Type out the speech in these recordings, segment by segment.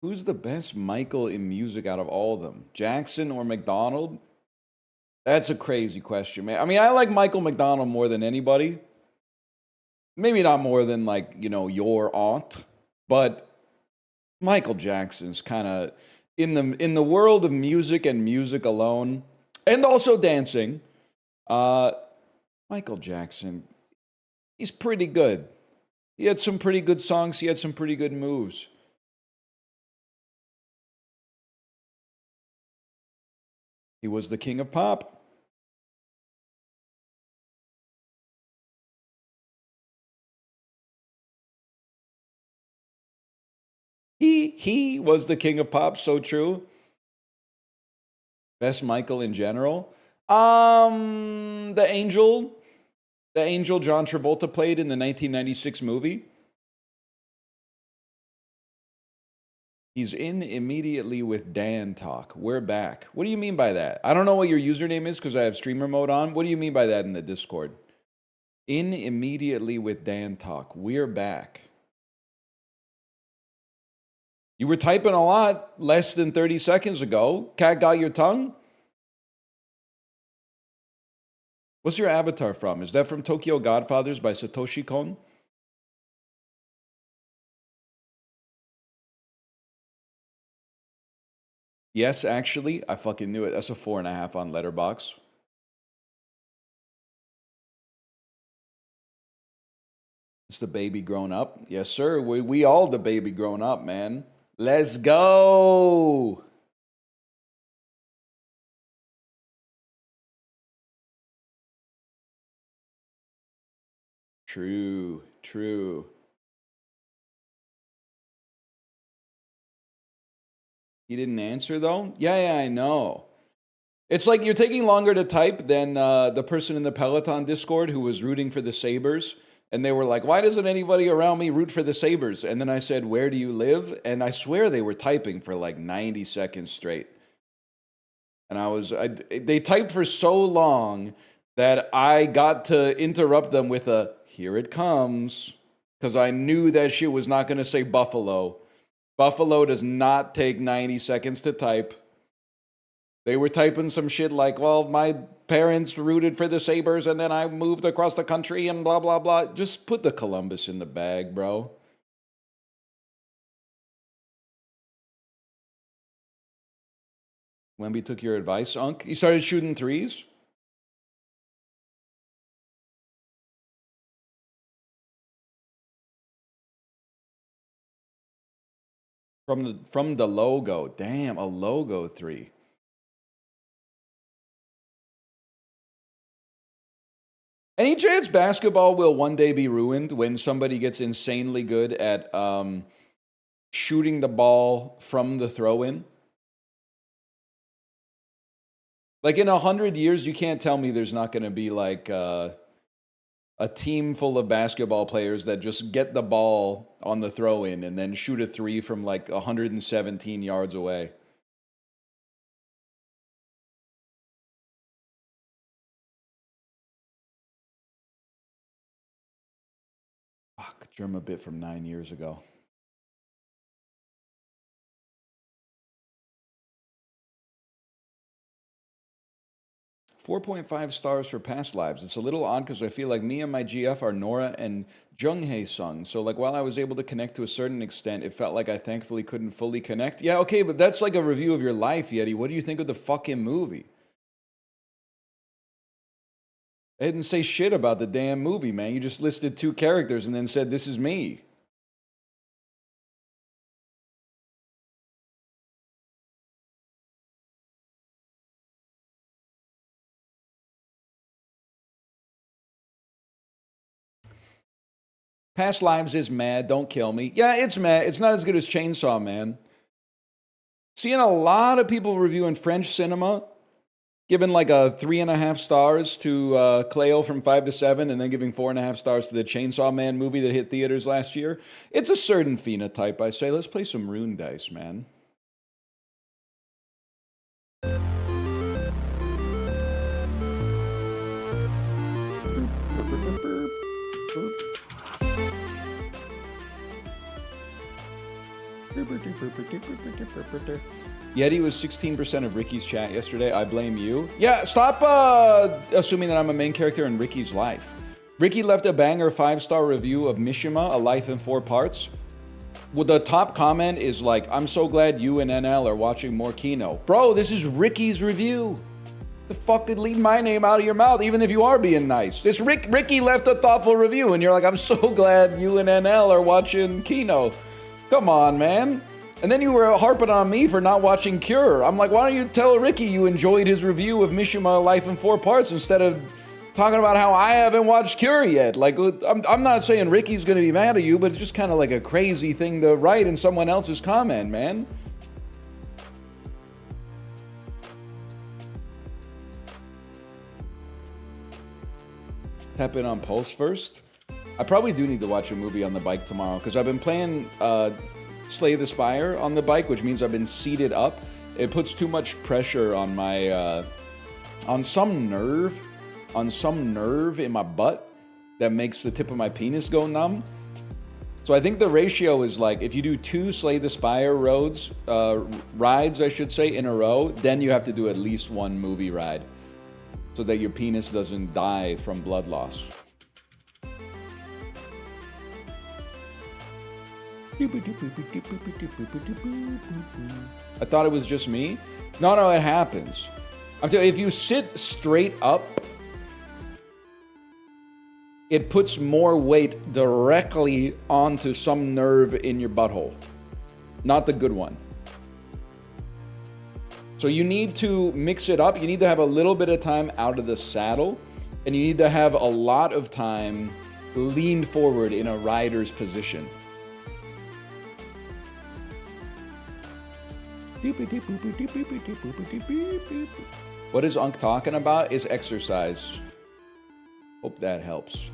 Who's the best Michael in music out of all of them? Jackson or McDonald? That's a crazy question, man. I mean, I like Michael McDonald more than anybody. Maybe not more than, like, you know, your aunt, but Michael Jackson's kind of in the world of music and music alone, and also dancing. Michael Jackson, he's pretty good. He had some pretty good songs. He had some pretty good moves. He was the king of pop. He was the king of pop. So true. Best Michael in general. The Angel John Travolta played in the 1996 movie. He's in immediately with Dan Talk. We're back. What do you mean by that? I don't know what your username is because I have streamer mode on. What do you mean by that in the Discord? In immediately with Dan Talk. We're back. You were typing a lot less than 30 seconds ago. Cat got your tongue? What's your avatar from? Is that from Tokyo Godfathers by Satoshi Kon? Yes, actually. I fucking knew it. That's a 4.5 on Letterboxd. It's the baby grown up. Yes, sir. We all the baby grown up, man. Let's go. True. He didn't answer, though? Yeah, I know. It's like you're taking longer to type than the person in the Peloton Discord who was rooting for the Sabres. And they were like, why doesn't anybody around me root for the Sabres? And then I said, where do you live? And I swear they were typing for like 90 seconds straight. And they typed for so long that I got to interrupt them with a, here it comes. Because I knew that shit was not going to say Buffalo. Buffalo does not take 90 seconds to type. They were typing some shit like, well, my parents rooted for the Sabres and then I moved across the country and blah, blah, blah. Just put the Columbus in the bag, bro. Wemby took your advice, Unc. He started shooting threes? From the logo. Damn, a logo three. Any chance basketball will one day be ruined when somebody gets insanely good at shooting the ball from the throw-in? Like in 100 years, you can't tell me there's not going to be like a team full of basketball players that just get the ball on the throw-in and then shoot a three from like 117 yards away. Fuck, Germa bit from 9 years ago. .5 stars for past lives. It's a little odd because I feel like me and my GF are Nora and Junghae Sung. So like while I was able to connect to a certain extent, it felt like I thankfully couldn't fully connect. Yeah, okay, but that's like a review of your life, Yeti. What do you think of the fucking movie? I didn't say shit about the damn movie, man. You just listed 2 characters and then said, this is me. Past Lives is mad. Don't kill me. Yeah, it's mad. It's not as good as Chainsaw Man. Seeing a lot of people reviewing French cinema, giving like a 3.5 stars to Cleo from 5 to 7, and then giving 4.5 stars to the Chainsaw Man movie that hit theaters last year. It's a certain phenotype, I say. Let's play some Rune Dice, man. Yeti was 16% of Ricky's chat yesterday. I blame you. Yeah, stop assuming that I'm a main character in Ricky's life. Ricky left a banger 5-star review of Mishima, A Life in 4 Parts. Well, the top comment is like, I'm so glad you and NL are watching more Kino. Bro, this is Ricky's review. The fuck could leave my name out of your mouth, even if you are being nice. This Ricky left a thoughtful review, and you're like, I'm so glad you and NL are watching Kino. Come on, man. And then you were harping on me for not watching Cure. I'm like, why don't you tell Ricky you enjoyed his review of Mishima, A Life in 4 Parts, instead of talking about how I haven't watched Cure yet. Like, I'm not saying Ricky's gonna be mad at you, but it's just kind of like a crazy thing to write in someone else's comment, man. Tap in on Pulse first. I probably do need to watch a movie on the bike tomorrow, because I've been playing Slay the Spire on the bike, which means I've been seated up. It puts too much pressure on my, on some nerve in my butt that makes the tip of my penis go numb. So I think the ratio is like, if you do 2 Slay the Spire rides, I should say, in a row, then you have to do at least 1 movie ride so that your penis doesn't die from blood loss. I thought it was just me. No, it happens. I'm telling you, if you sit straight up, it puts more weight directly onto some nerve in your butthole. Not the good one. So you need to mix it up. You need to have a little bit of time out of the saddle, and you need to have a lot of time leaned forward in a rider's position. What is Unc talking about? Is exercise. Hope that helps.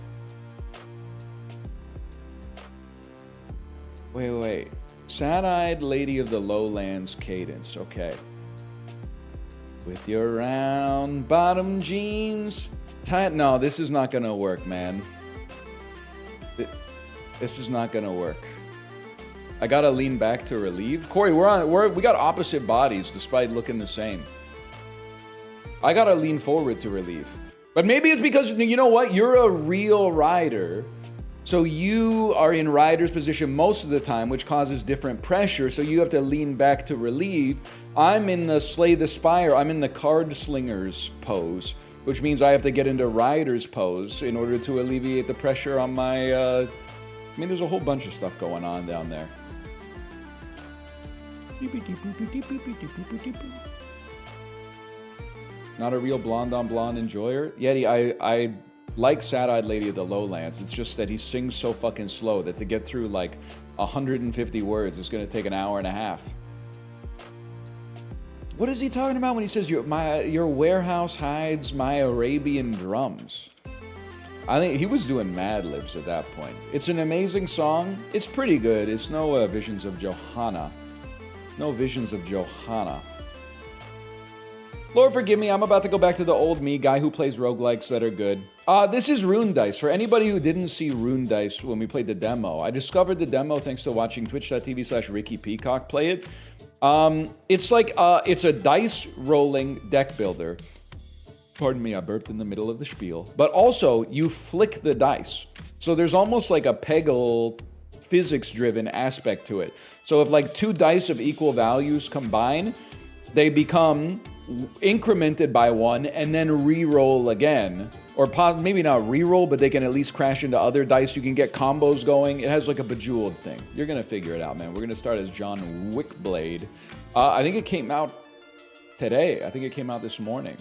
Wait. Sad-eyed lady of the lowlands cadence. Okay. With your round bottom jeans. No, this is not gonna work, man. This is not gonna work. I gotta lean back to relieve. Corey, we got opposite bodies despite looking the same. I gotta lean forward to relieve. But maybe it's because, you know what? You're a real rider. So you are in rider's position most of the time, which causes different pressure. So you have to lean back to relieve. I'm in the Slay the Spire. I'm in the card slinger's pose, which means I have to get into rider's pose in order to alleviate the pressure on my, I mean, there's a whole bunch of stuff going on down there. Not a real blonde on blonde enjoyer. Yeti, I like Sad-Eyed Lady of the Lowlands. It's just that he sings so fucking slow that to get through like 150 words is gonna take an hour and a half. What is he talking about when he says your warehouse hides my Arabian drums? I think he was doing Mad Libs at that point. It's an amazing song. It's pretty good. It's no Visions of Johanna. No Visions of Johanna. Lord forgive me, I'm about to go back to the old me, guy who plays roguelikes that are good. This is Rune Dice. For anybody who didn't see Rune Dice when we played the demo, I discovered the demo thanks to watching twitch.tv/Ricky Peacock play it. It's like, it's a dice rolling deck builder. Pardon me, I burped in the middle of the spiel. But also, you flick the dice. So there's almost like a Peggle physics-driven aspect to it. So if like 2 dice of equal values combine, they become incremented by 1 and then re-roll again. Or maybe not re-roll, but they can at least crash into other dice. You can get combos going. It has like a Bejeweled thing. You're going to figure it out, man. We're going to start as John Wickblade. I think it came out today. I think it came out this morning.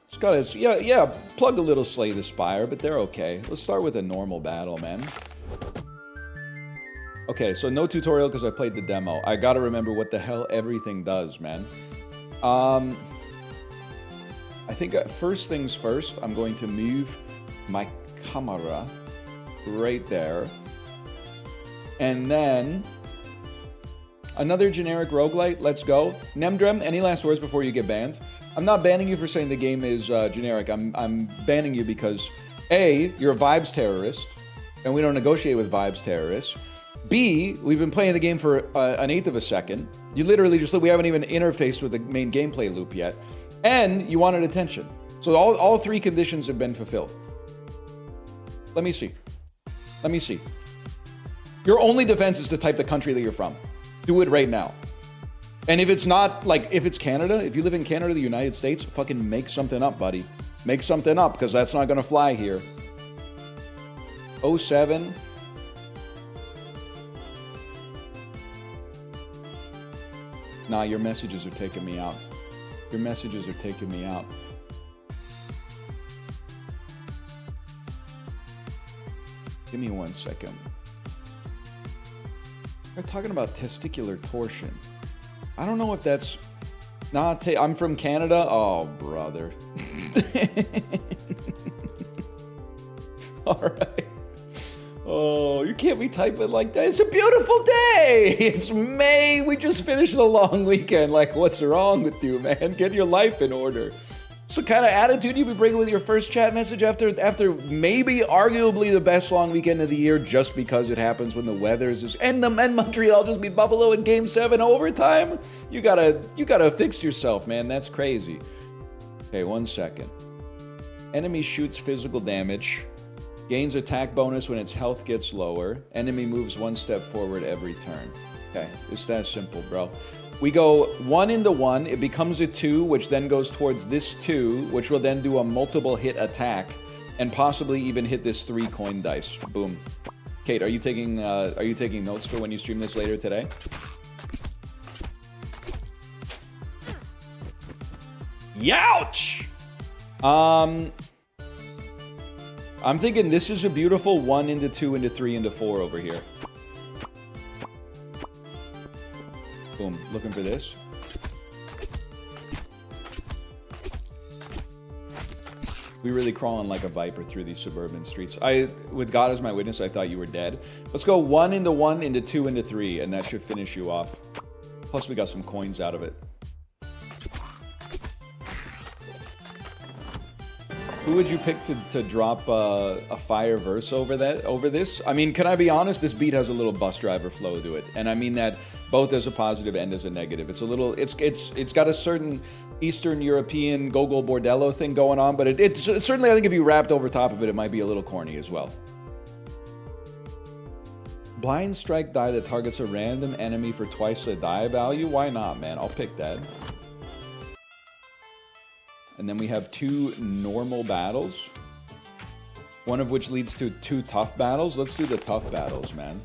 It's got its, yeah, plug a little Slay the Spire, but they're okay. Let's start with a normal battle, man. Okay, so no tutorial because I played the demo. I gotta remember what the hell everything does, man. I think first things first, I'm going to move my camera right there. And then another generic roguelite, let's go. Nemdrem, any last words before you get banned? I'm not banning you for saying the game is generic. I'm banning you because A, you're a vibes terrorist, and we don't negotiate with vibes terrorists. B, we've been playing the game for an eighth of a second. You literally just, we haven't even interfaced with the main gameplay loop yet. And you wanted attention. So all three conditions have been fulfilled. Let me see. Let me see. Your only defense is to type the country that you're from. Do it right now. And if it's not, like, if it's Canada, if you live in Canada, the United States, fucking make something up, buddy. Make something up, because that's not going to fly here. 07. Nah, your messages are taking me out. Your messages are taking me out. Give me 1 second. They're talking about testicular torsion. I don't know if that's... Nah, I'm from Canada. Oh, brother. All right. Oh, you can't be typing like that. It's a beautiful day. It's May. We just finished a long weekend. Like, what's wrong with you, man? Get your life in order. So kind of attitude you be bringing with your first chat message after maybe arguably the best long weekend of the year, just because it happens when the weather is and Montreal just beat Buffalo in Game 7 overtime. You gotta fix yourself, man. That's crazy. Okay, 1 second. Enemy shoots physical damage. Gains attack bonus when its health gets lower. Enemy moves 1 step forward every turn. Okay, it's that simple, bro. We go 1 into 1. It becomes a 2, which then goes towards this 2, which will then do a multiple hit attack, and possibly even hit this 3 coin dice. Boom. Kate, are you taking notes for when you stream this later today? Youch! I'm thinking this is a beautiful 1 into 2 into 3 into 4 over here. Boom. Looking for this. We really crawling like a viper through these suburban streets. With God as my witness, I thought you were dead. Let's go 1 into 1 into 2 into 3, and that should finish you off. Plus, we got some coins out of it. Who would you pick to drop a fire verse over this? I mean, can I be honest? This beat has a little bus driver flow to it, and I mean that both as a positive and as a negative. It's a little, it's got a certain Eastern European go-go bordello thing going on, but it's certainly, I think if you rapped over top of it, it might be a little corny as well. Blind strike die that targets a random enemy for twice the die value. Why not, man? I'll pick that. And then we have 2 normal battles, one of which leads to 2 tough battles. Let's do the tough battles, man.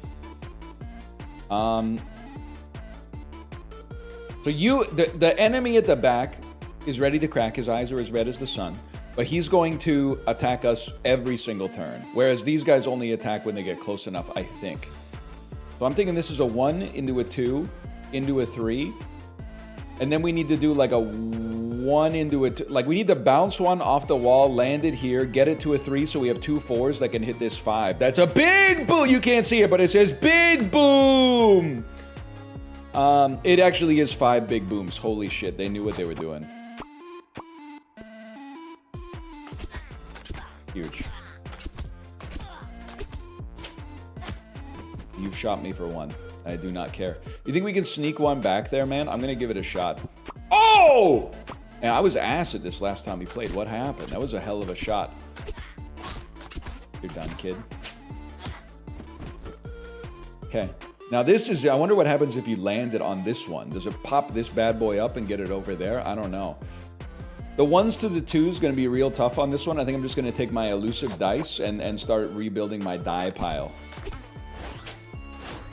So the enemy at the back is ready to crack. His eyes are as red as the sun, but he's going to attack us every single turn, whereas these guys only attack when they get close enough, I think. So I'm thinking this is a 1 into a 2 into a 3. And then we need to do like a 1 into a 2. Like we need to bounce 1 off the wall, land it here, get it to a 3, so we have 2 4s that can hit this 5. That's a big boom! You can't see it, but it says big boom! It actually is 5 big booms. Holy shit, they knew what they were doing. Huge. You've shot me for 1. I do not care. You think we can sneak 1 back there, man? I'm gonna give it a shot. Oh! And I was ass at this last time we played. What happened? That was a hell of a shot. You're done, kid. Okay. Now this is... I wonder what happens if you land it on this one. Does it pop this bad boy up and get it over there? I don't know. The 1s to the 2s is going to be real tough on this one. I think I'm just going to take my elusive dice and start rebuilding my die pile.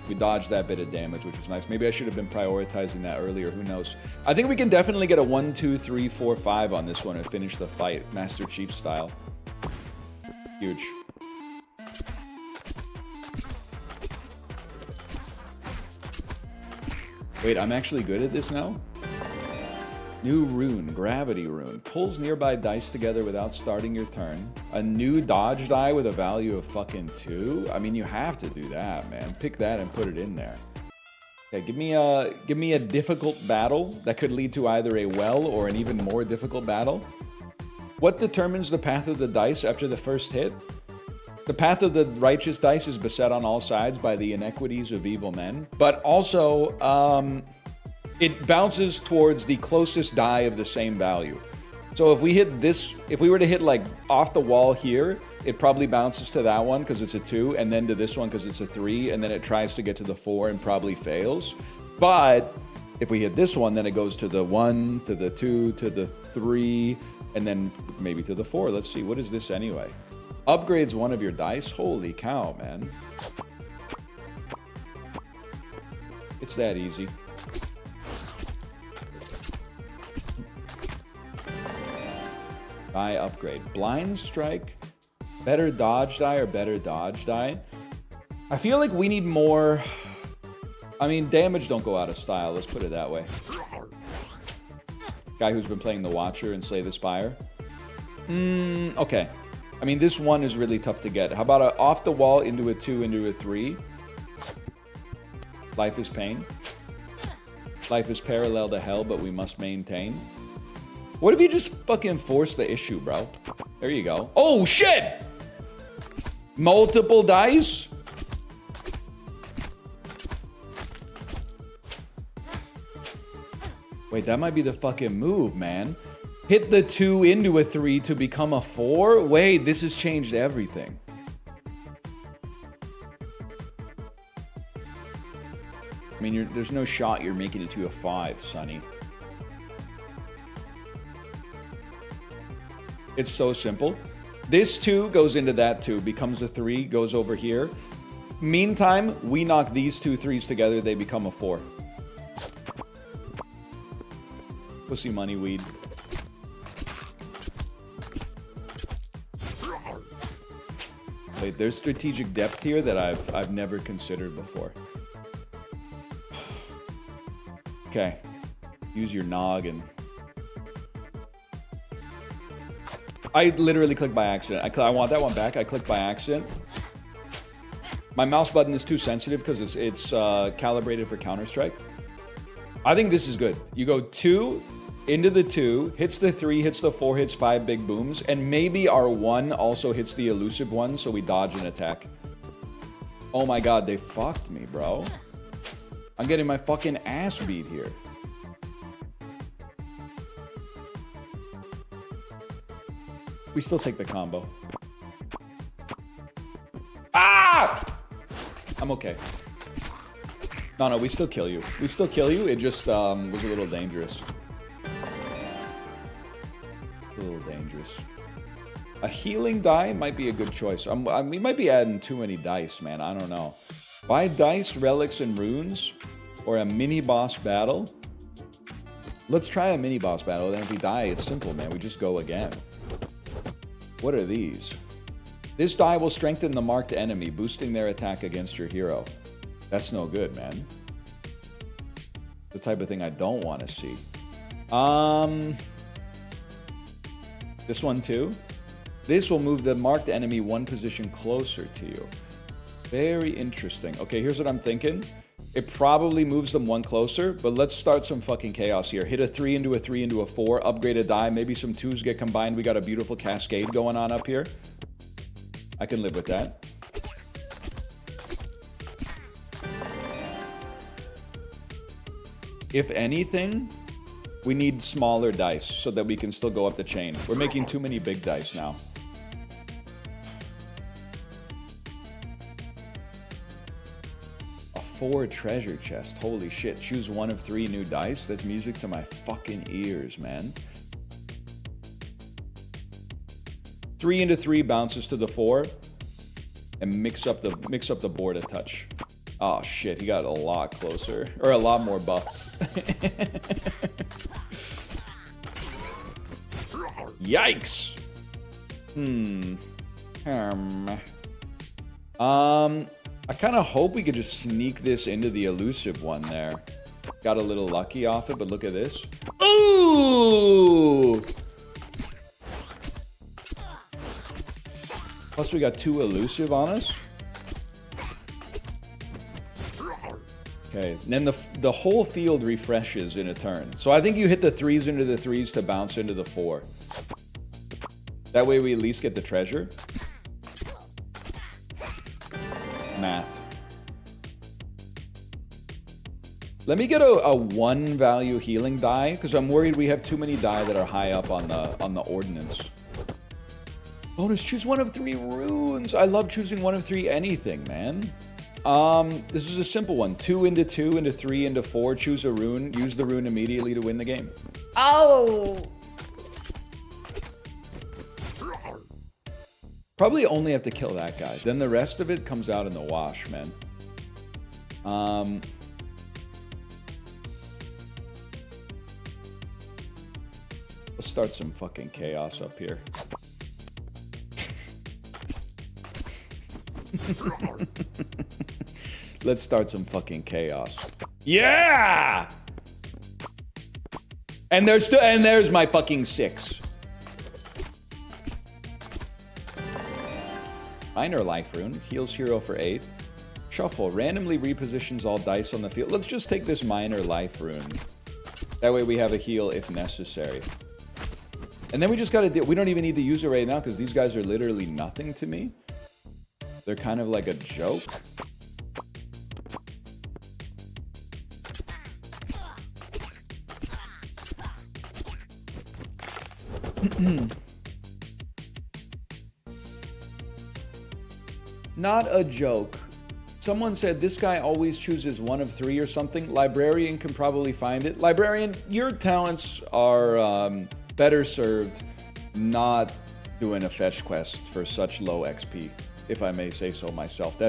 We dodged that bit of damage, which was nice. Maybe I should have been prioritizing that earlier. Who knows? I think we can definitely get a 1, 2, 3, 4, 5 on this one and finish the fight, Master Chief style. Huge. Wait, I'm actually good at this now? New rune, gravity rune. Pulls nearby dice together without starting your turn. A new dodge die with a value of fucking 2? I mean, you have to do that, man. Pick that and put it in there. Okay, give me a difficult battle that could lead to either a well or an even more difficult battle. What determines the path of the dice after the first hit? The path of the righteous dice is beset on all sides by the inequities of evil men. But also, it bounces towards the closest die of the same value. So if we hit this, if we were to hit like off the wall here, it probably bounces to that one because it's a 2, and then to this one because it's a 3, and then it tries to get to the 4 and probably fails. But if we hit this one, then it goes to the 1, to the 2, to the 3, and then maybe to the 4. Let's see, what is this anyway? Upgrades one of your dice? Holy cow, man. It's that easy. Die upgrade. Blind strike, better dodge die or better dodge die? I feel like we need more... I mean, damage don't go out of style, let's put it that way. Guy who's been playing the Watcher and Slay the Spire. Okay. I mean, this one is really tough to get. How about a off the wall into a 2, into a 3? Life is pain. Life is parallel to hell, but we must maintain. What if you just fucking force the issue, bro? There you go. Oh, shit! Multiple dice? Wait, that might be the fucking move, man. Hit the 2 into a 3 to become a 4? Wait, this has changed everything. I mean, there's no shot you're making it to a 5, Sonny. It's so simple. This 2 goes into that 2, becomes a 3, goes over here. Meantime, we knock these 2 3s together, they become a 4. Pussy money weed. Wait, there's strategic depth here that I've never considered before. Okay. Use your noggin. I literally clicked by accident. I want that one back. I clicked by accident. My mouse button is too sensitive because it's calibrated for Counter-Strike. I think this is good. You go 2 into the 2, hits the 3, hits the 4, hits 5 big booms, and maybe our 1 also hits the elusive one, so we dodge an attack. Oh my god, they fucked me, bro. I'm getting my fucking ass beat here. We still take the combo. Ah! I'm okay. No, we still kill you. We still kill you. It just was a little dangerous. A little dangerous. A healing die might be a good choice. We might be adding too many dice, man. I don't know. Buy dice, relics, and runes, or a mini boss battle. Let's try a mini boss battle. Then if we die, it's simple, man. We just go again. What are these? This die will strengthen the marked enemy, boosting their attack against your hero. That's no good, man. The type of thing I don't want to see. This one too. This will move the marked enemy 1 position closer to you. Very interesting. Okay, here's what I'm thinking. It probably moves them 1 closer, but let's start some fucking chaos here. Hit a 3 into a 3 into a 4, upgrade a die, maybe some 2s get combined. We got a beautiful cascade going on up here. I can live with that. If anything, we need smaller dice so that we can still go up the chain. We're making too many big dice now. A 4 treasure chest. Holy shit. Choose 1 of 3 new dice. That's music to my fucking ears, man. 3 into 3 bounces to the 4. And mix up the board a touch. Oh shit, he got a lot closer. Or a lot more buffs. Yikes! I kind of hope we could just sneak this into the elusive one there. Got a little lucky off it, but look at this. Ooh! Plus we got 2 elusive on us. Okay, and then the whole field refreshes in a turn. So I think you hit the 3s into the 3s to bounce into the 4. That way we at least get the treasure. Math. Let me get a 1 value healing die, because I'm worried we have too many die that are high up on the ordnance. Bonus, choose 1 of 3 runes. I love choosing 1 of 3 anything, man. This is a simple one. 2 into 2 into 3 into 4. Choose a rune. Use the rune immediately to win the game. Oh! Probably only have to kill that guy. Then the rest of it comes out in the wash, man. Let's start some fucking chaos up here. Let's start some fucking chaos. Yeah! And there's my fucking 6. Minor life rune, heals hero for 8. Shuffle, randomly repositions all dice on the field. Let's just take this minor life rune. That way we have a heal if necessary. And then we just gotta we don't even need to use it right now because these guys are literally nothing to me. They're kind of like a joke. Not a joke. Someone said this guy always chooses 1 of 3 or something. Librarian can probably find it. Librarian, your talents are better served not doing a fetch quest for such low XP, if I may say so myself.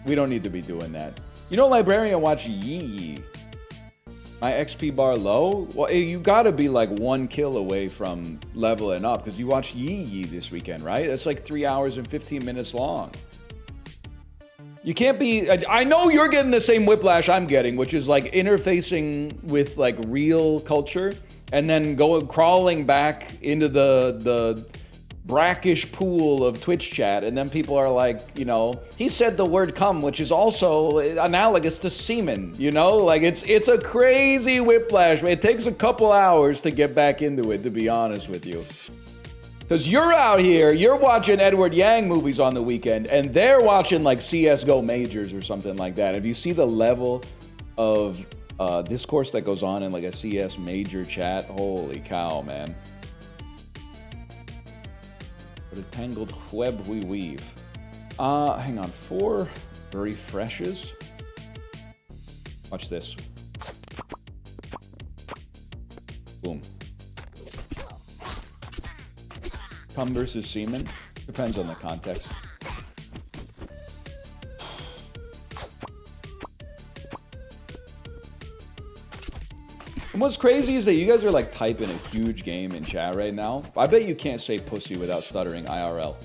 We don't need to be doing that. You know, Librarian, watch Yee. My XP bar low? Well, you gotta be like 1 kill away from leveling up, because you watched Yee this weekend, right? That's like 3 hours and 15 minutes long. You can't be... I know you're getting the same whiplash I'm getting, which is like interfacing with like real culture, and then crawling back into the brackish pool of Twitch chat, and then people are like, you know, he said the word cum, which is also analogous to semen, you know? Like, it's a crazy whiplash. It takes a couple hours to get back into it, to be honest with you. Because you're out here, you're watching Edward Yang movies on the weekend, and they're watching like CSGO majors or something like that. If you see the level of discourse that goes on in like a CS major chat, holy cow, man. What a tangled web we weave. Hang on, 4 refreshes. Watch this. Boom. Cum versus semen. Depends on the context. And what's crazy is that you guys are like typing a huge game in chat right now. I bet you can't say pussy without stuttering IRL.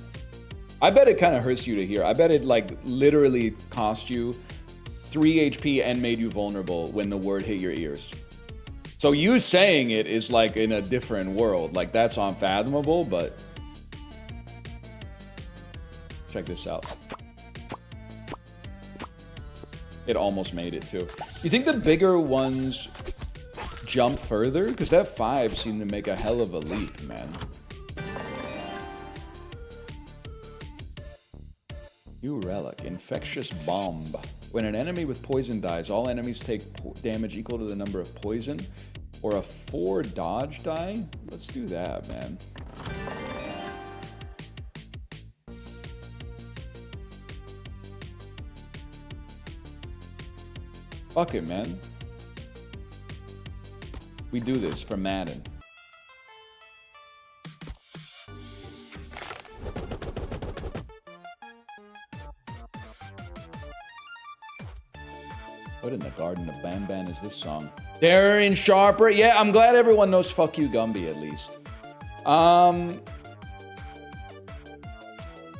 I bet it kind of hurts you to hear. I bet it like literally cost you 3 HP and made you vulnerable when the word hit your ears. So you saying it is like in a different world. Like that's unfathomable, but check this out. It almost made it too. You think the bigger ones jump further? Because that 5 seemed to make a hell of a leap, man. New relic, infectious bomb. When an enemy with poison dies, all enemies take damage equal to the number of poison, or a 4 dodge die. Let's do that, man. Fuck it, man. We do this for Madden. What in the Garden of Banban is this song? Darren Sharper. Yeah, I'm glad everyone knows Fuck You Gumby at least.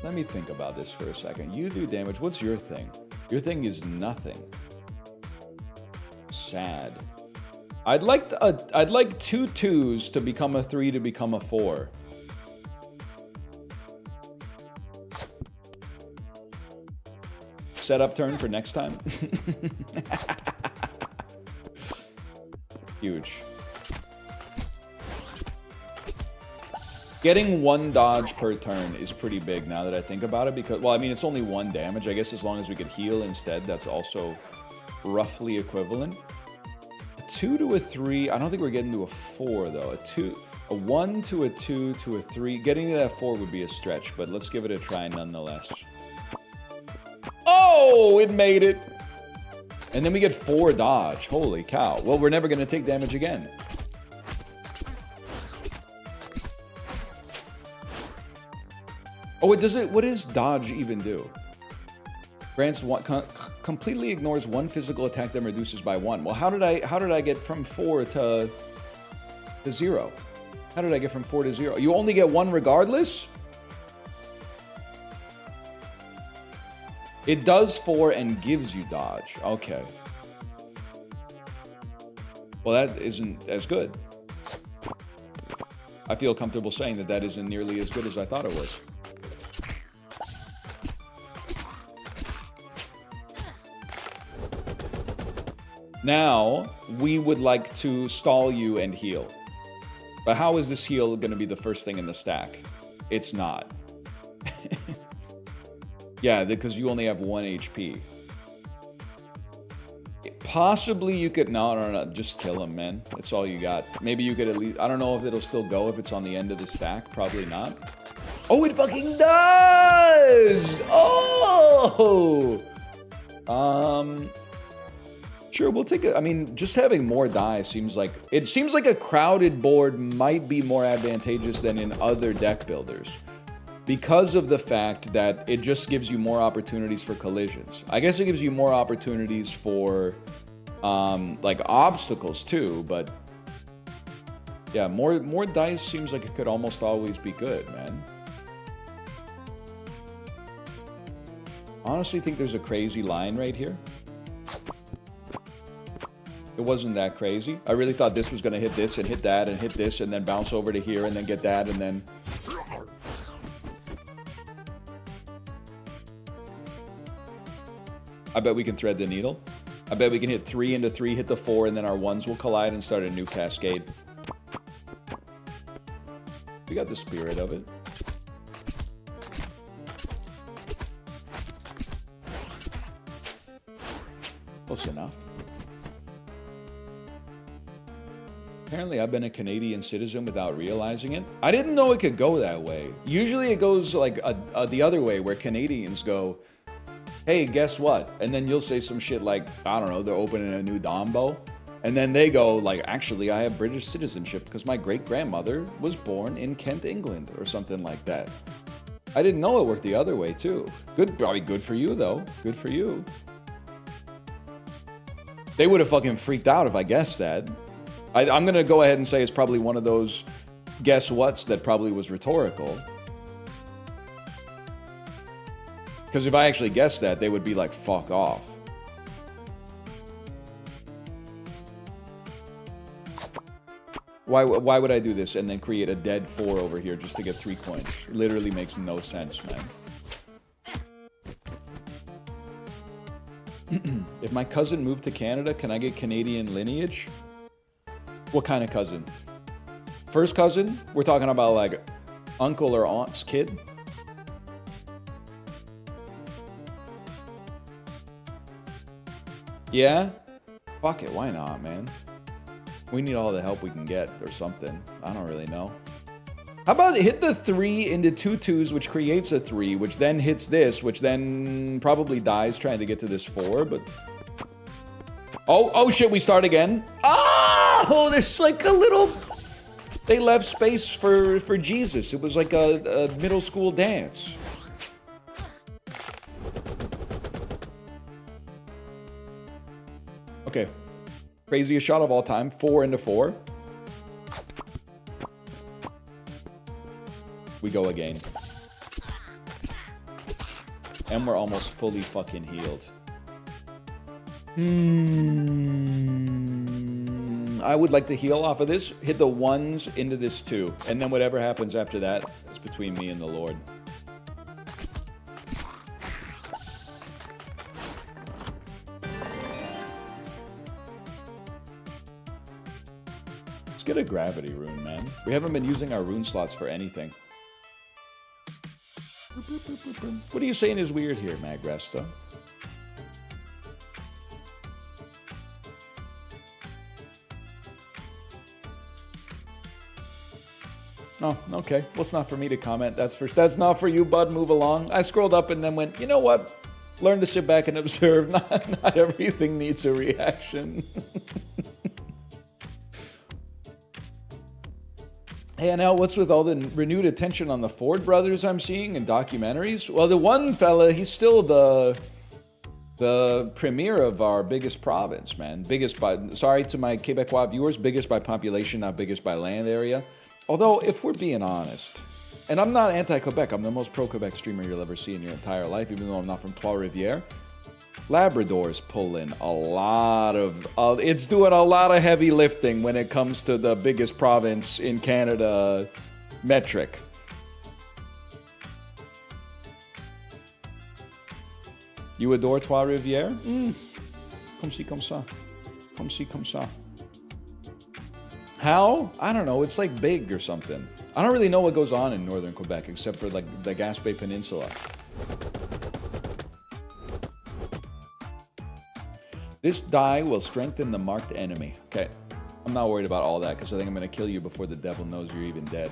Let me think about this for a second. You do damage. What's your thing? Your thing is nothing. Sad. I'd like 2 2s to become a 3 to become a 4. Setup turn for next time. Huge. Getting 1 dodge per turn is pretty big now that I think about it, because, well, I mean, it's only 1 damage. I guess as long as we could heal instead, that's also roughly equivalent. A 2 to a 3, I don't think we're getting to a 4, though. A 1 to a 2 to a 3. Getting to that 4 would be a stretch, but let's give it a try nonetheless. Oh, it made it! And then we get 4 dodge. Holy cow. Well, we're never going to take damage again. Oh, it does it. What does dodge even do? Grants one, completely ignores 1 physical attack, then reduces by 1. Well, how did I get from 4 to 0? How did I get from 4 to 0? You only get 1 regardless? It does 4 and gives you dodge. Okay. Well, that isn't as good. I feel comfortable saying that that isn't nearly as good as I thought it was. Now, we would like to stall you and heal. But how is this heal going to be the first thing in the stack? It's not. Yeah, because you only have 1 HP. Possibly you could... No, just kill him, man. That's all you got. Maybe you could at least... I don't know if it'll still go if it's on the end of the stack. Probably not. Oh, it fucking does! Oh! Sure, we'll take it. I mean, just having more die seems like... It seems like a crowded board might be more advantageous than in other deck builders, because of the fact that it just gives you more opportunities for collisions. I guess it gives you more opportunities for, like, obstacles, too, but... Yeah, more dice seems like it could almost always be good, man. Honestly think there's a crazy line right here. It wasn't that crazy. I really thought this was going to hit this and hit that and hit this and then bounce over to here and then get that and then... I bet we can thread the needle. I bet we can hit 3 into 3, hit the 4, and then our 1s will collide and start a new cascade. We got the spirit of it. Close enough. Apparently, I've been a Canadian citizen without realizing it. I didn't know it could go that way. Usually it goes like the other way, where Canadians go, hey, guess what? And then you'll say some shit like, I don't know, they're opening a new Dombo. And then they go like, actually, I have British citizenship because my great-grandmother was born in Kent, England, or something like that. I didn't know it worked the other way, too. Good, probably good for you, though. Good for you. They would have fucking freaked out if I guessed that. I'm going to go ahead and say it's probably one of those guess whats that probably was rhetorical. Because if I actually guessed that, they would be like, fuck off. Why would I do this and then create a dead 4 over here just to get 3 coins? It literally makes no sense, man. If my cousin moved to Canada, can I get Canadian lineage? What kind of cousin? First cousin? We're talking about like uncle or aunt's kid? Yeah? Fuck it, why not, man? We need all the help we can get or something. I don't really know. How about hit the 3 into 2 2s, which creates a 3, which then hits this, which then probably dies trying to get to this 4, but... Oh shit, we start again? Oh, there's like a little... They left space for Jesus. It was like a middle school dance. Okay. Craziest shot of all time. 4 into 4. We go again. And we're almost fully fucking healed. I would like to heal off of this. Hit the 1s into this 2. And then whatever happens after that is between me and the Lord. Let's get a gravity rune, man. We haven't been using our rune slots for anything. What are you saying is weird here, Magresta? Oh, okay. Well, it's not for me to comment. That's not for you, bud. Move along. I scrolled up and then went, you know what? Learn to sit back and observe. Not everything needs a reaction. Hey, now what's with all the renewed attention on the Ford brothers I'm seeing in documentaries? Well, the one fella, he's still the premier of our biggest province, man. Biggest by, sorry to my Quebecois viewers, biggest by population, not biggest by land area. Although, if we're being honest, and I'm not anti-Quebec, I'm the most pro-Quebec streamer you'll ever see in your entire life, even though I'm not from Trois-Rivières. Labrador's pulling a lot of, it's doing a lot of heavy lifting when it comes to the biggest province in Canada metric. You adore Trois-Rivières? Comme ci, comme ça. Comme ci, comme ça. How? I don't know. It's like big or something. I don't really know what goes on in northern Quebec except for like the Gaspé Peninsula. This die will strengthen the marked enemy. Okay. I'm not worried about all that because I think I'm going to kill you before the devil knows you're even dead.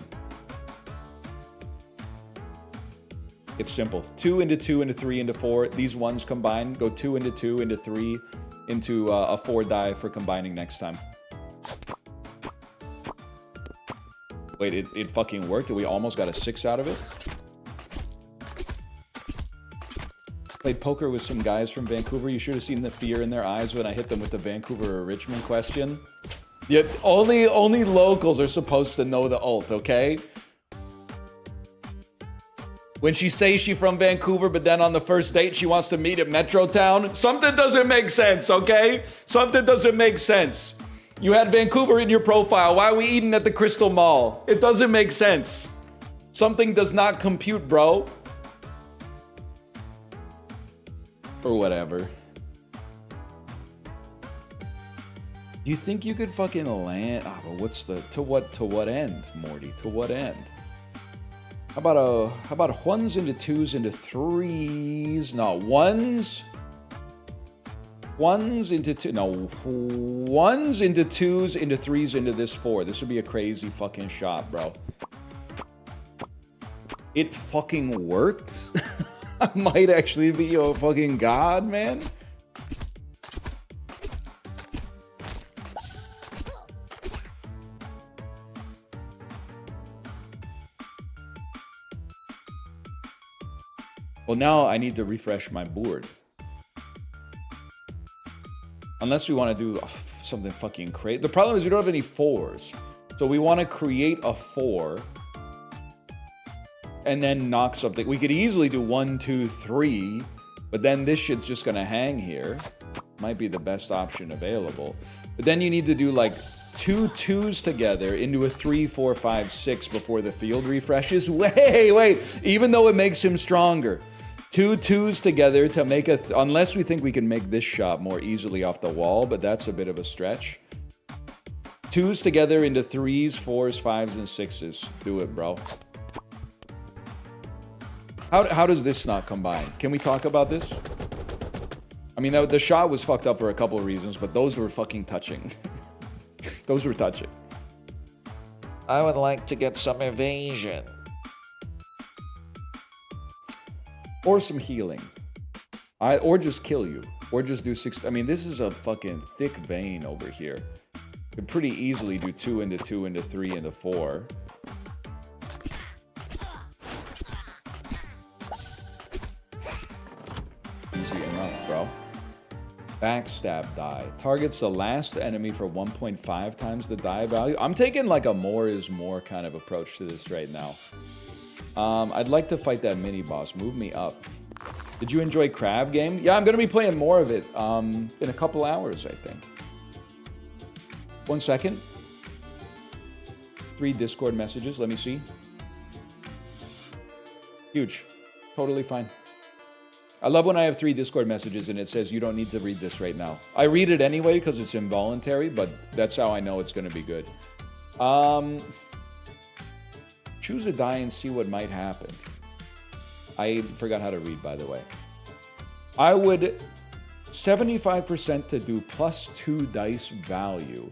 It's simple. 2 into 2 into 3 into 4. These ones combined go 2 into 2 into 3 into a 4 die for combining next time. Wait, it fucking worked? We almost got a 6 out of it? Played poker with some guys from Vancouver. You should have seen the fear in their eyes when I hit them with the Vancouver or Richmond question. Yet only locals are supposed to know the ult, okay? When she says she's from Vancouver, but then on the first date she wants to meet at Metrotown, something doesn't make sense, okay? Something doesn't make sense. You had Vancouver in your profile. Why are we eating at the Crystal Mall? It doesn't make sense. Something does not compute, bro. Or whatever. Do you think you could fucking land? Ah, but what's the to what end, Morty? To what end? How about ones into twos into threes? No, ones into two. No, ones into twos into threes into this 4. This would be a crazy fucking shot, bro. It fucking works. I might actually be a fucking god, man. Well, now I need to refresh my board. Unless we want to do something fucking crazy. The problem is we don't have any 4s. So we want to create a 4. And then knock something. We could easily do 1, 2, 3. But then this shit's just going to hang here. Might be the best option available. But then you need to do like 2 2s together into a 3, 4, 5, 6 before the field refreshes. Wait. Even though it makes him stronger. 2 2s together to make a... unless we think we can make this shot more easily off the wall, but that's a bit of a stretch. 2s together into 3s, 4s, 5s, and 6s. Do it, bro. How does this not combine? Can we talk about this? I mean, the shot was fucked up for a couple of reasons, but those were fucking touching. Those were touching. I would like to get some evasion. Or some healing. Or just kill you. Or just do 6... I mean, this is a fucking thick vein over here. Could pretty easily do 2 into 2 into 3 into 4. Easy enough, bro. Backstab die. Targets the last enemy for 1.5 times the die value. I'm taking like a more is more kind of approach to this right now. I'd like to fight that mini boss. Move me up. Did you enjoy Crab Game? Yeah, I'm going to be playing more of it in a couple hours, I think. 1 second. 3 Discord messages. Let me see. Huge. Totally fine. I love when I have 3 Discord messages and it says you don't need to read this right now. I read it anyway because it's involuntary, but that's how I know it's going to be good. Choose a die and see what might happen. I forgot how to read, by the way. I would 75% to do +2 dice value.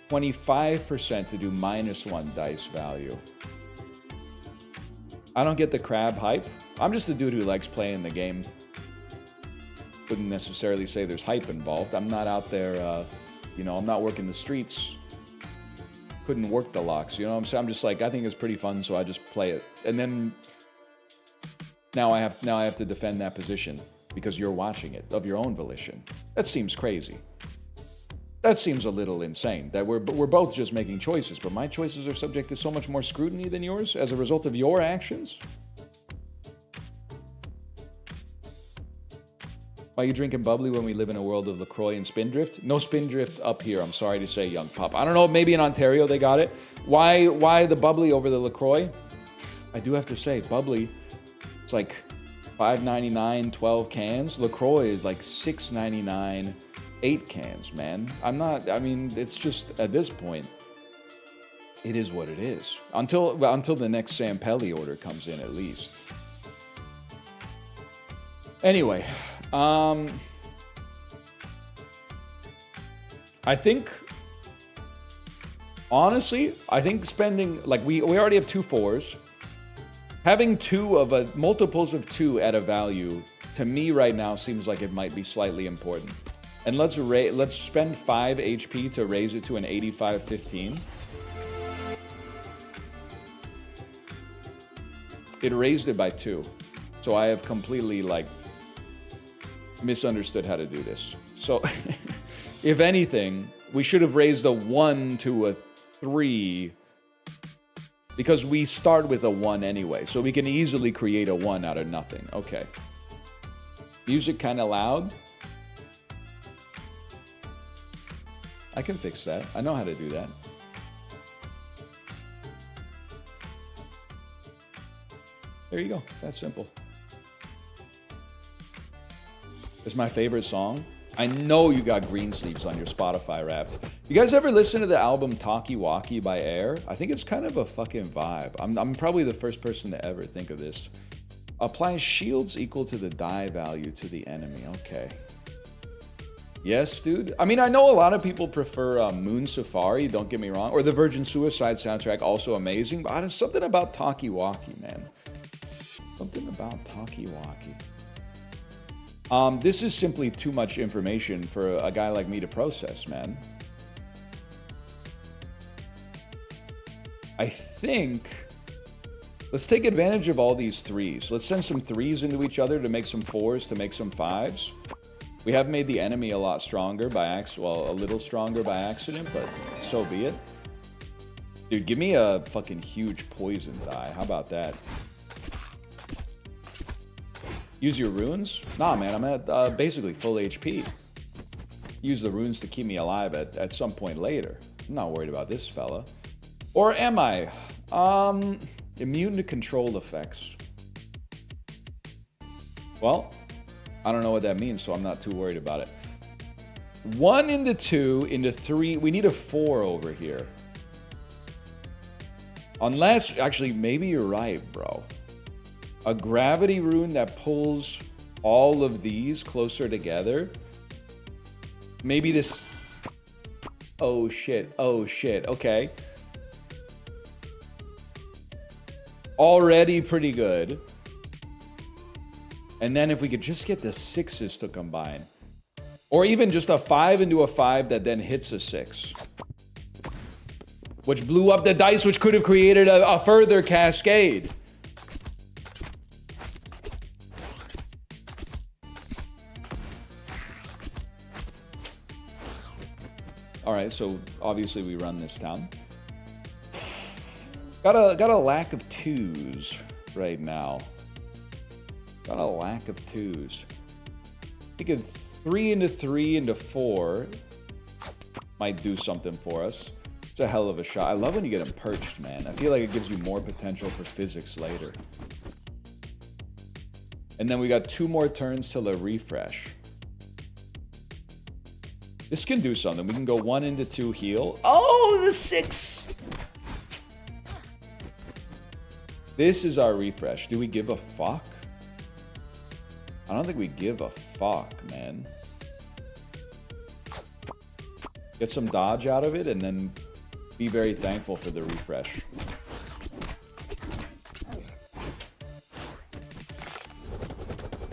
25% to do -1 dice value. I don't get the crab hype. I'm just a dude who likes playing the game. Wouldn't necessarily say there's hype involved. I'm not out there, you know, I'm not working the streets. Couldn't work the locks, you know what I'm saying? I'm just like, I think it's pretty fun, so I just play it. And then now I have to defend that position because you're watching it of your own volition. That seems crazy. That seems a little insane. That we're both just making choices, but my choices are subject to so much more scrutiny than yours as a result of your actions. Why are you drinking bubbly when we live in a world of LaCroix and Spindrift? No Spindrift up here, I'm sorry to say, young pup. I don't know, maybe in Ontario they got it. Why the bubbly over the LaCroix? I do have to say, bubbly, it's like $5.99, 12 cans. LaCroix is like $6.99, 8 cans, man. I mean, it's just, at this point, it is what it is. Until the next Sam Pelly order comes in, at least. Anyway, I think, honestly, spending, like, we already have 2 4s. Having 2 of multiples of 2 at a value, to me right now, seems like it might be slightly important. And let's spend 5 HP to raise it to an 85-15. It raised it by 2. So I have completely, like, misunderstood how to do this. So, if anything, we should have raised a 1 to a 3, because we start with a 1 anyway, so we can easily create a 1 out of nothing. Okay. Music kind of loud. I can fix that. I know how to do that. There you go. That's simple. It's my favorite song. I know you got green sleeves on your Spotify Wrapped. You guys ever listen to the album Talkie Walkie by Air? I think it's kind of a fucking vibe. I'm probably the first person to ever think of this. Apply shields equal to the die value to the enemy. Okay. Yes, dude. I mean, I know a lot of people prefer Moon Safari, don't get me wrong. Or the Virgin Suicide soundtrack, also amazing. But there's something about Talkie Walkie, man. Something about Talkie Walkie. This is simply too much information for a guy like me to process, man. I think, let's take advantage of all these 3s. Let's send some 3s into each other to make some 4s, to make some 5s. We have made the enemy a lot stronger by accident, well, a little stronger by accident, but so be it. Dude, give me a fucking huge poison die. How about that? Use your runes? Nah, man, I'm at basically full HP. Use the runes to keep me alive at some point later. I'm not worried about this fella. Or am I? Immune to controlled effects. Well, I don't know what that means, so I'm not too worried about it. 1 into 2 into 3. We need a 4 over here. Unless, actually, maybe you're right, bro. A gravity rune that pulls all of these closer together. Maybe this... Oh shit, okay. Already pretty good. And then if we could just get the 6s to combine. Or even just a 5 into a 5 that then hits a 6. Which blew up the dice, which could have created a further cascade. Alright, so obviously we run this town. Got a lack of 2s right now. Got a lack of 2s. Thinking 3 into 3 into 4 might do something for us. It's a hell of a shot. I love when you get them perched, man. I feel like it gives you more potential for physics later. And then we got 2 more turns till a refresh. This can do something. We can go 1 into 2 heal. Oh, the 6! This is our refresh. Do we give a fuck? I don't think we give a fuck, man. Get some dodge out of it and then be very thankful for the refresh.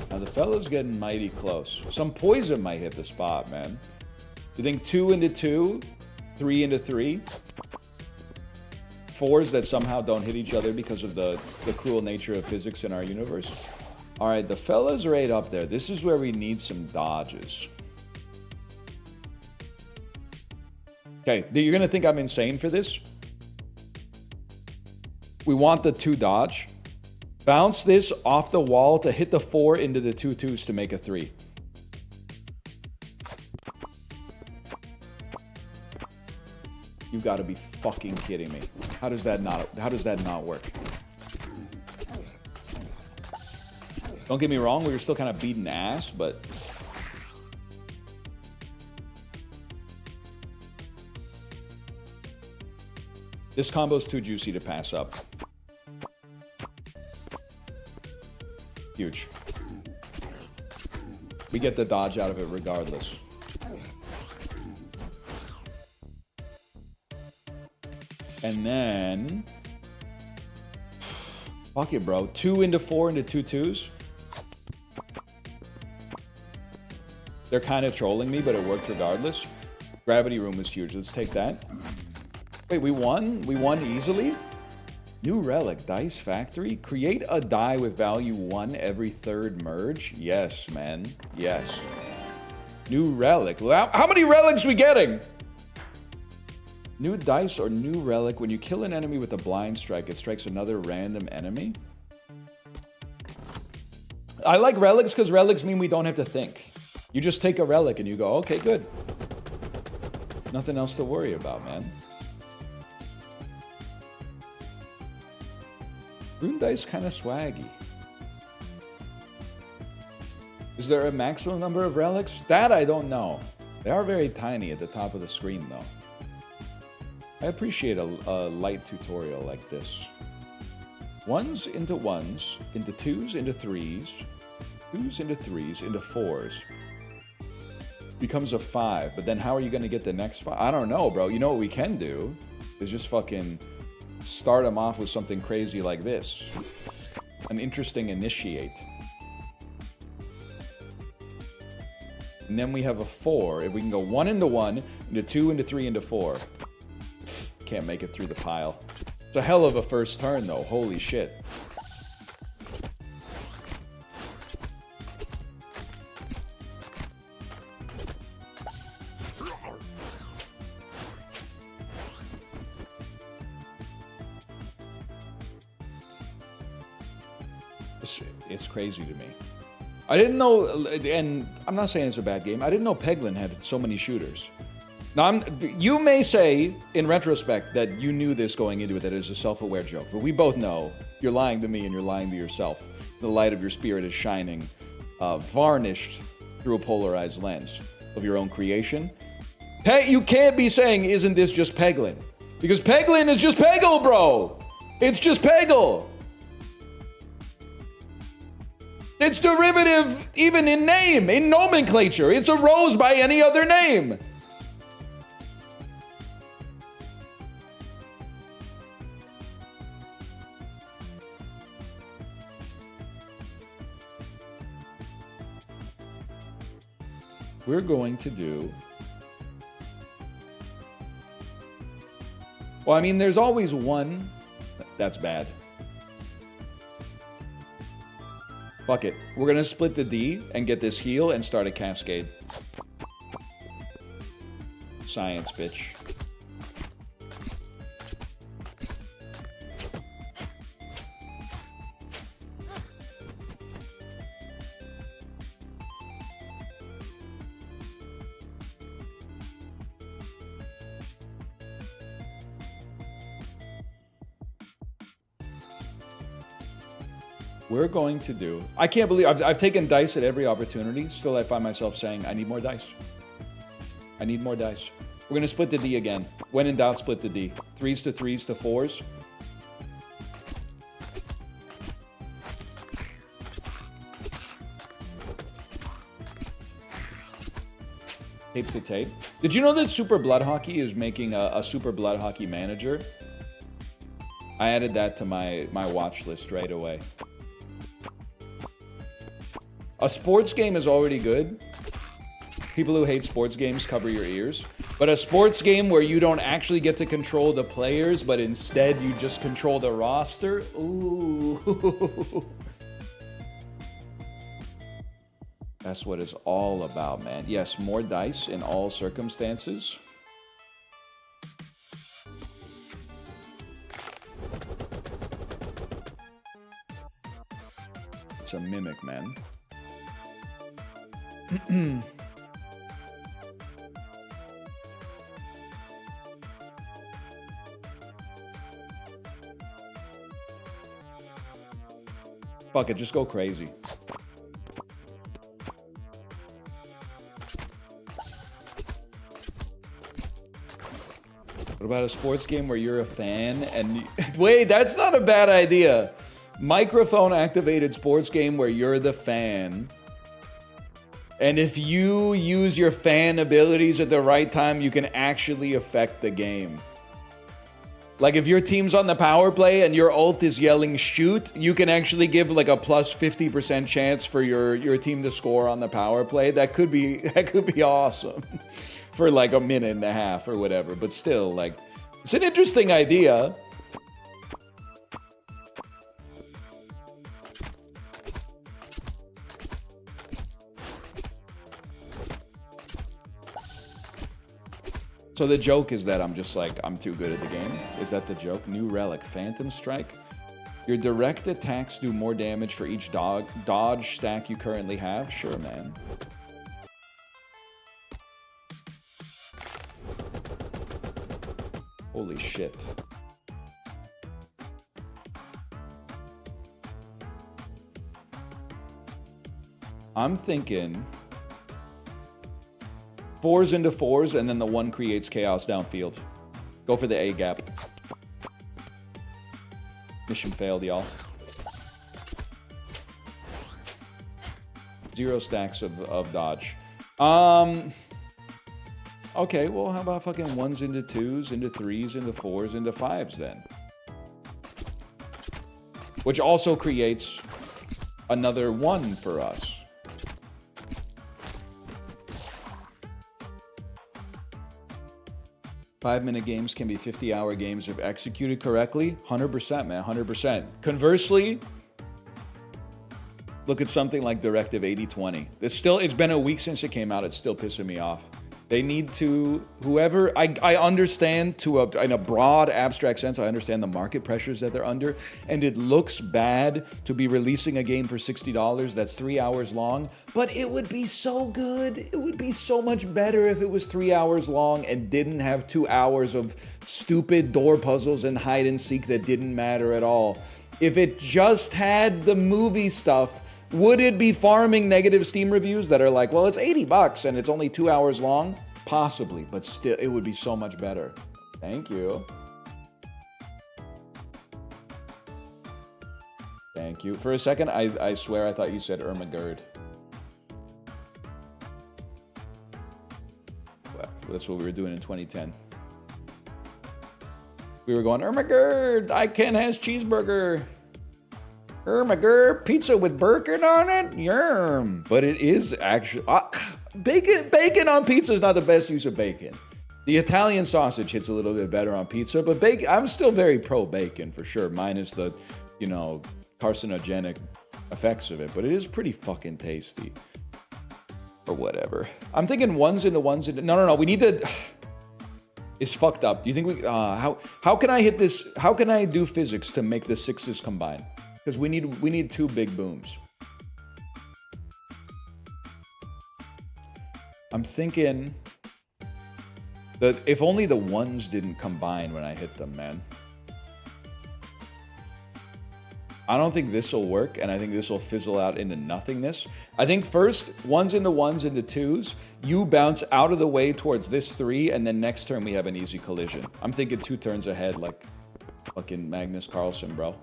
Now the fella's getting mighty close. Some poison might hit the spot, man. You think 2 into 2, 3 into 3? 4s that somehow don't hit each other because of the cruel nature of physics in our universe? Alright, the fella's right up there. This is where we need some dodges. Okay, you're gonna think I'm insane for this. We want the 2 dodge. Bounce this off the wall to hit the 4 into the 2 2s to make a 3. You've got to be fucking kidding me. How does that not work? Don't get me wrong, we were still kind of beating ass, but this combo's too juicy to pass up. Huge. We get the dodge out of it regardless. And then fuck it, bro. 2 into 4 into 2 2s. They're kind of trolling me, but it worked regardless. Gravity room was huge. Let's take that. Wait, we won? We won easily? New relic, Dice Factory. Create a die with value 1 every 3rd merge. Yes, man. Yes. New relic. How many relics we getting? New dice or new relic. When you kill an enemy with a blind strike, it strikes another random enemy. I like relics because relics mean we don't have to think. You just take a relic and you go, okay, good. Nothing else to worry about, man. Rune Dice kind of swaggy. Is there a maximum number of relics? That I don't know. They are very tiny at the top of the screen, though. I appreciate a light tutorial like this. 1s into 1s, into 2s into 3s, 2s into 3s, into 4s. Becomes a 5, but then how are you going to get the next 5? I don't know, bro. You know what we can do? Is just fucking start them off with something crazy like this. An interesting initiate. And then we have a 4. If we can go 1 into 1, into 2, into 3, into 4. Can't make it through the pile. It's a hell of a first turn, though. Holy shit. It's crazy to me. I didn't know, and I'm not saying it's a bad game, I didn't know Peglin had so many shooters. Now, you may say, in retrospect, that you knew this going into it, that it was a self-aware joke. But we both know you're lying to me and you're lying to yourself. The light of your spirit is shining, varnished through a polarized lens of your own creation. You can't be saying, isn't this just Peglin? Because Peglin is just Peggle, bro! It's just Peggle! It's derivative even in name, in nomenclature. It's a rose by any other name. We're going to do... Well, I mean, there's always one... That's bad. Fuck it. We're gonna split the D and get this heal and start a cascade. Science, bitch. We're going to do... I can't believe... I've taken dice at every opportunity. Still, I find myself saying, I need more dice. I need more dice. We're gonna split the D again. When in doubt, split the D. 3s to 3s to 4s. Tape to tape. Did you know that Super Blood Hockey is making a Super Blood Hockey manager? I added that to my watch list right away. A sports game is already good. People who hate sports games, cover your ears. But a sports game where you don't actually get to control the players, but instead you just control the roster? Ooh. That's what it's all about, man. Yes, more dice in all circumstances. It's a mimic, man. Fuck it, just go crazy. What about a sports game where you're a fan and... Wait, that's not a bad idea. Microphone-activated sports game where you're the fan. And if you use your fan abilities at the right time, you can actually affect the game. Like if your team's on the power play and your ult is yelling shoot, you can actually give like a plus 50% chance for your team to score on the power play. That could be awesome. For like a minute and a half or whatever, but still, like, it's an interesting idea. So the joke is that I'm just like, I'm too good at the game? Is that the joke? New relic, Phantom Strike. Your direct attacks do more damage for each dodge stack you currently have? Sure, man. Holy shit. I'm thinking 4s into 4s and then the 1 creates chaos downfield. Go for the A gap. Mission failed, y'all. 0 stacks of dodge. Okay, well, how about fucking 1s into 2s, into 3s, into 4s, into 5s then? Which also creates another 1 for us. Five-minute games can be 50-hour games if executed correctly. 100%, man, 100%. Conversely, look at something like Directive 8020. It's been a week since it came out. It's still pissing me off. They need to, whoever, I understand in a broad abstract sense, I understand the market pressures that they're under, and it looks bad to be releasing a game for $60 that's 3 hours long, but it would be so good. It would be so much better if it was 3 hours long and didn't have 2 hours of stupid door puzzles and hide and seek that didn't matter at all. If it just had the movie stuff, would it be farming negative Steam reviews that are like, well, it's $80 and it's only 2 hours long? Possibly, but still, it would be so much better. Thank you. Thank you. For a second, I swear I thought you said Ermagerd. Well, that's what we were doing in 2010. We were going, Ermagerd, I can has cheeseburger. Pizza with bacon on it? Yerm. But it is actually... bacon on pizza is not the best use of bacon. The Italian sausage hits a little bit better on pizza, but bacon... I'm still very pro-bacon, for sure, minus the, carcinogenic effects of it. But it is pretty fucking tasty. Or whatever. I'm thinking 1s into 1s into... No. We need to... It's fucked up. Do you think we... how can I hit this... How can I do physics to make the 6s combine? Because we need 2 big booms. I'm thinking that if only the 1s didn't combine when I hit them, man. I don't think this will work, and I think this will fizzle out into nothingness. I think first, ones into ones into twos, you bounce out of the way towards this 3, and then next turn we have an easy collision. I'm thinking 2 turns ahead like fucking Magnus Carlsen, bro.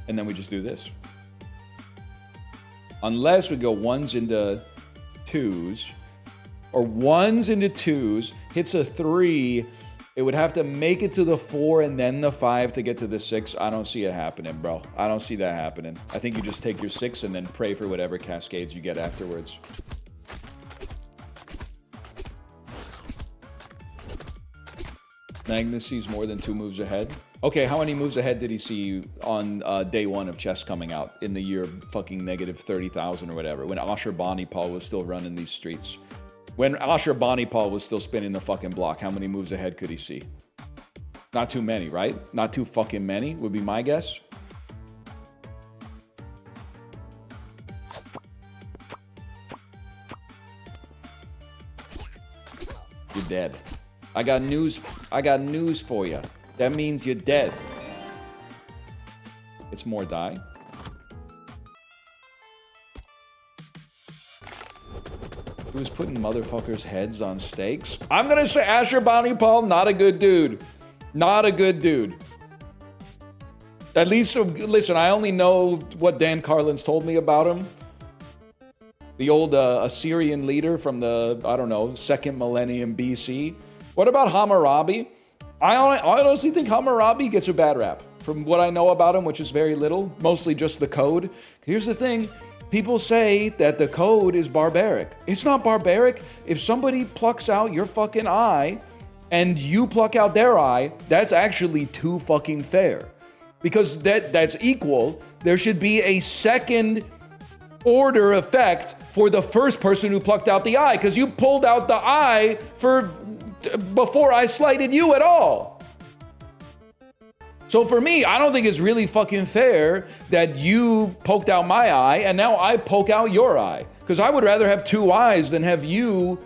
And then we just do this. Unless we go ones into twos, or ones into twos, hits a 3, it would have to make it to the 4 and then the 5 to get to the 6. I don't see it happening, bro. I don't see that happening. I think you just take your 6 and then pray for whatever cascades you get afterwards. Magnus sees more than 2 moves ahead. Okay, how many moves ahead did he see on day 1 of chess coming out in the year fucking negative 30,000 or whatever, when Ashurbanipal was still running these streets? When Ashurbanipal was still spinning the fucking block, how many moves ahead could he see? Not too many, right? Not too fucking many would be my guess. You're dead. I got news for you. That means you're dead. It's more die. Who's putting motherfuckers' heads on stakes? I'm gonna say Ashurbanipal, not a good dude. Not a good dude. At least, listen, I only know what Dan Carlin's told me about him. The old Assyrian leader from the, I don't know, 2nd millennium BC. What about Hammurabi? I honestly think Hammurabi gets a bad rap. From what I know about him, which is very little, mostly just the code. Here's the thing. People say that the code is barbaric. It's not barbaric. If somebody plucks out your fucking eye and you pluck out their eye, that's actually too fucking fair. Because that's equal. There should be a second order effect for the first person who plucked out the eye, because you pulled out the eye before I slighted you at all. So for me, I don't think it's really fucking fair that you poked out my eye and now I poke out your eye. Because I would rather have 2 eyes than have you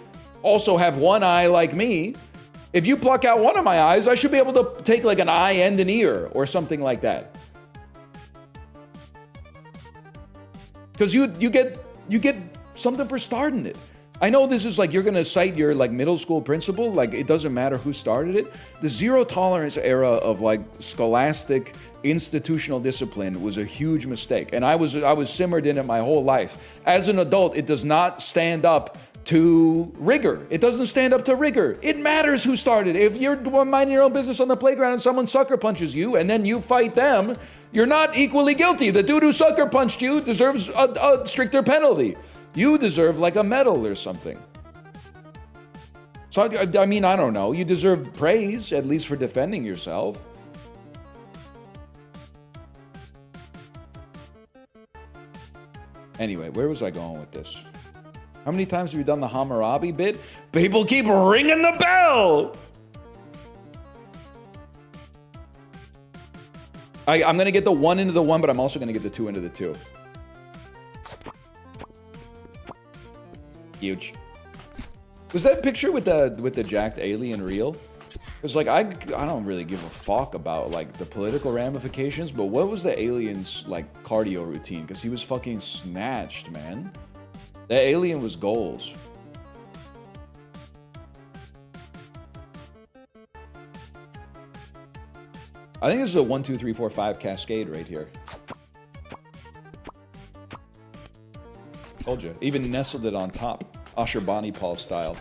also have 1 eye like me. If you pluck out one of my eyes, I should be able to take like an eye and an ear or something like that. Because you get something for starting it. I know this is like, you're gonna cite your like middle school principal, like it doesn't matter who started it. The zero tolerance era of like scholastic institutional discipline was a huge mistake. And I was simmered in it my whole life. As an adult, it does not stand up to rigor. It doesn't stand up to rigor. It matters who started it. If you're minding your own business on the playground and someone sucker punches you and then you fight them, you're not equally guilty. The dude who sucker punched you deserves a stricter penalty. You deserve like a medal or something. So, I mean, I don't know. You deserve praise, at least for defending yourself. Anyway, where was I going with this? How many times have we done the Hammurabi bit? People keep ringing the bell! I'm going to get the 1 into the 1, but I'm also going to get the 2 into the 2. Huge. Was that picture with the jacked alien real? Because like I don't really give a fuck about like the political ramifications, but what was the alien's like cardio routine? Because he was fucking snatched, man. That alien was goals. I think this is a 1, 2, 3, 4, 5 cascade right here. Told you. Even nestled it on top. Ashurbanipal style.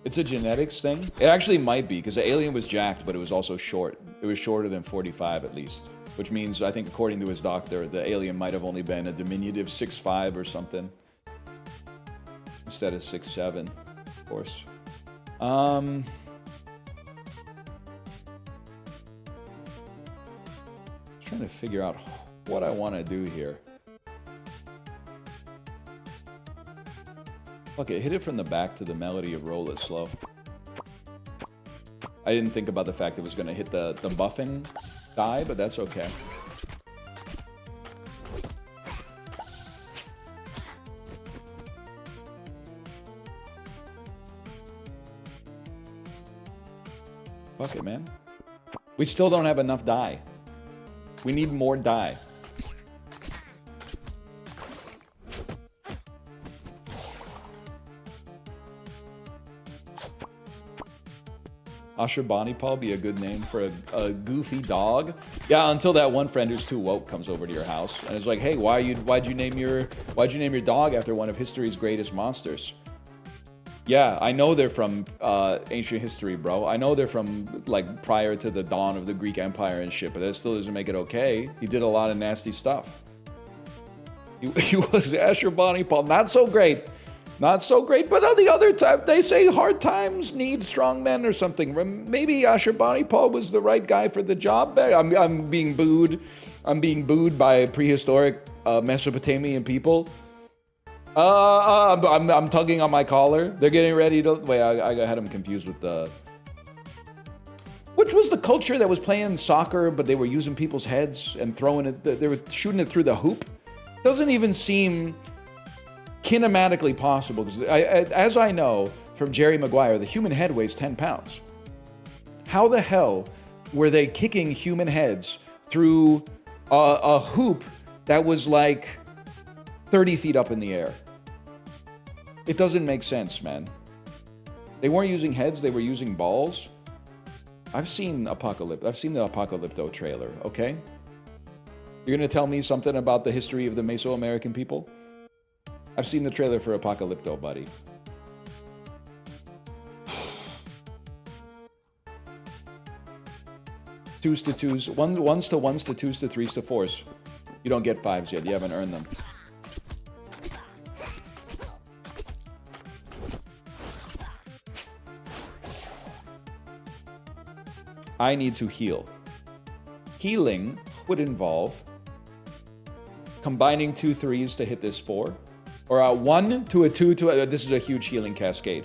It's a genetics thing. It actually might be, because the alien was jacked, but it was also short. It was shorter than 45 at least. Which means, I think according to his doctor, the alien might have only been a diminutive 6'5" or something. Instead of 6'7", of course. Trying to figure out what I want to do here. Okay, hit it from the back to the melody of Roll It Slow. I didn't think about the fact it was going to hit the buffing die, but that's okay. Fuck it, man. We still don't have enough dye. We need more dye. Ashurbanipal be a good name for a goofy dog. Yeah, until that one friend who's too woke comes over to your house and is like, "Hey, why'd you name your dog after one of history's greatest monsters?" Yeah, I know they're from ancient history, bro. I know they're from like prior to the dawn of the Greek Empire and shit, but that still doesn't make it okay. He did a lot of nasty stuff. He was Ashurbanipal. Not so great. Not so great, but on the other time, they say hard times need strong men or something. Maybe Ashurbanipal was the right guy for the job. I'm being booed. I'm being booed by prehistoric Mesopotamian people. I'm tugging on my collar. They're getting ready to... Wait, I had them confused with the... Which was the culture that was playing soccer, but they were using people's heads and throwing it... They were shooting it through the hoop? Doesn't even seem... kinematically possible, because as I know from Jerry Maguire, the human head weighs 10 pounds. How the hell were they kicking human heads through a hoop that was like 30 feet up in the air? It doesn't make sense, man. They weren't using heads, they were using balls. I've seen the Apocalypto trailer, okay? You're gonna tell me something about the history of the Mesoamerican people? I've seen the trailer for Apocalypto, buddy. Twos to twos, ones to ones to twos to threes to fours. You don't get fives yet. You haven't earned them. I need to heal. Healing would involve combining 2 threes to hit this 4. Or a 1 to a 2 to a... This is a huge healing cascade.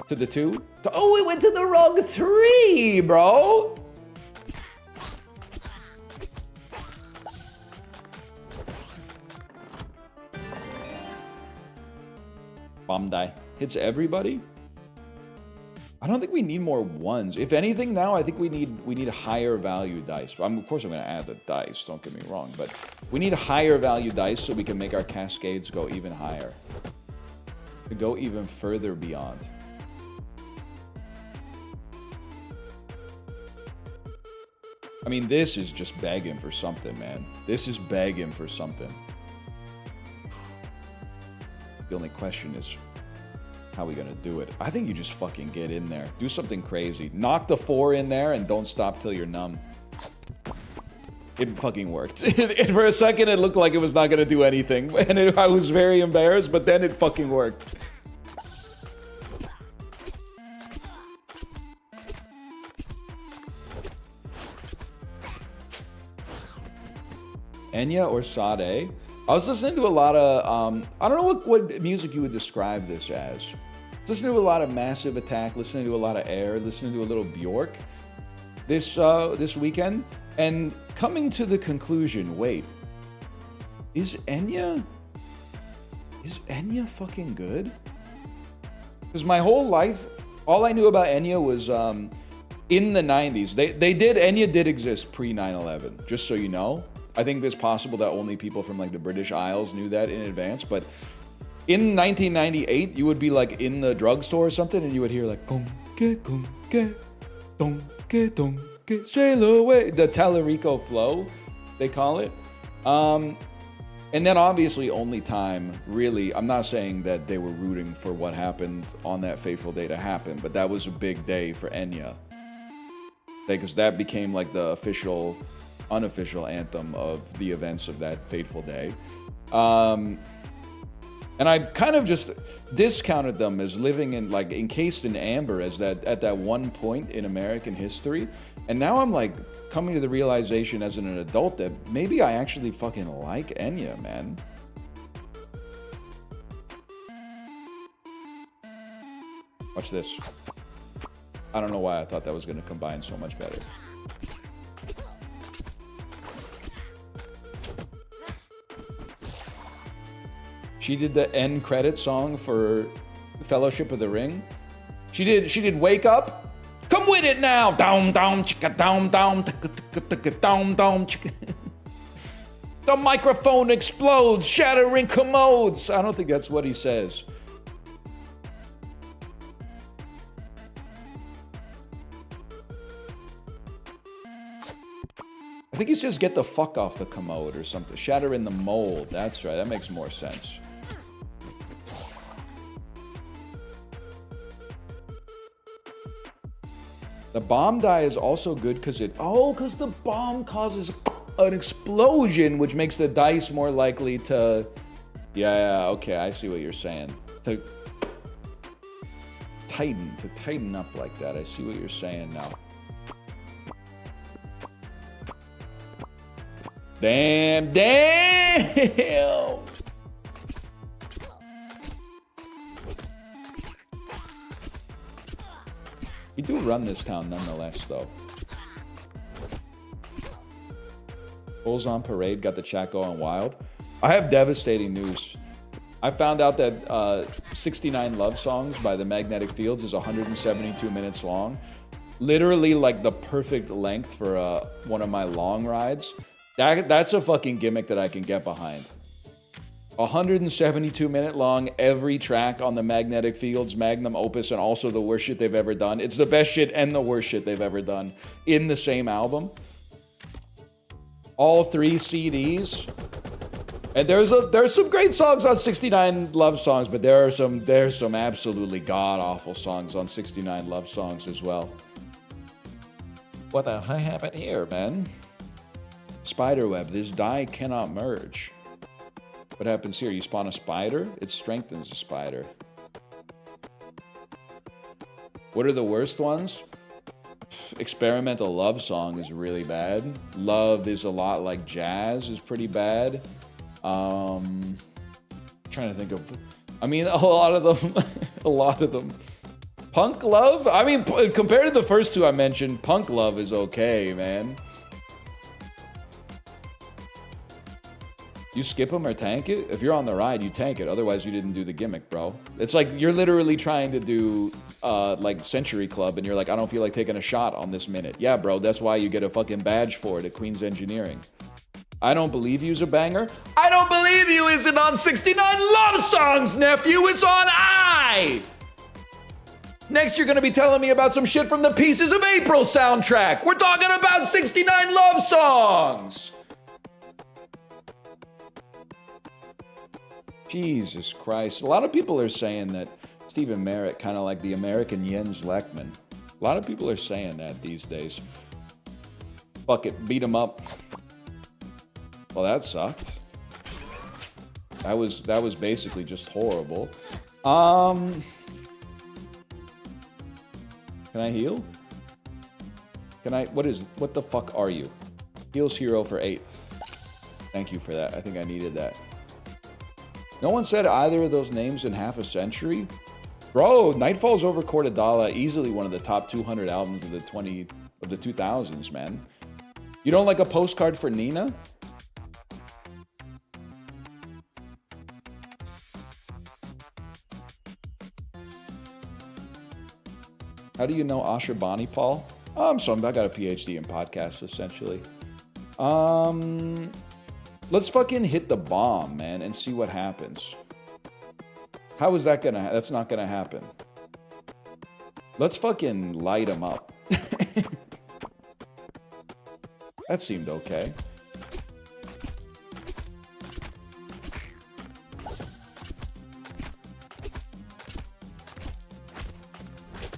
To the 2. Oh, it went to the wrong 3, bro! Bomb die. Hits everybody? I don't think we need more 1s. If anything, now I think we need higher value dice. Of course, I'm going to add the dice. Don't get me wrong, but we need higher value dice so we can make our cascades go even higher, to go even further beyond. I mean, this is just begging for something, man. This is begging for something. The only question is, how are we gonna do it? I think you just fucking get in there. Do something crazy. Knock the 4 in there and don't stop till you're numb. It fucking worked. For a second, it looked like it was not gonna do anything. And I was very embarrassed, but then it fucking worked. Enya or Sade? I was listening to a lot of, I don't know what music you would describe this as. Listening to a lot of Massive Attack, listening to a lot of Air, listening to a little Bjork this weekend, and coming to the conclusion, wait, is Enya fucking good? Because my whole life, all I knew about Enya was in the 90s. Enya did exist pre 9/11, just so you know. I think it's possible that only people from like the British Isles knew that in advance, but in 1998, you would be like in the drugstore or something, and you would hear like "Gonke, donke, sail away," the Talarico flow, they call it. And then obviously only time, really, I'm not saying that they were rooting for what happened on that fateful day to happen, but that was a big day for Enya. Because that became like the unofficial anthem of the events of that fateful day. And I've kind of just discounted them as living in, like, encased in amber as that at that one point in American history. And now I'm like coming to the realization as an adult that maybe I actually fucking like Enya, man. Watch this. I don't know why I thought that was going to combine so much better. She did the end credit song for Fellowship of the Ring. She did Wake Up. Come with it now. Down, down, chicka, down, down, down, down, chicka. The microphone explodes, shattering commodes. I don't think that's what he says. I think he says get the fuck off the commode or something. Shatter in the mold. That's right. That makes more sense. The bomb die is also good because because the bomb causes an explosion, which makes the dice more likely to... Yeah, okay, I see what you're saying. To tighten up like that. I see what you're saying now. Damn. We do run this town nonetheless, though. Bulls on Parade got the chat going wild. I have devastating news. I found out that 69 Love Songs by the Magnetic Fields is 172 minutes long. Literally like the perfect length for one of my long rides. That's a fucking gimmick that I can get behind. 172 minute long, every track on the Magnetic Fields magnum opus, and also the worst shit they've ever done. It's the best shit and the worst shit they've ever done in the same album. All 3 CDs. And there's some great songs on 69 Love Songs, but there's some absolutely god-awful songs on 69 Love Songs as well. What the hell happened here, man? Spiderweb, this die cannot merge. What happens here? You spawn a spider? It strengthens a spider. What are the worst ones? Experimental Love Song is really bad. Love is a lot like Jazz is pretty bad. Trying to think of... I mean, a lot of them. Punk Love? I mean, compared to the first 2 I mentioned, Punk Love is okay, man. You skip them or tank it? If you're on the ride, you tank it. Otherwise, you didn't do the gimmick, bro. It's like you're literally trying to do like Century Club, and you're like, I don't feel like taking a shot on this minute. Yeah, bro, that's why you get a fucking badge for it at Queen's Engineering. I Don't Believe You's a banger. I Don't Believe You isn't on 69 Love Songs, nephew. It's on I. Next, you're gonna be telling me about some shit from the Pieces of April soundtrack. We're talking about 69 Love Songs. Jesus Christ. A lot of people are saying that Stephen Merritt kind of like the American Jens Lechman. A lot of people are saying that these days. Fuck it, beat him up. Well, that sucked. That was basically just horrible. Can I heal? What the fuck are you? Heals hero for 8. Thank you for that. I think I needed that. No one said either of those names in half a century? Bro, Nightfall's over Cortadala, easily one of the top 200 albums of the 2000s, man. You don't like a postcard for Nina? How do you know Ashurbanipal? Paul? I got a PhD in podcasts, essentially. Let's fucking hit the bomb, man, and see what happens. How is that gonna... That's not gonna happen. Let's fucking light him up. That seemed okay.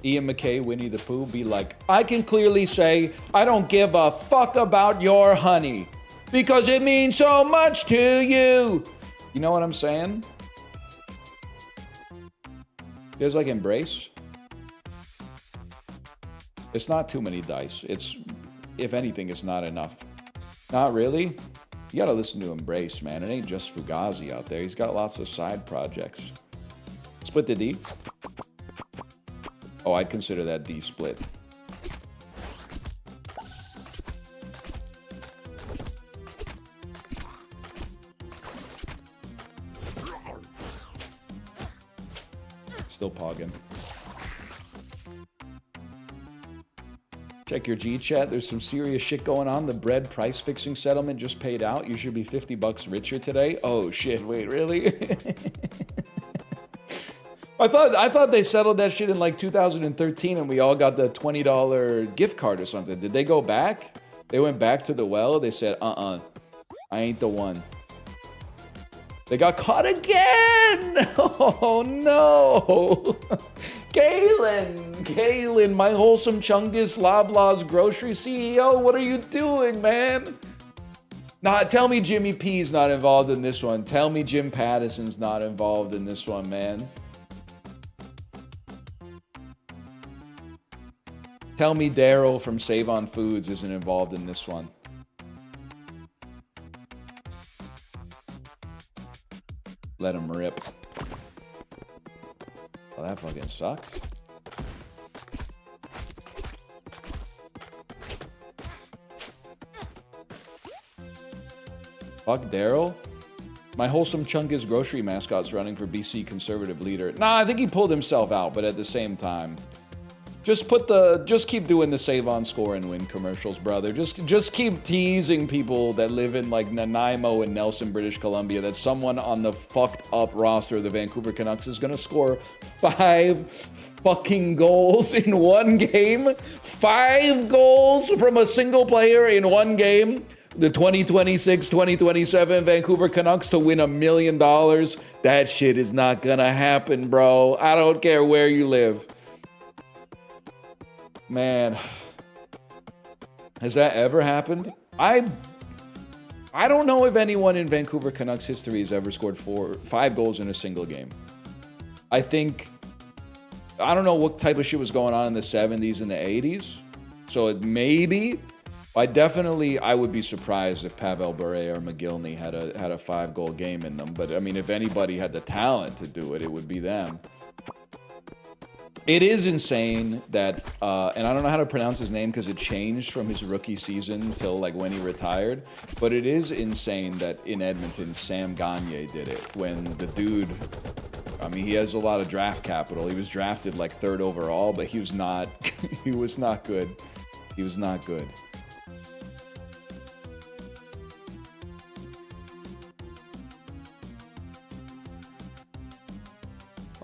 Ian McKay, Winnie the Pooh, be like, I can clearly say, I don't give a fuck about your honey. Because it means so much to you. You know what I'm saying? There's like Embrace. It's not too many dice. It's, if anything, it's not enough. Not really? You gotta listen to Embrace, man. It ain't just Fugazi out there. He's got lots of side projects. Split the D. Oh, I'd consider that D split. Still pogging. Check your G chat. There's some serious shit going on. The bread price fixing settlement just paid out. You should be 50 bucks richer today. Oh shit, wait, really? I thought they settled that shit in like 2013 and we all got the $20 gift card or something. Did they go back? They went back to the well. They said, I ain't the one. They got caught again! Oh no! Galen, my wholesome Chungus Loblaws grocery CEO, what are you doing, man? Nah, tell me Jimmy P's not involved in this one. Tell me Jim Patterson's not involved in this one, man. Tell me Daryl from Save On Foods isn't involved in this one. Let him rip. Oh, that fucking sucked. Fuck Daryl. My wholesome Chungus grocery mascot's running for BC conservative leader. Nah, I think he pulled himself out, but at the same time, just keep doing the save on score and win commercials, brother. Just keep teasing people that live in like Nanaimo and Nelson, British Columbia, that someone on the fucked up roster of the Vancouver Canucks is gonna score 5 fucking goals in one game. 5 goals from a single player in one game. The 2026-2027 Vancouver Canucks to win $1 million. That shit is not gonna happen, bro. I don't care where you live. Man, has that ever happened? I don't know if anyone in Vancouver Canucks history has ever scored 5 goals in a single game. I don't know what type of shit was going on in the 70s and the 80s. So it maybe, I would be surprised if Pavel Bure or McGillney had a 5-goal game in them. But I mean, if anybody had the talent to do it, it would be them. It is insane that, and I don't know how to pronounce his name because it changed from his rookie season till like when he retired, but it is insane that in Edmonton, Sam Gagner did it when the dude, I mean, he has a lot of draft capital. He was drafted like 3rd overall, but he was not, he was not good. He was not good.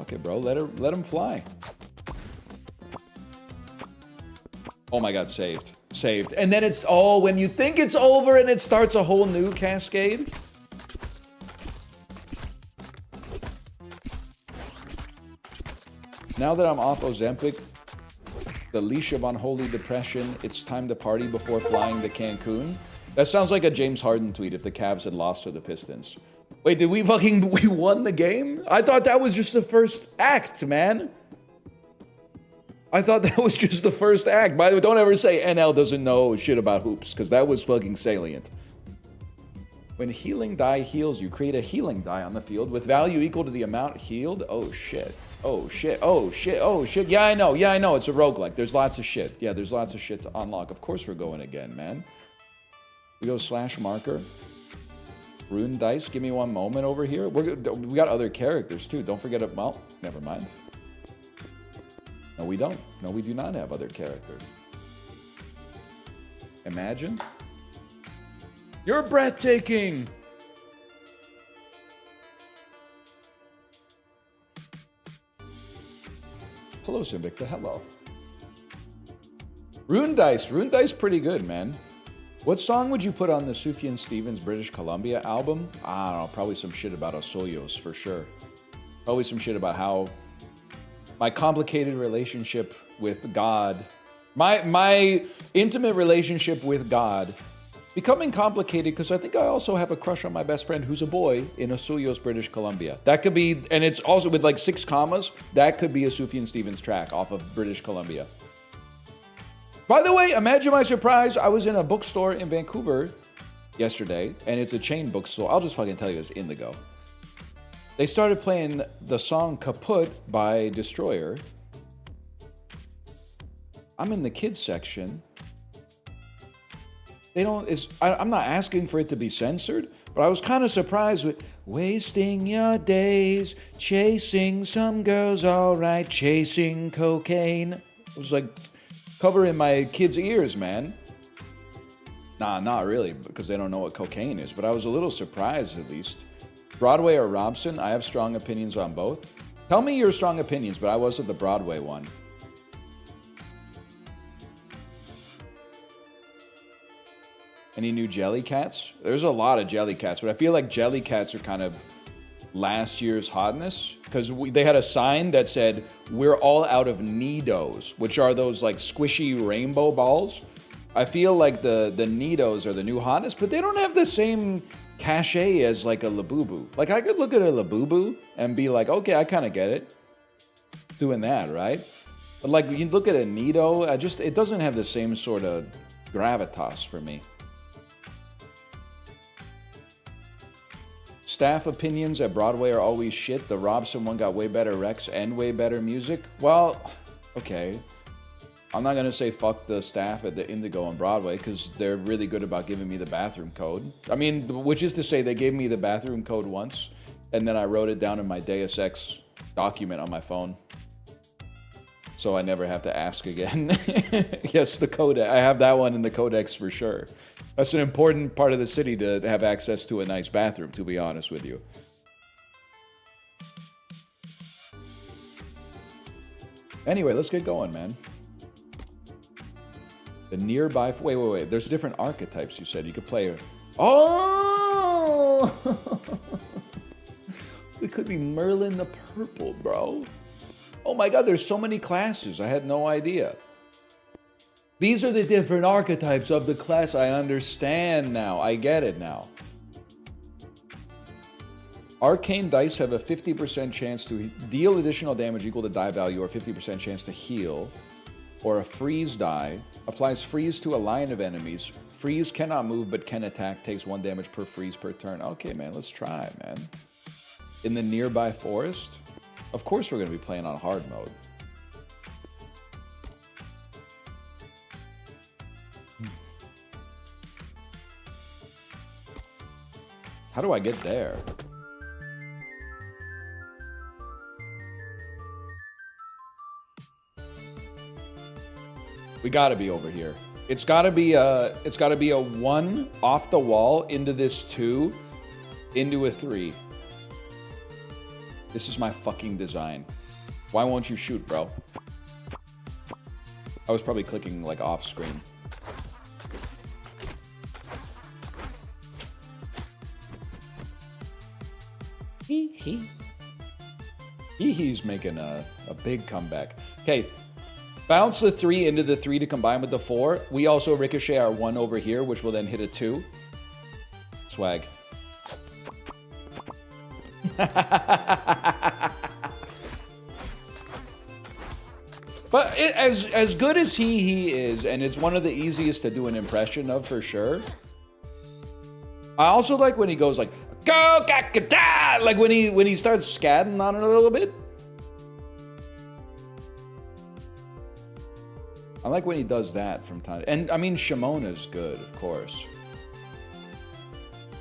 Okay, bro, let him fly. Oh my God, saved. And then it's, when you think it's over and it starts a whole new cascade. Now that I'm off Ozempic, the leash of unholy depression, it's time to party before flying to Cancun. That sounds like a James Harden tweet if the Cavs had lost to the Pistons. Wait, did we won the game? I thought that was just the first act, man. I thought that was just the first act. By the way, don't ever say NL doesn't know shit about hoops, because that was fucking salient. When healing die heals, you create a healing die on the field with value equal to the amount healed. Oh shit. Oh shit. Oh shit. Oh shit. Yeah, I know. It's a roguelike. There's lots of shit. Yeah, there's lots of shit to unlock. Of course we're going again, man. We go /marker. Rune Dice, give me one moment over here. We got other characters too. Don't forget it. Well, never mind. No, we don't. No, we do not have other characters. Imagine. You're breathtaking. Hello, Sinvicta. Hello. Rune Dice. Rune Dice pretty good, man. What song would you put on the Sufjan Stevens British Columbia album? I don't know. Probably some shit about Osoyos for sure. Probably some shit about how my complicated relationship with God, my intimate relationship with God, becoming complicated because I think I also have a crush on my best friend who's a boy in Osoyos, British Columbia. That could be, and it's also with like 6 commas, that could be a Sufjan Stevens track off of British Columbia. By the way, imagine my surprise. I was in a bookstore in Vancouver yesterday, and it's a chain bookstore. I'll just fucking tell you, it's Indigo. They started playing the song Kaput by Destroyer. I'm in the kids section. I'm not asking for it to be censored, but I was kind of surprised with wasting your days chasing some girls, all right, chasing cocaine. It was like, covering my kids' ears, man. Nah, not really, because they don't know what cocaine is, but I was a little surprised at least. Broadway or Robson? I have strong opinions on both. Tell me your strong opinions, but I wasn't the Broadway one. Any new Jellycats? There's a lot of Jellycats, but I feel like Jellycats are kind of last year's hotness, because they had a sign that said, "We're all out of Nidos," which are those like squishy rainbow balls. I feel like the Nidos are the new hotness, but they don't have the same cachet as like a Labubu. Like I could look at a Labubu and be like, okay, I kind of get it. Doing that, right? But like you look at a Nido, it doesn't have the same sort of gravitas for me. Staff opinions at Broadway are always shit. The Robson one got way better Rex and way better music. Well, okay. I'm not going to say fuck the staff at the Indigo on Broadway because they're really good about giving me the bathroom code. I mean, which is to say they gave me the bathroom code once and then I wrote it down in my Deus Ex document on my phone. So I never have to ask again. Yes, the codex. I have that one in the codex for sure. That's an important part of the city to have access to a nice bathroom, to be honest with you. Anyway, let's get going, man. The nearby... Wait. There's different archetypes, you said. You could play... Oh! It could be Merlin the Purple, bro. Oh my god, there's so many classes. I had no idea. These are the different archetypes of the class. I understand now. I get it now. Arcane dice have a 50% chance to deal additional damage equal to die value or 50% chance to heal. Or a freeze die. Applies freeze to a line of enemies. Freeze cannot move but can attack. Takes 1 damage per freeze per turn. Okay, man. Let's try, man. In the nearby forest? Of course we're going to be playing on hard mode. How do I get there? We gotta be over here. It's gotta be a 1 off the wall into this 2 into a 3. This is my fucking design. Why won't you shoot, bro? I was probably clicking like off screen. He's making a big comeback. Okay, bounce the 3 into the 3 to combine with the 4. We also ricochet our 1 over here, which will then hit a 2. Swag. But as good as he is, and it's one of the easiest to do an impression of for sure. I also like when he goes like, go kakada, like when he starts scatting on it a little bit. I like when he does that from time. And I mean, Shimona's good, of course.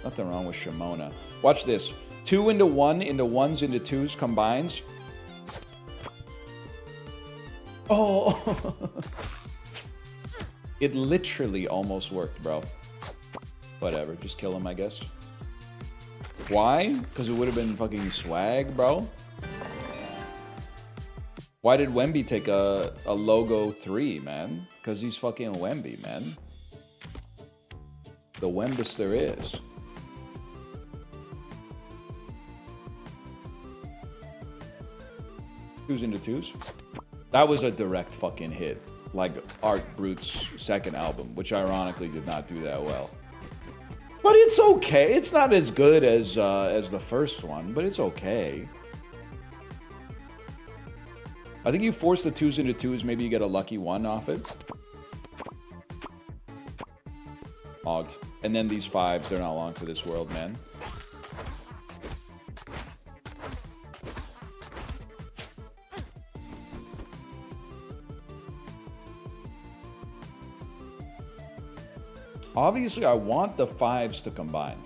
Nothing wrong with Shimona. Watch this. 2 into 1 into 1s into 2s combines. Oh! It literally almost worked, bro. Whatever, just kill him, I guess. Why? Because it would have been fucking swag, bro. Why did Wemby take a logo 3, man? Because he's fucking Wemby, man. The Wembest there is. Twos into 2s. That was a direct fucking hit. Like Art Brute's second album, which ironically did not do that well. But it's okay. It's not as good as the first one, but it's okay. I think you force the 2s into 2s, maybe you get a lucky 1 off it. Ogged. And then these 5s, they're not long for this world, man. Obviously, I want the 5s to combine.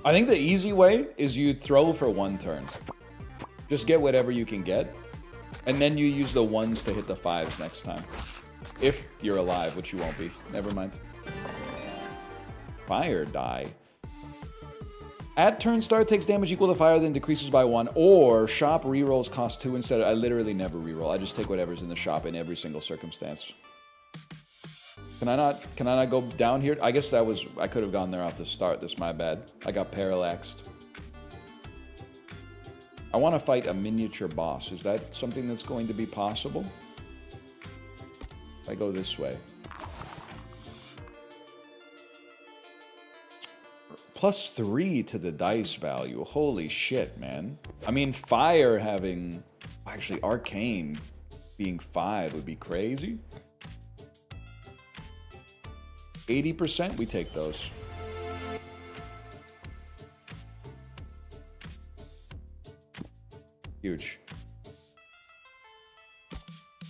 I think the easy way is you throw for 1 turn. Just get whatever you can get. And then you use the 1s to hit the 5s next time. If you're alive, which you won't be. Never mind. Fire die. At turn start, takes damage equal to fire, then decreases by 1. Or shop rerolls cost 2 instead. I literally never reroll. I just take whatever's in the shop in every single circumstance. Can I not go down here? I guess that was... I could have gone there off the start. That's my bad. I got parallaxed. I want to fight a miniature boss. Is that something that's going to be possible? If I go this way. +3 to the dice value. Holy shit, man. I mean, fire having... Actually, arcane being 5 would be crazy. 80%, we take those. Huge.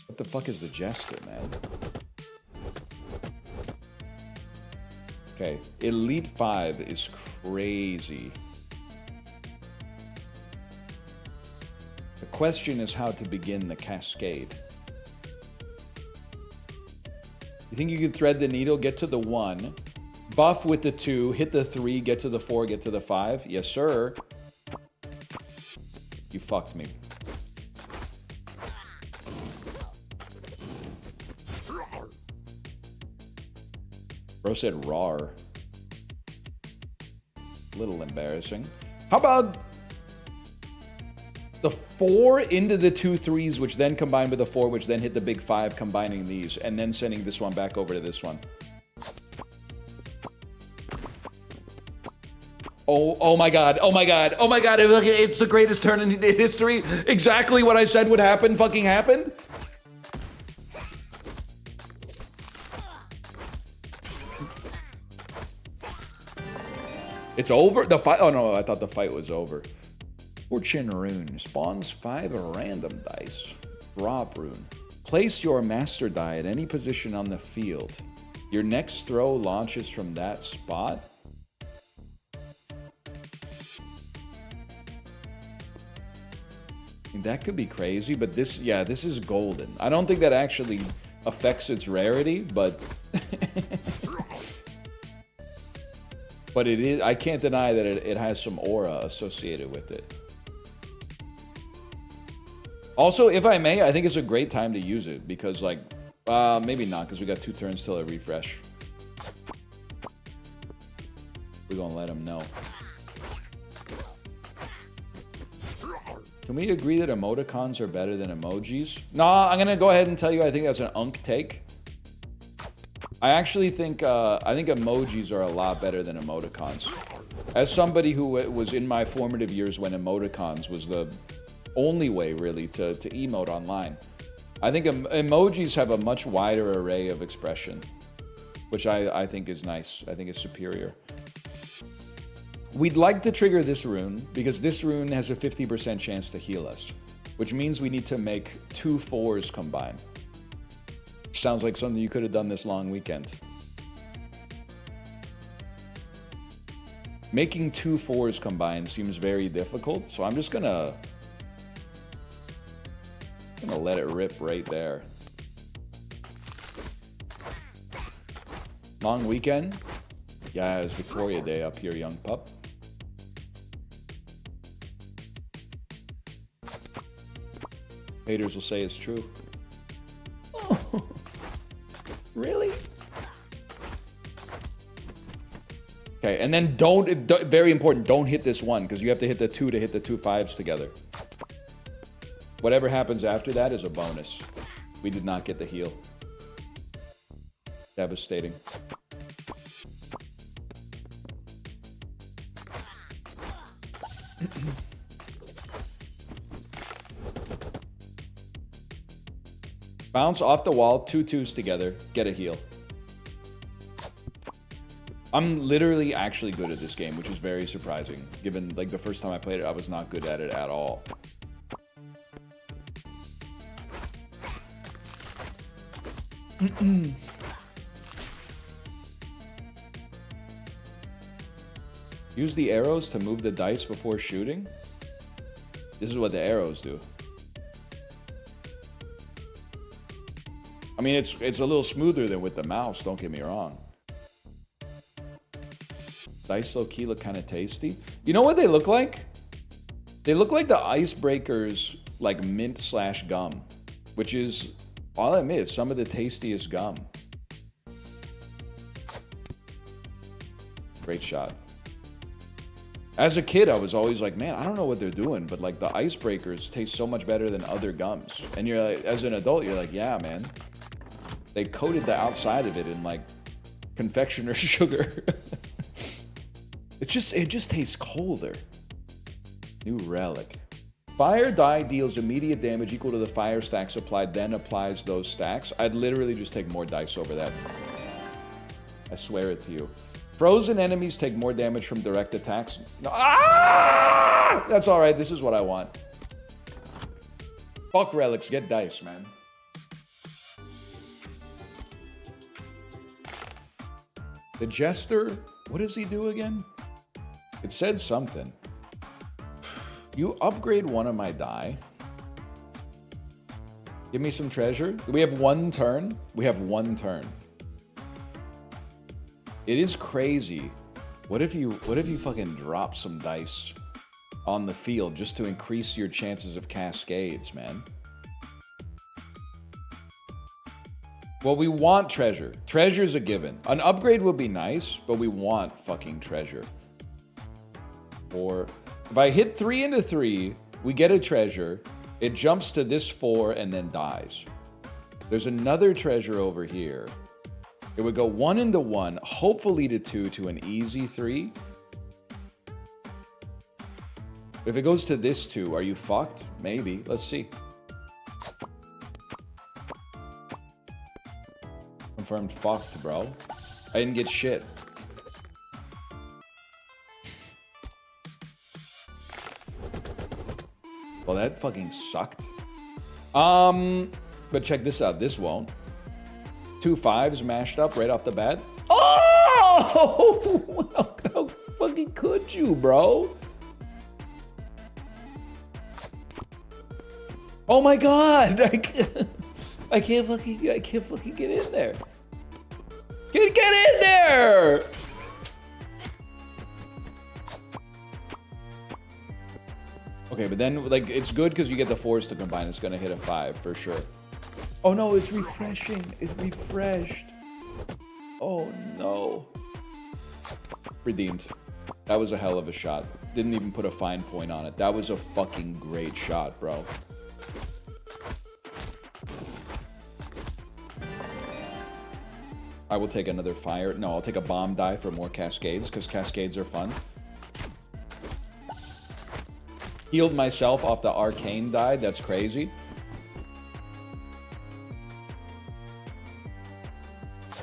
What the fuck is the Jester, man? Okay, Elite 5 is crazy. The question is how to begin the cascade. You think you can thread the needle, get to the 1, buff with the 2, hit the 3, get to the 4, get to the 5? Yes, sir. You fucked me. Bro said rar. Little embarrassing. How about the 4 into the 2 3s, which then combine with the 4, which then hit the big 5, combining these, and then sending this one back over to this one. Oh my god, oh my god, oh my god, it's the greatest turn in history. Exactly what I said would happen fucking happened. It's over? The fight? Oh no, I thought the fight was over. Fortune Rune. Spawns 5 random dice. Drop Rune. Place your master die at any position on the field. Your next throw launches from that spot. I mean, that could be crazy, but this, yeah, this is golden. I don't think that actually affects its rarity, but... But it is, I can't deny that it has some aura associated with it. Also, if I may, I think it's a great time to use it because, like, maybe not because we got 2 turns till I refresh. We're gonna let him know. Can we agree that emoticons are better than emojis? Nah, I'm gonna go ahead and tell you I think that's an unk take. I actually think emojis are a lot better than emoticons. As somebody who was in my formative years when emoticons was the only way really to emote online, I think emojis have a much wider array of expression, which I think is nice. I think it's superior. We'd like to trigger this rune because this rune has a 50% chance to heal us, which means we need to make 2 4s combine. Sounds like something you could have done this long weekend. Making 2 4s combined seems very difficult, so I'm just gonna let it rip right there. Long weekend? Yeah, it was Victoria Day up here, young pup. Haters will say it's true. Really? Okay, and then very important, don't hit this 1, because you have to hit the 2 to hit the 2 5s together. Whatever happens after that is a bonus. We did not get the heal. Devastating. Bounce off the wall, 2 2s together, get a heal. I'm literally actually good at this game, which is very surprising. Given, like, the first time I played it, I was not good at it at all. Use the arrows to move the dice before shooting? This is what the arrows do. I mean, it's a little smoother than with the mouse, don't get me wrong. Dice low-key look kind of tasty. You know what they look like? They look like the Icebreakers, like mint/gum, which is, I'll admit, some of the tastiest gum. Great shot. As a kid, I was always like, man, I don't know what they're doing, but like the Icebreakers taste so much better than other gums. And you're like, as an adult, you're like, yeah, man. They coated the outside of it in like confectioner's sugar. It just tastes colder. New relic. Fire die deals immediate damage equal to the fire stacks applied, then applies those stacks. I'd literally just take more dice over that. I swear it to you. Frozen enemies take more damage from direct attacks. No, that's all right. This is what I want. Fuck relics. Get dice, man. The Jester, what does he do again? It said something. You upgrade one of my die. Give me some treasure. Do we have one turn? We have one turn. It is crazy. What if you fucking drop some dice on the field just to increase your chances of cascades, man? Well, we want treasure. Treasure's a given. An upgrade would be nice, but we want fucking treasure. Or if I hit 3 into 3, we get a treasure. It jumps to this 4 and then dies. There's another treasure over here. It would go 1 into 1, hopefully to 2 to an easy 3. If it goes to this 2, are you fucked? Maybe. Let's see. Confirmed fucked, bro. I didn't get shit. Well, that fucking sucked. But check this out. This won't. 2 5s mashed up right off the bat. Oh! How fucking could you, bro? Oh my god! I can't fucking get in there. Get in there! Okay, but then like it's good because you get the 4s to combine. It's gonna hit a 5 for sure. Oh no, it's refreshing. It's refreshed. Oh no. Redeemed. That was a hell of a shot. Didn't even put a fine point on it. That was a fucking great shot, bro. I will take another fire. No, I'll take a bomb die for more cascades because cascades are fun. Healed myself off the arcane die. That's crazy.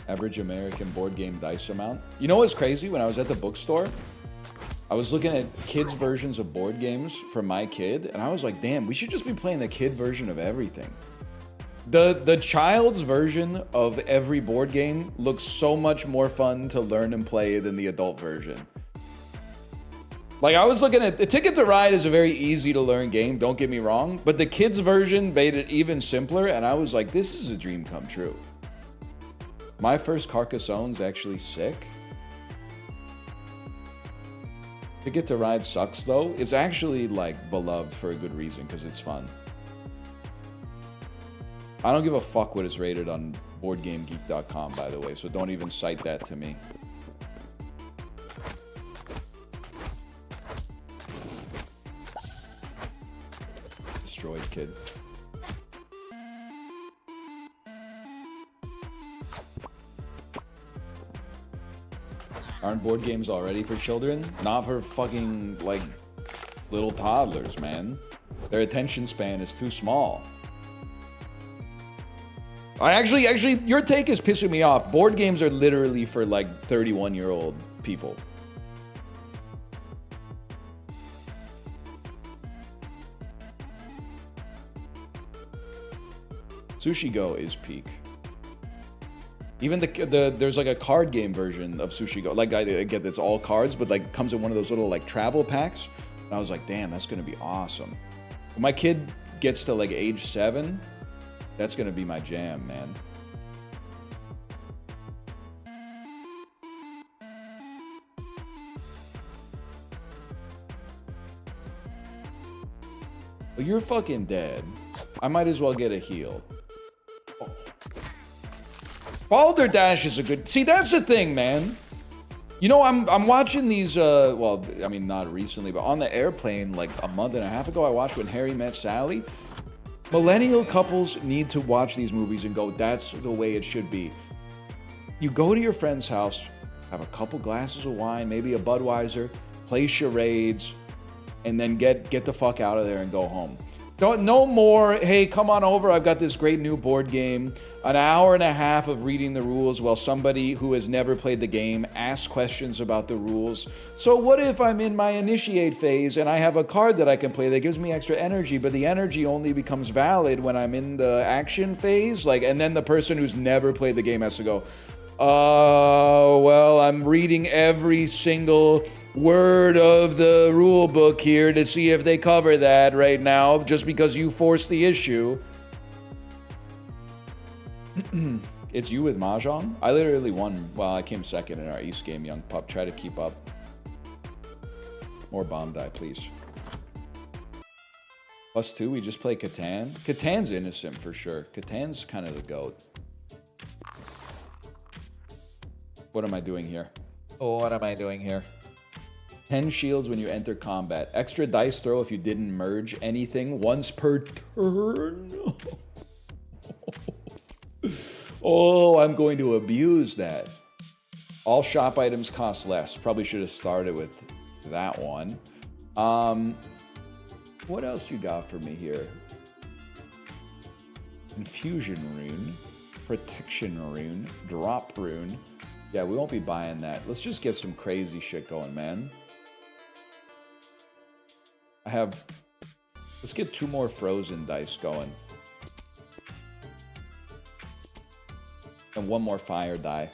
Average American board game dice amount. You know what's crazy? When I was at the bookstore, I was looking at kids' versions of board games for my kid, and I was like, damn, we should just be playing the kid version of everything. The child's version of every board game looks so much more fun to learn and play than the adult version. Like, I was looking at... The Ticket to Ride is a very easy-to-learn game, don't get me wrong, but the kids' version made it even simpler, and I was like, this is a dream come true. My first Carcassone's actually sick. Ticket to Ride sucks, though. It's actually, like, beloved for a good reason, because it's fun. I don't give a fuck what is rated on BoardGameGeek.com, by the way, so don't even cite that to me. Destroyed kid. Aren't board games already for children? Not for fucking, like, little toddlers, man. Their attention span is too small. Actually, your take is pissing me off. Board games are literally for, like, 31-year-old people. Sushi Go is peak. Even there's like a card game version of Sushi Go. Like, I get it's all cards, but like comes in one of those little like travel packs. And I was like, damn, that's gonna be awesome. When my kid gets to like age 7, that's gonna be my jam, man. Well, you're fucking dead. I might as well get a heal. Oh. Balderdash is a good... See, that's the thing, man. You know, I'm watching these, well, I mean, not recently, but on the airplane, like a month and a half ago, I watched When Harry Met Sally. Millennial couples need to watch these movies and go, that's the way it should be. You go to your friend's house, have a couple glasses of wine, maybe a Budweiser, play charades, and then get the fuck out of there and go home. No more, hey, come on over, I've got this great new board game. An hour and a half of reading the rules while somebody who has never played the game asks questions about the rules. So what if I'm in my initiate phase and I have a card that I can play that gives me extra energy, but the energy only becomes valid when I'm in the action phase? Like, and then the person who's never played the game has to go, well, I'm reading every single word of the rule book here to see if they cover that right now, just because you forced the issue. It's you with Mahjong? I literally won. Well, I came second in our Ace game, young pup. Try to keep up. More bomb die, please. +2, we just play Catan. Catan's innocent for sure. Catan's kind of the GOAT. What am I doing here? Oh, what am I doing here? 10 shields when you enter combat. Extra dice throw if you didn't merge anything once per turn. Oh, I'm going to abuse that. All shop items cost less. Probably should have started with that one. What else you got for me here? Confusion rune, protection rune, drop rune. Yeah, we won't be buying that. Let's just get some crazy shit going, man. Let's get 2 more frozen dice going. And 1 more fire die.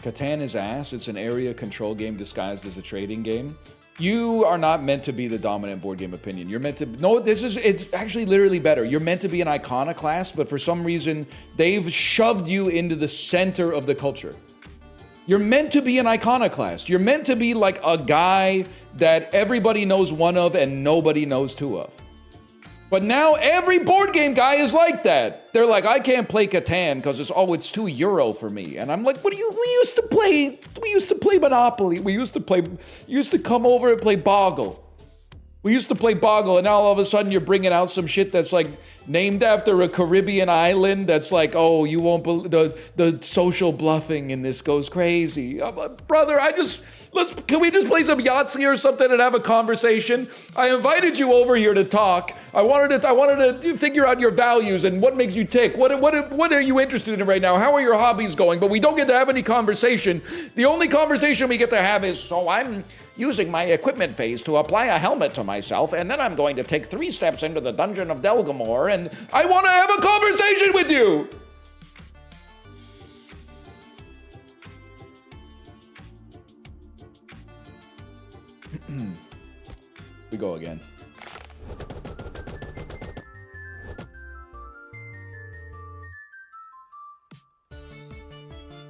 Catan is ass. It's an area control game disguised as a trading game. You are not meant to be the dominant board game opinion. You're meant to... No, it's actually literally better. You're meant to be an iconoclast, but for some reason, they've shoved you into the center of the culture. You're meant to be an iconoclast. You're meant to be like a guy that everybody knows one of and nobody knows two of. But now every board game guy is like that. They're like, I can't play Catan because it's too Euro for me. And I'm like, we used to play Monopoly. We used to come over and play Boggle. We used to play Boggle, and now all of a sudden you're bringing out some shit that's like named after a Caribbean island that's like, oh, you won't believe the social bluffing in this goes crazy. I'm like, brother, can we just play some Yahtzee or something and have a conversation? I invited you over here to talk. I wanted to figure out your values and what makes you tick. What are you interested in right now? How are your hobbies going? But we don't get to have any conversation. The only conversation we get to have is, so I'm using my equipment phase to apply a helmet to myself, and then I'm going to take 3 steps into the dungeon of Delgamore, and I want to have a conversation with you! We go again.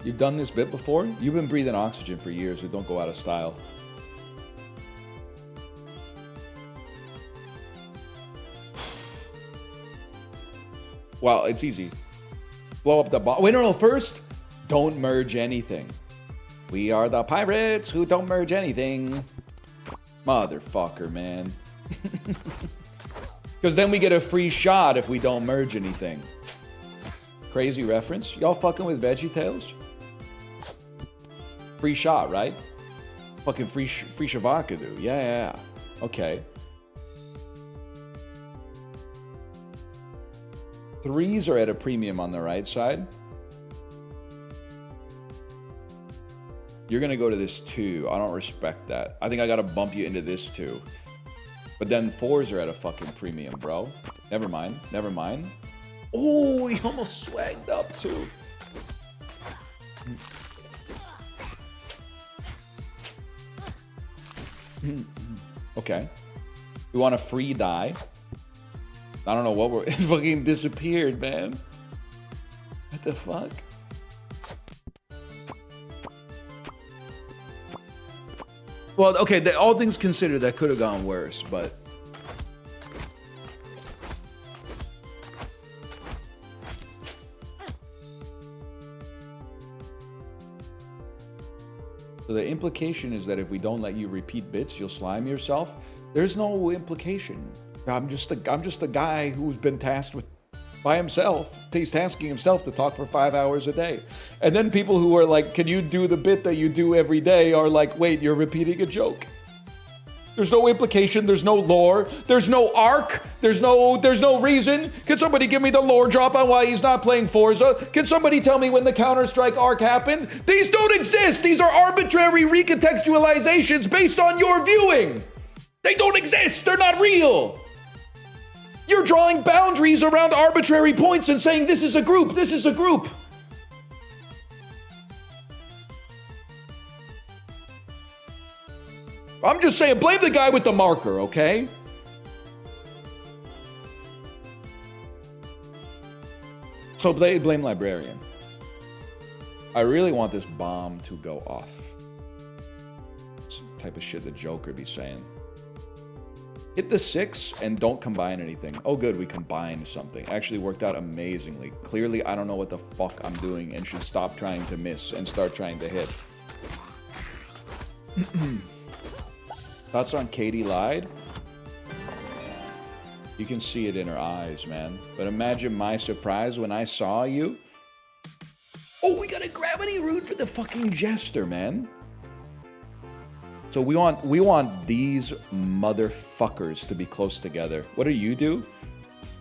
You've done this bit before? You've been breathing oxygen for years, so don't go out of style. Well, it's easy. Blow up the bomb. Wait, no, first, don't merge anything. We are the pirates who don't merge anything. Motherfucker, man. Because then we get a free shot if we don't merge anything. Crazy reference. Y'all fucking with VeggieTales? Free shot, right? Fucking free Shavakadu. Yeah. Okay. 3s are at a premium on the right side. You're gonna go to this 2. I don't respect that. I think I gotta bump you into this 2. But then 4s are at a fucking premium, bro. Never mind. Oh, he almost swagged up too. Okay. We want a free die. I don't know what it fucking disappeared, man. What the fuck? Well, okay, all things considered, that could have gone worse, but... So the implication is that if we don't let you repeat bits, you'll slime yourself. There's no implication. I'm just a guy who's been tasked with by himself. He's tasking himself to talk for 5 hours a day. And then people who are like, can you do the bit that you do every day, are like, wait, you're repeating a joke. There's no implication, there's no lore, there's no arc, there's no reason. Can somebody give me the lore drop on why he's not playing Forza? Can somebody tell me when the Counter-Strike arc happened? These don't exist! These are arbitrary recontextualizations based on your viewing! They don't exist! They're not real! You're drawing boundaries around arbitrary points and saying this is a group, this is a group! I'm just saying, blame the guy with the marker, okay? So blame Librarian. I really want this bomb to go off. It's the type of shit the Joker be saying. Hit the 6 and don't combine anything. Oh good, we combined something. Actually worked out amazingly. Clearly, I don't know what the fuck I'm doing and should stop trying to miss and start trying to hit. Thoughts on Katie lied? You can see it in her eyes, man. But imagine my surprise when I saw you. Oh, we got a gravity root for the fucking jester, man. So we want these motherfuckers to be close together. What do you do?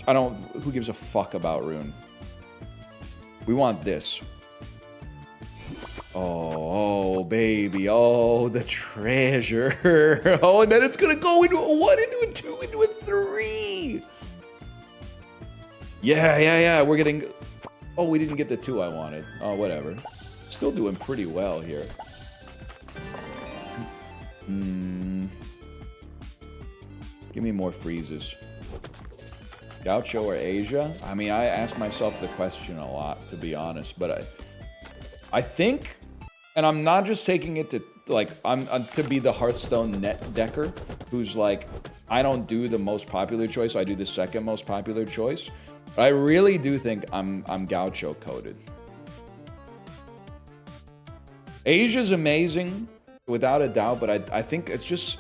Who gives a fuck about Rune? We want this. Oh, baby. Oh, the treasure. Oh, and then it's going to go into a 1, into a 2, into a 3. Yeah. We're getting... Oh, we didn't get the 2 I wanted. Oh, whatever. Still doing pretty well here. Give me more freezes. Gaucho or Asia? I mean, I ask myself the question a lot, to be honest, but I think, and I'm not just taking it to, like, I'm to be the Hearthstone net decker, who's like, I don't do the most popular choice, I do the second most popular choice. But I really do think I'm Gaucho coded. Asia's amazing, without a doubt, but I think it's just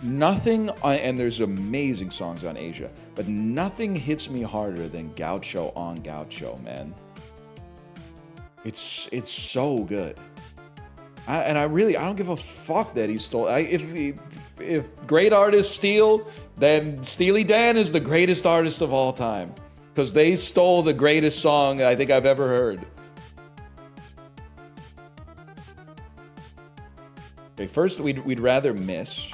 nothing, and there's amazing songs on Asia, but nothing hits me harder than Gaucho on Gaucho, man. It's so good. I don't give a fuck that he stole. If great artists steal, then Steely Dan is the greatest artist of all time. Because they stole the greatest song I think I've ever heard. Okay, first we'd rather miss.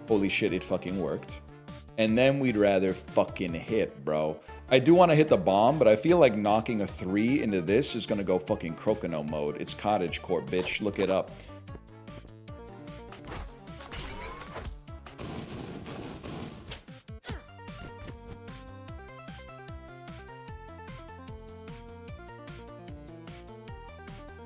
Holy shit, it fucking worked. And then we'd rather fucking hit, bro. I do want to hit the bomb, but I feel like knocking a 3 into this is going to go fucking Crocono mode. It's Cottage Court, bitch. Look it up.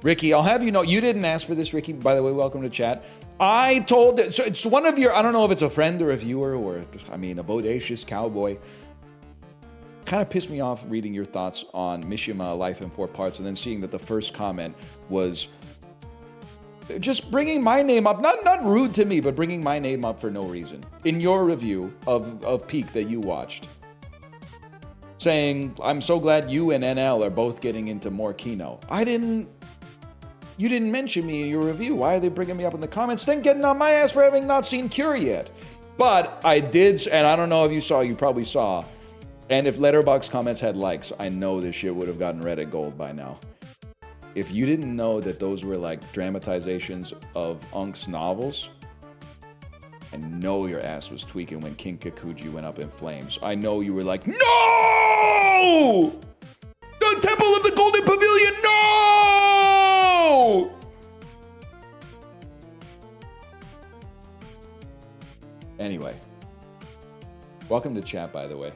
Ricky, I'll have you know, you didn't ask for this, Ricky. By the way, welcome to chat. I told, so it's one of your, I don't know if it's a friend or a viewer or, I mean, a bodacious cowboy. Kind of pissed me off reading your thoughts on Mishima Life in 4 Parts and then seeing that the first comment was just bringing my name up, not rude to me, but bringing my name up for no reason. In your review of Peak that you watched. Saying, I'm so glad you and NL are both getting into more Kino. You didn't mention me in your review. Why are they bringing me up in the comments? Then getting on my ass for having not seen Cure yet. But I did, and I don't know if you saw, you probably saw. And if Letterboxd comments had likes, I know this shit would have gotten Reddit gold by now. If you didn't know that those were like dramatizations of Unk's novels, I know your ass was tweaking when King Kikuji went up in flames. I know you were like, no! The Temple of the Golden Pavilion, no! Anyway, welcome to chat, by the way.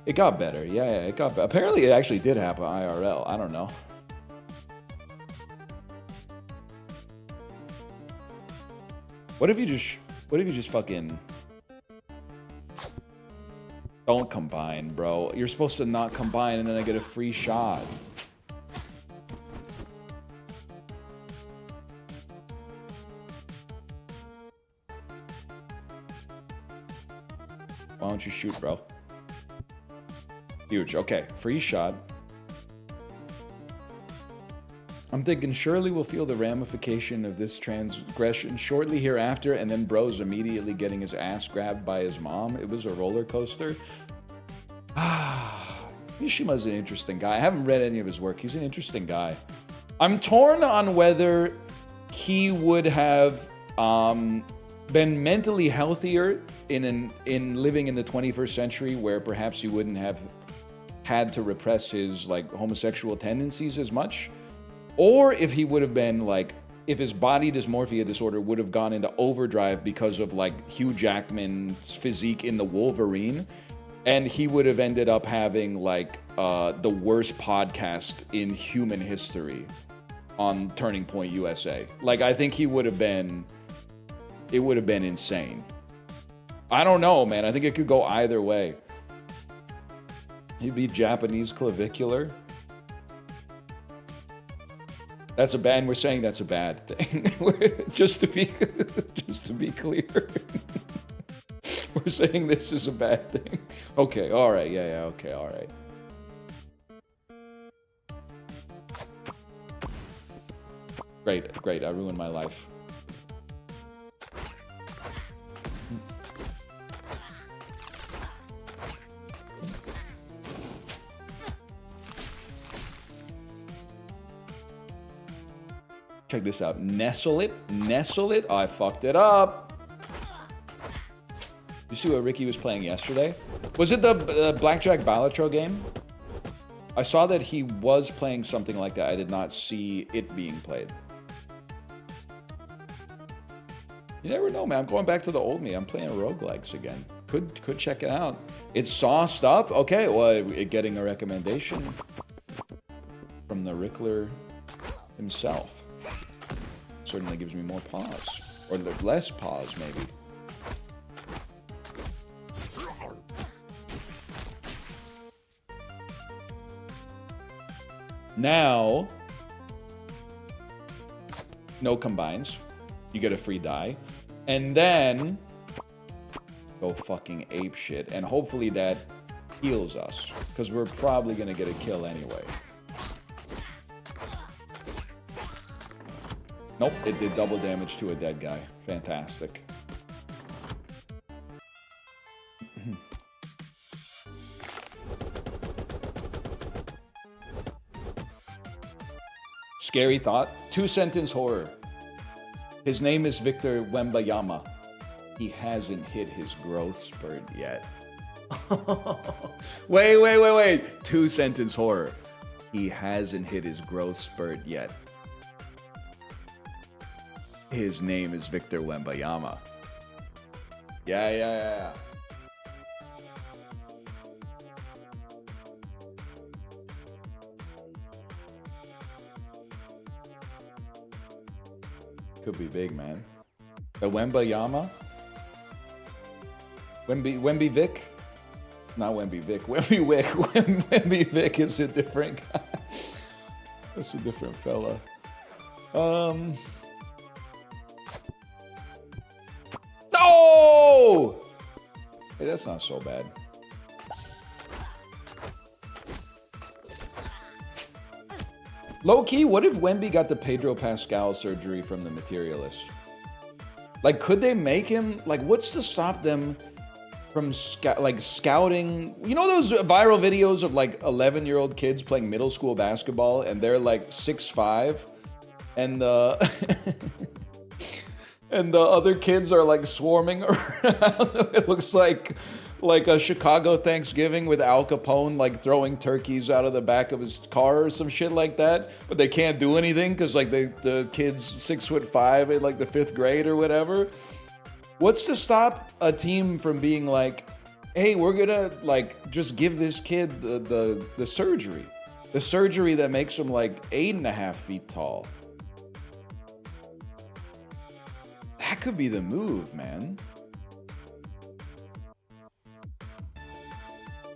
It got better. Yeah, it got better. Apparently, it actually did happen IRL. I don't know. What if you just fucking don't combine, bro? You're supposed to not combine and then I get a free shot. Why don't you shoot, bro? Huge. Okay, free shot. I'm thinking surely we'll feel the ramification of this transgression shortly hereafter, and then bro's immediately getting his ass grabbed by his mom. It was a roller coaster. Mishima's an interesting guy. I haven't read any of his work. He's an interesting guy. I'm torn on whether he would have been mentally healthier in living in the 21st century, where perhaps he wouldn't have had to repress his like homosexual tendencies as much. Or if he would have been like, if his body dysmorphia disorder would have gone into overdrive because of like Hugh Jackman's physique in the Wolverine, and he would have ended up having like the worst podcast in human history on Turning Point USA. Like, I think he would have been, it would have been insane. I don't know, man. I think it could go either way. He'd be Japanese clavicular. That's a bad. We're saying that's a bad thing. just to be clear, we're saying this is a bad thing. Okay. All right. Yeah. Okay. All right. Great. I ruined my life. Check this out. Nestle it. Oh, I fucked it up. You see what Ricky was playing yesterday? Was it the Blackjack Balatro game? I saw that he was playing something like that. I did not see it being played. You never know, man. I'm going back to the old me. I'm playing roguelikes again. Could check it out. It's sauced up. Okay, well, getting a recommendation from the Rickler himself. Certainly gives me more pause. Or less pause, maybe. Now, no combines. You get a free die. And then, go fucking ape shit. And hopefully that heals us. Because we're probably going to get a kill anyway. Nope, it did double damage to a dead guy. Fantastic. Scary thought. 2-sentence horror. His name is Victor Wembayama. He hasn't hit his growth spurt yet. Wait. 2-sentence horror. He hasn't hit his growth spurt yet. His name is Victor Wembayama. Yeah. Could be big, man. The Wembayama? Wemby Vic? Not Wemby Vic. Wemby Wick. Wemby Vic is a different guy. That's a different fella. No! Hey, that's not so bad. Low-key, what if Wemby got the Pedro Pascal surgery from the Materialists? Like, could they make him... Like, what's to stop them from, scouting... You know those viral videos of, like, 11-year-old kids playing middle school basketball, and they're, like, 6'5", and the... and the other kids are, like, swarming around? It looks like a Chicago Thanksgiving with Al Capone, like, throwing turkeys out of the back of his car or some shit like that. But they can't do anything because, like, the kid's 6'5" in, like, the 5th grade or whatever. What's to stop a team from being like, hey, we're gonna, like, just give this kid the surgery. The surgery that makes him, like, 8.5 feet tall. That That could be the move, man.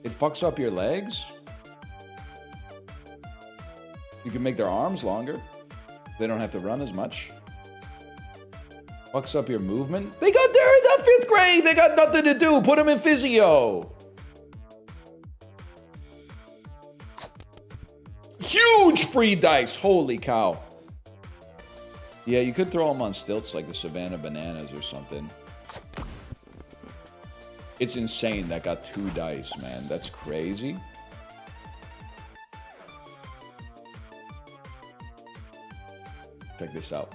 It fucks up your legs. You can make their arms longer. They don't have to run as much. Fucks up your movement. They're in the 5th grade. They got nothing to do. Put them in physio. Huge free dice. Holy cow. Yeah, you could throw them on stilts like the Savannah Bananas or something. It's insane that got 2 dice, man. That's crazy. Check this out.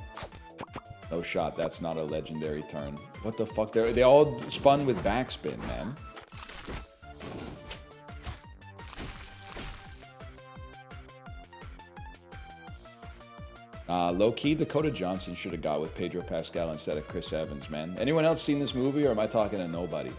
No shot. That's not a legendary turn. What the fuck? They all spun with backspin, man. Low-key, Dakota Johnson should have got with Pedro Pascal instead of Chris Evans, man. Anyone else seen this movie, or am I talking to nobody?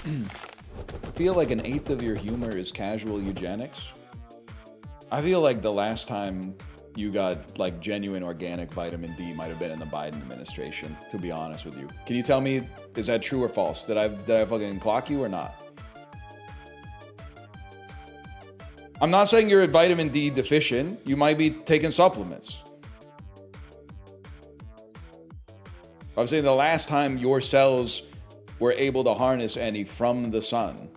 I feel like 1/8 of your humor is casual eugenics. I feel like the last time you got like genuine organic vitamin D might have been in the Biden administration, to be honest with you. Can you tell me, is that true or false? Did I fucking clock you or not? I'm not saying you're vitamin D deficient. You might be taking supplements. I'm saying the last time your cells were able to harness any from the sun.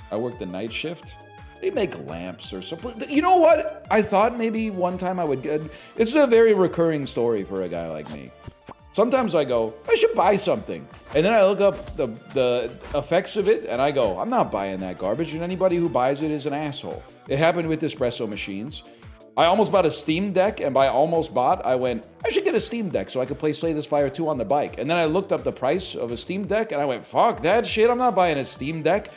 I work the night shift. They make lamps or something. You know what? I thought maybe one time I would get... This is a very recurring story for a guy like me. Sometimes I go, I should buy something. And then I look up the effects of it, and I go, I'm not buying that garbage, and anybody who buys it is an asshole. It happened with espresso machines. I almost bought a Steam Deck, and by almost bought, I went, I should get a Steam Deck so I could play Slay the Spire 2 on the bike. And then I looked up the price of a Steam Deck, and I went, fuck that shit, I'm not buying a Steam Deck.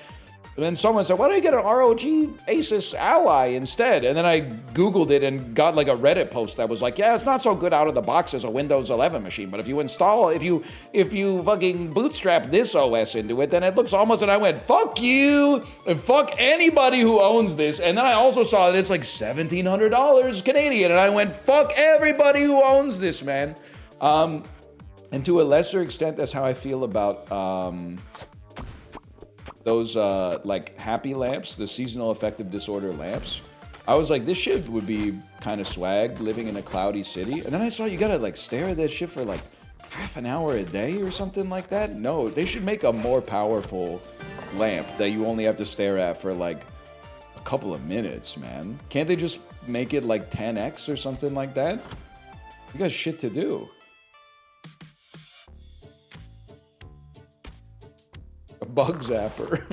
And then someone said, why don't you get an ROG Asus Ally instead? And then I Googled it and got like a Reddit post that was like, yeah, it's not so good out of the box as a Windows 11 machine, but if you install, if you fucking bootstrap this OS into it, then it looks almost, and I went, fuck you, and fuck anybody who owns this. And then I also saw that it's like $1,700 Canadian, and I went, fuck everybody who owns this, man. And to a lesser extent, that's how I feel about, those like happy lamps, the seasonal affective disorder lamps. I was like, this shit would be kind of swag living in a cloudy city. And then I saw you gotta like stare at that shit for like half an hour a day or something like that. No, they should make a more powerful lamp that you only have to stare at for like a couple of minutes, man. Can't they just make it like 10x or something like that? You got shit to do. A bug zapper.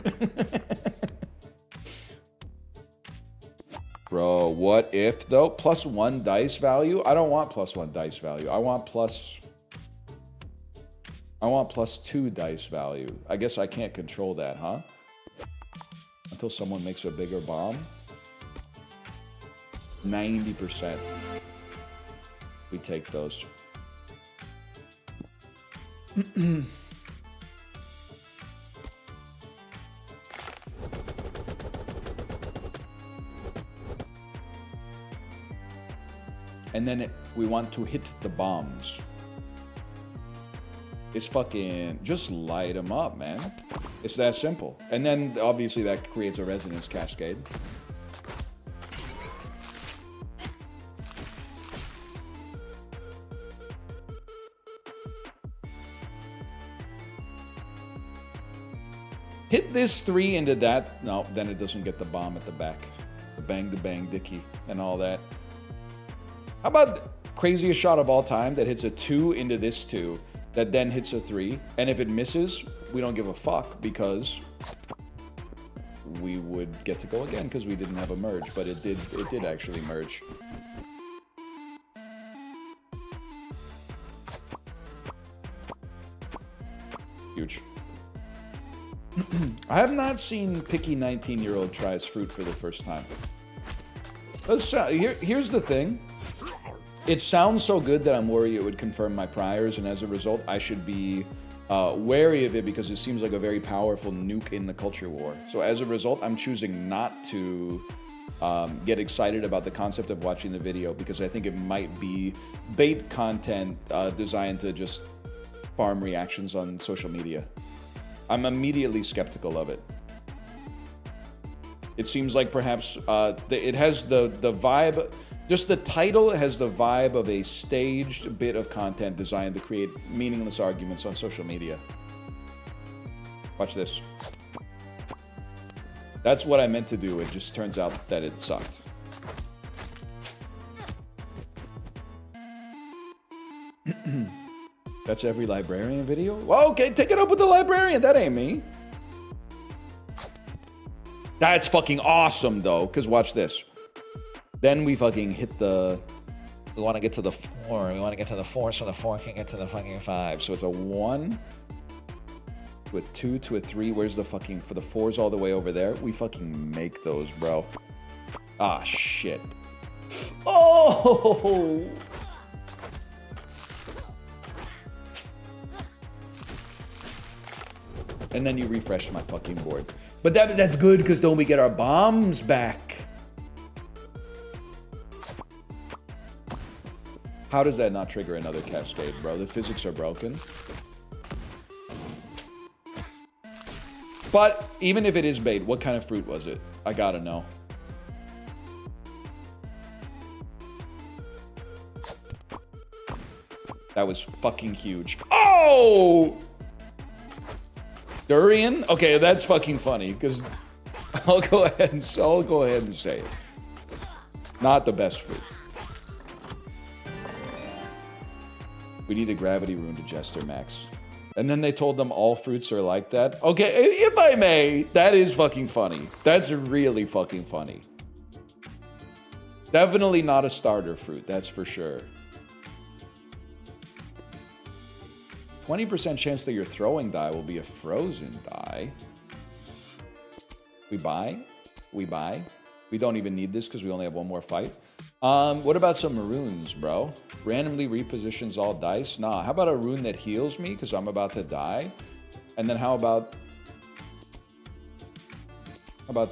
Bro, what if though? +1 dice value? I don't want +1 dice value. I want +2 dice value. I guess I can't control that, huh? Until someone makes a bigger bomb. 90%. We take those. And then we want to hit the bombs. It's fucking, just light them up, man. It's that simple. And then obviously that creates a resonance cascade. Hit this 3 into that. No, then it doesn't get the bomb at the back. The bang dicky and all that. How about craziest shot of all time that hits a 2 into this 2, that then hits a 3, and if it misses, we don't give a fuck because we would get to go again because we didn't have a merge, but it did actually merge. Huge. I have not seen picky 19-year-old tries fruit for the first time. Here's the thing. It sounds so good that I'm worried it would confirm my priors, and as a result, I should be wary of it because it seems like a very powerful nuke in the culture war. So as a result, I'm choosing not to get excited about the concept of watching the video because I think it might be bait content designed to just farm reactions on social media. I'm immediately skeptical of it. It seems like perhaps it has the vibe, just the title has the vibe of a staged bit of content designed to create meaningless arguments on social media. Watch this. That's what I meant to do. It just turns out that it sucked. That's every librarian video? Well, okay, take it up with the librarian. That ain't me. That's fucking awesome, though, because watch this. Then we fucking hit the... We want to get to the 4. We want to get to the 4 so the 4 can get to the fucking 5. So it's a 1... to a 2 to a 3. Where's the fucking... For the 4's all the way over there. We fucking make those, bro. Ah, shit. Oh! And then you refresh my fucking board. But that's good, because don't we get our bombs back? How does that not trigger another cascade, bro? The physics are broken. But even if it is bait, what kind of fruit was it? I gotta know. That was fucking huge. Oh! Durian? Okay, that's fucking funny, because I'll go ahead and say it. Not the best fruit. We need a gravity rune to Jester Max. And then they told them all fruits are like that. Okay, if I may, that is fucking funny. That's really fucking funny. Definitely not a starter fruit, that's for sure. 20% chance that your throwing die will be a frozen die. We buy? We buy? We don't even need this because we only have one more fight. What about some runes, bro? Randomly repositions all dice? Nah, how about a rune that heals me because I'm about to die? And then how about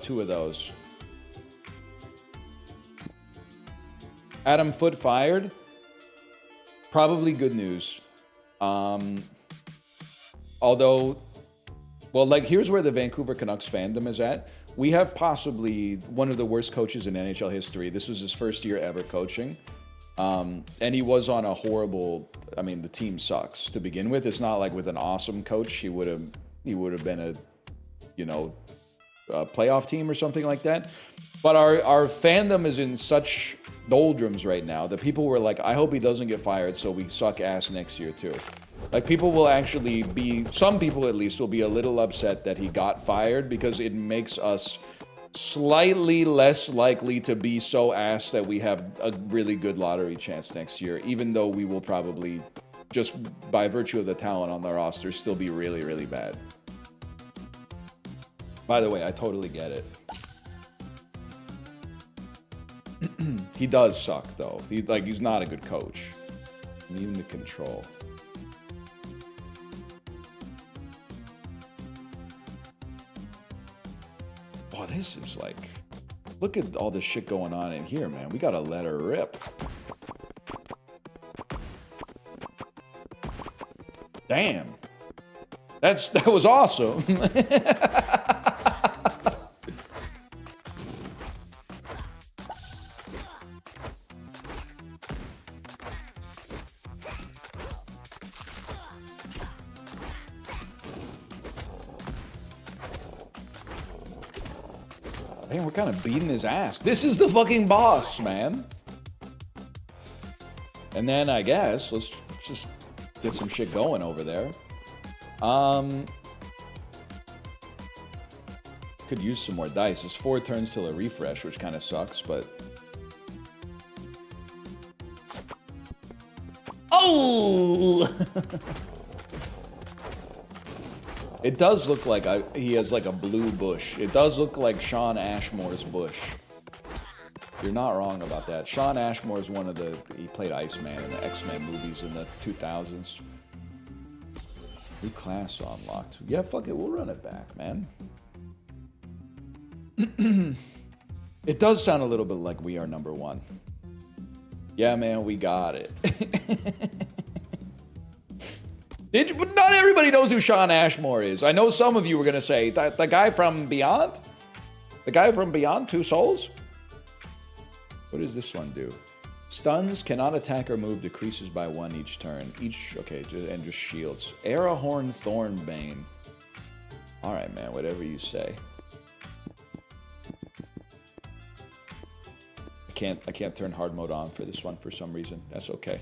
2 of those? Adam Foot fired? Probably good news. Although, well, like, here's where the Vancouver Canucks fandom is at. We have possibly one of the worst coaches in NHL history. This was his first year ever coaching. And he was on a horrible, I mean, the team sucks to begin with. It's not like with an awesome coach, he would have been a, you know, a playoff team or something like that. But our fandom is in such doldrums right now that people were like, I hope he doesn't get fired so we suck ass next year too. Like, people will actually be, some people at least will be a little upset that he got fired because it makes us slightly less likely to be so ass that we have a really good lottery chance next year, even though we will probably, just by virtue of the talent on the roster, still be really, really bad. By the way, I totally get it. He does suck, though. He's not a good coach. And even the control. Oh, this is like... Look at all this shit going on in here, man. We gotta let her rip. Damn. That was awesome. Man, we're kind of beating his ass. This is the fucking boss, man. And then I guess let's just get some shit going over there. Could use some more dice. It's 4 turns till a refresh, which kind of sucks, but... Oh! It does look like he has like a blue bush. It does look like Sean Ashmore's bush. You're not wrong about that. Sean Ashmore is one of the... He played Iceman in the X-Men movies in the 2000s. New class unlocked. Yeah, fuck it. We'll run it back, man. It does sound a little bit like we are number one. Yeah, man, we got it. But not everybody knows who Sean Ashmore is. I know some of you were going to say, the guy from Beyond? The guy from Beyond Two Souls? What does this one do? Stuns, cannot attack or move, decreases by 1 each turn. Okay, and just shields. Arahorn Thornbane. Alright, man, whatever you say. I can't turn hard mode on for this one for some reason. That's okay.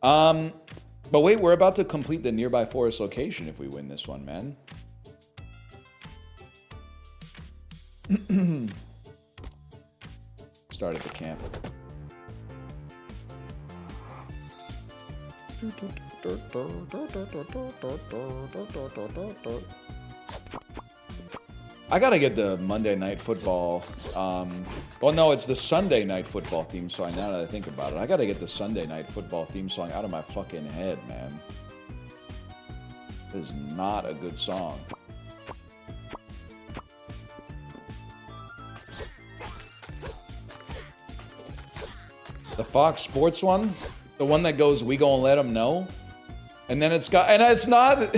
But wait, we're about to complete the nearby forest location if we win this one, man. Start at the camp. I gotta get the Monday Night Football, well no, it's the Sunday Night Football theme song now that I think about it. I gotta get the Sunday Night Football theme song out of my fucking head, man. This is not a good song. The Fox Sports one? The one that goes, we gonna let him know? And then it's not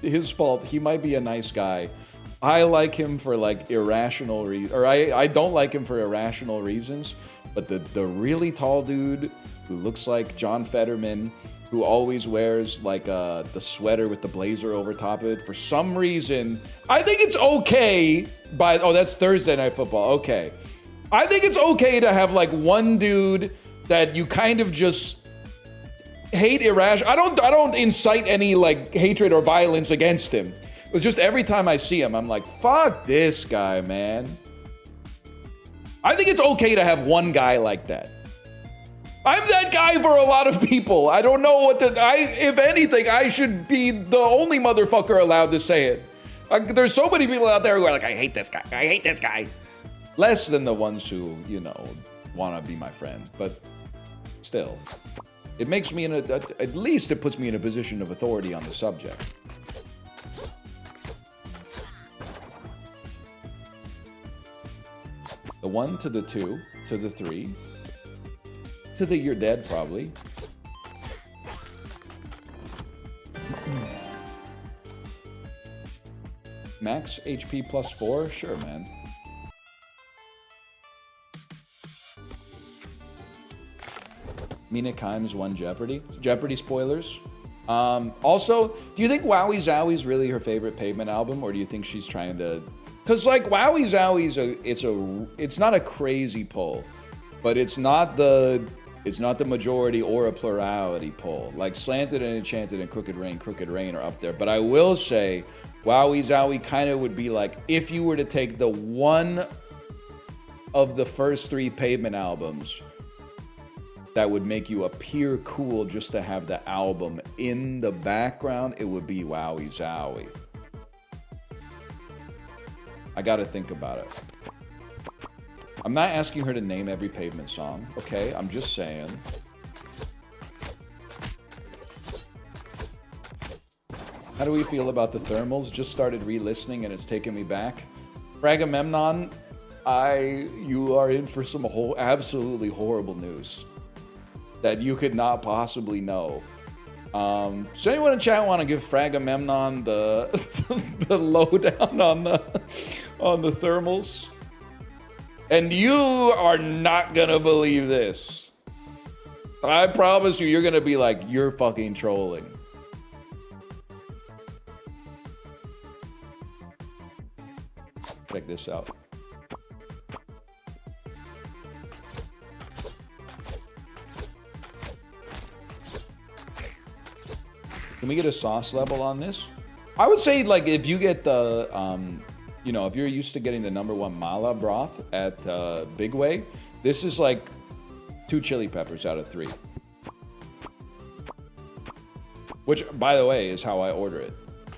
his fault. He might be a nice guy. I like him for like irrational reasons, or I don't like him for irrational reasons, but the really tall dude who looks like John Fetterman, who always wears like the sweater with the blazer over top of it, for some reason, I think it's okay oh, that's Thursday Night Football, okay. I think it's okay to have like one dude that you kind of just hate irrational. I don't incite any like hatred or violence against him. It was just every time I see him, I'm like, fuck this guy, man. I think it's okay to have one guy like that. I'm that guy for a lot of people. I don't know what if anything, I should be the only motherfucker allowed to say it. There's so many people out there who are like, I hate this guy. I hate this guy. Less than the ones who, you know, want to be my friend. But still, it makes me at least it puts me in a position of authority on the subject. The 1 to the 2 to the 3 to the you're dead probably. Max HP plus 4? Sure, man. Mina Kimes won Jeopardy. Jeopardy spoilers. Also, do you think Wowie Zowie's really her favorite Pavement album, or do you think she's trying to... Because, like, Wowie Zowie's it's not a crazy poll, but it's not the majority or a plurality poll. Like, Slanted and Enchanted and Crooked Rain are up there. But I will say, Wowie Zowie kind of would be like, if you were to take the one of the first 3 Pavement albums that would make you appear cool just to have the album in the background, it would be Wowie Zowie. I gotta think about it. I'm not asking her to name every Pavement song, okay? I'm just saying. How do we feel about the thermals? Just started re-listening and it's taken me back. Fragamemnon, you are in for some absolutely horrible news that you could not possibly know. Does anyone in chat want to give Fragamemnon the lowdown on the thermals? And you are not gonna believe this. I promise you, you're gonna be like, you're fucking trolling. Check this out. Can we get a sauce level on this? I would say, like, if you get the, you know, if you're used to getting the #1 mala broth at Big Way, this is like 2 chili peppers out of 3. Which, by the way, is how I order it.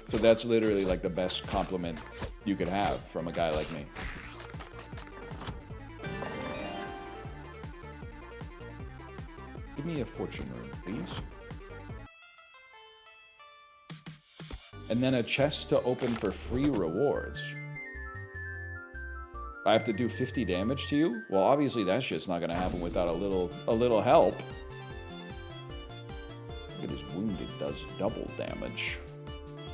So that's literally like the best compliment you could have from a guy like me. Give me a fortune rune, please. And then a chest to open for free rewards. I have to do 50 damage to you? Well, obviously that shit's not gonna happen without a little help. Look at his wounded does double damage.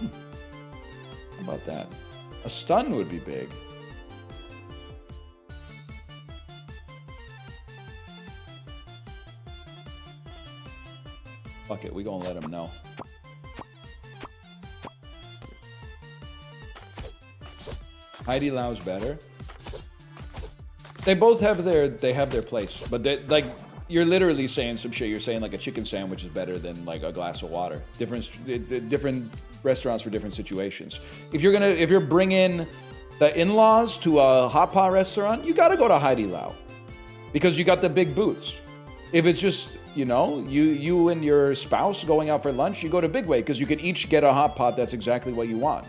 How about that? A stun would be big. Fuck it, we gonna let him know. Heidi Lau's better. They both have their place, but they, like, you're literally saying some shit. You're saying like a chicken sandwich is better than like a glass of water. Different restaurants for different situations. If you're bringing the in-laws to a hot pot restaurant, you got to go to Heidi Lau because you got the big booths. If it's just, you know, you and your spouse going out for lunch, you go to Big Way because you can each get a hot pot that's exactly what you want.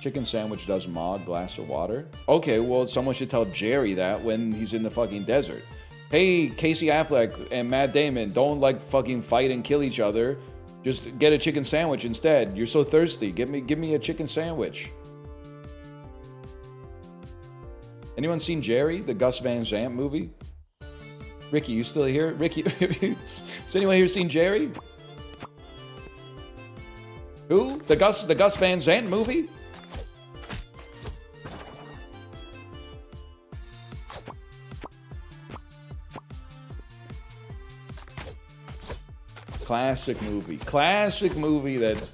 Chicken sandwich does mod, glass of water. Okay, well, someone should tell Jerry that when he's in the fucking desert. Hey, Casey Affleck and Matt Damon, don't like fucking fight and kill each other. Just get a chicken sandwich instead. You're so thirsty. Give me a chicken sandwich. Anyone seen Jerry, the Gus Van Sant movie? Ricky, you still here? Ricky, has anyone here seen Jerry? Who? The Gus Van Sant movie? Classic movie that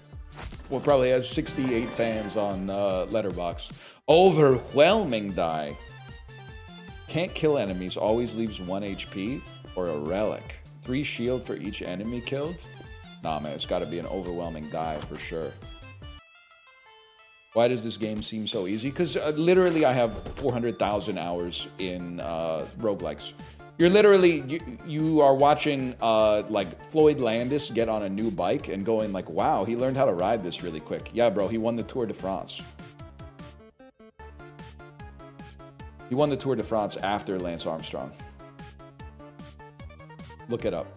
will probably have 68 fans on Letterboxd. Overwhelming die. Can't kill enemies, always leaves 1 HP or a relic. 3 shield for each enemy killed? Nah, man, it's gotta be an overwhelming die for sure. Why does this game seem so easy? Because literally I have 400,000 hours in roguelikes. You're literally, you are watching like Floyd Landis get on a new bike and going like, wow, he learned how to ride this really quick. Yeah, bro, he won the Tour de France. He won the Tour de France after Lance Armstrong. Look it up.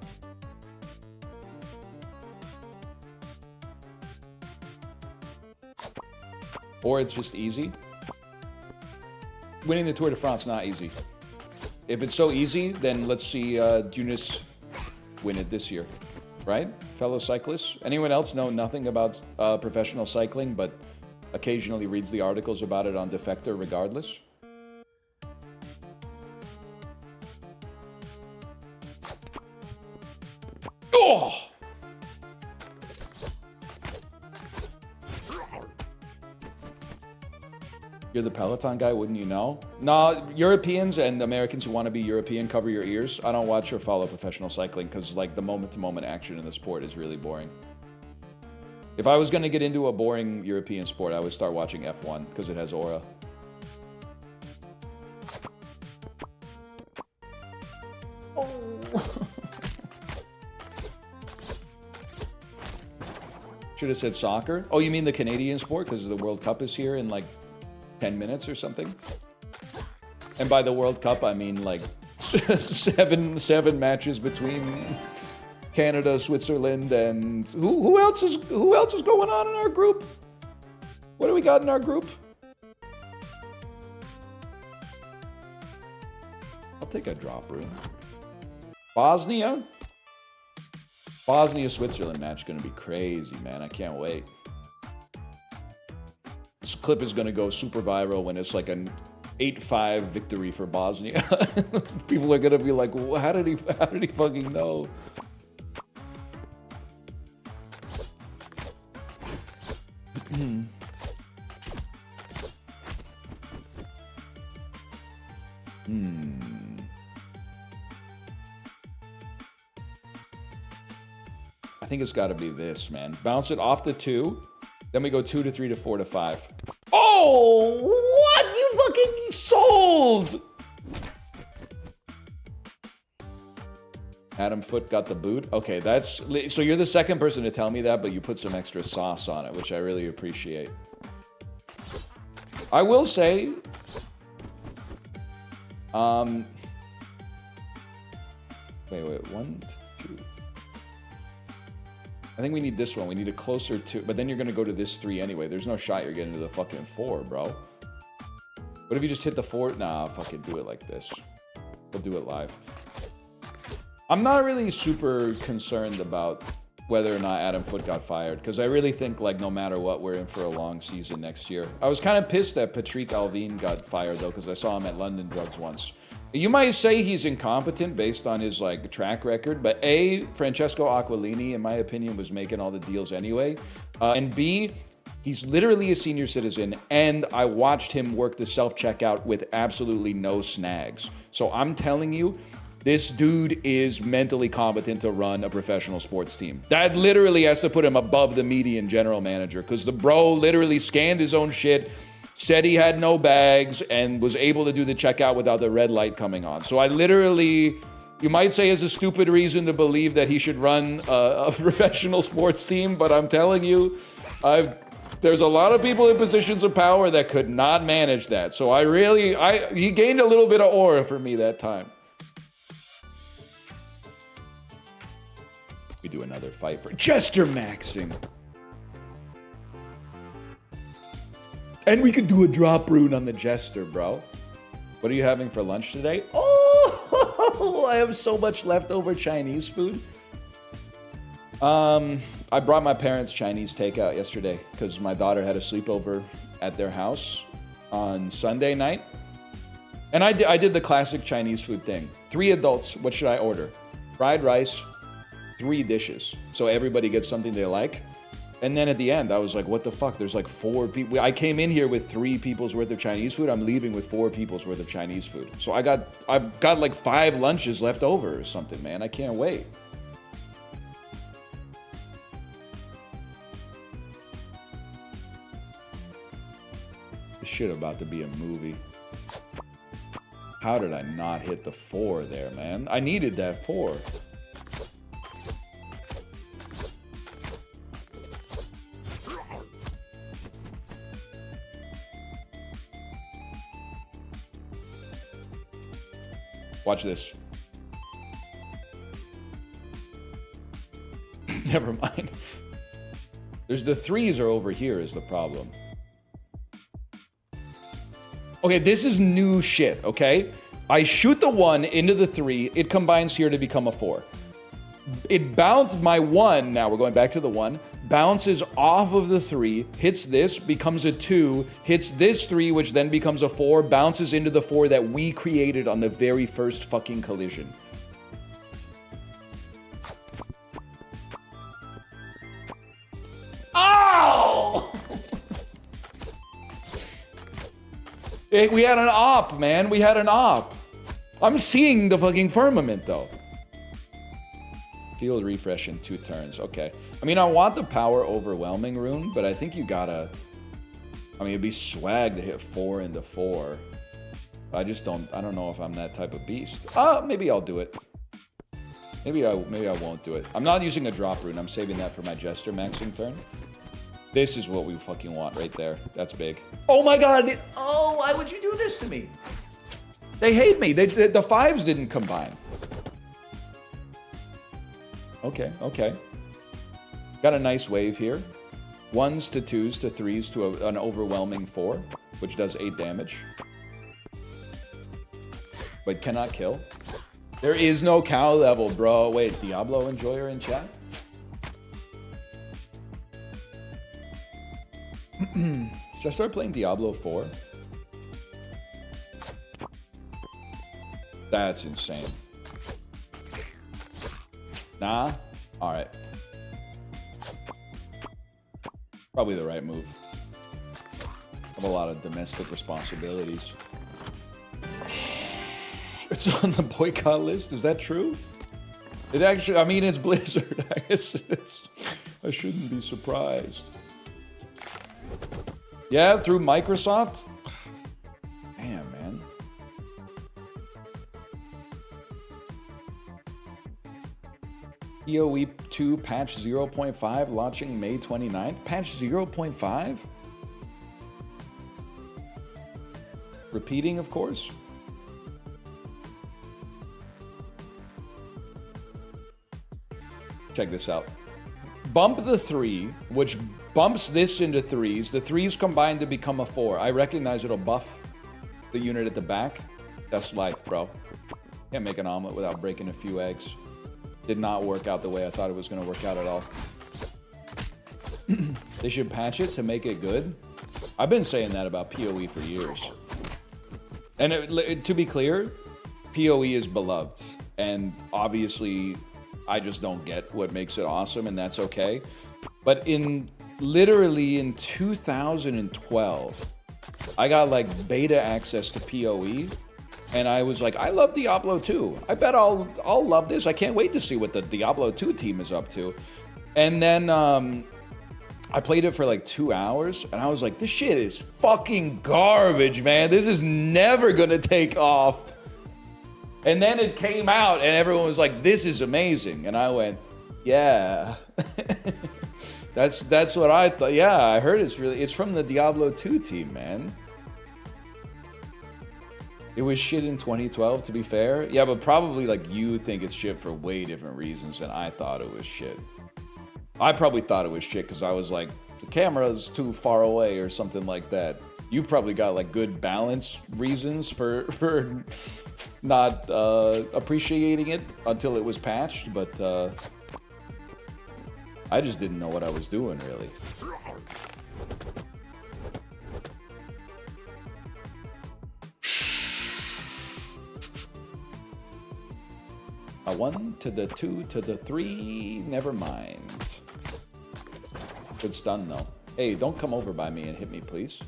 Or it's just easy. Winning the Tour de France, not easy. If it's so easy, then let's see Junis win it this year, right? Fellow cyclists. Anyone else know nothing about professional cycling, but occasionally reads the articles about it on Defector regardless? Oh! You're the Peloton guy, wouldn't you know? Nah, Europeans and Americans who want to be European, cover your ears. I don't watch or follow professional cycling because like the moment-to-moment action in the sport is really boring. If I was going to get into a boring European sport, I would start watching F1 because it has aura. Oh. Should have said soccer. Oh, you mean the Canadian sport because the World Cup is here in like 10 minutes or something? And by the World Cup, I mean like seven matches between Canada, Switzerland, and who else is going on in our group? What do we got in our group? I'll take a drop room. Bosnia, Switzerland match gonna be crazy, man. I can't wait. This clip is gonna go super viral when it's like an 8-5 victory for Bosnia. People are gonna be like, well, how did he fucking know? I think it's gotta be this, man. Bounce it off the 2. Then we go 2 to 3 to 4 to 5. Oh, what? You fucking sold! Adam Foote got the boot. Okay, that's... So you're the second person to tell me that, but you put some extra sauce on it, which I really appreciate. I will say... Wait, 1, 2. I think we need this one. We need a closer to, but then you're gonna go to this 3 anyway. There's no shot you're getting to the fucking 4, bro. What if you just hit the 4? Nah, fucking do it like this. We'll do it live. I'm not really super concerned about whether or not Adam Foote got fired, because I really think, like, no matter what, we're in for a long season next year. I was kind of pissed that Patrick Alvin got fired, though, because I saw him at London Drugs once. You might say he's incompetent based on his, like, track record, but A, Francesco Aquilini, in my opinion, was making all the deals anyway, and B, he's literally a senior citizen, and I watched him work the self-checkout with absolutely no snags. So I'm telling you, this dude is mentally competent to run a professional sports team. That literally has to put him above the median general manager, because the bro literally scanned his own shit, said he had no bags, and was able to do the checkout without the red light coming on. So I literally, you might say is a stupid reason to believe that he should run a professional sports team, but I'm telling you, there's a lot of people in positions of power that could not manage that. So he gained a little bit of aura for me that time. We do another fight for Jester Maxing. And we could do a drop rune on the Jester, bro. What are you having for lunch today? Oh, I have so much leftover Chinese food. I brought my parents Chinese takeout yesterday because my daughter had a sleepover at their house on Sunday night. And I did the classic Chinese food thing. 3 adults, what should I order? Fried rice, 3 dishes. So everybody gets something they like. And then at the end, I was like, what the fuck? There's like 4 people. I came in here with 3 people's worth of Chinese food. I'm leaving with 4 people's worth of Chinese food. So I've got like 5 lunches left over or something, man. I can't wait. This shit about to be a movie. How did I not hit the 4 there, man? I needed that 4. Watch this. Never mind. There's the 3s are over here is the problem. Okay, this is new shit, okay? I shoot the 1 into the 3. It combines here to become a 4. It bounced my 1, now we're going back to the 1, bounces off of the 3, hits this, becomes a 2, hits this 3, which then becomes a 4, bounces into the 4 that we created on the very first fucking collision. Ow! We had an op, man. We had an op. I'm seeing the fucking firmament, though. Field refresh in 2 turns. Okay. I mean, I want the power overwhelming rune, but I think you gotta... I mean, it'd be swag to hit 4 into 4. I just don't... I don't know if I'm that type of beast. Maybe I'll do it. Maybe I won't do it. I'm not using a drop rune. I'm saving that for my Jester maxing turn. This is what we fucking want right there. That's big. Oh my god! Oh, why would you do this to me? They hate me. The 5s didn't combine. Okay, okay. Got a nice wave here. 1s to 2s to 3s to an overwhelming 4, which does 8 damage. But cannot kill. There is no cow level, bro. Wait, Diablo Enjoyer in chat? Should I start playing Diablo 4? That's insane. Nah? Alright. Probably the right move. I have a lot of domestic responsibilities. It's on the boycott list? Is that true? It actually, I mean, it's Blizzard. I guess I shouldn't be surprised. Yeah, through Microsoft? Damn, man. EOE 2 patch 0.5 launching May 29th. Patch 0.5? Repeating, of course. check this out. Bump the 3, which bumps this into 3s. The 3s combine to become a 4. I recognize it'll buff the unit at the back. That's life, bro. Can't make an omelet without breaking a few eggs. Did not work out the way I thought it was going to work out at all. They should patch it to make it good. I've been saying that about PoE for years. And to be clear, PoE is beloved. And obviously, I just don't get what makes it awesome, and that's okay. But literally in 2012, I got like beta access to PoE. And I was like, I love Diablo 2. I bet I'll love this. I can't wait to see what the Diablo 2 team is up to. And then I played it for like 2 hours, and I was like, this shit is fucking garbage, man. This is never gonna take off. And then it came out, and everyone was like, this is amazing. And I went, yeah. That's what I thought. Yeah, I heard it's from the Diablo 2 team, man. It was shit in 2012, to be fair. Yeah, but probably like you think it's shit for way different reasons than I thought it was shit. I probably thought it was shit because I was like, the camera's too far away or something like that. You probably got like good balance reasons for not appreciating it until it was patched, but I just didn't know what I was doing, really. A 1 to the 2 to the 3, never mind. Good stun, though. Hey, don't come over by me and hit me, please.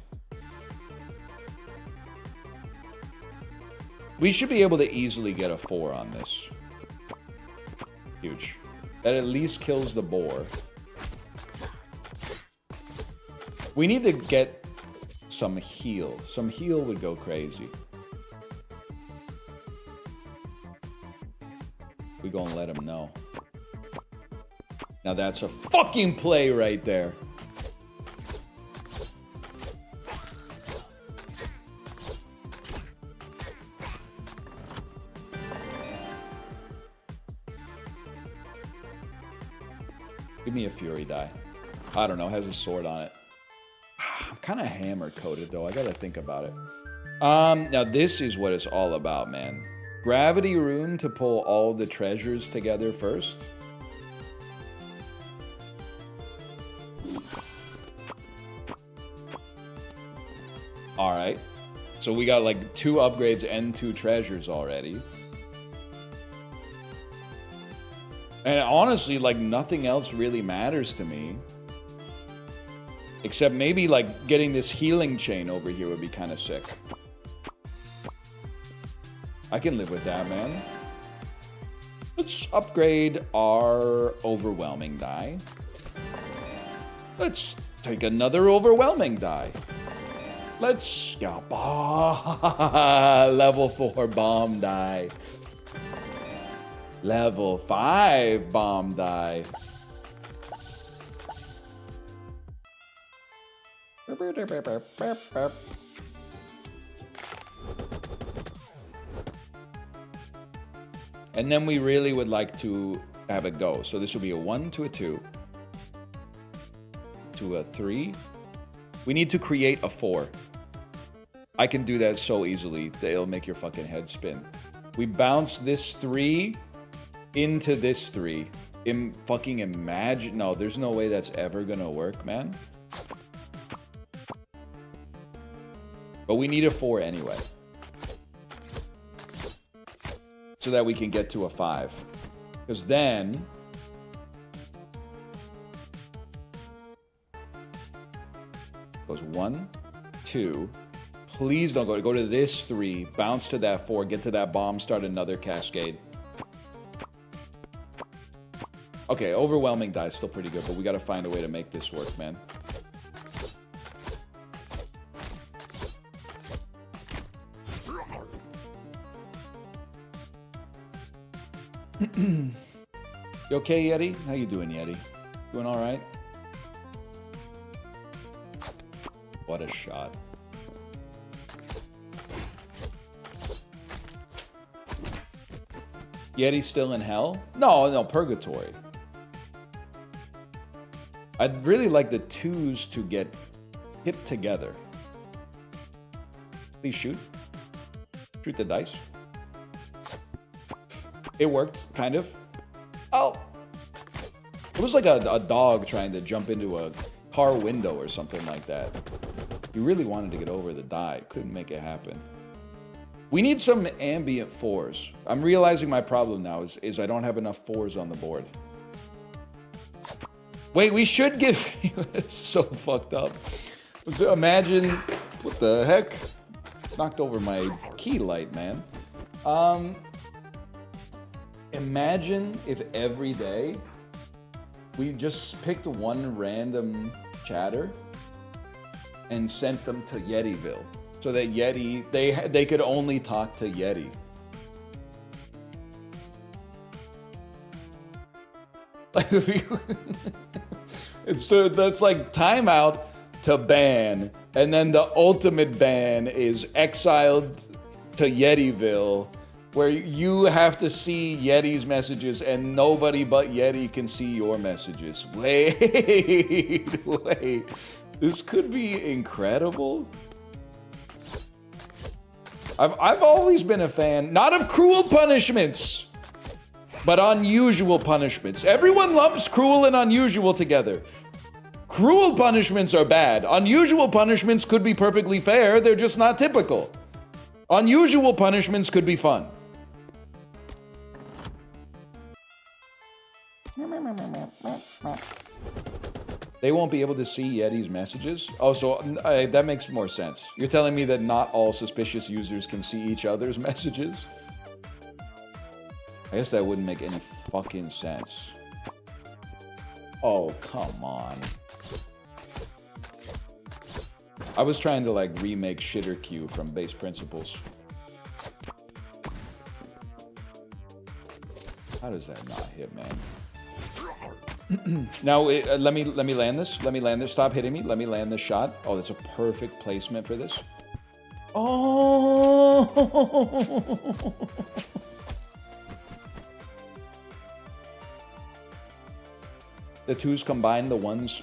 We should be able to easily get a 4 on this. Huge. That at least kills the boar. We need to get some heal. Some heal would go crazy. We gonna let him know. Now that's a fucking play right there. Give me a fury die. I don't know, it has a sword on it. I'm kind of hammer coated though. I gotta think about it. Now this is what it's all about, man. Gravity rune to pull all the treasures together first. Alright. So we got like 2 upgrades and 2 treasures already. And honestly, like nothing else really matters to me. Except maybe like getting this healing chain over here would be kind of sick. I can live with that, man. Let's upgrade our overwhelming die. Let's take another overwhelming die. Let's go. Level 4 bomb die. Level 5 bomb die. And then we really would like to have it go. So this will be a 1 to a 2 to a 3. We need to create a 4. I can do that so easily that it'll make your fucking head spin. We bounce this 3 into this 3. Fucking imagine. No, there's no way that's ever gonna work, man. But we need a 4 anyway. So that we can get to a 5. Because then goes 1, 2. Please don't go to this 3, bounce to that 4, get to that bomb, start another cascade. Okay, overwhelming die is still pretty good, but we gotta find a way to make this work, man. You okay, Yeti? How you doing, Yeti? Doing all right? What a shot. Yeti's still in hell? No, purgatory. I'd really like the 2s to get hit together. Please shoot. Shoot the dice. It worked, kind of. Oh! It was like a dog trying to jump into a car window or something like that. He really wanted to get over the die. Couldn't make it happen. We need some ambient 4s. I'm realizing my problem now is I don't have enough 4s on the board. Wait, we should get... It's so fucked up. So imagine... What the heck? Knocked over my key light, man. Imagine if every day we just picked one random chatter and sent them to Yetiville. So that Yeti... They could only talk to Yeti. Like if you... That's like timeout to ban, and then the ultimate ban is exiled to Yetiville, where you have to see Yeti's messages and nobody but Yeti can see your messages. Wait. This could be incredible. I've always been a fan, not of cruel punishments, but unusual punishments. Everyone lumps cruel and unusual together. Cruel punishments are bad. Unusual punishments could be perfectly fair, they're just not typical. Unusual punishments could be fun. They won't be able to see Yeti's messages? Oh, so that makes more sense. You're telling me that not all suspicious users can see each other's messages? I guess that wouldn't make any fucking sense. Oh, come on. I was trying to, like, remake Shitter Q from Base Principles. How does that not hit, man? Now, let me land this. Let me land this. Stop hitting me. Let me land this shot. Oh, that's a perfect placement for this. Oh! The 2s combine, the 1s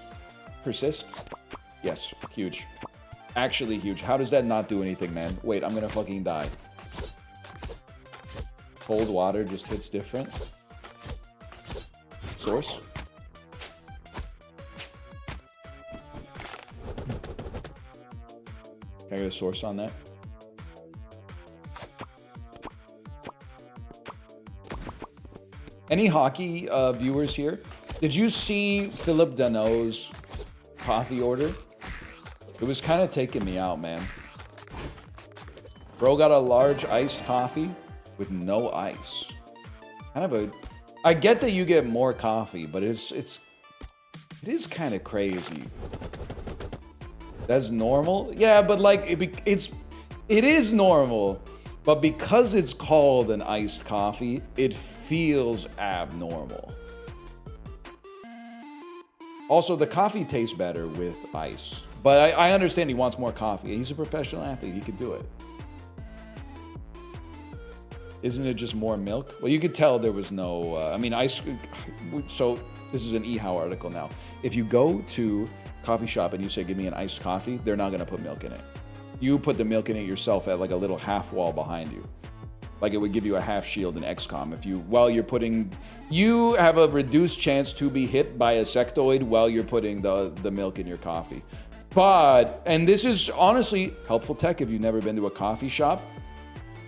persist? Yes, huge. Actually huge. How does that not do anything, man? Wait, I'm gonna fucking die. Cold water just hits different. Source? Can I get a source on that? Any hockey viewers here? Did you see Philip Danault's coffee order? It was kind of taking me out, man. Bro got a large iced coffee with no ice. Kind of a... I get that you get more coffee, but it is kind of crazy. That's normal? Yeah, but like, it is normal, but because it's called an iced coffee, it feels abnormal. Also, the coffee tastes better with ice. But I understand he wants more coffee. He's a professional athlete. He could do it. Isn't it just more milk? Well, you could tell there was no... I mean, ice... So, this is an eHow article now. If you go to coffee shop and you say, give me an iced coffee, they're not going to put milk in it. You put the milk in it yourself at like a little half wall behind you. Like it would give you a half shield in XCOM. If you, while you're putting, you have a reduced chance to be hit by a sectoid while you're putting the milk in your coffee. But, and this is honestly helpful tech if you've never been to a coffee shop.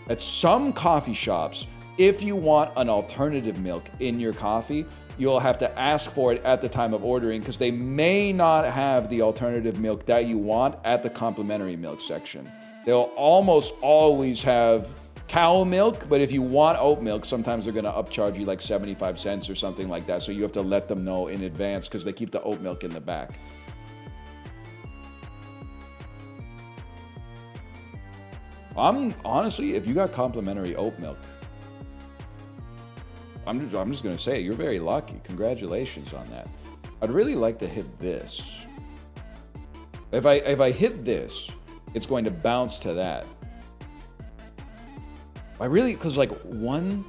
At some coffee shops, if you want an alternative milk in your coffee, you'll have to ask for it at the time of ordering because they may not have the alternative milk that you want at the complimentary milk section. They'll almost always have cow milk, but if you want oat milk, sometimes they're gonna upcharge you like 75 cents or something like that, so you have to let them know in advance because they keep the oat milk in the back. Honestly, if you got complimentary oat milk, I'm just gonna say, you're very lucky. Congratulations on that. I'd really like to hit this. If I hit this, it's going to bounce to that. I really, because like one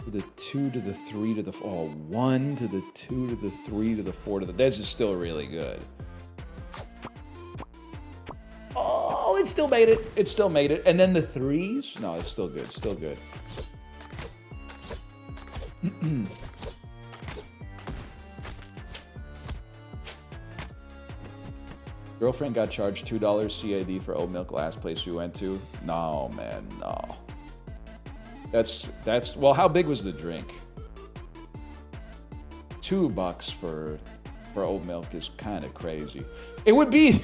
to the 2 to the 3 to the 4. 1 to the 2 to the 3 to the 4 to the... This is still really good. Oh, it still made it. It still made it. And then the 3s? No, it's still good. Still good. Girlfriend got charged $2 CAD for oat milk last place we went to. No, man, no. That's well, how big was the drink? $2 for oat milk is kind of crazy. It would be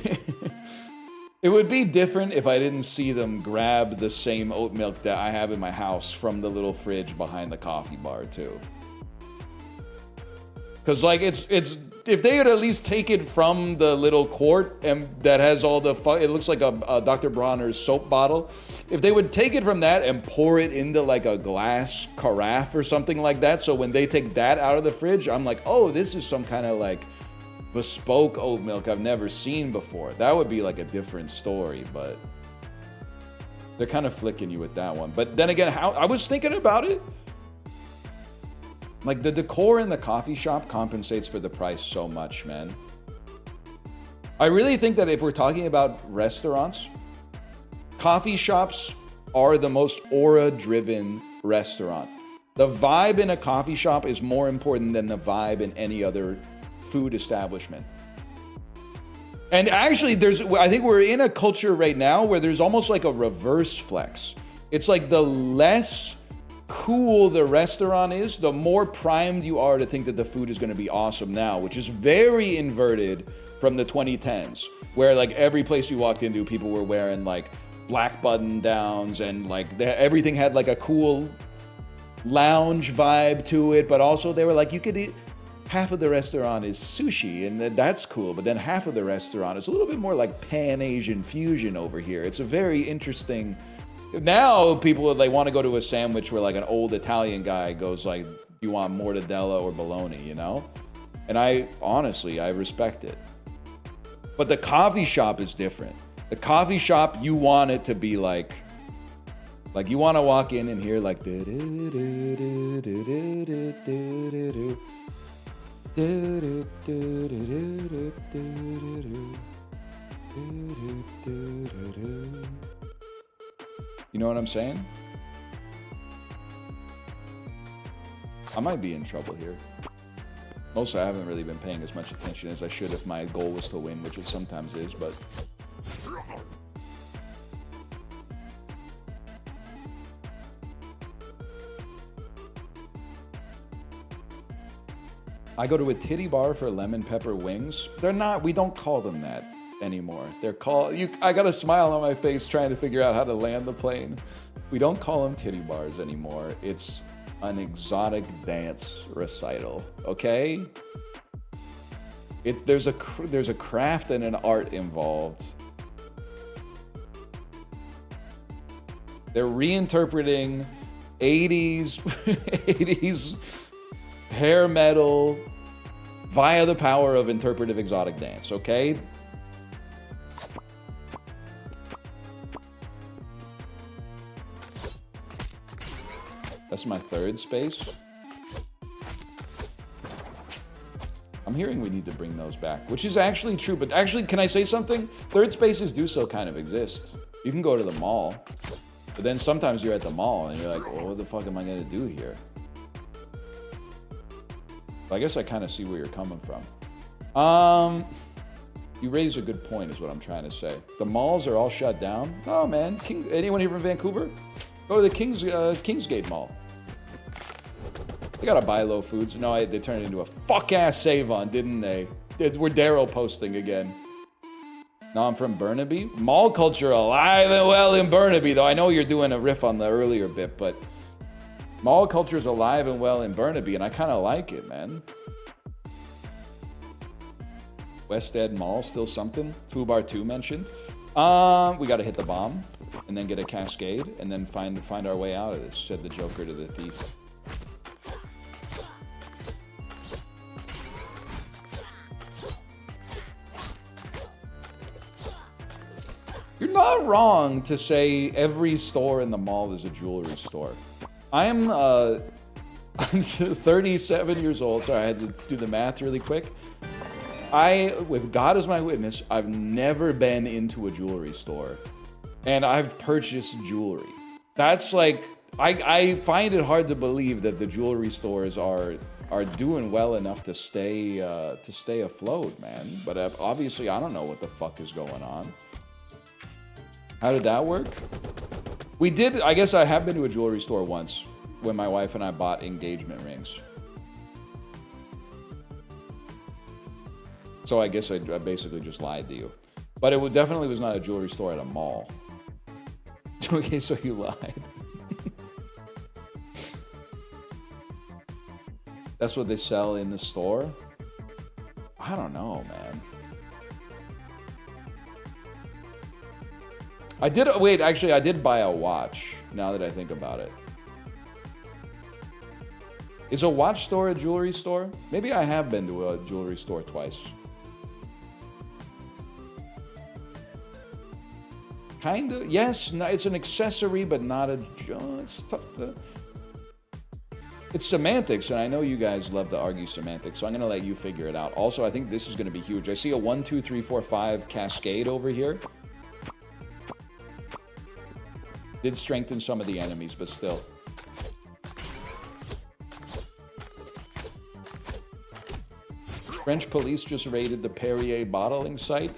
it would be different if I didn't see them grab the same oat milk that I have in my house from the little fridge behind the coffee bar too. Cause like it's if they would at least take it from the little quart and that has all the it looks like a Dr. Bronner's soap bottle. If they would take it from that and pour it into like a glass carafe or something like that, so when they take that out of the fridge, I'm like, oh, this is some kind of like bespoke oat milk I've never seen before. That would be like a different story, but they're kind of flicking you with that one. But then again, how I was thinking about it. Like, the decor in the coffee shop compensates for the price so much, man. I really think that if we're talking about restaurants, coffee shops are the most aura-driven restaurant. The vibe in a coffee shop is more important than the vibe in any other food establishment. And actually, I think we're in a culture right now where there's almost like a reverse flex. It's like the less cool the restaurant is, the more primed you are to think that the food is going to be awesome now, which is very inverted from the 2010s, where like every place you walked into, people were wearing like black button downs and like everything had like a cool lounge vibe to it, but also they were like, you could eat, half of the restaurant is sushi and that's cool, but then half of the restaurant is a little bit more like Pan-Asian fusion over here. It's a very interesting. Now people, they want to go to a sandwich where like an old Italian guy goes like, you want mortadella or bologna, you know? And I respect it. But the coffee shop is different. The coffee shop, you want it to be like you want to walk in and hear like you know what I'm saying? I might be in trouble here. Mostly I haven't really been paying as much attention as I should if my goal was to win, which it sometimes is, but... I go to a titty bar for lemon pepper wings. They're not, we don't call them that anymore. They're called, I got a smile on my face trying to figure out how to land the plane. We don't call them titty bars anymore. It's an exotic dance recital, okay? There's a craft and an art involved. They're reinterpreting 80s hair metal via the power of interpretive exotic dance, okay? That's my third space. I'm hearing we need to bring those back, which is actually true. But actually, can I say something? Third spaces do still kind of exist. You can go to the mall, but then sometimes you're at the mall and you're like, well, what the fuck am I gonna do here? But I guess I kind of see where you're coming from. You raise a good point is what I'm trying to say. The malls are all shut down. Oh man, anyone here from Vancouver? Go to the Kingsgate Mall. They got a buy low foods. No, they turned it into a fuck-ass save-on, didn't they? We're Daryl posting again. No, I'm from Burnaby. Mall culture alive and well in Burnaby, though. I know you're doing a riff on the earlier bit, but mall culture is alive and well in Burnaby, and I kind of like it, man. West End Mall, still something. Fubar 2 mentioned. We got to hit the bomb, and then get a cascade, and then find our way out of this, said the Joker to the thief. You're not wrong to say every store in the mall is a jewelry store. I am I'm 37 years old. Sorry, I had to do the math really quick. With God as my witness, I've never been into a jewelry store. And I've purchased jewelry. That's like, I find it hard to believe that the jewelry stores are doing well enough to stay afloat, man. But obviously, I don't know what the fuck is going on. How did that work? We did, I guess I have been to a jewelry store once when my wife and I bought engagement rings. So I guess I basically just lied to you. But it definitely was not a jewelry store at a mall. Okay, so you lied. That's what they sell in the store? I don't know, man. I did buy a watch, now that I think about it. Is a watch store a jewelry store? Maybe I have been to a jewelry store twice. Kinda, yes, no, it's an accessory, but not a, it's tough to... It's semantics, and I know you guys love to argue semantics, so I'm gonna let you figure it out. Also, I think this is gonna be huge. I see a 1, 2, 3, 4, 5 cascade over here. Did strengthen some of the enemies, but still. French police just raided the Perrier bottling site.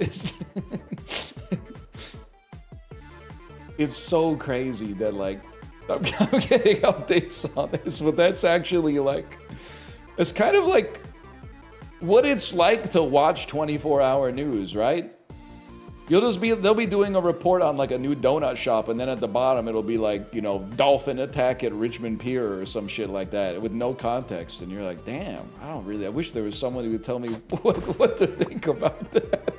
It's so crazy that, like, I'm getting updates on this, but that's actually, like, it's kind of like what it's like to watch 24-hour news, right? They'll be doing a report on, like, a new donut shop, and then at the bottom it'll be like, you know, dolphin attack at Richmond Pier or some shit like that with no context, and you're like, damn, I wish there was someone who would tell me what to think about that.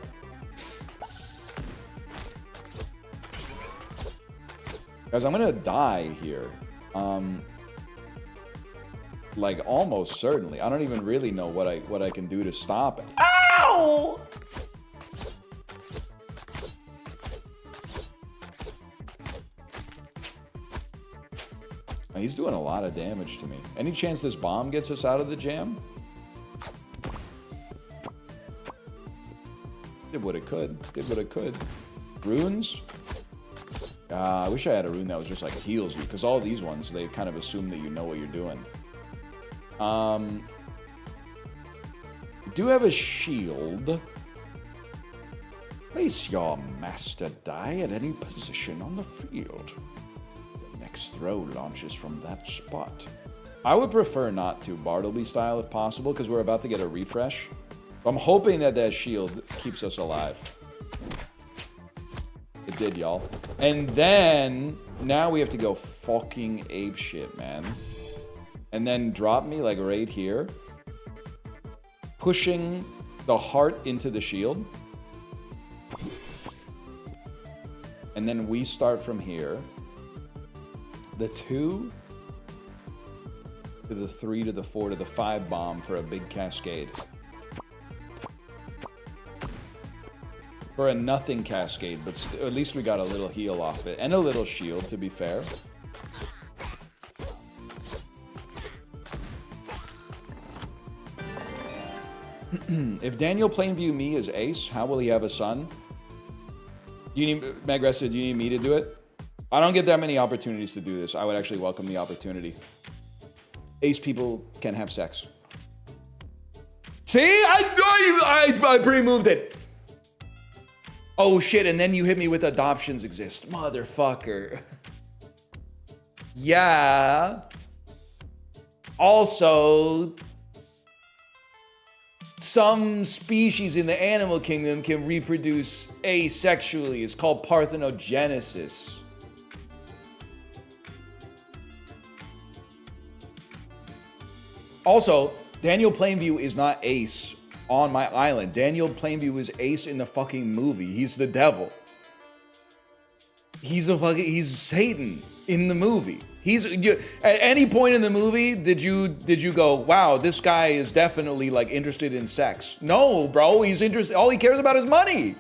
Guys, I'm gonna die here. Like, almost certainly. I don't even really know what I can do to stop it. Ow! He's doing a lot of damage to me. Any chance this bomb gets us out of the jam? Did what it could. Did what it could. Runes? I wish I had a rune that was just like heals you, because all these ones, they kind of assume that you know what you're doing. You do have a shield. Place your master die at any position on the field. The next throw launches from that spot. I would prefer not to, Bartleby style if possible, because we're about to get a refresh. I'm hoping that shield keeps us alive. It did, y'all. And then, now we have to go fucking apeshit, man. And then drop me, like, right here. Pushing the heart into the shield. And then we start from here. The 2 to the 3 to the 4 to the 5 bomb for a big cascade. For a nothing cascade, but at least we got a little heal off it. And a little shield, to be fair. If Daniel Plainview me is ace, how will he have a son? Do you need, Magressa, do you need me to do it? I don't get that many opportunities to do this. I would actually welcome the opportunity. Ace people can have sex. See? I pre-moved it. Oh shit, and then you hit me with adoptions exist. Motherfucker. Yeah. Also, some species in the animal kingdom can reproduce asexually. It's called parthenogenesis. Also, Daniel Plainview is not ace on my island. Daniel Plainview is ace in the fucking movie. He's the devil. He's Satan in the movie. At any point in the movie, did you go, wow, this guy is definitely like interested in sex? No, bro, he's interested, all he cares about is money.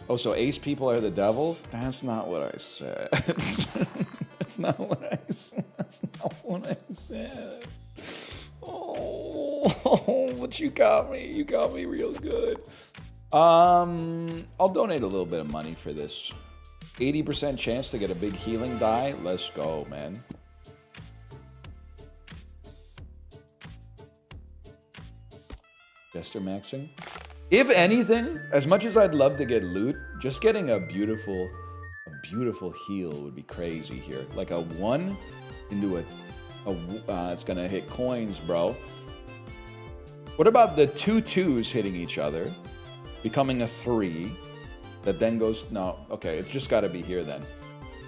Oh, so ace people are the devil? That's not what I said. That's not what I said. That's not what I said. Oh, but you got me. You got me real good. I'll donate a little bit of money for this. 80% chance to get a big healing die. Let's go, man. Jester maxing. If anything, as much as I'd love to get loot, just getting a beautiful heal would be crazy here. Like a 1 into it's gonna hit coins, bro. What about the 2 2s hitting each other, becoming a 3, that then goes, no, okay, it's just gotta be here then.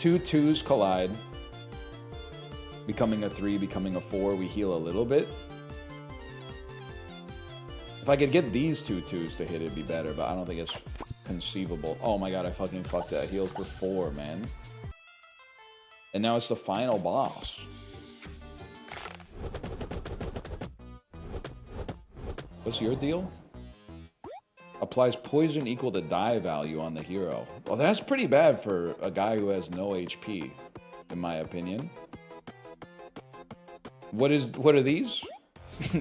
2 2s collide, becoming a 3, becoming a 4, we heal a little bit. If I could get these 2 2s to hit, it'd be better, but I don't think it's conceivable. Oh my god, I fucking fucked that. I healed for 4, man. And now it's the final boss. What's your deal? Applies poison equal to die value on the hero. Well, that's pretty bad for a guy who has no HP, in my opinion. What are these?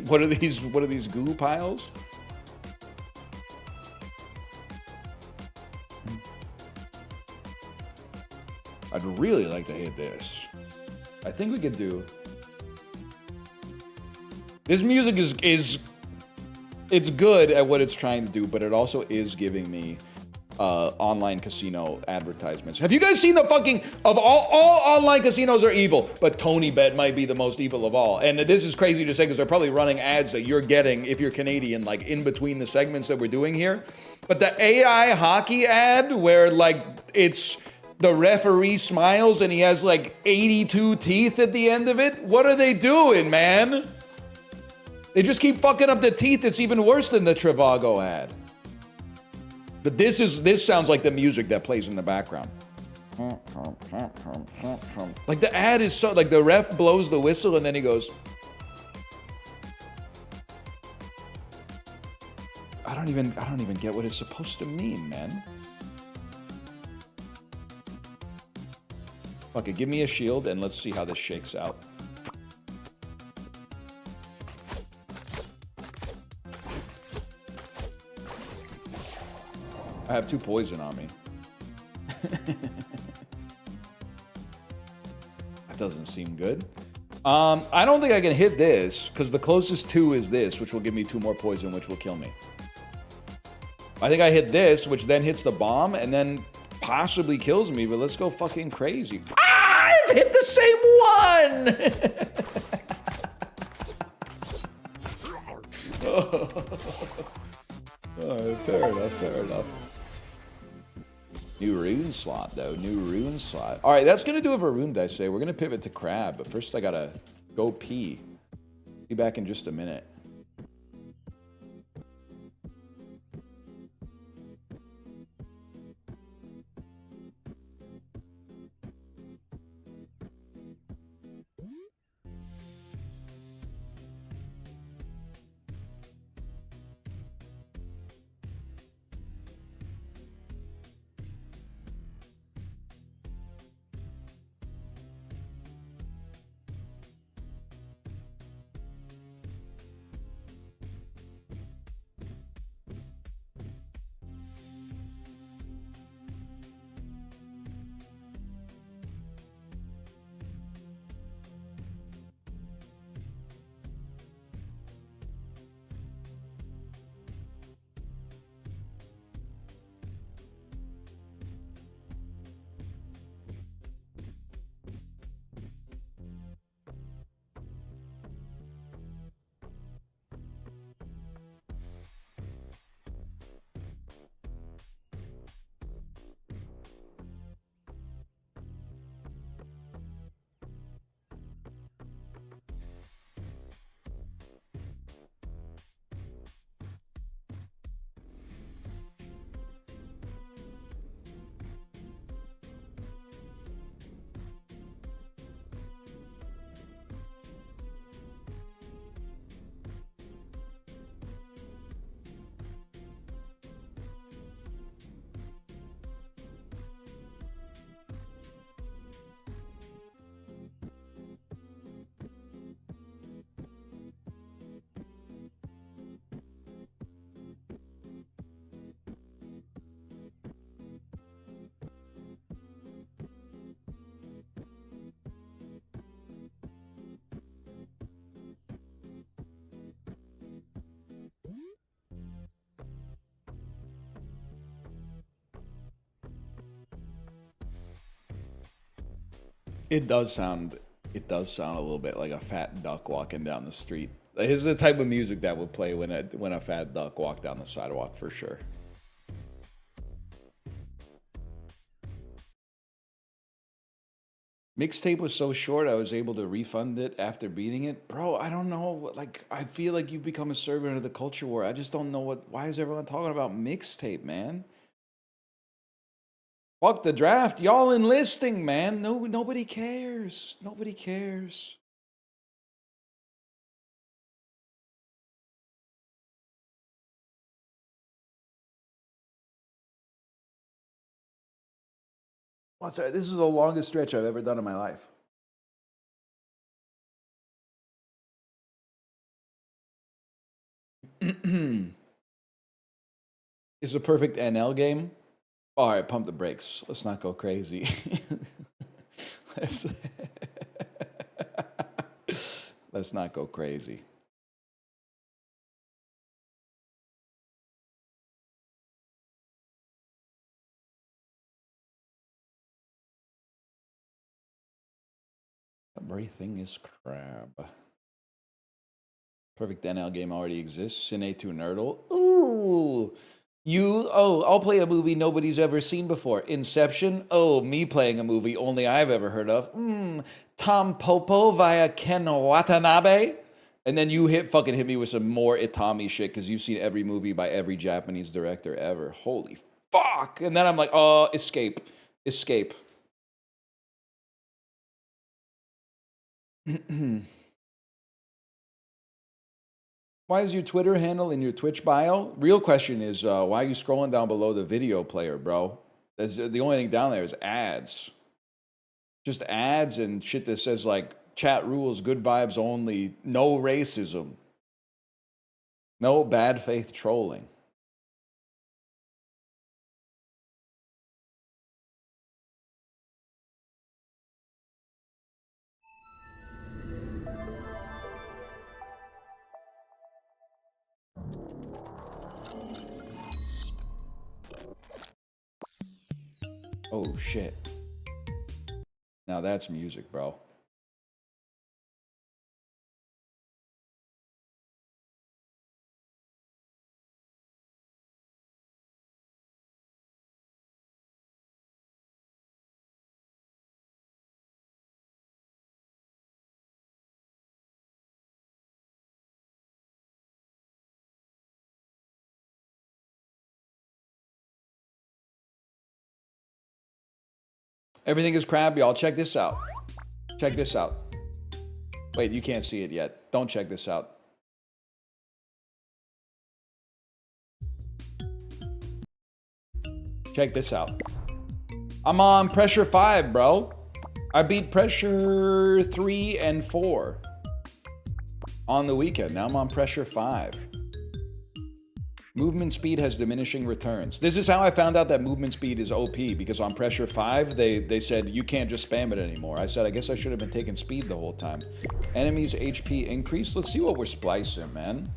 What are these goo piles? I'd really like to hit this. I think we could do. This music is it's good at what it's trying to do, but it also is giving me online casino advertisements. Have you guys seen the fucking of all online casinos are evil, but TonyBet might be the most evil of all. And this is crazy to say because they're probably running ads that you're getting if you're Canadian, like in between the segments that we're doing here. But the AI hockey ad where like it's the referee smiles and he has like 82 teeth at the end of it. What are they doing, man? They just keep fucking up the teeth. It's even worse than the Trivago ad. But this sounds like the music that plays in the background. Like the ad is so like the ref blows the whistle and then he goes. I don't even get what it's supposed to mean, man. Okay, give me a shield and let's see how this shakes out. I have 2 poison on me. That doesn't seem good. I don't think I can hit this, because the closest 2 is this, which will give me 2 more poison, which will kill me. I think I hit this, which then hits the bomb, and then possibly kills me, but let's go fucking crazy. Ah! It hit the same one! Alright, fair enough. New rune slot, though. New rune slot. Alright, that's gonna do it for Rune Dice today. We're gonna pivot to crab, but first I gotta go pee. Be back in just a minute. It does sound a little bit like a fat duck walking down the street. This is the type of music that would play when a fat duck walked down the sidewalk for sure. Mixtape was so short I was able to refund it after beating it. Bro, I don't know. Like, I feel like you've become a servant of the culture war. I just don't know why is everyone talking about mixtape, man? Fuck the draft. Y'all enlisting, man. No, nobody cares. Nobody cares. What's that? This is the longest stretch I've ever done in my life. It's a perfect NL game. All right, pump the brakes. Let's not go crazy. Let's not go crazy. Everything is crab. Perfect NL game already exists. Cine 2 Nerdle. Ooh. I'll play a movie nobody's ever seen before. Inception. Oh, me playing a movie only I've ever heard of. Tom Popo via Ken Watanabe. And then you fucking hit me with some more Itami shit because you've seen every movie by every Japanese director ever. Holy fuck. And then I'm like, oh, Escape. Why is your Twitter handle in your Twitch bio? Real question is, why are you scrolling down below the video player, bro? The only thing down there is ads. Just ads and shit that says, like, chat rules, good vibes only, no racism. No bad faith trolling. Oh, shit. Now that's music, bro. Everything is crab, y'all. Check this out. Check this out. Wait, you can't see it yet. Don't check this out. Check this out. I'm on pressure 5, bro. I beat pressure 3 and 4 on the weekend. Now I'm on pressure 5. Movement speed has diminishing returns. This is how I found out that movement speed is OP, because on pressure 5, they said you can't just spam it anymore. I said, I guess I should have been taking speed the whole time. Enemies HP increase. Let's see what we're splicing, man.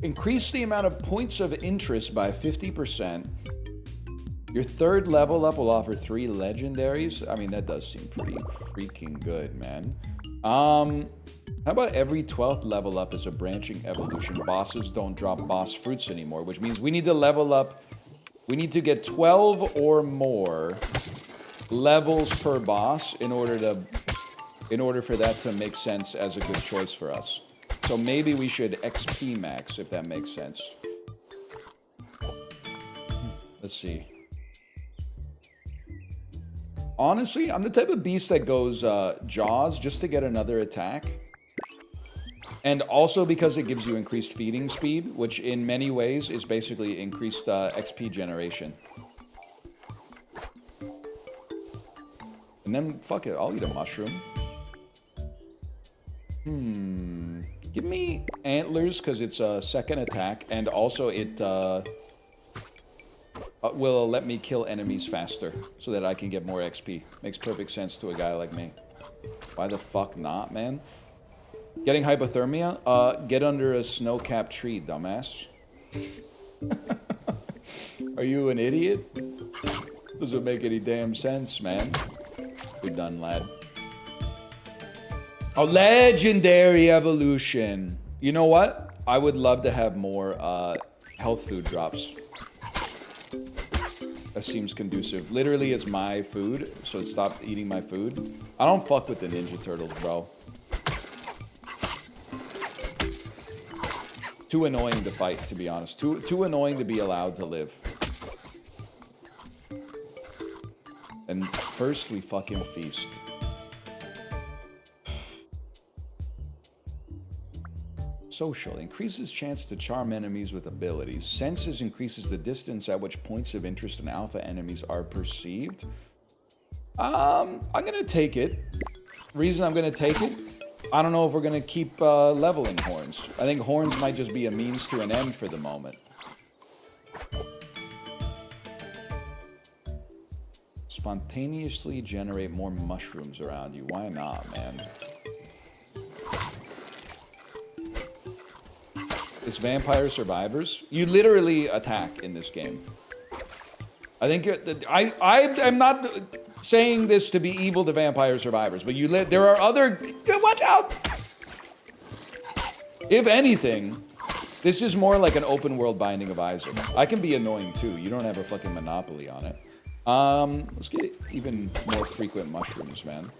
Increase the amount of points of interest by 50%. Your third level up will offer 3 legendaries. I mean, that does seem pretty freaking good, man. How about every 12th level up is a branching evolution? Bosses don't drop boss fruits anymore, which means we need to level up. We need to get 12 or more levels per boss in order for that to make sense as a good choice for us. So maybe we should XP max, if that makes sense. Let's see. Honestly, I'm the type of beast that goes Jaws just to get another attack. And also because it gives you increased feeding speed, which in many ways is basically increased XP generation. And then, fuck it, I'll eat a mushroom. Give me antlers, because it's a second attack, and also it will let me kill enemies faster, so that I can get more XP. Makes perfect sense to a guy like me. Why the fuck not, man? Getting hypothermia? Get under a snow-capped tree, dumbass. Are you an idiot? Doesn't make any damn sense, man. Good done, lad. A legendary evolution. You know what? I would love to have more health food drops. That seems conducive. Literally, it's my food, so it stopped eating my food. I don't fuck with the Ninja Turtles, bro. Too annoying to fight, to be honest. Too annoying to be allowed to live. And first, we fucking feast. Social. Increases chance to charm enemies with abilities. Senses increases the distance at which points of interest in alpha enemies are perceived. I'm gonna take it. Reason I'm gonna take it, I don't know if we're gonna keep leveling horns. I think horns might just be a means to an end for the moment. Spontaneously generate more mushrooms around you. Why not, man? It's Vampire Survivors. You literally attack in this game. I think I'm not saying this to be evil to Vampire Survivors, but there are other. Watch out! If anything, this is more like an open world Binding of Isaac. I can be annoying too. You don't have a fucking monopoly on it. Let's get even more frequent mushrooms, man.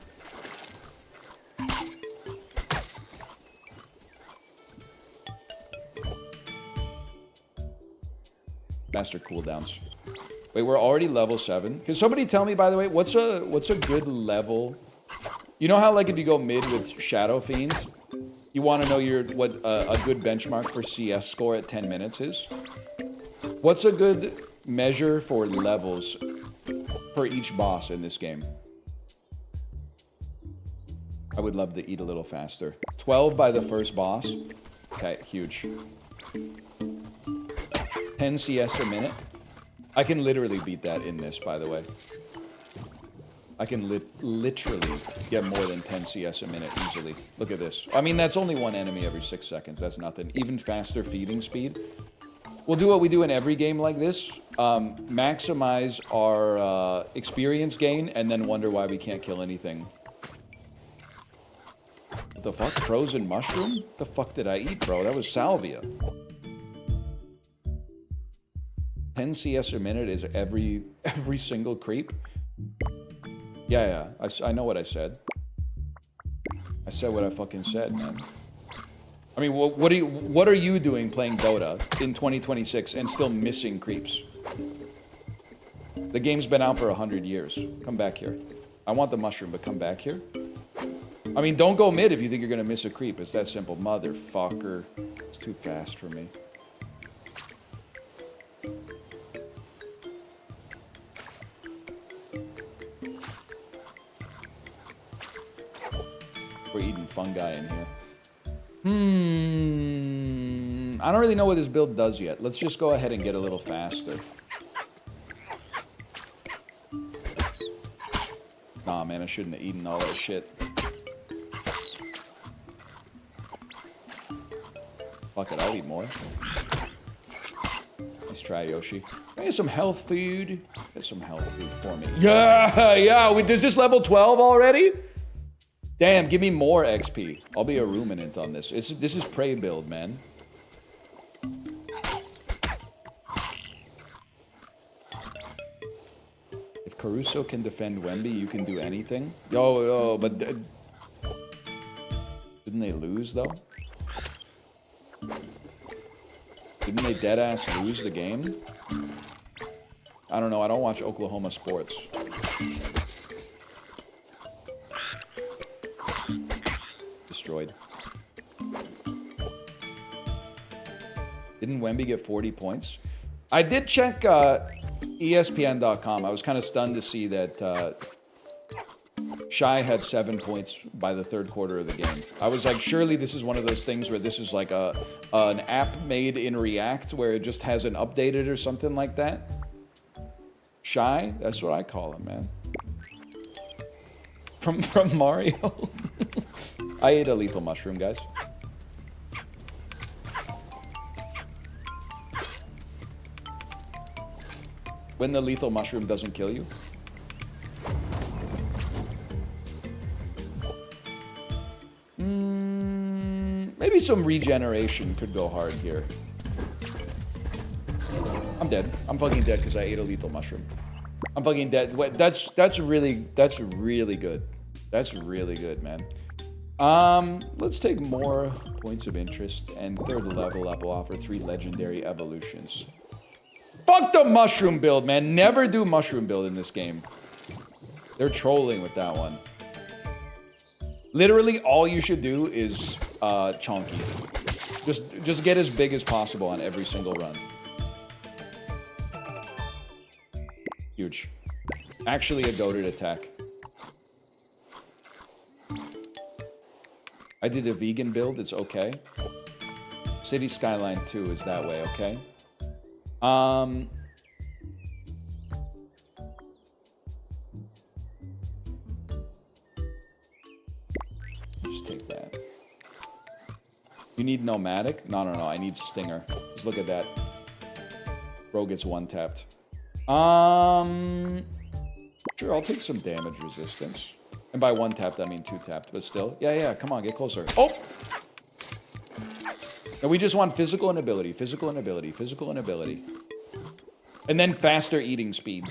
Master cooldowns. Wait, we're already level 7. Can somebody tell me, by the way, what's a good level? You know how, like, if you go mid with Shadow Fiends, you want to know what a good benchmark for CS score at 10 minutes is? What's a good measure for levels for each boss in this game? I would love to eat a little faster. 12 by the first boss. Okay, huge. 10 CS a minute. I can literally beat that in this, by the way. I can literally get more than 10 CS a minute easily. Look at this. I mean, that's only one enemy every 6 seconds. That's nothing. Even faster feeding speed. We'll do what we do in every game like this. Maximize our experience gain and then wonder why we can't kill anything. What the fuck? Frozen mushroom? What the fuck did I eat, bro? That was salvia. 10 CS a minute is every single creep. Yeah, I know what I said. I said what I fucking said, man. I mean, what are you doing playing Dota in 2026 and still missing creeps? The game's been out for 100 years. Come back here. I want the mushroom, but come back here. I mean, don't go mid if you think you're gonna miss a creep. It's that simple. Motherfucker. It's too fast for me. We're eating fungi in here. I don't really know what this build does yet. Let's just go ahead and get a little faster. Nah, man, I shouldn't have eaten all that shit. Fuck it, I'll eat more. Let's try, Yoshi. Can I get some health food? Get some health food for me. Yeah! Is this level 12 already? Damn, give me more XP. I'll be a ruminant on this. This is prey build, man. If Caruso can defend Wemby, you can do anything. Yo, but didn't they lose, though? Didn't they deadass lose the game? I don't know. I don't watch Oklahoma sports. Destroyed. Didn't Wemby get 40 points? I did check ESPN.com. I was kind of stunned to see that Shy had 7 points by the third quarter of the game. I was like, surely this is one of those things where this is like an app made in React where it just hasn't updated or something like that. Shy? That's what I call him, man. From Mario? I ate a lethal mushroom, guys. When the lethal mushroom doesn't kill you. Maybe some regeneration could go hard here. I'm dead. I'm fucking dead because I ate a lethal mushroom. I'm fucking dead. Wait, that's really good. That's really good, man. Let's take more points of interest, and third level up will offer 3 legendary evolutions. Fuck the mushroom build, man. Never do mushroom build in this game. They're trolling with that one. Literally, all you should do is chonky. Just get as big as possible on every single run. Huge. Actually, a goated attack. I did a vegan build. It's okay. City Skyline 2 is that way, okay? Just take that. You need nomadic? No, I need stinger. Just look at that. Bro gets one tapped. Sure, I'll take some damage resistance. And by one tapped, I mean 2 tapped, but still. Yeah, come on, get closer. Oh! And we just want physical and ability, physical and ability, physical and ability. And then faster eating speed.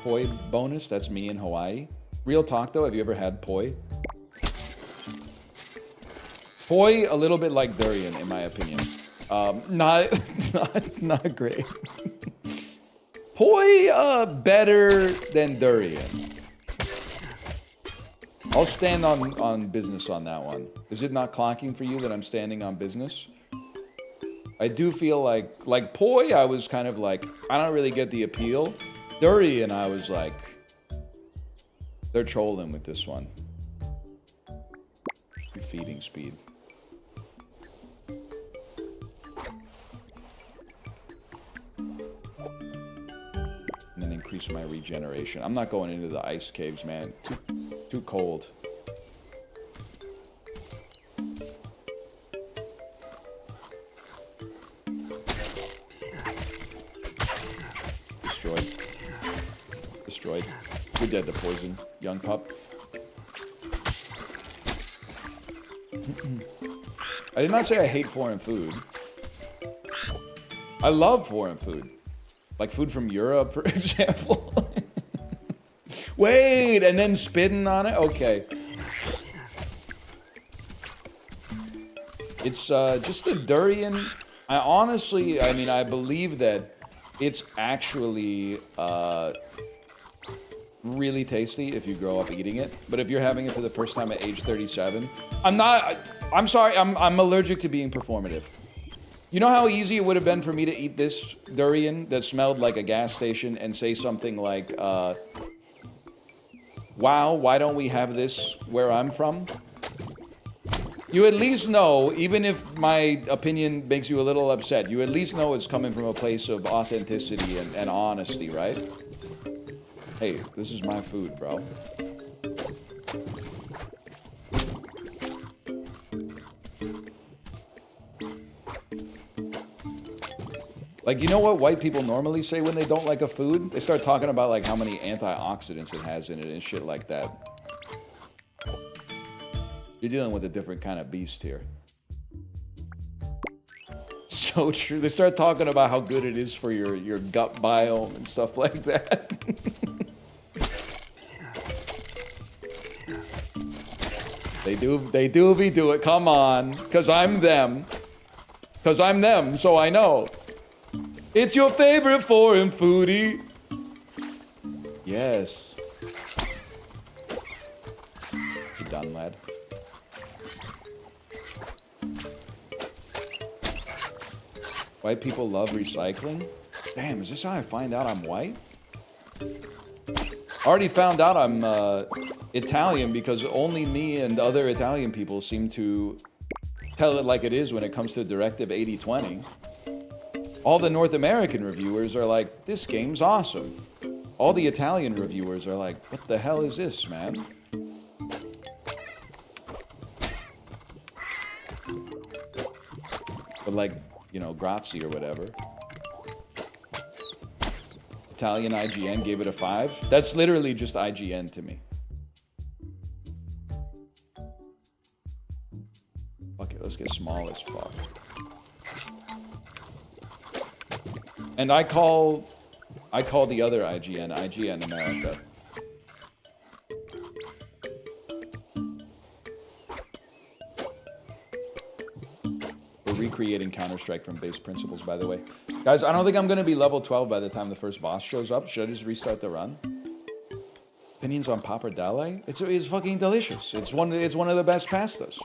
Poi bonus, that's me in Hawaii. Real talk though, have you ever had poi? Poi, a little bit like durian, in my opinion. Not great. Poi, better than durian. I'll stand on business on that one. Is it not clocking for you that I'm standing on business? I do feel like poi, I was kind of like, I don't really get the appeal. Durian, I was like, they're trolling with this one. Feeding speed. And then increase my regeneration. I'm not going into the ice caves, man. Too cold. Destroyed. You're dead to poison, young pup. I did not say I hate foreign food. I love foreign food. Like food from Europe, for example. Wait, and then spitting on it? Okay. It's just the durian. I mean, I believe that it's actually really tasty if you grow up eating it. But if you're having it for the first time at age 37, I'm sorry, I'm allergic to being performative. You know how easy it would have been for me to eat this durian that smelled like a gas station and say something like, wow, why don't we have this where I'm from? You at least know, even if my opinion makes you a little upset, you at least know it's coming from a place of authenticity and honesty, right? Hey, this is my food, bro. Like, you know what white people normally say when they don't like a food? They start talking about, like, how many antioxidants it has in it and shit like that. You're dealing with a different kind of beast here. So true. They start talking about how good it is for your gut biome and stuff like that. They do be do it. Come on. Because I'm them. Because I'm them, so I know. It's your favorite foreign foodie. Yes. You're done, lad. White people love recycling? Damn, is this how I find out I'm white? I already found out I'm Italian because only me and other Italian people seem to tell it like it is when it comes to Directive 8020. All the North American reviewers are like, this game's awesome. All the Italian reviewers are like, what the hell is this, man? But like, you know, grazie or whatever. Italian IGN gave it a 5. That's literally just IGN to me. Fuck it, let's get small as fuck. And I call the other IGN America. We're recreating Counter-Strike from base principles, by the way. Guys, I don't think I'm going to be level 12 by the time the first boss shows up. Should I just restart the run? Opinions on pappardelle? It's fucking delicious. It's one of the best pastas.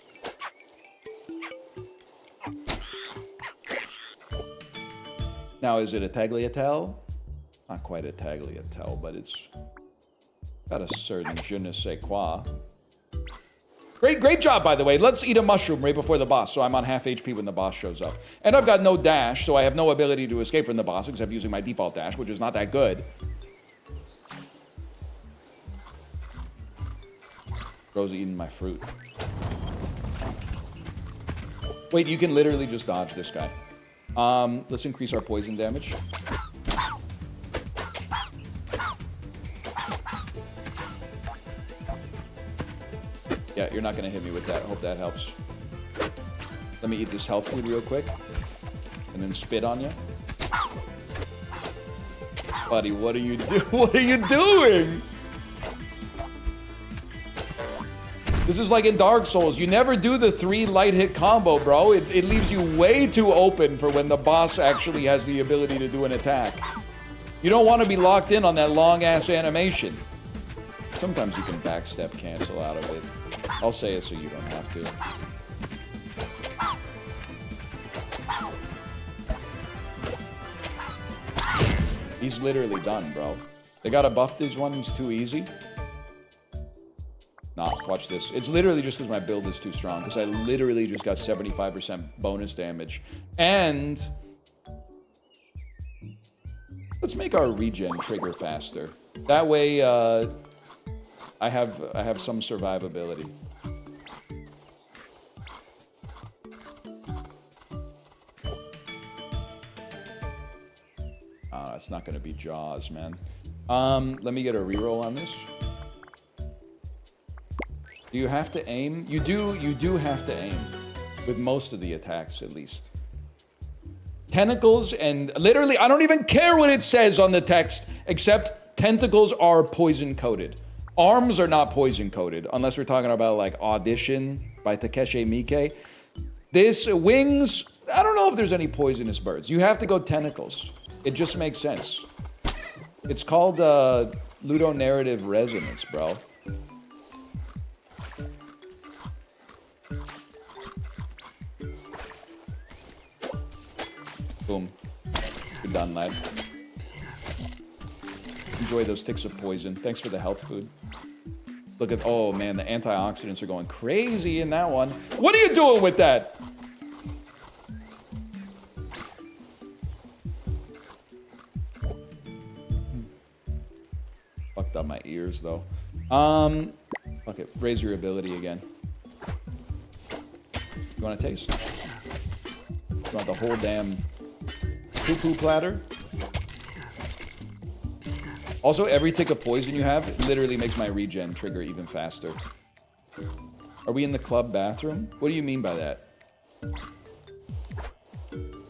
Now, is it a tagliatelle? Not quite a tagliatelle, but it's got a certain je ne sais quoi. Great job, by the way. Let's eat a mushroom right before the boss, so I'm on half HP when the boss shows up. And I've got no dash, so I have no ability to escape from the boss except using my default dash, which is not that good. Bro's eating my fruit. Wait, you can literally just dodge this guy. Let's increase our poison damage. Yeah, you're not gonna hit me with that. Hope that helps. Let me eat this health food real quick. And then spit on you. Buddy, what are you doing? What are you doing? This is like in Dark Souls. You never do the 3 light hit combo, bro. It leaves you way too open for when the boss actually has the ability to do an attack. You don't want to be locked in on that long-ass animation. Sometimes you can backstep cancel out of it. I'll say it so you don't have to. He's literally done, bro. They gotta buff this one. He's too easy. Nah, watch this. It's literally just because my build is too strong. Because I literally just got 75% bonus damage. And let's make our regen trigger faster. That way, I have some survivability. It's not going to be Jaws, man. Let me get a reroll on this. Do you have to aim? You do have to aim. With most of the attacks, at least. Tentacles and... Literally, I don't even care what it says on the text, except tentacles are poison-coated. Arms are not poison-coated, unless we're talking about, like, Audition by Takeshi Miike. This, wings... I don't know if there's any poisonous birds. You have to go tentacles. It just makes sense. It's called, ludonarrative resonance, bro. Boom. Good done, lad. Enjoy those ticks of poison. Thanks for the health food. Look at... Oh, man, the antioxidants are going crazy in that one. What are you doing with that? Fucked up my ears, though. Fuck it. Raise your ability again. You want a taste? You want the whole damn... poo-poo platter. Also, every tick of poison you have literally makes my regen trigger even faster. Are we in the club bathroom? What do you mean by that?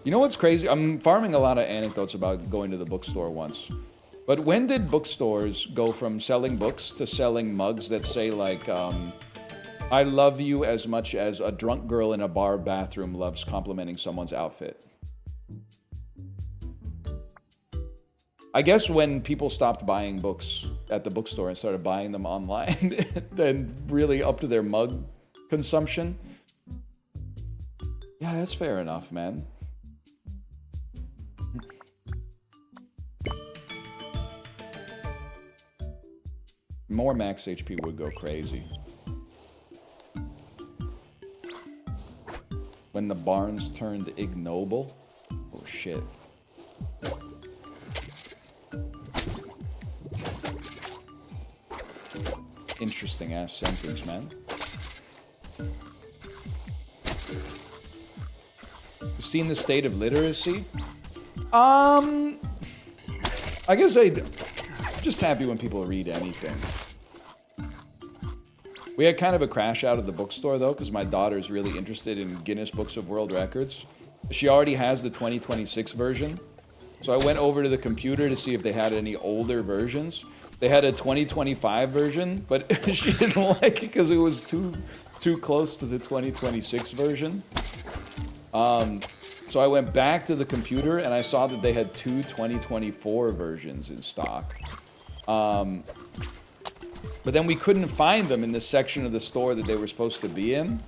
You know what's crazy? I'm farming a lot of anecdotes about going to the bookstore once. But when did bookstores go from selling books to selling mugs that say, like, I love you as much as a drunk girl in a bar bathroom loves complimenting someone's outfit? I guess when people stopped buying books at the bookstore and started buying them online, then really up to their mug consumption. Yeah, that's fair enough, man. More max HP would go crazy. When the barns turned ignoble? Oh, shit. Interesting ass sentence, man. You've seen the state of literacy? I guess I'm just happy when people read anything. We had kind of a crash out of the bookstore, though, because my daughter's really interested in Guinness Books of World Records. She already has the 2026 version. So I went over to the computer to see if they had any older versions. They had a 2025 version, but she didn't like it because it was too close to the 2026 version. So I went back to the computer and I saw that they had two 2024 versions in stock. But then we couldn't find them in the section of the store that they were supposed to be in.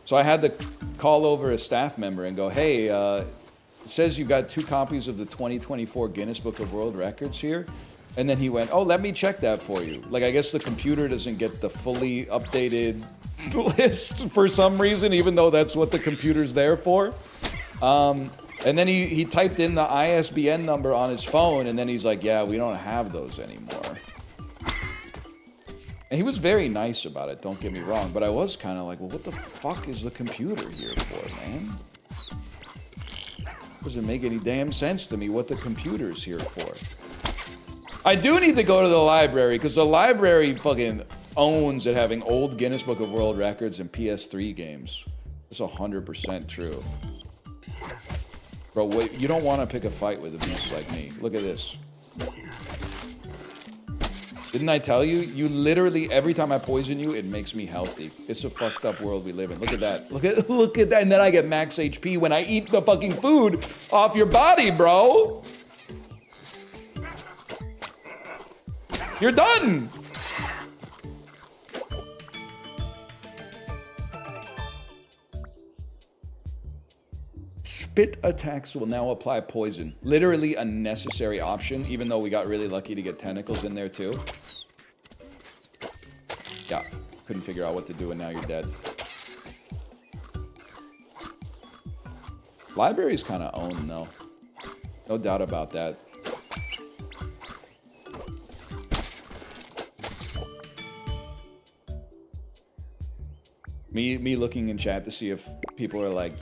So I had to call over a staff member and go, hey, it says you've got 2 copies of the 2024 Guinness Book of World Records here. And then he went, oh, let me check that for you. Like, I guess the computer doesn't get the fully updated list for some reason, even though that's what the computer's there for. And then he typed in the ISBN number on his phone, and then he's like, yeah, we don't have those anymore. And he was very nice about it, don't get me wrong, but I was kind of like, well, what the fuck is the computer here for, man? Doesn't make any damn sense to me what the computer's here for. I do need to go to the library, because the library fucking owns it having old Guinness Book of World Records and PS3 games. It's 100% true. Bro, wait, you don't want to pick a fight with a beast like me. Look at this. Didn't I tell you? You literally, every time I poison you, it makes me healthy. It's a fucked up world we live in. Look at that. Look at that. And then I get max HP when I eat the fucking food off your body, bro. You're done. Spit attacks will now apply poison. Literally a necessary option, even though we got really lucky to get tentacles in there too. Yeah, couldn't figure out what to do and now you're dead. Library's kind of owned though. No doubt about that. Me looking in chat to see if people are like,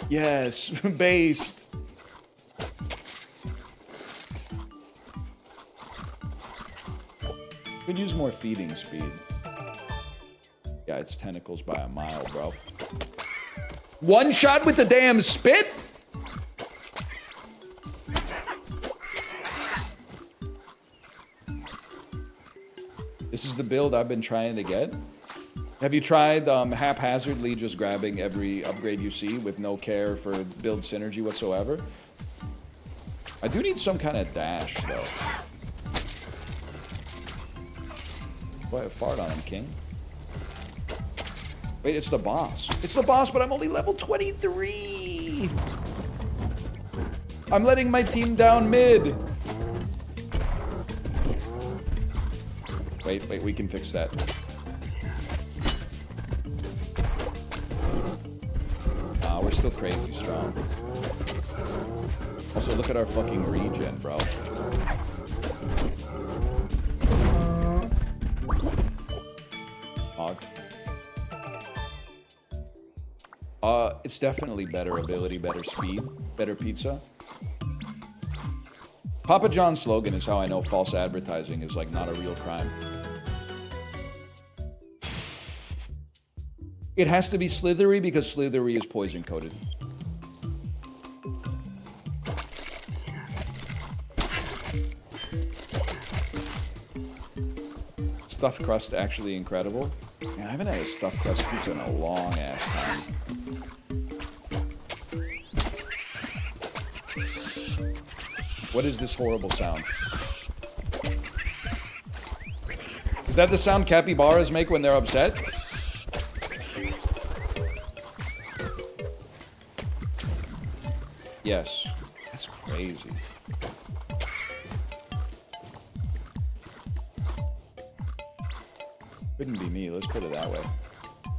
yes, based. Could use more feeding speed. Yeah, it's tentacles by a mile, bro. One shot with the damn spit? This is the build I've been trying to get. Have you tried haphazardly just grabbing every upgrade you see with no care for build synergy whatsoever? I do need some kind of dash, though. Boy, I fart on him, King. Wait, it's the boss. It's the boss, but I'm only level 23! I'm letting my team down mid! Wait, we can fix that. We're still crazy strong. Also, look at our fucking regen, bro. Hogged. It's definitely better ability, better speed, better pizza. Papa John's slogan is how I know false advertising is like not a real crime. It has to be slithery because slithery is poison coated. Stuffed crust actually incredible. Man, I haven't had a stuffed crust pizza in a long ass time. What is this horrible sound? Is that the sound capybaras make when they're upset? Yes. That's crazy. Couldn't be me, let's put it that way.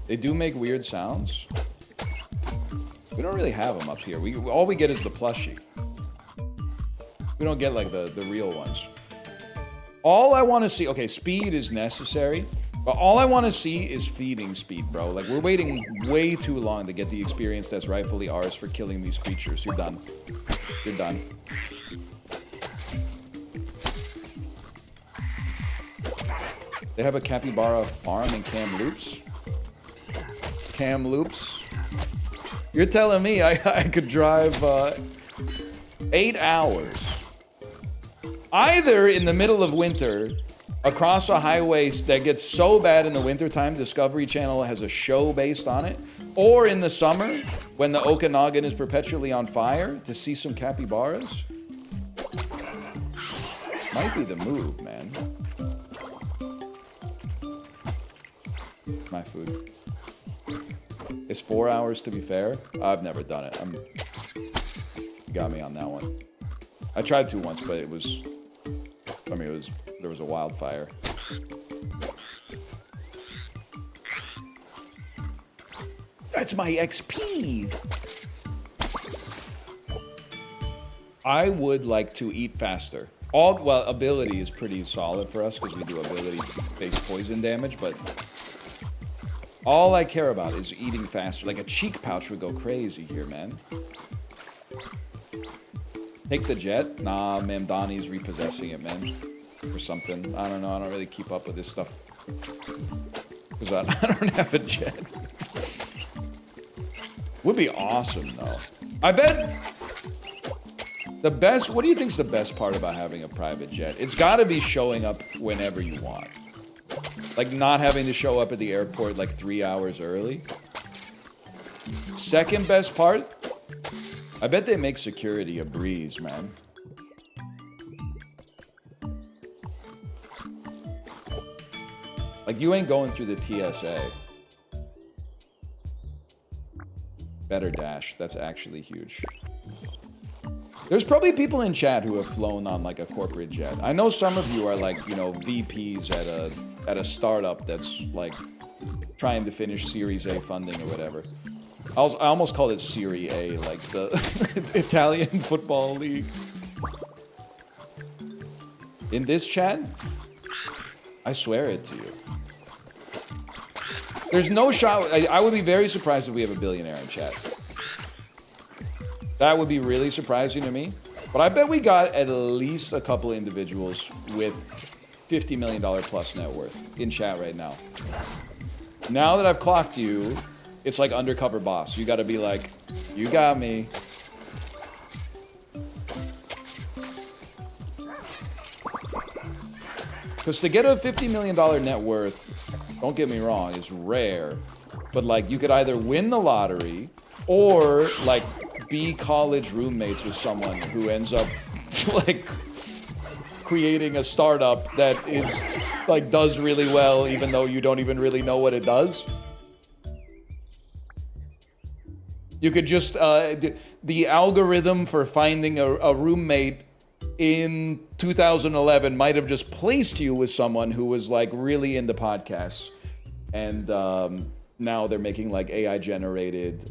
They do make weird sounds. We don't really have them up here. All we get is the plushie. We don't get like the real ones. All I want to see, okay, speed is necessary, but all I want to see is feeding speed, bro. Like, we're waiting way too long to get the experience that's rightfully ours for killing these creatures. You're done. You're done. They have a capybara farm in Kamloops? Kamloops? You're telling me I could drive 8 hours either in the middle of winter across a highway that gets so bad in the wintertime Discovery Channel has a show based on it, or in the summer when the Okanagan is perpetually on fire to see some capybaras. Might be the move, man. My food. It's 4 hours to be fair. I've never done it. You got me on that one. I tried to once, but it was, I mean, there was a wildfire. That's my XP. I would like to eat faster. Well, ability is pretty solid for us because we do ability-based poison damage, but all I care about is eating faster. Like a cheek pouch would go crazy here, man. Take the jet? Nah, man, Donnie's repossessing it, man. Or something. I don't know. I don't really keep up with this stuff. Because I don't have a jet. Would be awesome, though. I bet the best... What do you think's the best part about having a private jet? It's got to be showing up whenever you want. Like, not having to show up at the airport, like, 3 hours early. Second best part? I bet they make security a breeze, man. Like, you ain't going through the TSA. Better dash. That's actually huge. There's probably people in chat who have flown on, like, a corporate jet. I know some of you are, like, you know, VPs at a startup that's, like, trying to finish Series A funding or whatever. I almost called it Serie A, like the Italian football league. In this chat, I swear it to you. There's no shot. I would be very surprised if we have a billionaire in chat. That would be really surprising to me. But I bet we got at least a couple individuals with $50 million plus net worth in chat right now. Now that I've clocked you, it's like undercover boss. You gotta be like, you got me. Because to get a $50 million net worth, don't get me wrong, is rare. But like, you could either win the lottery or like be college roommates with someone who ends up like creating a startup that is like does really well even though you don't even really know what it does. You could just, the algorithm for finding a roommate in 2011 might have just placed you with someone who was like really into podcasts. And now they're making like AI generated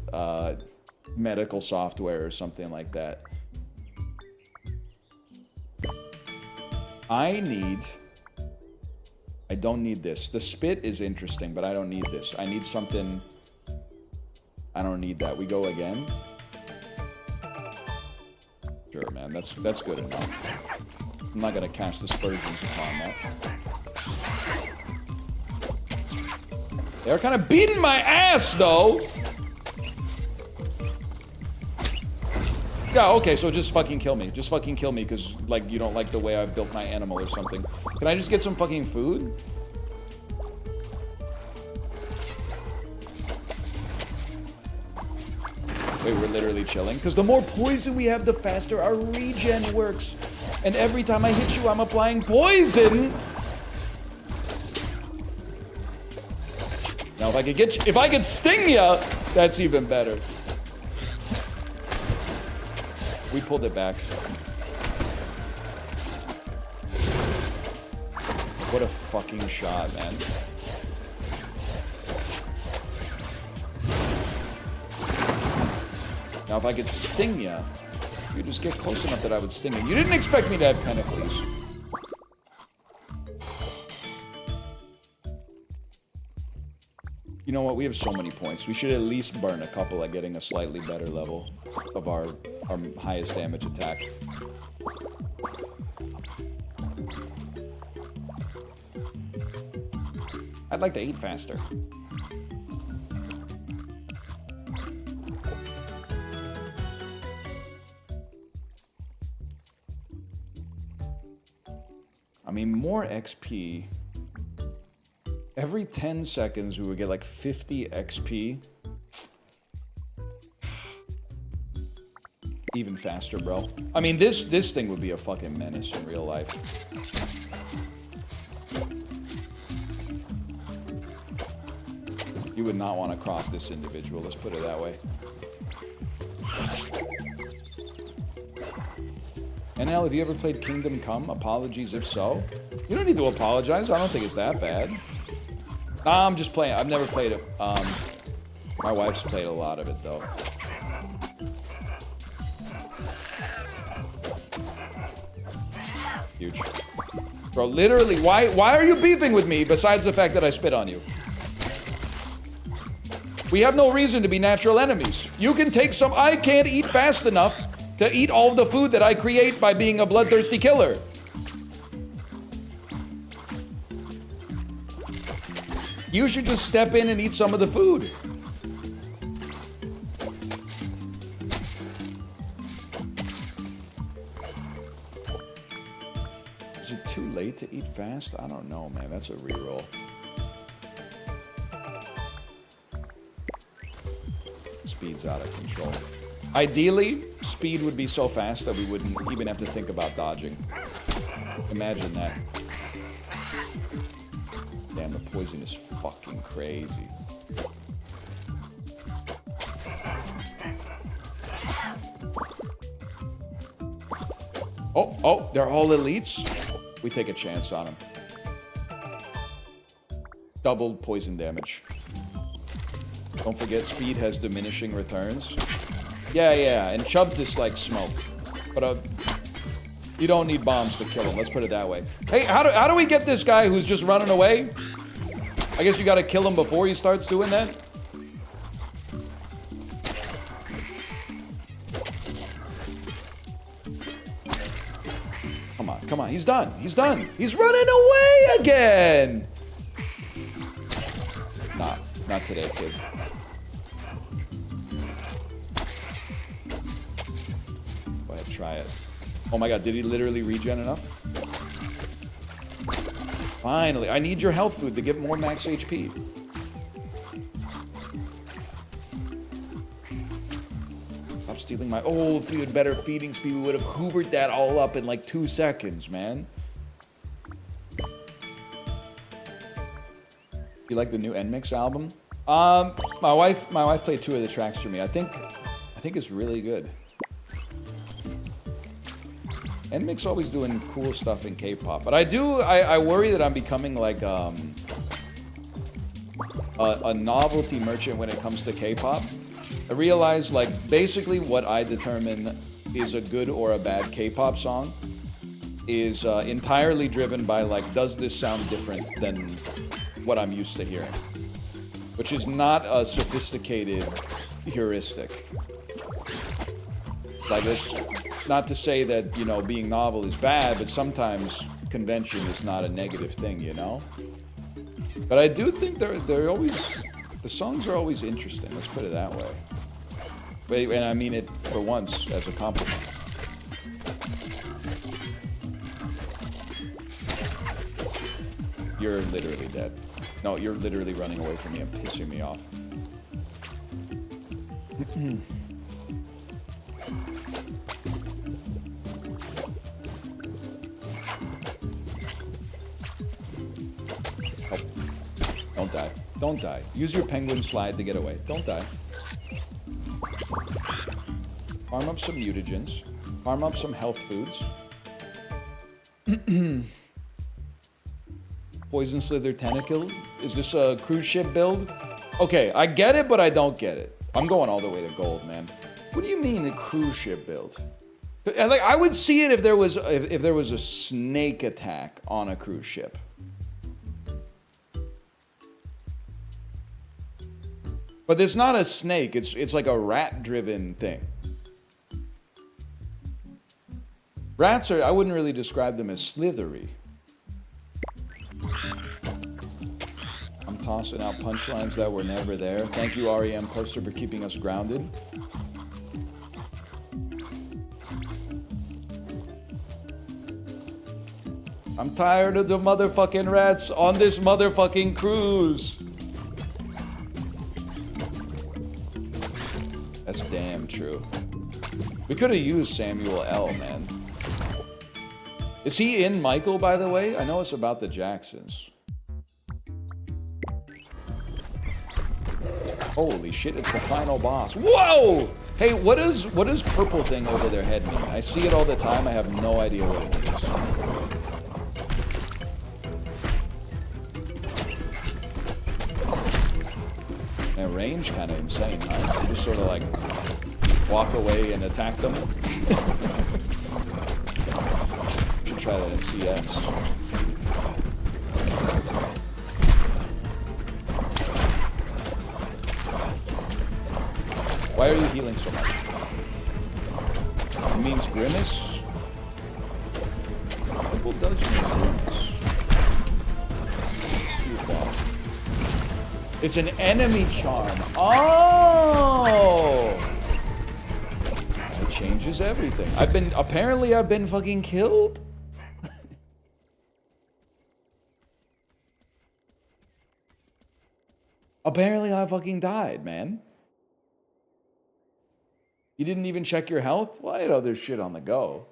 medical software or something like that. I don't need this. The spit is interesting, but I don't need this. I need something. I don't need that. We go again. Sure, man. That's good enough. I'm not gonna cast aspersions upon that. They're kind of beating my ass, though. Yeah, okay, so just fucking kill me. Just fucking kill me, because, like, you don't like the way I've built my animal or something. Can I just get some fucking food? Wait, we're literally chilling? Because the more poison we have, the faster our regen works. And every time I hit you, I'm applying poison! Now, if I could sting ya, that's even better. We pulled it back. What a fucking shot, man. Now, if I could sting ya, you just get close enough that I would sting you. You didn't expect me to have Pentacles. You know what? We have so many points. We should at least burn a couple at getting a slightly better level of our highest damage attack. like to eat faster. I mean, more XP. Every 10 seconds, we would get like 50 XP. Even faster, bro. I mean, this thing would be a fucking menace in real life. You would not want to cross this individual, let's put it that way. NL, have you ever played Kingdom Come? Apologies if so. You don't need to apologize, I don't think it's that bad. Nah, I'm just playing. I've never played it. My wife's played a lot of it, though. Huge. Bro, literally, why are you beefing with me besides the fact that I spit on you? We have no reason to be natural enemies. You can take some. I can't eat fast enough to eat all the food that I create by being a bloodthirsty killer. You should just step in and eat some of the food. Is it too late to eat fast? I don't know, man. That's a reroll. Speed's out of control. Ideally, speed would be so fast that we wouldn't even have to think about dodging. Imagine that. Damn, the poison is fucking crazy. Oh, they're all elites? We take a chance on them. Double poison damage. Don't forget, speed has diminishing returns. Yeah, and Chubb just like smoke. But you don't need bombs to kill him, let's put it that way. Hey, how do we get this guy who's just running away? I guess you gotta kill him before he starts doing that? Come on, he's done. He's running away again! Not today, kid. Go ahead, try it. Oh my god, did he literally regen enough? Finally, I need your health food to get more max HP. Stop stealing my... Oh, if we had better feeding speed, we would have hoovered that all up in like 2 seconds, man. You like the new NMix album? My wife played 2 of the tracks for me. I think it's really good. NMix always doing cool stuff in K-pop, but I worry that I'm becoming like a novelty merchant when it comes to K-pop. I realize like basically what I determine is a good or a bad K-pop song is entirely driven by like, does this sound different than what I'm used to hearing? Which is not a sophisticated heuristic. Like, it's not to say that, you know, being novel is bad, but sometimes convention is not a negative thing, you know? But I do think they're always, the songs are always interesting, let's put it that way. And I mean it for once as a compliment. You're literally dead. No, you're literally running away from me and pissing me off. Oh. Don't die. Don't die. Use your penguin slide to get away. Don't die. Farm up some mutagens. Farm up some health foods. Poison Slither Tentacle? Is this a cruise ship build? Okay, I get it, but I don't get it. I'm going all the way to gold, man. What do you mean a cruise ship build? And like, I would see it if there was a snake attack on a cruise ship. But it's not a snake. It's like a rat-driven thing. Rats are, I wouldn't really describe them as slithery. I'm tossing out punchlines that were never there. Thank you, REM Poster, for keeping us grounded. I'm tired of the motherfucking rats on this motherfucking cruise. That's damn true. We could have used Samuel L., man. Is he in Michael, by the way? I know it's about the Jacksons. Holy shit, it's the final boss. Whoa! Hey, what is purple thing over their head mean? I see it all the time. I have no idea what it means. And range kind of insane, huh? You just sort of like walk away and attack them. Should try that in CS. Why are you healing so much? It means grimace? Purple does mean grimace. It's an enemy charm. Oh! It changes everything. Apparently I've been fucking killed? Apparently I fucking died, man. You didn't even check your health? Well, I had other shit on the go.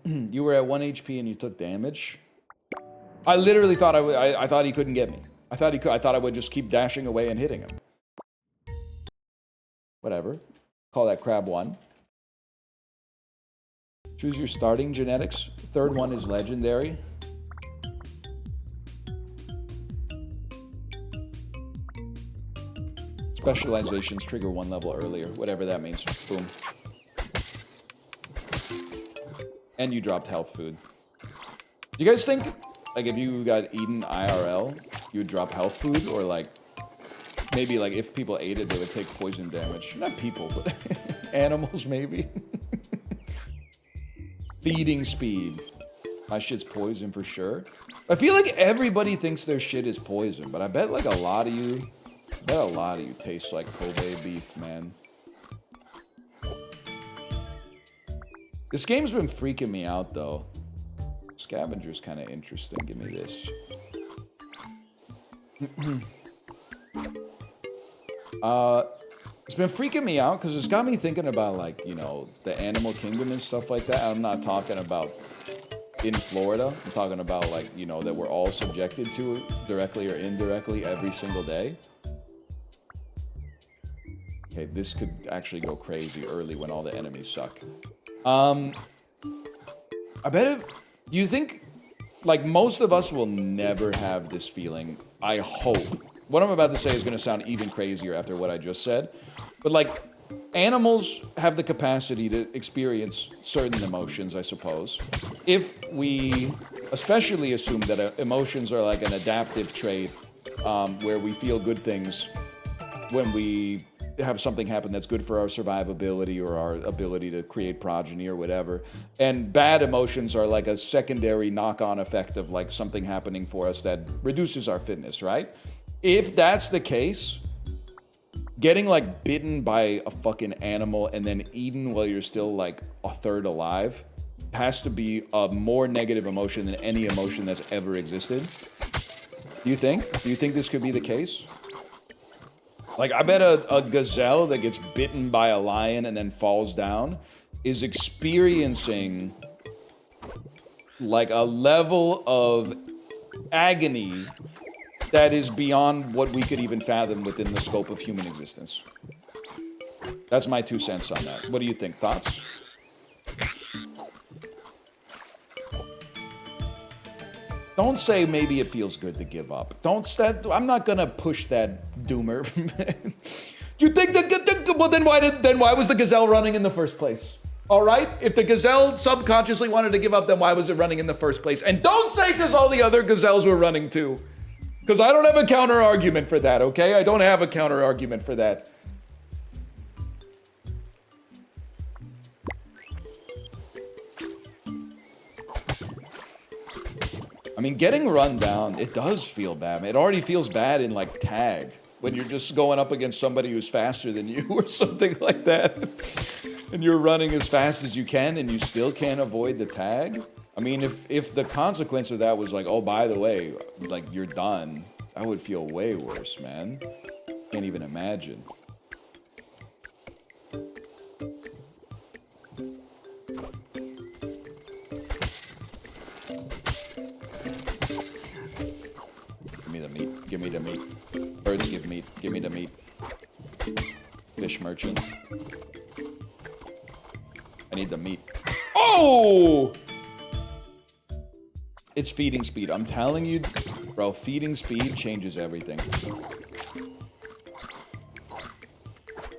You were at 1 HP and you took damage? I literally thought I thought he couldn't get me. I thought I would just keep dashing away and hitting him. Whatever. Call that crab 1. Choose your starting genetics. Third one is legendary. Specializations trigger 1 level earlier. Whatever that means. Boom. And you dropped health food. Do you guys think, like, if you got eaten IRL, you would drop health food? Or, like, maybe, like, if people ate it, they would take poison damage? Not people, but animals, maybe. Feeding speed. My shit's poison for sure. I feel like everybody thinks their shit is poison, but I bet, like, a lot of you taste like Kobe beef, man. This game's been freaking me out, though. Scavenger's kind of interesting. Give me this. It's been freaking me out because it's got me thinking about, like, you know, the animal kingdom and stuff like that. I'm not talking about in Florida. I'm talking about, like, you know, that we're all subjected to it directly or indirectly every single day. Okay, this could actually go crazy early when all the enemies suck. I bet if... Do you think... Like, most of us will never have this feeling. I hope. What I'm about to say is going to sound even crazier after what I just said. But, like, animals have the capacity to experience certain emotions, I suppose. If we especially assume that emotions are like an adaptive trait, where we feel good things when we have something happen that's good for our survivability or our ability to create progeny or whatever. And bad emotions are like a secondary knock-on effect of, like, something happening for us that reduces our fitness, right? If that's the case, getting, like, bitten by a fucking animal and then eaten while you're still, like, a third alive has to be a more negative emotion than any emotion that's ever existed. Do you think? Do you think this could be the case? Like, I bet a gazelle that gets bitten by a lion and then falls down is experiencing, like, a level of agony that is beyond what we could even fathom within the scope of human existence. That's my 2 cents on that. What do you think? Thoughts? Don't say maybe it feels good to give up. I'm not gonna push that doomer. Do you think well, then why was the gazelle running in the first place? All right? If the gazelle subconsciously wanted to give up, then why was it running in the first place? And don't say because all the other gazelles were running too. Because I don't have a counter argument for that, okay? I don't have a counter argument for that. I mean, getting run down, it does feel bad. It already feels bad in, like, tag. When you're just going up against somebody who's faster than you or something like that. And you're running as fast as you can and you still can't avoid the tag. I mean, if the consequence of that was like, oh, by the way, like, you're done, that would feel way worse, man. Can't even imagine. Give me the meat. Give me the meat. Birds give meat. Give me the meat. Fish merchant. I need the meat. Oh! It's feeding speed. I'm telling you, bro, feeding speed changes everything.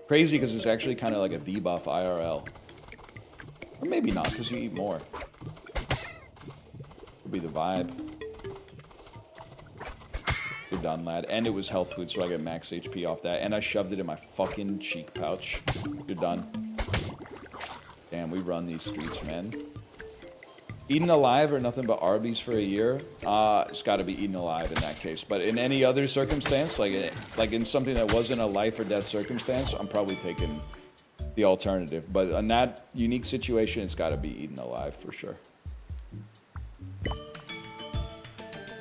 Crazy because it's actually kind of like a debuff IRL. Or maybe not, because you eat more. Could be the vibe. You're done, lad. And it was health food, so I get max HP off that. And I shoved it in my fucking cheek pouch. You're done. Damn, we run these streets, man. Eaten alive or nothing but Arby's for a year? It's got to be eaten alive in that case. But in any other circumstance, like in something that wasn't a life or death circumstance, I'm probably taking the alternative. But in that unique situation, it's got to be eaten alive for sure.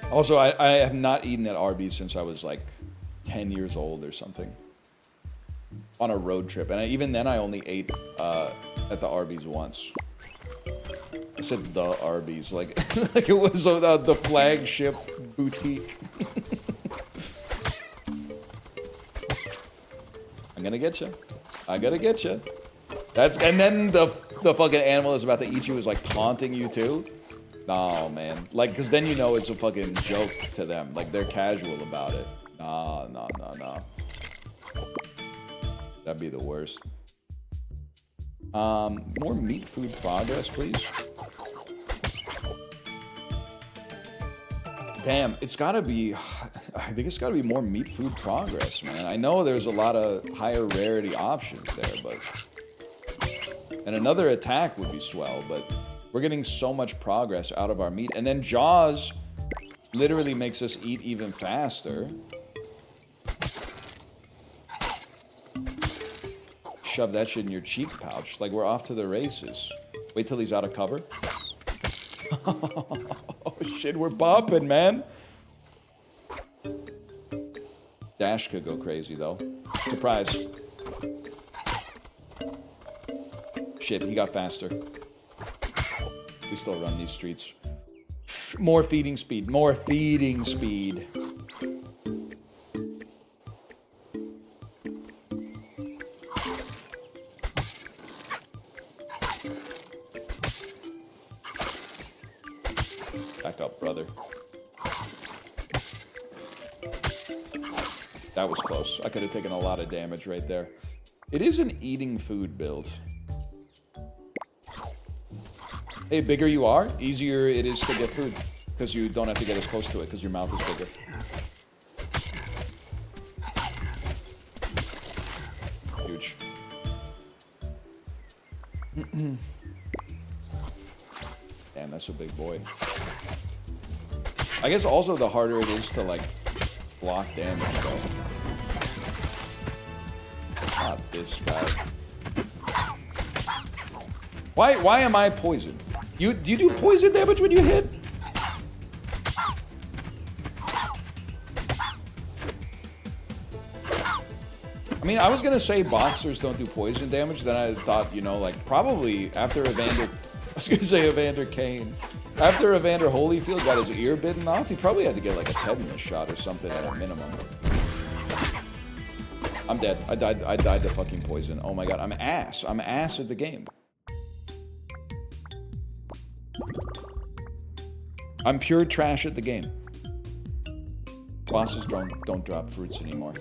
Also, I have not eaten at Arby's since I was like 10 years old or something. On a road trip. And even then, I only ate at the Arby's once. I said the Arby's, like, like it was the flagship boutique. I'm gonna get you. I gotta get you. And then the fucking animal that's about to eat you is like taunting you too. No, man. Like, because then you know it's a fucking joke to them. Like, they're casual about it. No. That'd be the worst. More meat food progress, please. Damn, it's gotta be... I think it's gotta be more meat food progress, man. I know there's a lot of higher rarity options there, but... And another attack would be swell, but... We're getting so much progress out of our meat. And then Jaws literally makes us eat even faster. Shove that shit in your cheek pouch. Like, we're off to the races. Wait till he's out of cover. Oh, shit, we're bopping, man. Dash could go crazy, though. Surprise. Shit, he got faster. We still run these streets. More feeding speed. More feeding speed. Back up, brother. That was close. I could have taken a lot of damage right there. It is an eating food build. Hey, bigger you are, easier it is to get food. Because you don't have to get as close to it, because your mouth is bigger. Huge. Damn, that's a big boy. I guess also the harder it is to, like, block damage, though. Not this guy. Why am I poisoned? Do you do poison damage when you hit? I mean, I was gonna say boxers don't do poison damage, then I thought, you know, like, probably after Evander... I was gonna say Evander Kane. After Evander Holyfield got his ear bitten off, he probably had to get, like, a tetanus shot or something at a minimum. I'm dead. I died to fucking poison. Oh my god, I'm ass. I'm ass at the game. I'm pure trash at the game. Bosses don't drop fruits anymore.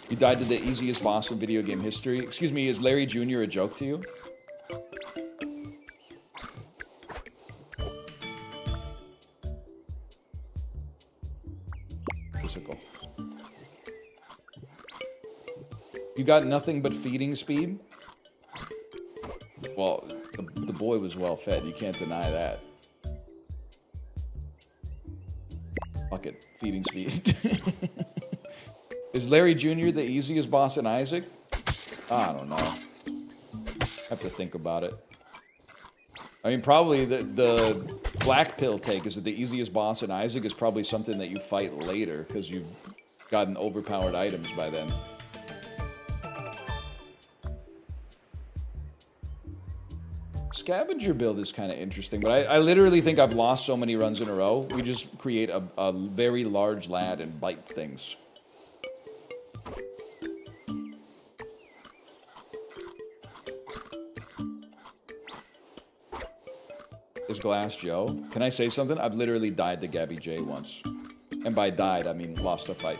You died to the easiest boss in video game history. Excuse me, is Larry Jr. a joke to you? Physical. You got nothing but feeding speed? Well, the boy was well fed. You can't deny that. Fuck it. Feeding speed. Is Larry Jr. the easiest boss in Isaac? I don't know. Have to think about it. I mean, probably the black pill take is that the easiest boss in Isaac is probably something that you fight later because you've gotten overpowered items by then. Scavenger build is kind of interesting, but I literally think I've lost so many runs in a row. We just create a very large lad and bite things. Is Glass Joe? Can I say something? I've literally died to Gabby J once. And by died, I mean lost a fight.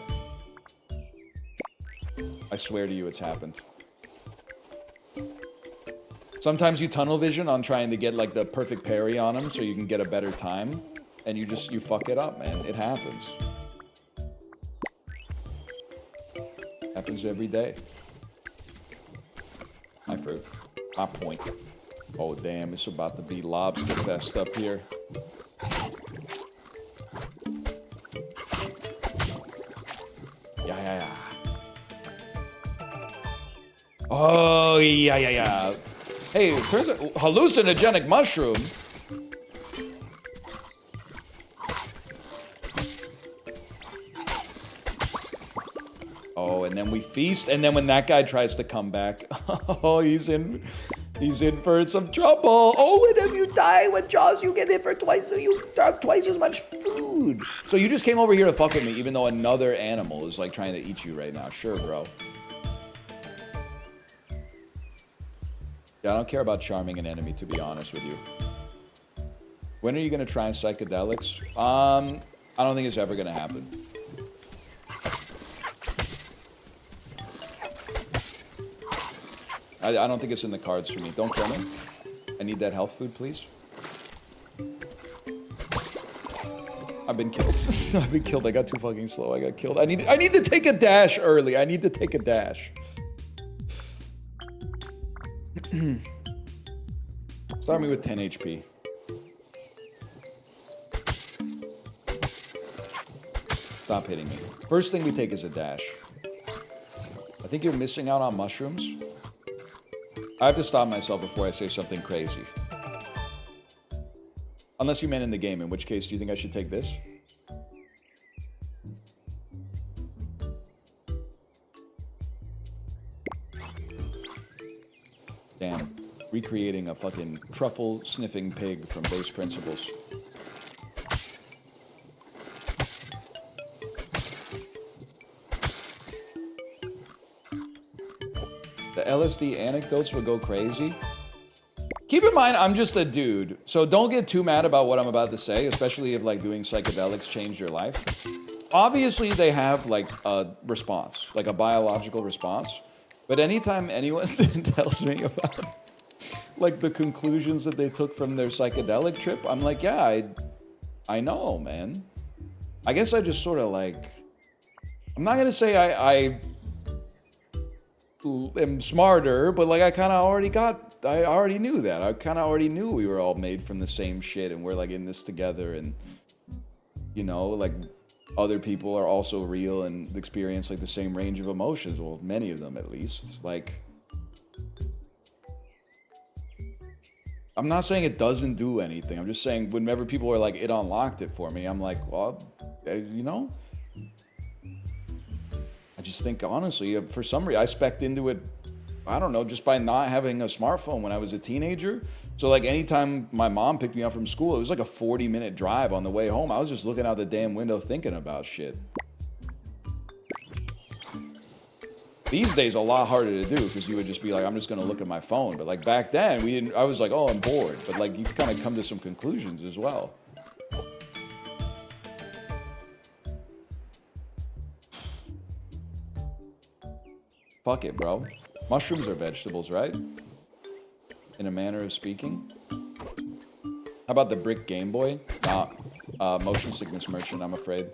I swear to you it's happened. Sometimes you tunnel vision on trying to get like the perfect parry on him so you can get a better time. And you fuck it up, man. It happens. Happens every day. My fruit. My point. Oh, damn, it's about to be lobster fest up here. Yeah. Oh, yeah. Hey, it turns out, hallucinogenic mushroom. Oh, and then we feast, and then when that guy tries to come back, oh, he's in for some trouble. Oh, and if you die with Jaws, you get hit for twice, so you drop twice as much food. So you just came over here to fuck with me, even though another animal is like trying to eat you right now. Sure, bro. Yeah, I don't care about charming an enemy, to be honest with you. When are you gonna try psychedelics? I don't think it's ever gonna happen. I don't think it's in the cards for me. Don't kill me. I need that health food, please. I've been killed. I've been killed. I got too fucking slow. I got killed. I need to take a dash early. I need to take a dash. Start me with 10 HP. Stop hitting me. First thing we take is a dash. I think you're missing out on mushrooms. I have to stop myself before I say something crazy. Unless you meant in the game, in which case, do you think I should take this? Damn. Recreating a fucking truffle-sniffing pig from Base Principles. The LSD anecdotes would go crazy. Keep in mind, I'm just a dude, so don't get too mad about what I'm about to say, especially if like doing psychedelics changed your life. Obviously, they have like a response, like a biological response. But anytime anyone tells me about like the conclusions that they took from their psychedelic trip, I'm like, yeah, I know, man. I guess I just sort of like, I'm not gonna say I am smarter, but like I already knew that. I kind of already knew we were all made from the same shit and we're like in this together, and you know, like other people are also real and experience like the same range of emotions. Well, many of them at least. Like, I'm not saying it doesn't do anything. I'm just saying whenever people are like, it unlocked it for me, I'm like, well, you know, I just think honestly, for some reason, I spec'd into it, I don't know, just by not having a smartphone when I was a teenager. So like anytime my mom picked me up from school, it was like a 40-minute drive on the way home. I was just looking out the damn window thinking about shit. These days, a lot harder to do because you would just be like, I'm just gonna look at my phone. But like back then, I was like, oh, I'm bored. But like you kind of come to some conclusions as well. Fuck it, bro. Mushrooms are vegetables, right? In a manner of speaking. How about the brick Game Boy? Nah, motion sickness merchant, I'm afraid.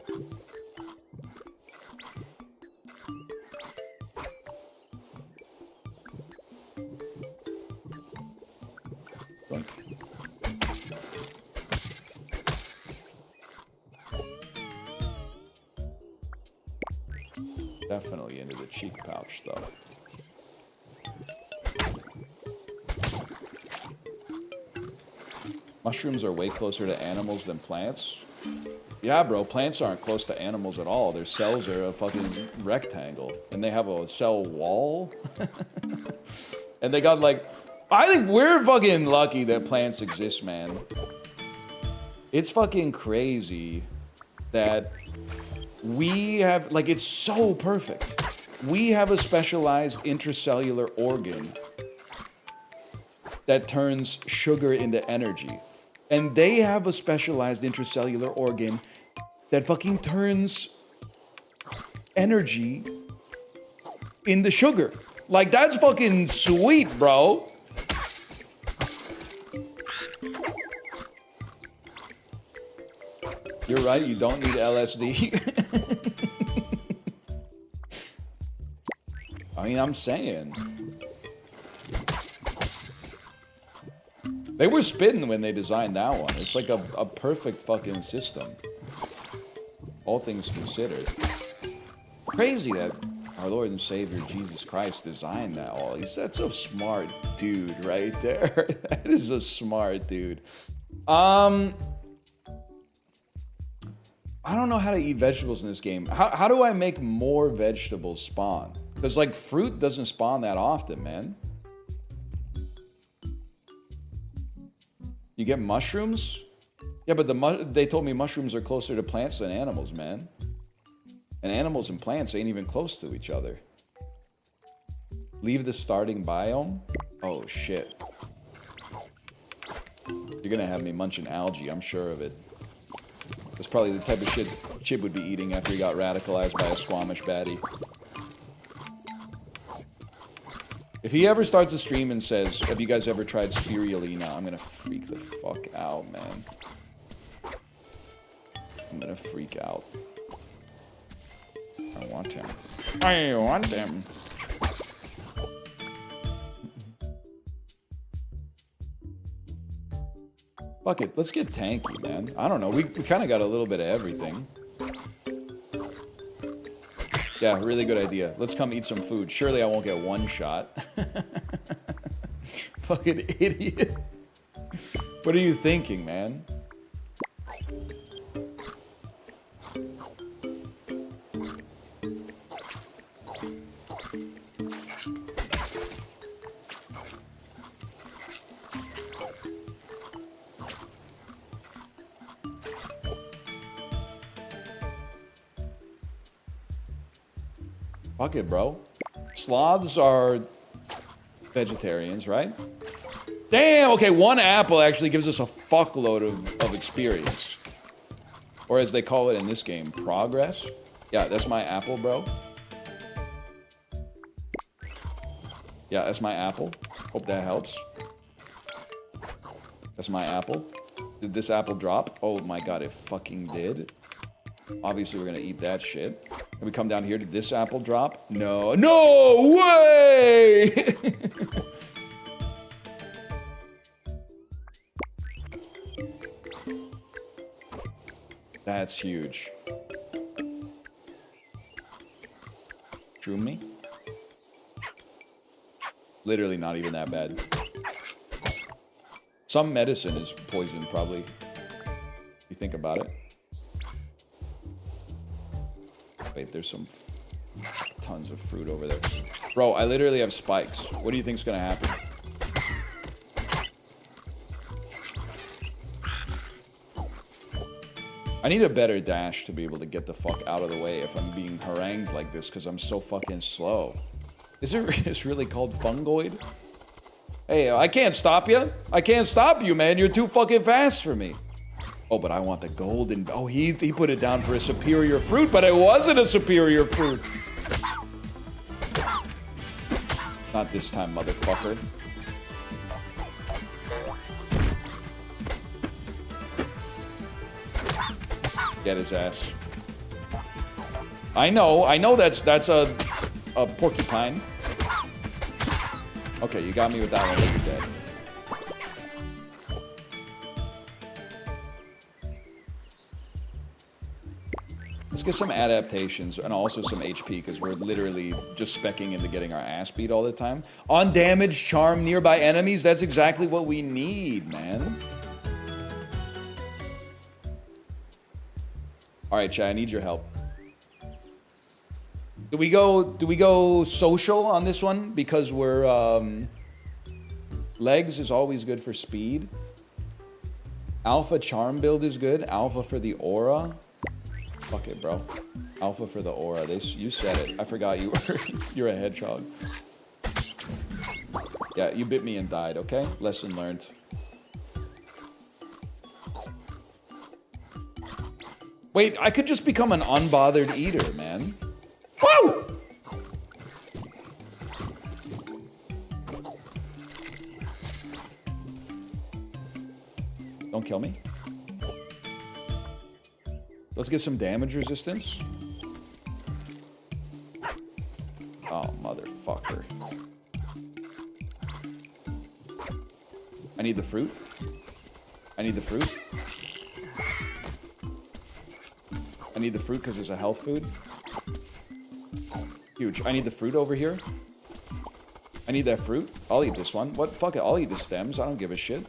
Bunk. Definitely into the cheek pouch, though. Mushrooms are way closer to animals than plants. Yeah, bro, plants aren't close to animals at all. Their cells are a fucking rectangle. And they have a cell wall. And they got like... I think we're fucking lucky that plants exist, man. It's fucking crazy that we have... Like, it's so perfect. We have a specialized intracellular organ that turns sugar into energy. And they have a specialized intracellular organ that fucking turns energy into sugar. Like, that's fucking sweet, bro. You're right, you don't need LSD. I mean, I'm saying. They were spitting when they designed that one. It's like a perfect fucking system. All things considered. Crazy that our Lord and Savior Jesus Christ designed that all. That's a smart dude right there. That is a smart dude. I don't know how to eat vegetables in this game. How do I make more vegetables spawn? Because, like, fruit doesn't spawn that often, man. You get mushrooms? Yeah, but they told me mushrooms are closer to plants than animals, man. And animals and plants ain't even close to each other. Leave the starting biome? Oh, shit. You're gonna have me munching algae, I'm sure of it. That's probably the type of shit Chib would be eating after he got radicalized by a Squamish baddie. If he ever starts a stream and says, have you guys ever tried spirulina? I'm gonna freak the fuck out, man. I'm gonna freak out. I want him. I want him. Fuck it, let's get tanky, man. I don't know, we kind of got a little bit of everything. Yeah, really good idea. Let's come eat some food. Surely I won't get one shot. Fucking idiot. What are you thinking, man? Fuck it, bro. Sloths are vegetarians, right? Damn, okay, one apple actually gives us a fuckload of experience. Or as they call it in this game, progress. Yeah, that's my apple, bro. Yeah, that's my apple. Hope that helps. That's my apple. Did this apple drop? Oh my god, it fucking did. Obviously, we're gonna eat that shit. And we come down here, did this apple drop? No. No way! That's huge. True me? Literally not even that bad. Some medicine is poison, probably. You think about it. Wait, there's some tons of fruit over there. Bro, I literally have spikes. What do you think's gonna happen? I need a better dash to be able to get the fuck out of the way if I'm being harangued like this because I'm so fucking slow. It's really called fungoid? Hey, I can't stop you. I can't stop you, man. You're too fucking fast for me. Oh, but I want the golden... Oh, he put it down for a superior fruit, but it wasn't a superior fruit. Not this time, motherfucker. Get his ass. I know that's a porcupine. Okay, you got me with that one. You're dead. get some adaptations and also some HP because we're literally just specking into getting our ass beat all the time. On damage, charm nearby enemies. That's exactly what we need, man. All right, Chad, I need your help. Do we go social on this one because we're legs is always good for speed. Alpha charm build is good. Alpha for the aura. Fuck it, bro. Alpha for the aura. You said it. I forgot you were you're a hedgehog. Yeah, you bit me and died, okay? Lesson learned. Wait, I could just become an unbothered eater, man. Woo! Don't kill me. Let's get some damage resistance. Oh, motherfucker. I need the fruit. I need the fruit. I need the fruit because there's a health food. Huge. I need the fruit over here. I need that fruit. I'll eat this one. What? Fuck it. I'll eat the stems. I don't give a shit.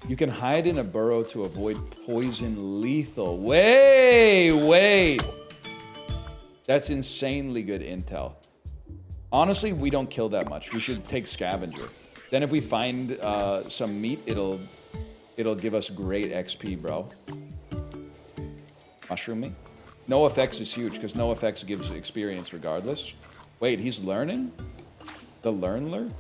You can hide in a burrow to avoid poison lethal. Wait. That's insanely good intel. Honestly, we don't kill that much. We should take scavenger. Then if we find some meat, it'll give us great XP, bro. Mushroom me. No effects is huge because no effects gives experience regardless. Wait, he's learning? The learner?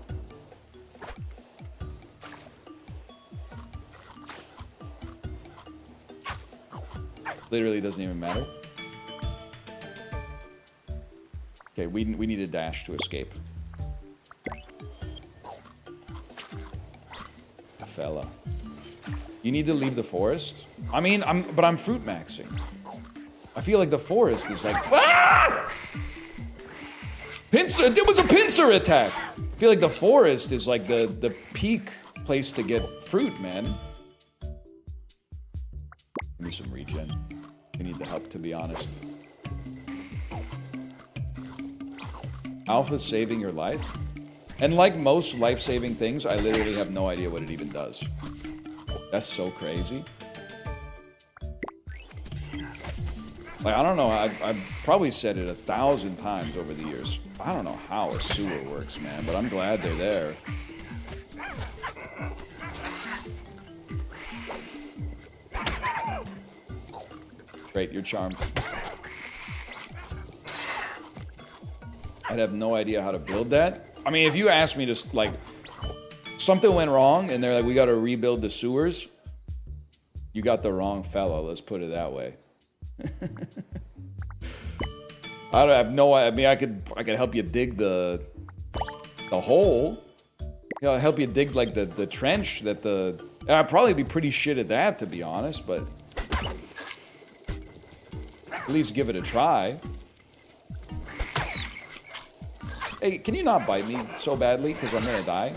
Literally doesn't even matter. Okay, we need a dash to escape. A fella. You need to leave the forest? I mean, I'm fruit maxing. I feel like the forest is like, ah! Pincer, it was a pincer attack. I feel like the forest is like the peak place to get fruit, man. Give me some regen. We need the help, to be honest. Alpha's saving your life. And like most life-saving things, I literally have no idea what it even does. That's so crazy. Like, I don't know, I've probably said it 1,000 times over the years. I don't know how a sewer works, man, but I'm glad they're there. Great, you're charmed. I'd have no idea how to build that. I mean, if you asked me to, like, something went wrong and they're like, we gotta rebuild the sewers, you got the wrong fellow, let's put it that way. I have no idea. I mean, I could help you dig the hole. You know, help you dig like the trench that I'd probably be pretty shit at that, to be honest, but at least give it a try. Hey, can you not bite me so badly? Because I'm gonna die.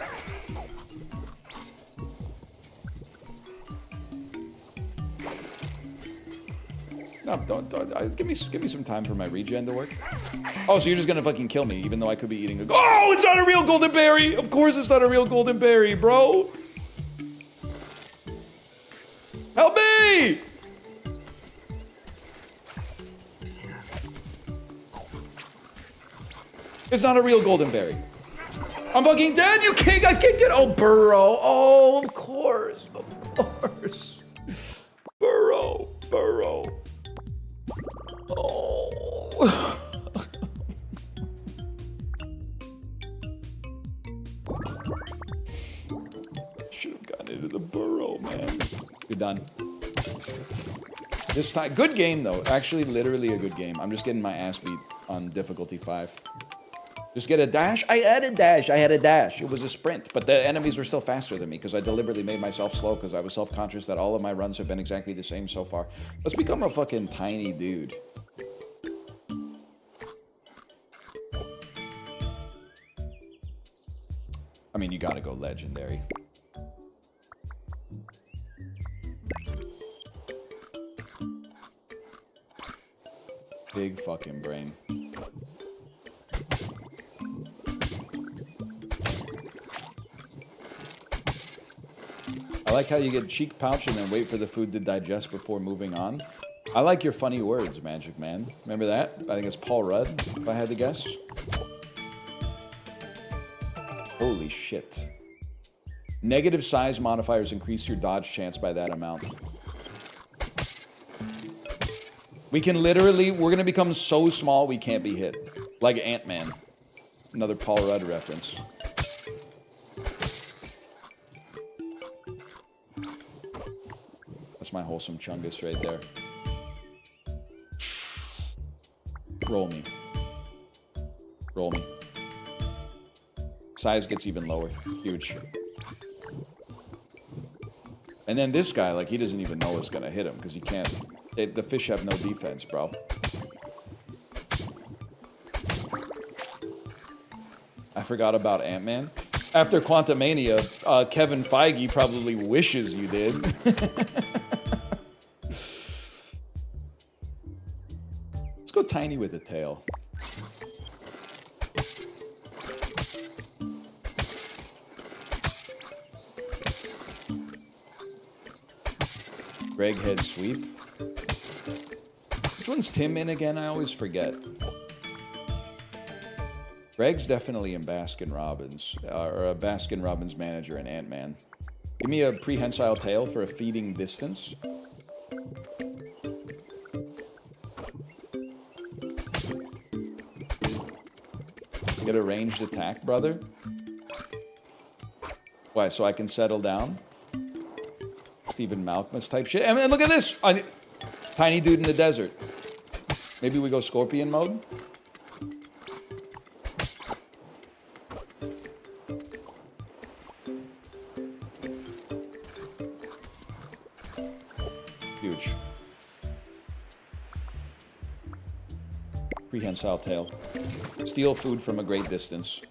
No, don't. Give me some time for my regen to work. Oh, so you're just gonna fucking kill me, even though I could be eating a... Oh, it's not a real golden berry! Of course it's not a real golden berry, bro! Help me! It's not a real golden berry. I'm fucking dead, I can't get... Oh, burrow. Oh, of course. Burrow. Oh. Should have gotten into the burrow, man. You're done. This time, good game though. Actually, literally a good game. I'm just getting my ass beat on difficulty 5. Just get a dash? I had a dash. It was a sprint, but the enemies were still faster than me because I deliberately made myself slow because I was self-conscious that all of my runs have been exactly the same so far. Let's become a fucking tiny dude. I mean, you gotta go legendary. Big fucking brain. I like how you get cheek pouch and then wait for the food to digest before moving on. I like your funny words, Magic Man. Remember that? I think it's Paul Rudd, if I had to guess. Holy shit. Negative size modifiers increase your dodge chance by that amount. We can literally, we're gonna become so small we can't be hit. Like Ant-Man. Another Paul Rudd reference. That's my wholesome chungus right there. Roll me. Roll me. Size gets even lower. Huge. And then this guy, like, he doesn't even know it's gonna hit him because he can't. The fish have no defense, bro. I forgot about Ant-Man. After Quantumania, Kevin Feige probably wishes you did. Let's go tiny with a tail. Greg head sweep. Which one's Tim in again? I always forget. Greg's definitely in Baskin-Robbins, or a Baskin-Robbins manager in Ant-Man. Give me a prehensile tail for a feeding distance. Get a ranged attack, brother. Why, so I can settle down? Stephen Malkmus type shit. And look at this! Tiny dude in the desert. Maybe we go scorpion mode? Huge. Prehensile tail. Steal food from a great distance.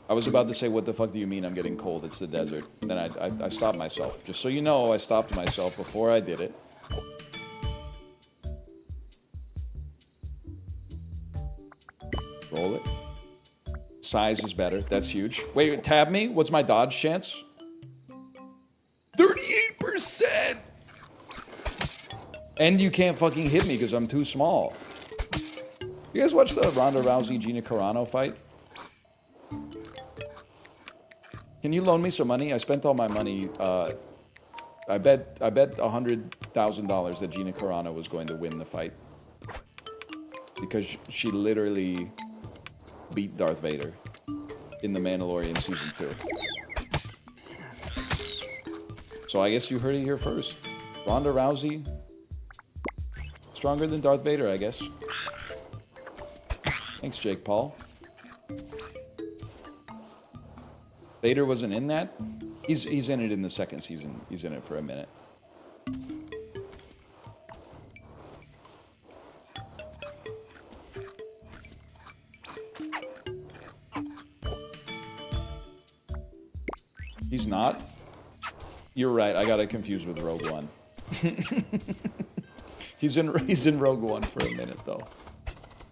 I was about to say, what the fuck do you mean I'm getting cold? It's the desert. Then I stopped myself. Just so you know, I stopped myself before I did it. Roll it. Size is better. That's huge. Wait, tab me? What's my dodge chance? 38%! And you can't fucking hit me because I'm too small. You guys watch the Ronda Rousey Gina Carano fight? Can you loan me some money? I spent all my money. I bet $100,000 that Gina Carano was going to win the fight because she literally beat Darth Vader in The Mandalorian Season 2. So I guess you heard it here first. Ronda Rousey, stronger than Darth Vader, I guess. Thanks, Jake Paul. Vader wasn't in that? He's in it in the second season. He's in it for a minute. He's not? You're right, I got it confused with Rogue One. He's in Rogue One for a minute, though.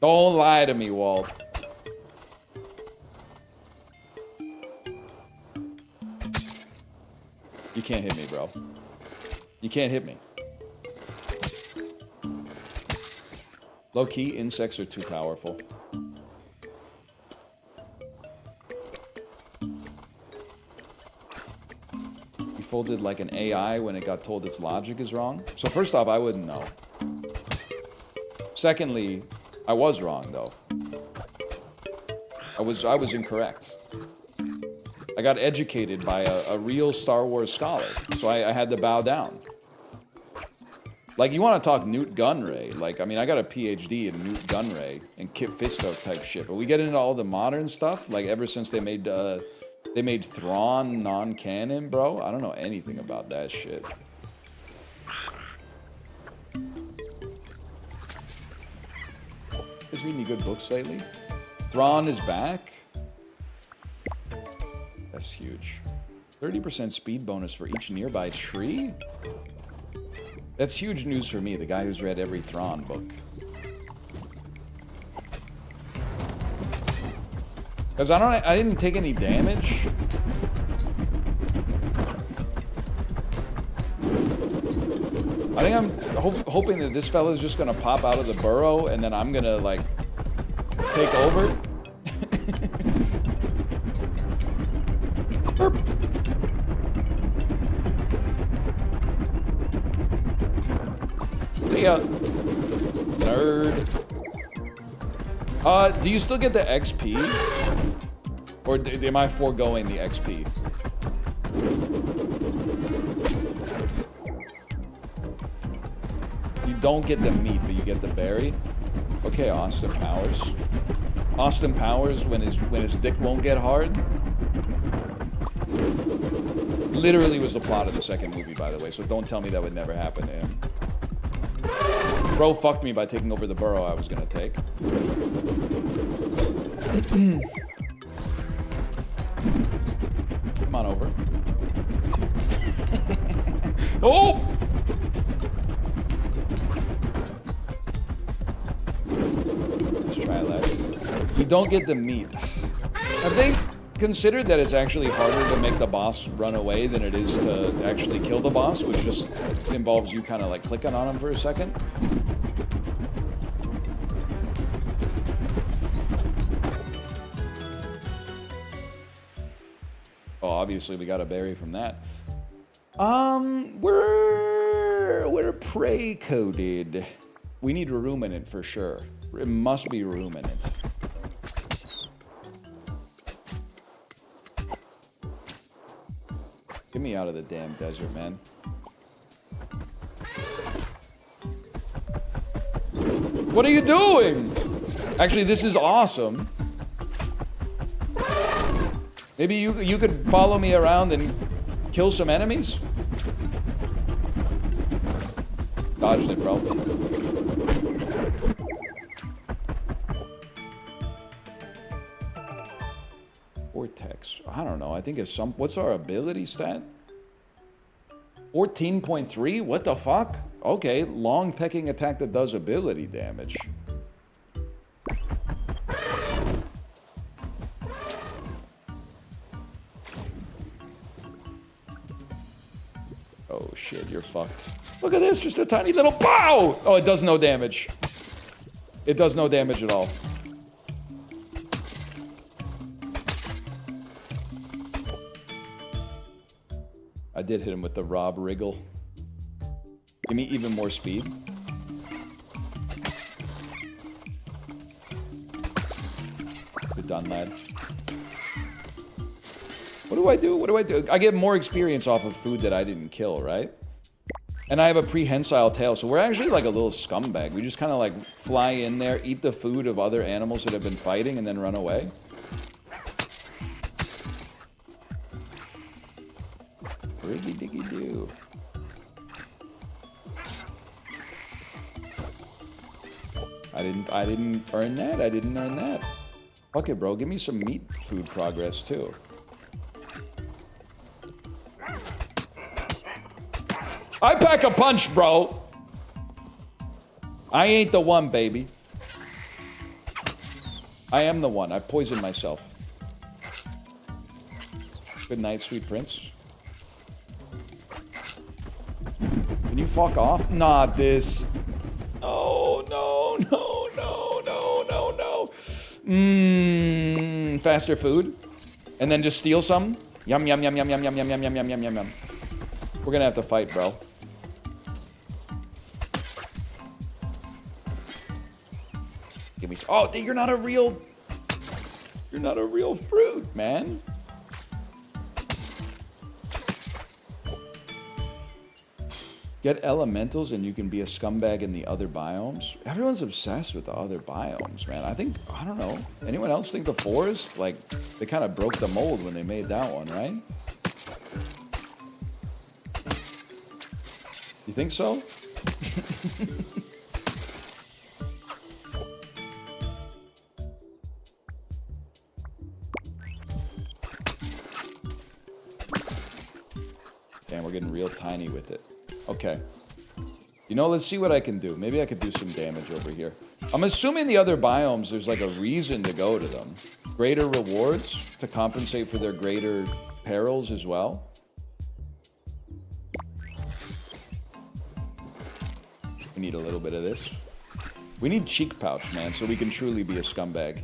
Don't lie to me, Walt. You can't hit me, bro. You can't hit me. Low-key, insects are too powerful. You folded like an AI when it got told its logic is wrong. So first off, I wouldn't know. Secondly, I was wrong, though. I was incorrect. I got educated by a real Star Wars scholar, so I had to bow down. Like, you want to talk Newt Gunray. Like, I mean, I got a PhD in Newt Gunray and Kit Fisto type shit, but we get into all the modern stuff, like ever since they made Thrawn non-canon, bro. I don't know anything about that shit. Is reading any good books lately? Thrawn is back? That's huge. 30% speed bonus for each nearby tree? That's huge news for me, the guy who's read every Thrawn book. Because I didn't take any damage. I think I'm hoping that this fella's just gonna pop out of the burrow and then I'm gonna, like, take over. Burp. See ya. Nerd. Do you still get the XP? Or am I foregoing the XP? You don't get the meat, but you get the berry? Okay, Austin Powers. Austin Powers when his dick won't get hard? Literally was the plot of the second movie, by the way, so don't tell me that would never happen to him. Bro fucked me by taking over the burrow I was gonna take. Come on over. Oh! Let's try that. You don't get the meat. Have they considered that it's actually harder to make the boss run away than it is to actually kill the boss, which just involves you kind of like clicking on him for a second? Oh, obviously we got a berry from that. We're prey coded. We need ruminant for sure. It must be ruminant. Get me out of the damn desert, man. What are you doing? Actually, this is awesome. Maybe you could follow me around and kill some enemies? Dodged it, bro. Vortex. I don't know. I think it's some... What's our ability stat? 14.3? What the fuck? Okay, long pecking attack that does ability damage. Oh shit, you're fucked. Look at this, just a tiny little pow! Oh, it does no damage. It does no damage at all. I did hit him with the Rob Wriggle. Give me even more speed. Good done, lad. What do I do? What do I do? I get more experience off of food that I didn't kill, right? And I have a prehensile tail, so we're actually like a little scumbag. We just kind of like fly in there, eat the food of other animals that have been fighting, and then run away. Riggy diggy doo. I didn't earn that. I didn't earn that. Fuck it, bro. Give me some meat food progress too. I pack a punch, bro. I ain't the one, baby. I am the one. I poisoned myself. Good night, sweet prince. Can you fuck off? Not this. No, no, no, no, no, no, no. Faster food. And then just steal some. Yum, yum, yum, yum, yum, yum, yum, yum, yum, yum, yum, yum, yum. We're gonna have to fight, bro. Give me some. Oh, you're not a real... You're not a real fruit, man. Get elementals and you can be a scumbag in the other biomes. Everyone's obsessed with the other biomes, man. I don't know. Anyone else think the forest? Like, they kind of broke the mold when they made that one, right? You think so? Damn, we're getting real tiny with it. Okay. You know, let's see what I can do. Maybe I could do some damage over here. I'm assuming the other biomes, there's like a reason to go to them. Greater rewards to compensate for their greater perils as well. We need a little bit of this. We need cheek pouch, man, so we can truly be a scumbag.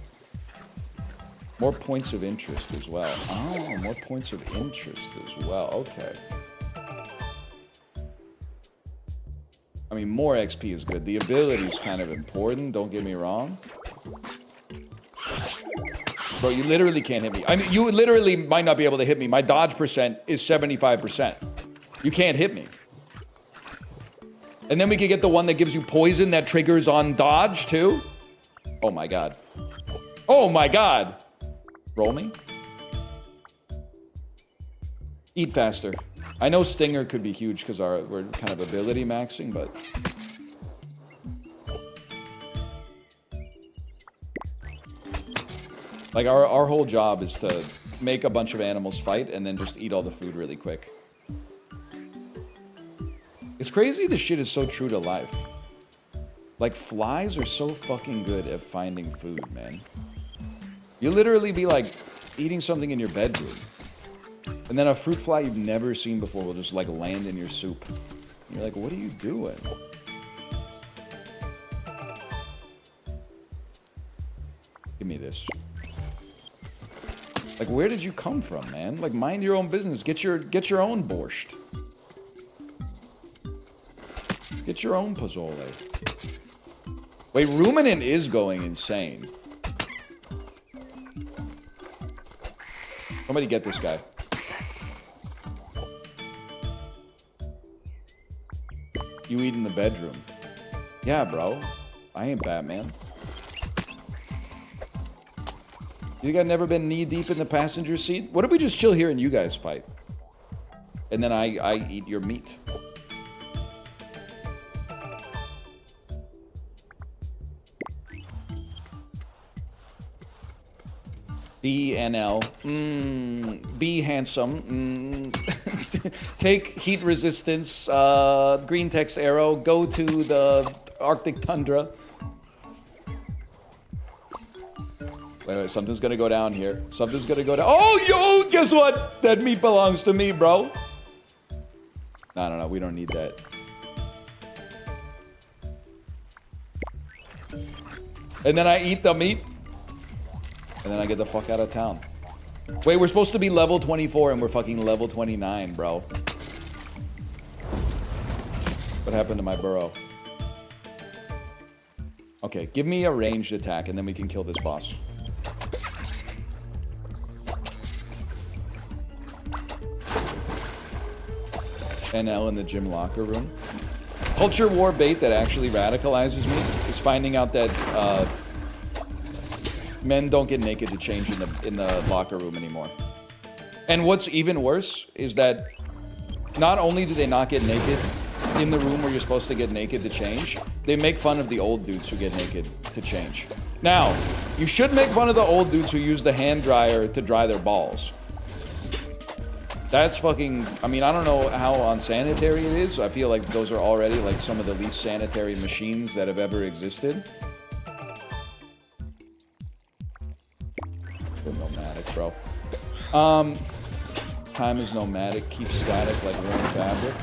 More points of interest as well. Oh, more points of interest as well. Okay. I mean, more XP is good. The ability is kind of important, don't get me wrong. Bro, you literally can't hit me. I mean, you literally might not be able to hit me. My dodge percent is 75%. You can't hit me. And then we could get the one that gives you poison that triggers on dodge, too. Oh, my God. Oh, my God. Roll me. Eat faster. I know Stinger could be huge because we're kind of ability maxing, but... Like, our whole job is to make a bunch of animals fight and then just eat all the food really quick. It's crazy this shit is so true to life. Like, flies are so fucking good at finding food, man. You literally be, like, eating something in your bedroom. And then a fruit fly you've never seen before will just, like, land in your soup. And you're like, what are you doing? Give me this. Like, where did you come from, man? Like, mind your own business. Get your own borscht. Get your own pozole. Wait, Ruminant is going insane. Somebody get this guy. You eat in the bedroom. Yeah, bro. I ain't Batman. You think I've never been knee-deep in the passenger seat? What if we just chill here and you guys fight? And then I eat your meat. BNL. Be handsome. Take heat resistance. Green text arrow. Go to the Arctic tundra. Wait, something's gonna go down here. Something's gonna go down. Oh, yo, guess what? That meat belongs to me, bro. No, we don't need that. And then I eat the meat. And then I get the fuck out of town. Wait, we're supposed to be level 24 and we're fucking level 29, bro. What happened to my burrow? Okay, give me a ranged attack and then we can kill this boss. NL in the gym locker room. Culture war bait that actually radicalizes me is finding out that men don't get naked to change in the locker room anymore. And what's even worse is that not only do they not get naked in the room where you're supposed to get naked to change, they make fun of the old dudes who get naked to change. Now, you should make fun of the old dudes who use the hand dryer to dry their balls. That's fucking, I mean, I don't know how unsanitary it is. I feel like those are already like some of the least sanitary machines that have ever existed. They're nomadic, bro. Time is nomadic, keep static like worn fabric.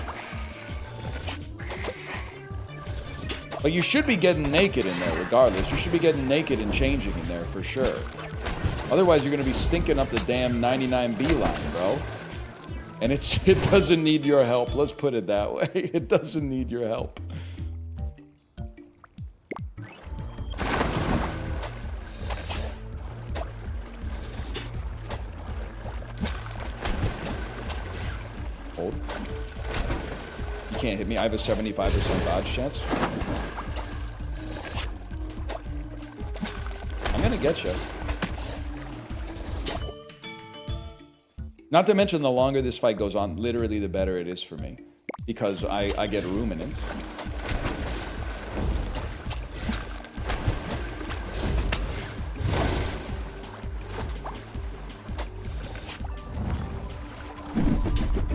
But you should be getting naked in there regardless. You should be getting naked and changing in there for sure. Otherwise, you're gonna be stinking up the damn 99B line, bro. And it doesn't need your help. Let's put it that way. It doesn't need your help. Hold. You can't hit me. I have a 75% dodge chance. I'm gonna get you. Not to mention, the longer this fight goes on, literally the better it is for me. Because I get ruminants.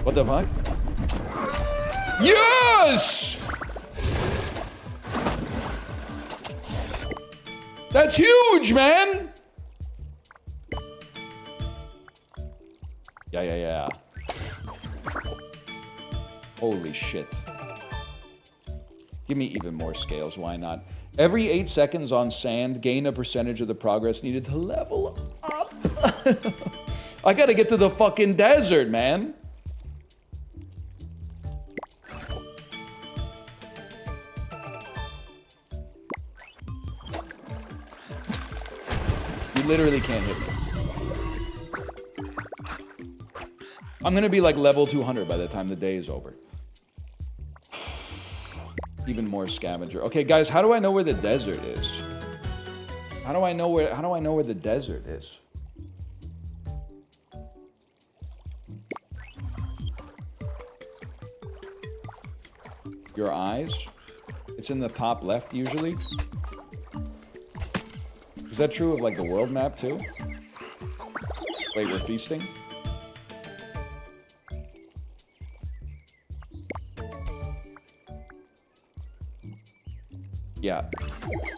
What the fuck? Yes! That's huge, man! Yeah. Holy shit. Give me even more scales, why not? Every 8 seconds on sand, gain a percentage of the progress needed to level up. I gotta get to the fucking desert, man. You literally can't hit me. I'm gonna be like level 200 by the time the day is over. Even more scavenger. Okay, guys, how do I know where the desert is? How do I know where the desert is? Your eyes? It's in the top left usually. Is that true of like the world map too? Wait, we're feasting? Yeah.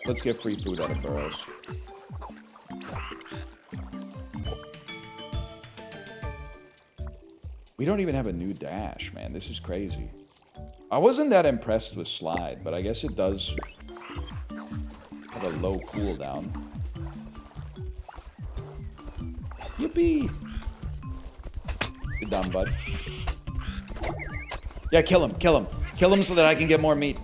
Let's get free food out of burrows. We don't even have a new dash, man. This is crazy. I wasn't that impressed with slide, but I guess it does have a low cooldown. Yippee! Good done, bud. Yeah, kill him, kill him. Kill him so that I can get more meat.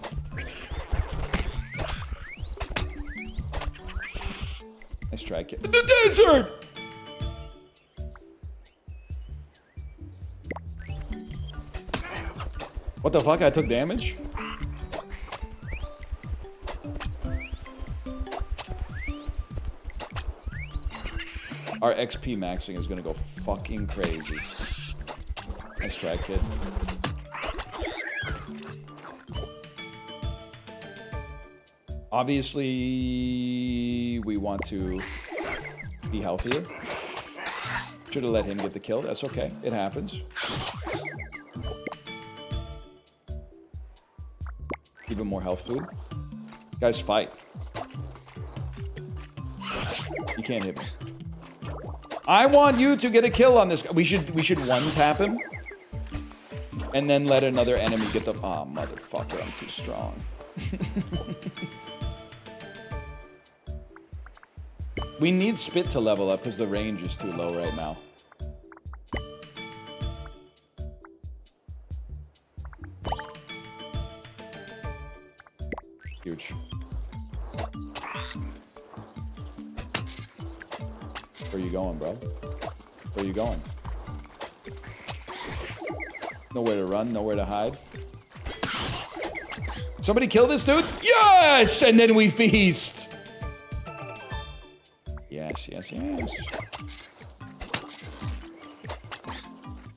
Nice try, kid. The desert! What the fuck? I took damage? Our XP maxing is gonna go fucking crazy. Nice try, kid. Obviously, we want to be healthier. Should have let him get the kill. That's okay. It happens. Even more health food. Guys, fight. You can't hit me. I want you to get a kill on this guy. We should one-tap him. And then let another enemy get the... Oh, motherfucker, I'm too strong. We need Spit to level up because the range is too low right now. Huge. Where you going, bro? Where you going? Nowhere to run, nowhere to hide. Somebody kill this dude? Yes! And then we feast! Yes, yes, yes.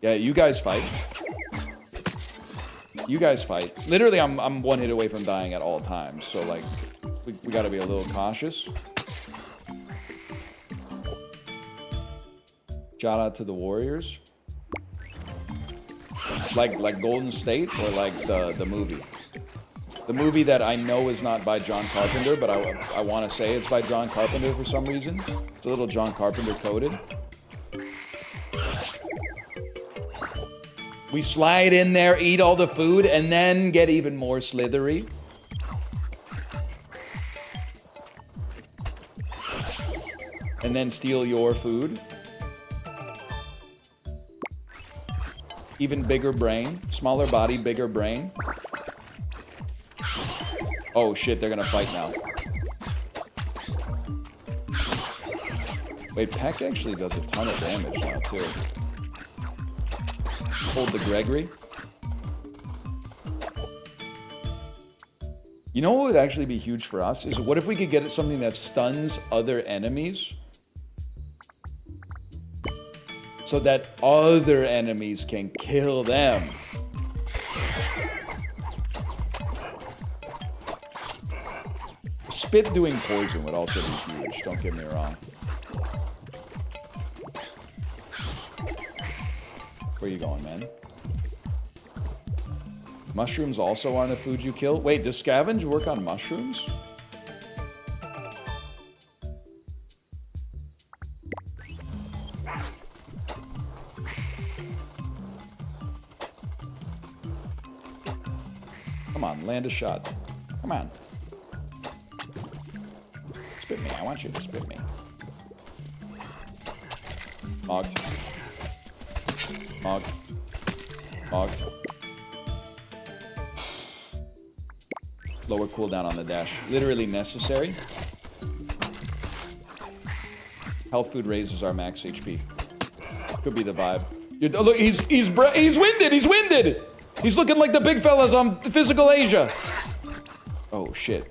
Yeah, you guys fight. You guys fight. Literally, I'm one hit away from dying at all times. So, like, we gotta be a little cautious. Shout out to the Warriors. Like Golden State or like the movie? The movie that I know is not by John Carpenter, but I want to say it's by John Carpenter for some reason. It's a little John Carpenter coded. We slide in there, eat all the food, and then get even more slithery. And then steal your food. Even bigger brain. Smaller body, bigger brain. Oh shit, they're gonna fight now. Wait, Peck actually does a ton of damage now, too. Hold the Gregory. You know what would actually be huge for us? Is what if we could get something that stuns other enemies? So that other enemies can kill them. Spit doing poison would also be huge, don't get me wrong. Where you going, man? Mushrooms also on the food you kill? Wait, does scavenge work on mushrooms? on, land a shot. Come on. Spit me, I want you to spit me. Mogged. Mogged. Mogged. Lower cooldown on the dash. Literally necessary. Health food raises our max HP. Could be the vibe. Look, he's winded. He's winded. He's looking like the big fellas on Physical Asia. Oh shit.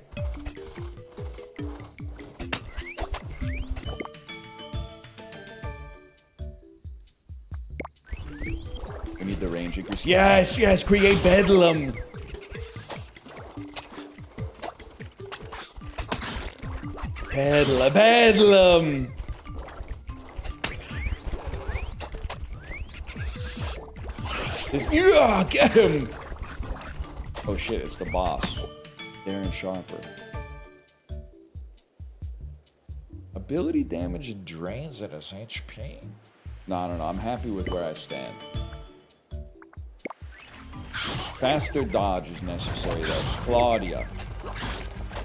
We need the range increase. Yes, yes. Create bedlam. Bedlam. Get him! Oh shit, it's the boss. Darren Sharper. Ability damage drains at his HP. No, I'm happy with where I stand. Faster dodge is necessary though. Claudia.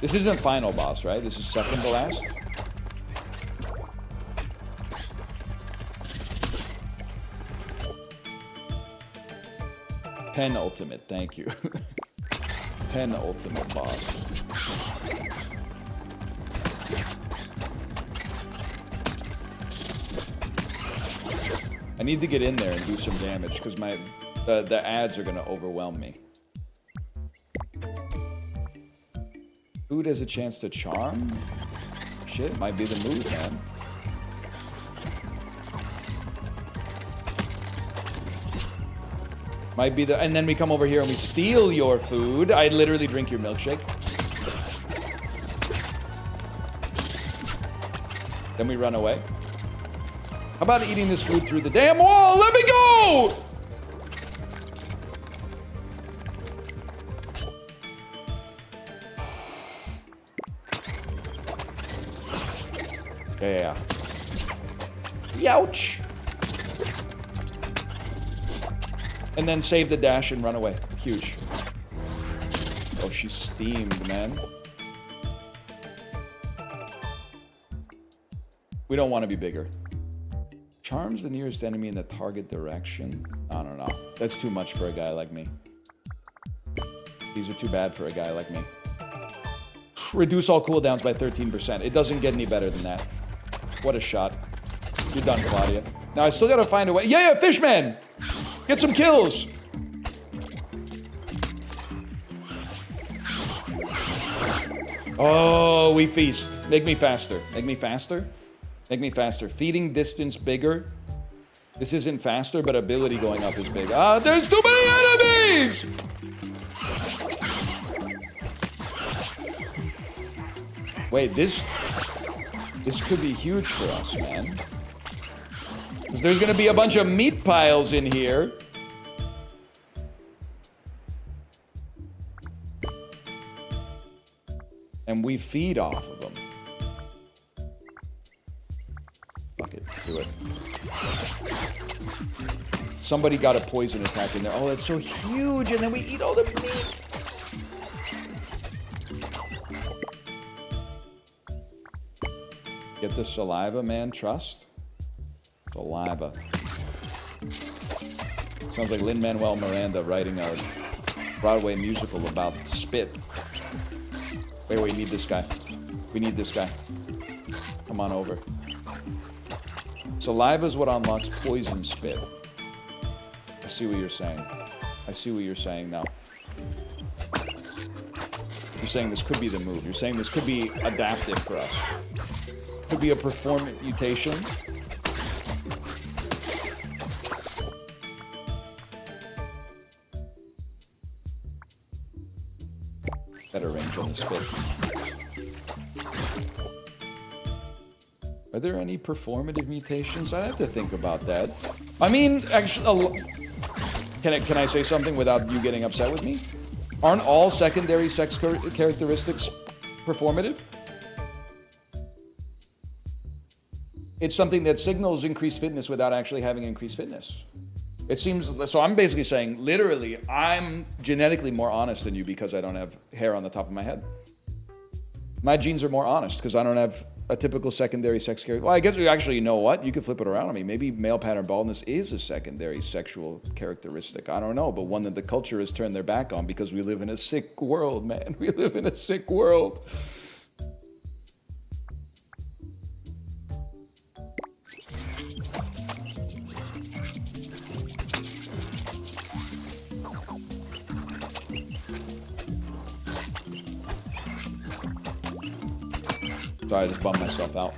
This isn't final boss, right? This is second to last? Penultimate, thank you. Penultimate boss. I need to get in there and do some damage because the ads are gonna overwhelm me. Food has a chance to charm? Shit, might be the move, man. Might be the, and then we come over here and we steal your food. I literally drink your milkshake. Then we run away. How about eating this food through the damn wall? Let me go! Yeah. Youch! And then save the dash and run away. Huge. Oh, she's steamed, man. We don't want to be bigger. Charms the nearest enemy in the target direction. I don't know. That's too much for a guy like me. These are too bad for a guy like me. Reduce all cooldowns by 13%. It doesn't get any better than that. What a shot. You're done, Claudia. Now I still gotta find a way. Yeah, Fishman! Get some kills! Oh, we feast. Make me faster. Make me faster. Make me faster. Feeding distance bigger. This isn't faster, but ability going up is big. Ah, there's too many enemies! Wait, this could be huge for us, man. Because there's gonna be a bunch of meat piles in here. And we feed off of them. Fuck it, do it. Somebody got a poison attack in there. Oh, that's so huge, and then we eat all the meat. Get the saliva, man, trust. Saliva. Sounds like Lin-Manuel Miranda writing a Broadway musical about spit. Wait, we need this guy. We need this guy. Come on over. Saliva is what unlocks poison spit. I see what you're saying. I see what you're saying now. You're saying this could be the move. You're saying this could be adaptive for us. Could be a performance mutation. Better range on the spit. Are there any performative mutations? I have to think about that. I mean, actually, can I say something without you getting upset with me? Aren't all secondary sex characteristics performative? It's something that signals increased fitness without actually having increased fitness. It seems, so I'm basically saying, literally, I'm genetically more honest than you because I don't have hair on the top of my head. My genes are more honest because I don't have a typical secondary sex character. Well, I guess actually, you know what? You could flip it around on me. Maybe male pattern baldness is a secondary sexual characteristic. I don't know, but one that the culture has turned their back on because we live in a sick world, man. We live in a sick world. Sorry, I just bummed myself out.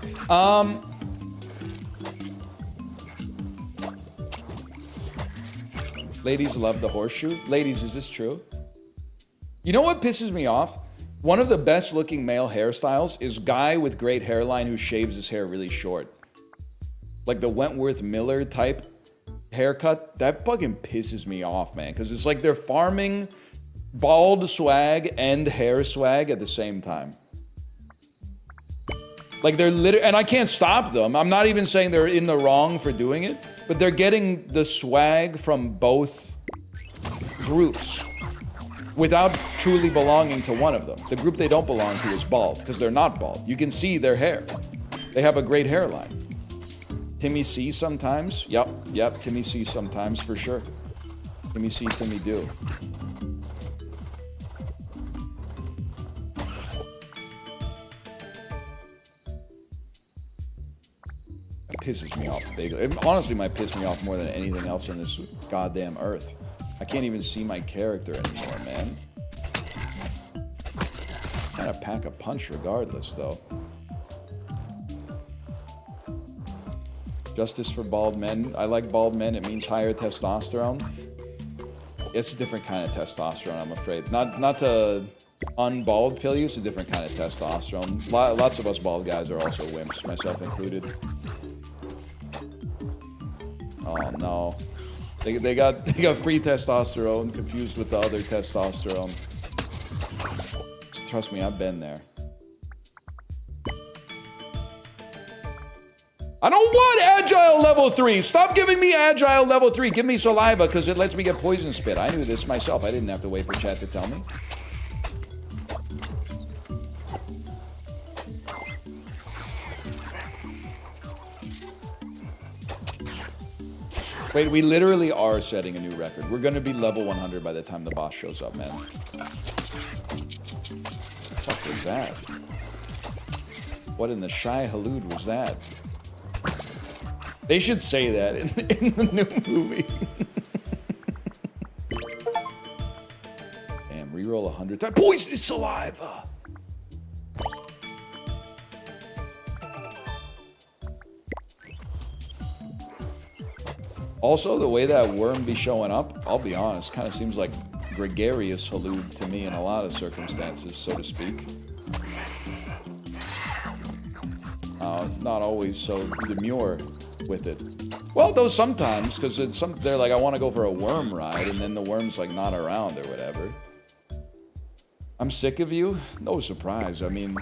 Ladies love the horseshoe. Ladies, is this true? You know what pisses me off? One of the best looking male hairstyles is guy with great hairline who shaves his hair really short. Like the Wentworth Miller type haircut. That fucking pisses me off, man. Because it's like they're farming bald swag and hair swag at the same time. Like they're literally, and I can't stop them. I'm not even saying they're in the wrong for doing it, but they're getting the swag from both groups without truly belonging to one of them. The group they don't belong to is bald, because they're not bald. You can see their hair. They have a great hairline. Timmy C sometimes. Yep, Timmy C sometimes for sure. Timmy C, Timmy do. Pisses me off. It honestly might piss me off more than anything else on this goddamn earth. I can't even see my character anymore, man. I'm gonna pack a punch regardless, though. Justice for bald men. I like bald men. It means higher testosterone. It's a different kind of testosterone, I'm afraid. Not to unbald pill you, it's a different kind of testosterone. Lots of us bald guys are also wimps, myself included. Oh no. They got free testosterone confused with the other testosterone. Just trust me, I've been there. I don't want Agile level 3! Stop giving me Agile level 3! Give me Saliva, because it lets me get poison spit. I knew this myself. I didn't have to wait for chat to tell me. Wait, we literally are setting a new record. We're gonna be level 100 by the time the boss shows up, man. What the fuck was that? What in the Shy Halud was that? They should say that in the new movie. Damn, reroll 100 times. Poisonous saliva! Also, the way that worm be showing up, I'll be honest, kind of seems like gregarious Halud to me in a lot of circumstances, so to speak. Not always so demure with it. Well, though sometimes, because they're like, I want to go for a worm ride, and then the worm's like not around or whatever. I'm sick of you? No surprise. I mean,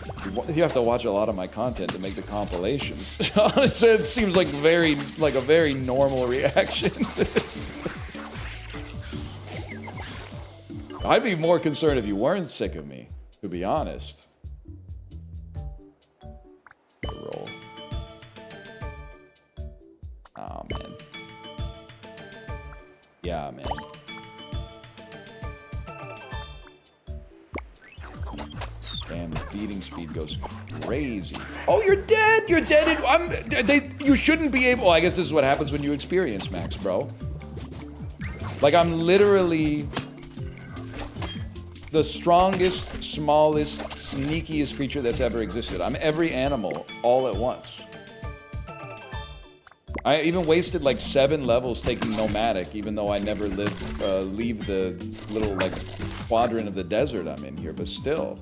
you have to watch a lot of my content to make the compilations. It seems like a very normal reaction. I'd be more concerned if you weren't sick of me, to be honest. Roll. Oh, man. Yeah, man. Damn, the feeding speed goes crazy. Oh, you're dead! You're dead! You shouldn't be able... Well, I guess this is what happens when you experience Max, bro. Like, I'm literally the strongest, smallest, sneakiest creature that's ever existed. I'm every animal all at once. I even wasted like 7 levels taking nomadic, even though I never leave the little like quadrant of the desert I'm in here, but still.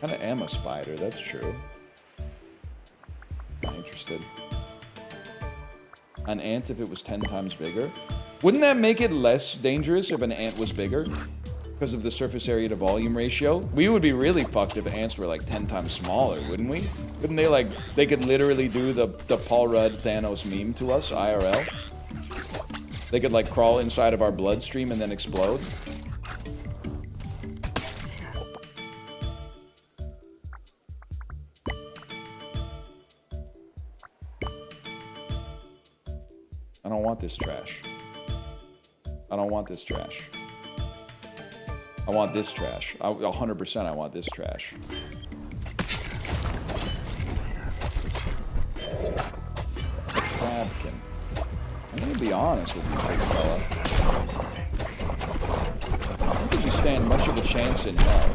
Kinda am a spider, that's true. Not interested. An ant if it was 10 times bigger? Wouldn't that make it less dangerous if an ant was bigger? because of the surface area to volume ratio. We would be really fucked if ants were like 10 times smaller, wouldn't we? Couldn't they like, they could literally do the Paul Rudd Thanos meme to us, IRL? They could like crawl inside of our bloodstream and then explode. I don't want this trash. I don't want this trash. I want this trash. 100% I want this trash. A crabkin. I'm gonna be honest with you, big fella. I don't think you stand much of a chance in hell.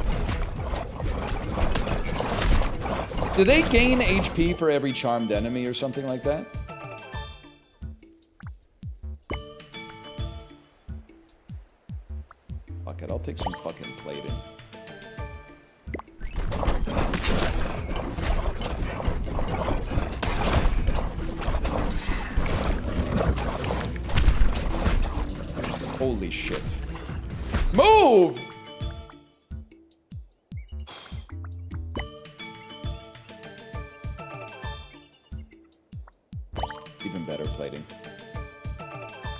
Do they gain HP for every charmed enemy or something like that? Fuck it, I'll take some fucking plating. Holy shit. Move! Even better plating.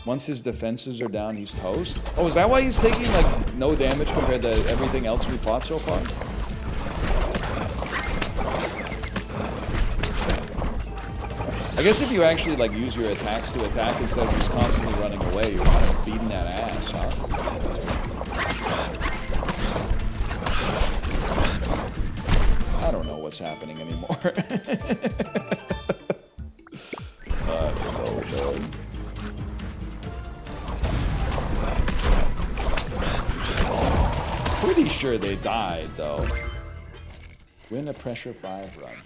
Once his defenses are down, he's toast. Oh, is that why he's taking, like, no damage compared to everything else we fought so far? I guess if you actually, like, use your attacks to attack instead of just constantly running away, you're kind of beating that ass, huh? I don't know what's happening anymore. Pretty sure they died, though. Win a pressure 5 run.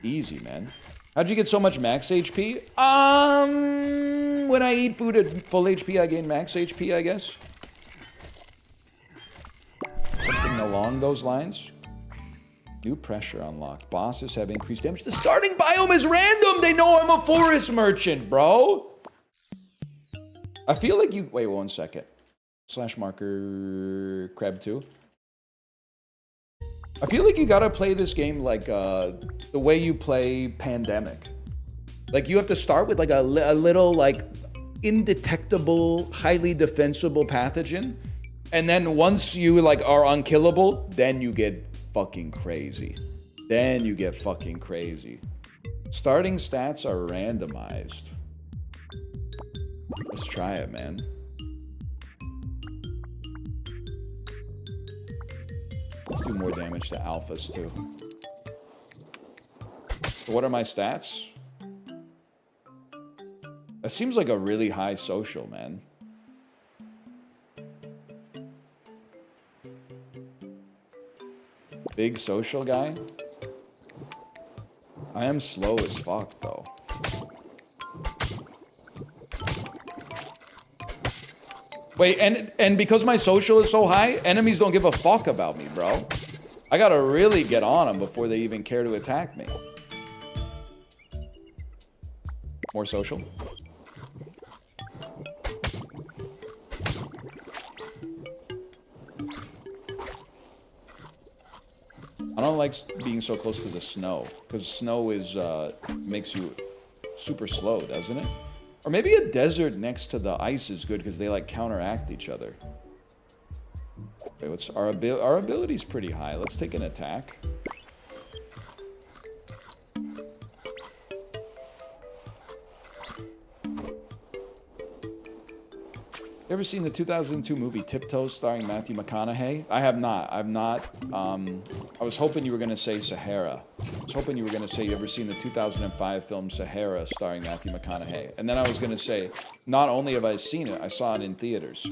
Easy, man. How'd you get so much max HP? When I eat food at full HP, I gain max HP, I guess. Something along those lines. New pressure unlocked. Bosses have increased damage. The starting biome is random! They know I'm a forest merchant, bro! I feel like you... Wait 1 second. / marker crab 2. I feel like you gotta play this game like the way you play Pandemic. Like you have to start with like a little like indetectable, highly defensible pathogen, and then once you like are unkillable, then you get fucking crazy. Then you get fucking crazy. Starting stats are randomized. Let's try it, man. Let's do more damage to alphas, too. So what are my stats? That seems like a really high social, man. Big social guy? I am slow as fuck, though. Wait, and because my social is so high, enemies don't give a fuck about me, bro. I gotta really get on them before they even care to attack me. More social. I don't like being so close to the snow, because snow is makes you super slow, doesn't it? Or maybe a desert next to the ice is good because they like counteract each other. Wait, what's our ability's pretty high. Let's take an attack. You ever seen the 2002 movie Tiptoes starring Matthew McConaughey? I have not. I've not. I was hoping you were going to say Sahara. I was hoping you were going to say you ever seen the 2005 film Sahara starring Matthew McConaughey. And then I was going to say, not only have I seen it, I saw it in theaters.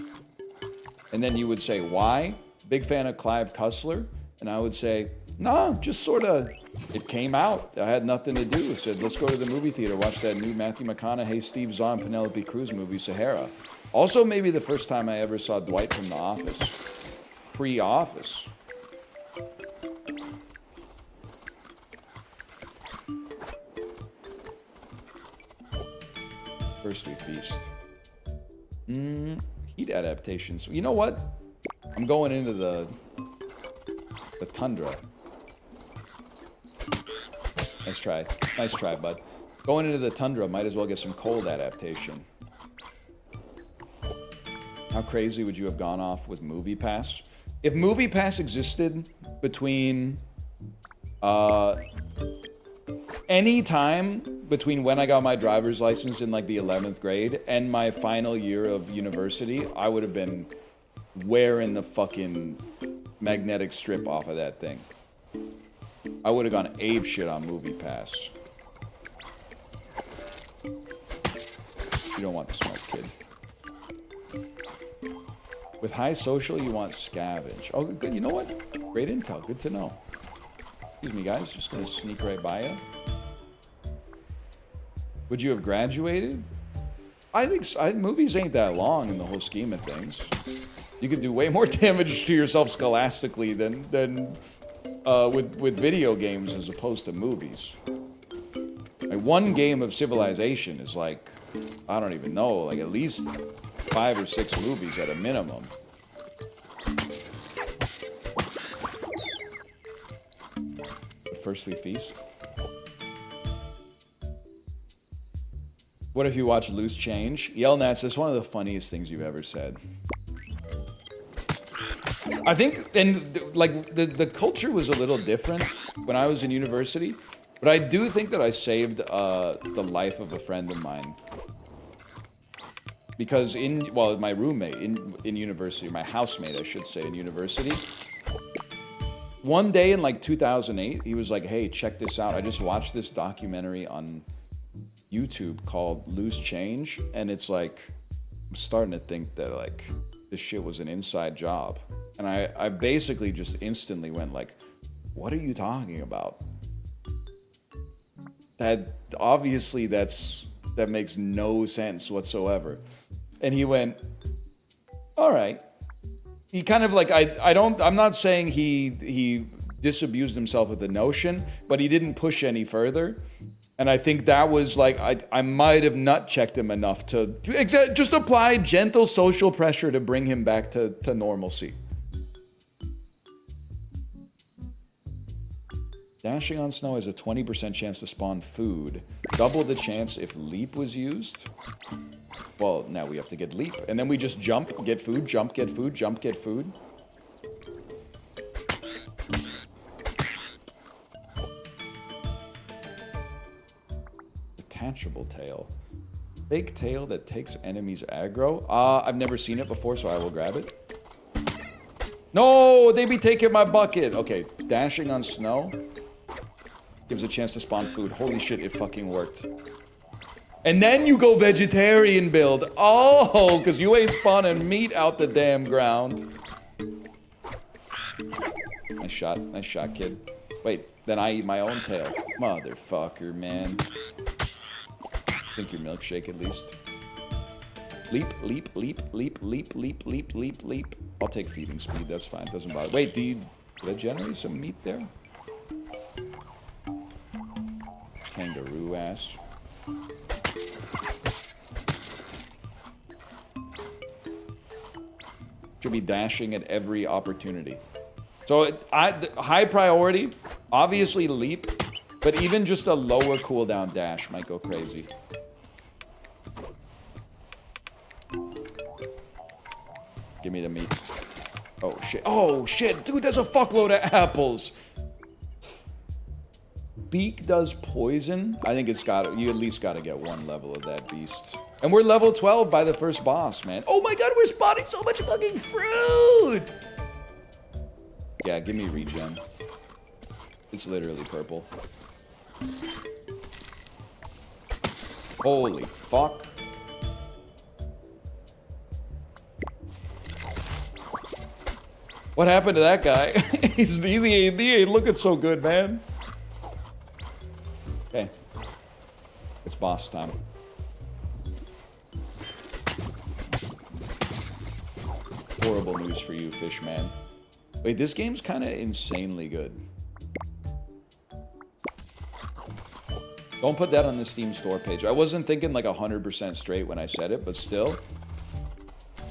And then you would say, why? Big fan of Clive Cussler? And I would say, nah, just sort of, it came out. I had nothing to do. I said, let's go to the movie theater, watch that new Matthew McConaughey, Steve Zahn, Penelope Cruz movie, Sahara. Also, maybe the first time I ever saw Dwight from The Office. Pre-Office. First we feast. Heat adaptations. You know what? I'm going into the tundra. Nice try. Nice try, bud. Going into the tundra, might as well get some cold adaptation. How crazy would you have gone off with Movie Pass? If Movie Pass existed between any time between when I got my driver's license in like the 11th grade and my final year of university, I would have been wearing the fucking magnetic strip off of that thing. I would have gone ape shit on Movie Pass. You don't want the smoke, kid. With high social, you want scavenge. Oh, good. You know what? Great intel. Good to know. Excuse me, guys. Just gonna sneak right by you. Would you have graduated? I think movies ain't that long in the whole scheme of things. You could do way more damage to yourself scholastically than with video games as opposed to movies. Like one game of Civilization is like, I don't even know, like at least 5 or 6 movies at a minimum. First we feast. What if you watch Loose Change? Yelnats, that's one of the funniest things you've ever said. I think, and like the culture was a little different when I was in university, but I do think that I saved the life of a friend of mine. Because my roommate in university, my housemate, I should say, in university, one day in like 2008, he was like, hey, check this out. I just watched this documentary on YouTube called Loose Change, and it's like, I'm starting to think that like this shit was an inside job. And I basically just instantly went like, what are you talking about? That obviously that makes no sense whatsoever. And he went, all right. He kind of like, I'm not saying he disabused himself of the notion, but he didn't push any further. And I think that was like, I might have nut checked him enough to just apply gentle social pressure to bring him back to normalcy. Dashing on snow has a 20% chance to spawn food. Double the chance if leap was used. Well, now we have to get leap. And then we just jump, get food, jump, get food, jump, get food. Detachable tail. Fake tail that takes enemies aggro. I've never seen it before, so I will grab it. No, they be taking my bucket. Okay, dashing on snow. Gives a chance to spawn food. Holy shit, it fucking worked. And then you go vegetarian build. Oh, because you ain't spawning meat out the damn ground. Nice shot, kid. Wait, then I eat my own tail. Motherfucker, man. Drink your milkshake at least. Leap, leap, leap, leap, leap, leap, leap, leap, leap. I'll take feeding speed, that's fine, doesn't bother. Wait, did I generate some meat there? Kangaroo ass. Should be dashing at every opportunity. So high priority, obviously leap, but even just a lower cooldown dash might go crazy. Give me the meat. Oh shit! Oh shit, dude! There's a fuckload of apples. Beak does poison. I think you at least gotta get 1 level of that beast. And we're level 12 by the first boss, man. Oh my god, we're spotting so much fucking fruit! Yeah, give me regen. It's literally purple. Holy fuck. What happened to that guy? he ain't looking so good, man. Okay. It's boss time. Horrible news for you, Fishman. Wait, this game's kind of insanely good. Don't put that on the Steam store page. I wasn't thinking like 100% straight when I said it, but still,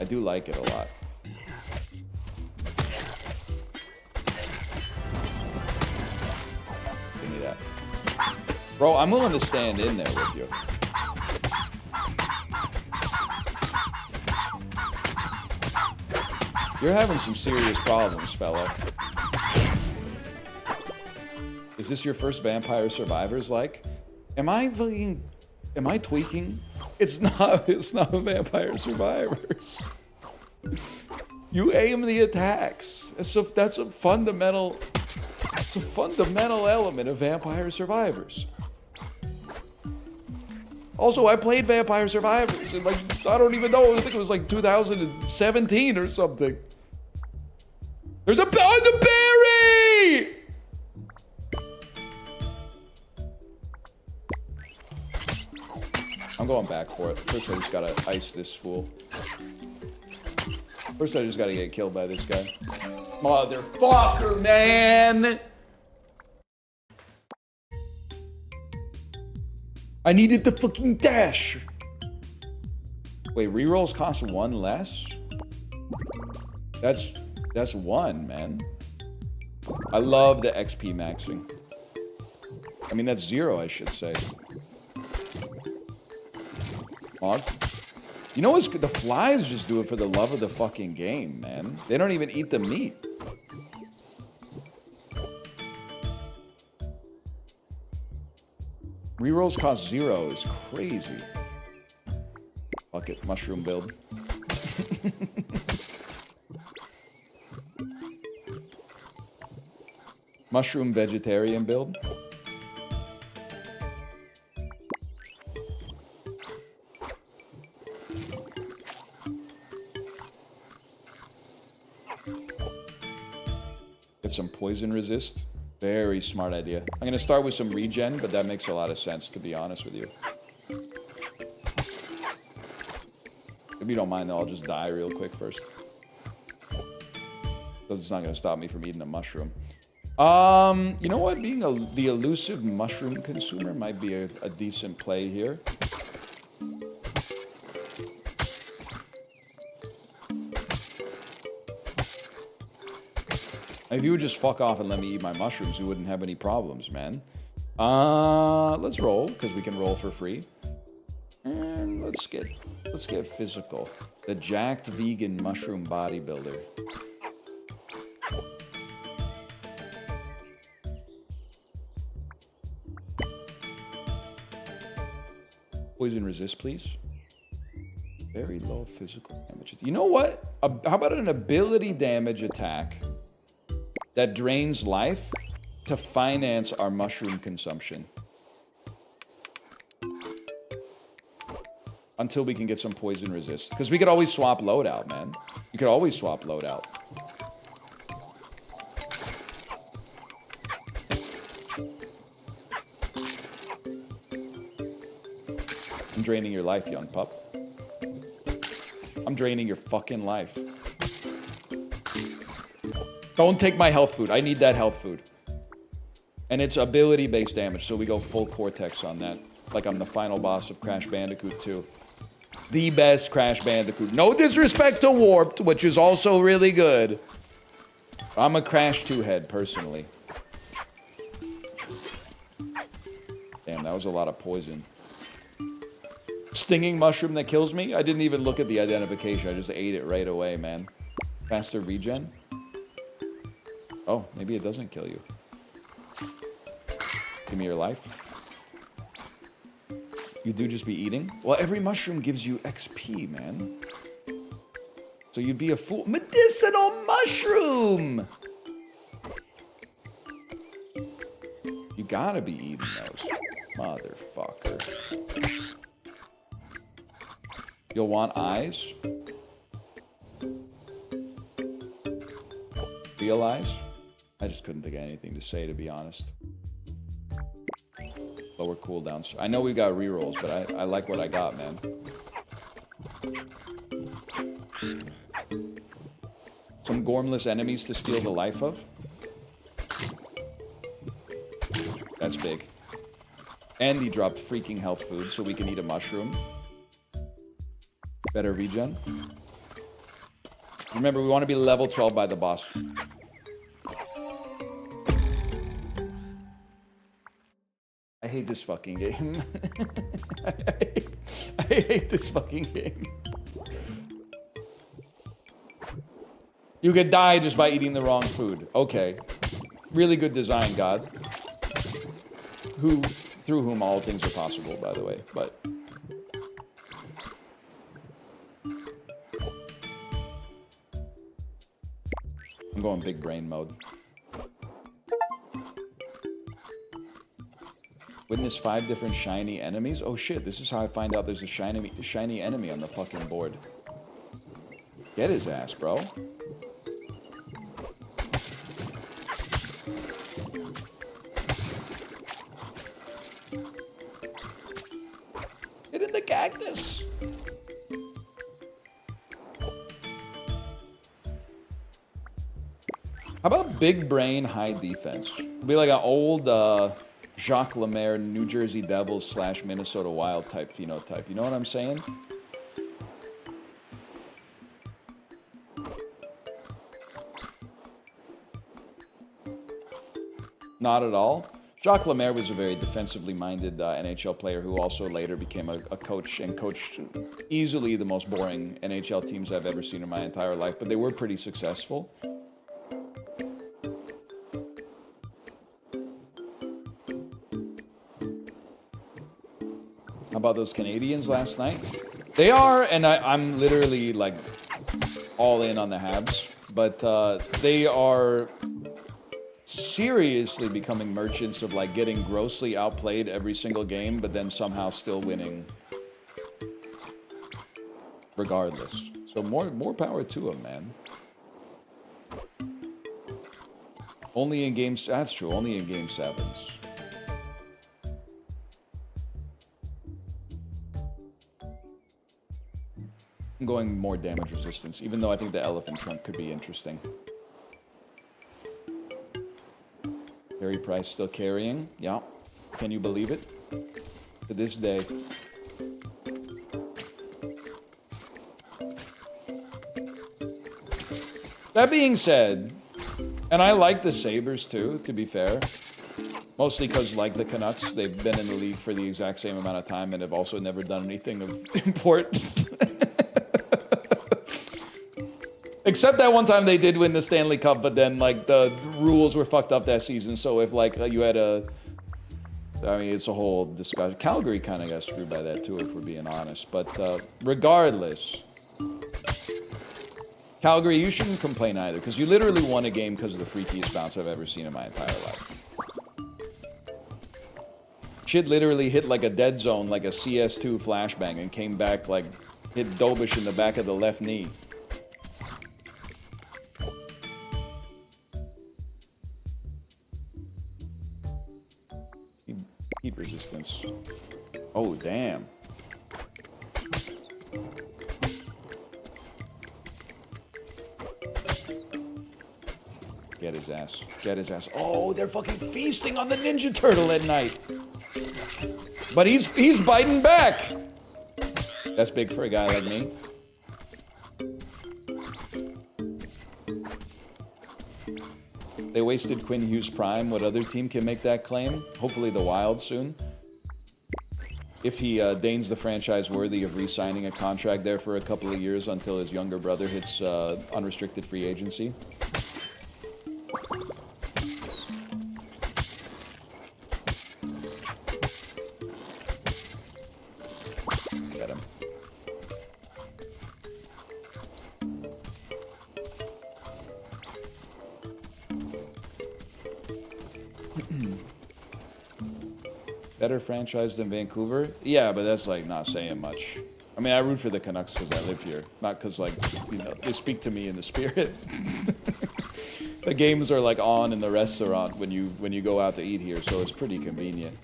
I do like it a lot. Bro, I'm willing to stand in there with you. You're having some serious problems, fella. Is this your first Vampire Survivors like? Am I tweaking? It's not a Vampire Survivors. You aim the attacks. That's a fundamental element of Vampire Survivors. Also, I played Vampire Survivors in, like, I don't even know, I think it was like 2017 or something. There's a the berry! I'm going back for it. First, I just gotta ice this fool. First, I just gotta get killed by this guy. Motherfucker, man! I needed the fucking dash! Wait, rerolls cost 1 less? That's 1, man. I love the XP maxing. I mean, that's 0, I should say. Mods? You know what's the flies just do it for the love of the fucking game, man. They don't even eat the meat. Rerolls cost 0 is crazy. Fuck it, mushroom build. Mushroom vegetarian build. Get some poison resist. Very smart idea. I'm gonna start with some regen, but that makes a lot of sense, to be honest with you. If you don't mind, though, I'll just die real quick first. Because it's not gonna stop me from eating a mushroom. You know what? Being the elusive mushroom consumer might be a decent play here. If you would just fuck off and let me eat my mushrooms, you wouldn't have any problems, man. Let's roll, because we can roll for free. And let's get physical. The jacked vegan mushroom bodybuilder. Poison resist, please. Very low physical damage. You know what? How about an ability damage attack that drains life to finance our mushroom consumption? Until we can get some poison resist. Because we could always swap loadout, man. You could always swap loadout. I'm draining your life, young pup. I'm draining your fucking life. Don't take my health food. I need that health food. And it's ability-based damage, so we go full Cortex on that. Like I'm the final boss of Crash Bandicoot 2. The best Crash Bandicoot. No disrespect to Warped, which is also really good. I'm a Crash 2 head, personally. Damn, that was a lot of poison. Stinging mushroom that kills me? I didn't even look at the identification. I just ate it right away, man. Faster regen? Oh, maybe it doesn't kill you. Give me your life. You do just be eating? Well, every mushroom gives you XP, man. So you'd be a fool. Medicinal mushroom! You gotta be eating those. Motherfucker. You'll want eyes? Real eyes? I just couldn't think of anything to say, to be honest. Lower cooldowns. I know we've got rerolls, but I like what I got, man. Some gormless enemies to steal the life of. That's big. And he dropped freaking health food, so we can eat a mushroom. Better regen. Remember, we want to be level 12 by the boss. I hate this fucking game. I hate this fucking game. You could die just by eating the wrong food. Okay. Really good design, God. Through whom all things are possible, by the way. But I'm going big brain mode. Witness 5 different shiny enemies? Oh shit, this is how I find out there's a shiny enemy on the fucking board. Get his ass, bro. Get in the cactus! How about big brain, high defense? It'll be like an old Jacques Lemaire, New Jersey Devils / Minnesota Wild type phenotype. You know what I'm saying? Not at all. Jacques Lemaire was a very defensively minded NHL player who also later became a coach and coached easily the most boring NHL teams I've ever seen in my entire life, but they were pretty successful. How about those Canadians last night? They are, and I'm literally like all in on the Habs, but they are seriously becoming merchants of like getting grossly outplayed every single game, but then somehow still winning regardless. So more power to them, man. Only in games, that's true, only in game 7s. I'm going more damage resistance, even though I think the elephant trunk could be interesting. Carry Price still carrying. Yeah. Can you believe it? To this day. That being said, and I like the Sabres too, to be fair. Mostly because, like the Canucks, they've been in the league for the exact same amount of time and have also never done anything of import. Except that one time they did win the Stanley Cup, but then, like, the rules were fucked up that season. So if, like, you had I mean, it's a whole discussion. Calgary kind of got screwed by that, too, if we're being honest. But regardless, Calgary, you shouldn't complain either, because you literally won a game because of the freakiest bounce I've ever seen in my entire life. Shit literally hit, like, a dead zone, like a CS2 flashbang, and came back, like, hit Dobish in the back of the left knee. Heat resistance. Oh, damn. Get his ass. Get his ass. Oh, they're fucking feasting on the Ninja Turtle at night. But he's biting back. That's big for a guy like me. They wasted Quinn Hughes' prime. What other team can make that claim? Hopefully the Wild soon. If he deigns the franchise worthy of re-signing a contract there for a couple of years until his younger brother hits unrestricted free agency. Get him. Better franchise than Vancouver? Yeah, but that's like not saying much. I mean, I root for the Canucks because I live here, not because, like, you know, they speak to me in the spirit. The games are like on in the restaurant when you go out to eat here, so it's pretty convenient.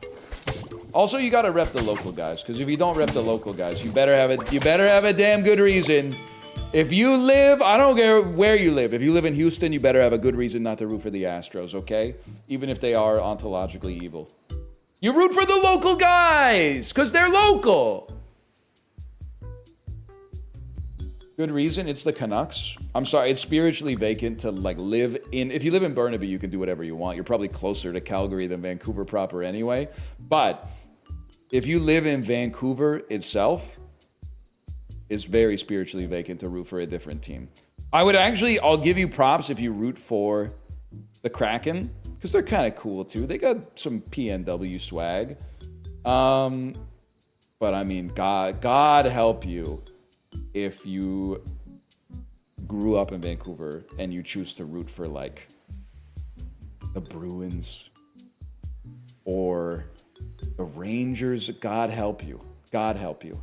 Also, you gotta rep the local guys, because if you don't rep the local guys, you better have a damn good reason. If you live, I don't care where you live. If you live in Houston, you better have a good reason not to root for the Astros, okay? Even if they are ontologically evil. You root for the local guys, because they're local. Good reason. It's the Canucks. I'm sorry. It's spiritually vacant to like live in. If you live in Burnaby, you can do whatever you want. You're probably closer to Calgary than Vancouver proper anyway. But if you live in Vancouver itself, it's very spiritually vacant to root for a different team. I'll give you props if you root for the Kraken, because they're kind of cool too. They got some PNW swag. But I mean, God help you if you grew up in Vancouver and you choose to root for like the Bruins or the Rangers. God help you. God help you.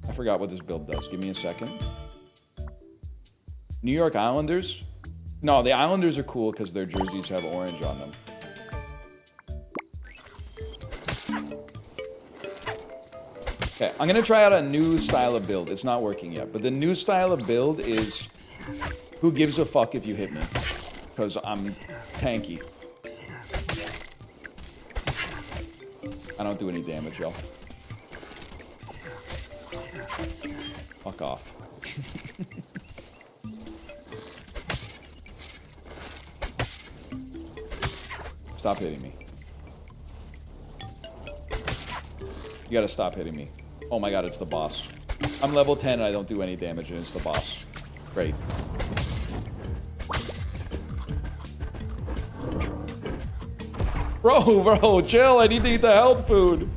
I forgot what this build does. Give me a second. New York Islanders? No, the Islanders are cool because their jerseys have orange on them. Okay, I'm gonna try out a new style of build. It's not working yet, but the new style of build is who gives a fuck if you hit me? Because I'm tanky. I don't do any damage, y'all. Fuck off. Stop hitting me. You gotta stop hitting me. Oh my god, it's the boss. I'm level 10 and I don't do any damage and it's the boss. Great. Bro, chill. I need to eat the health food.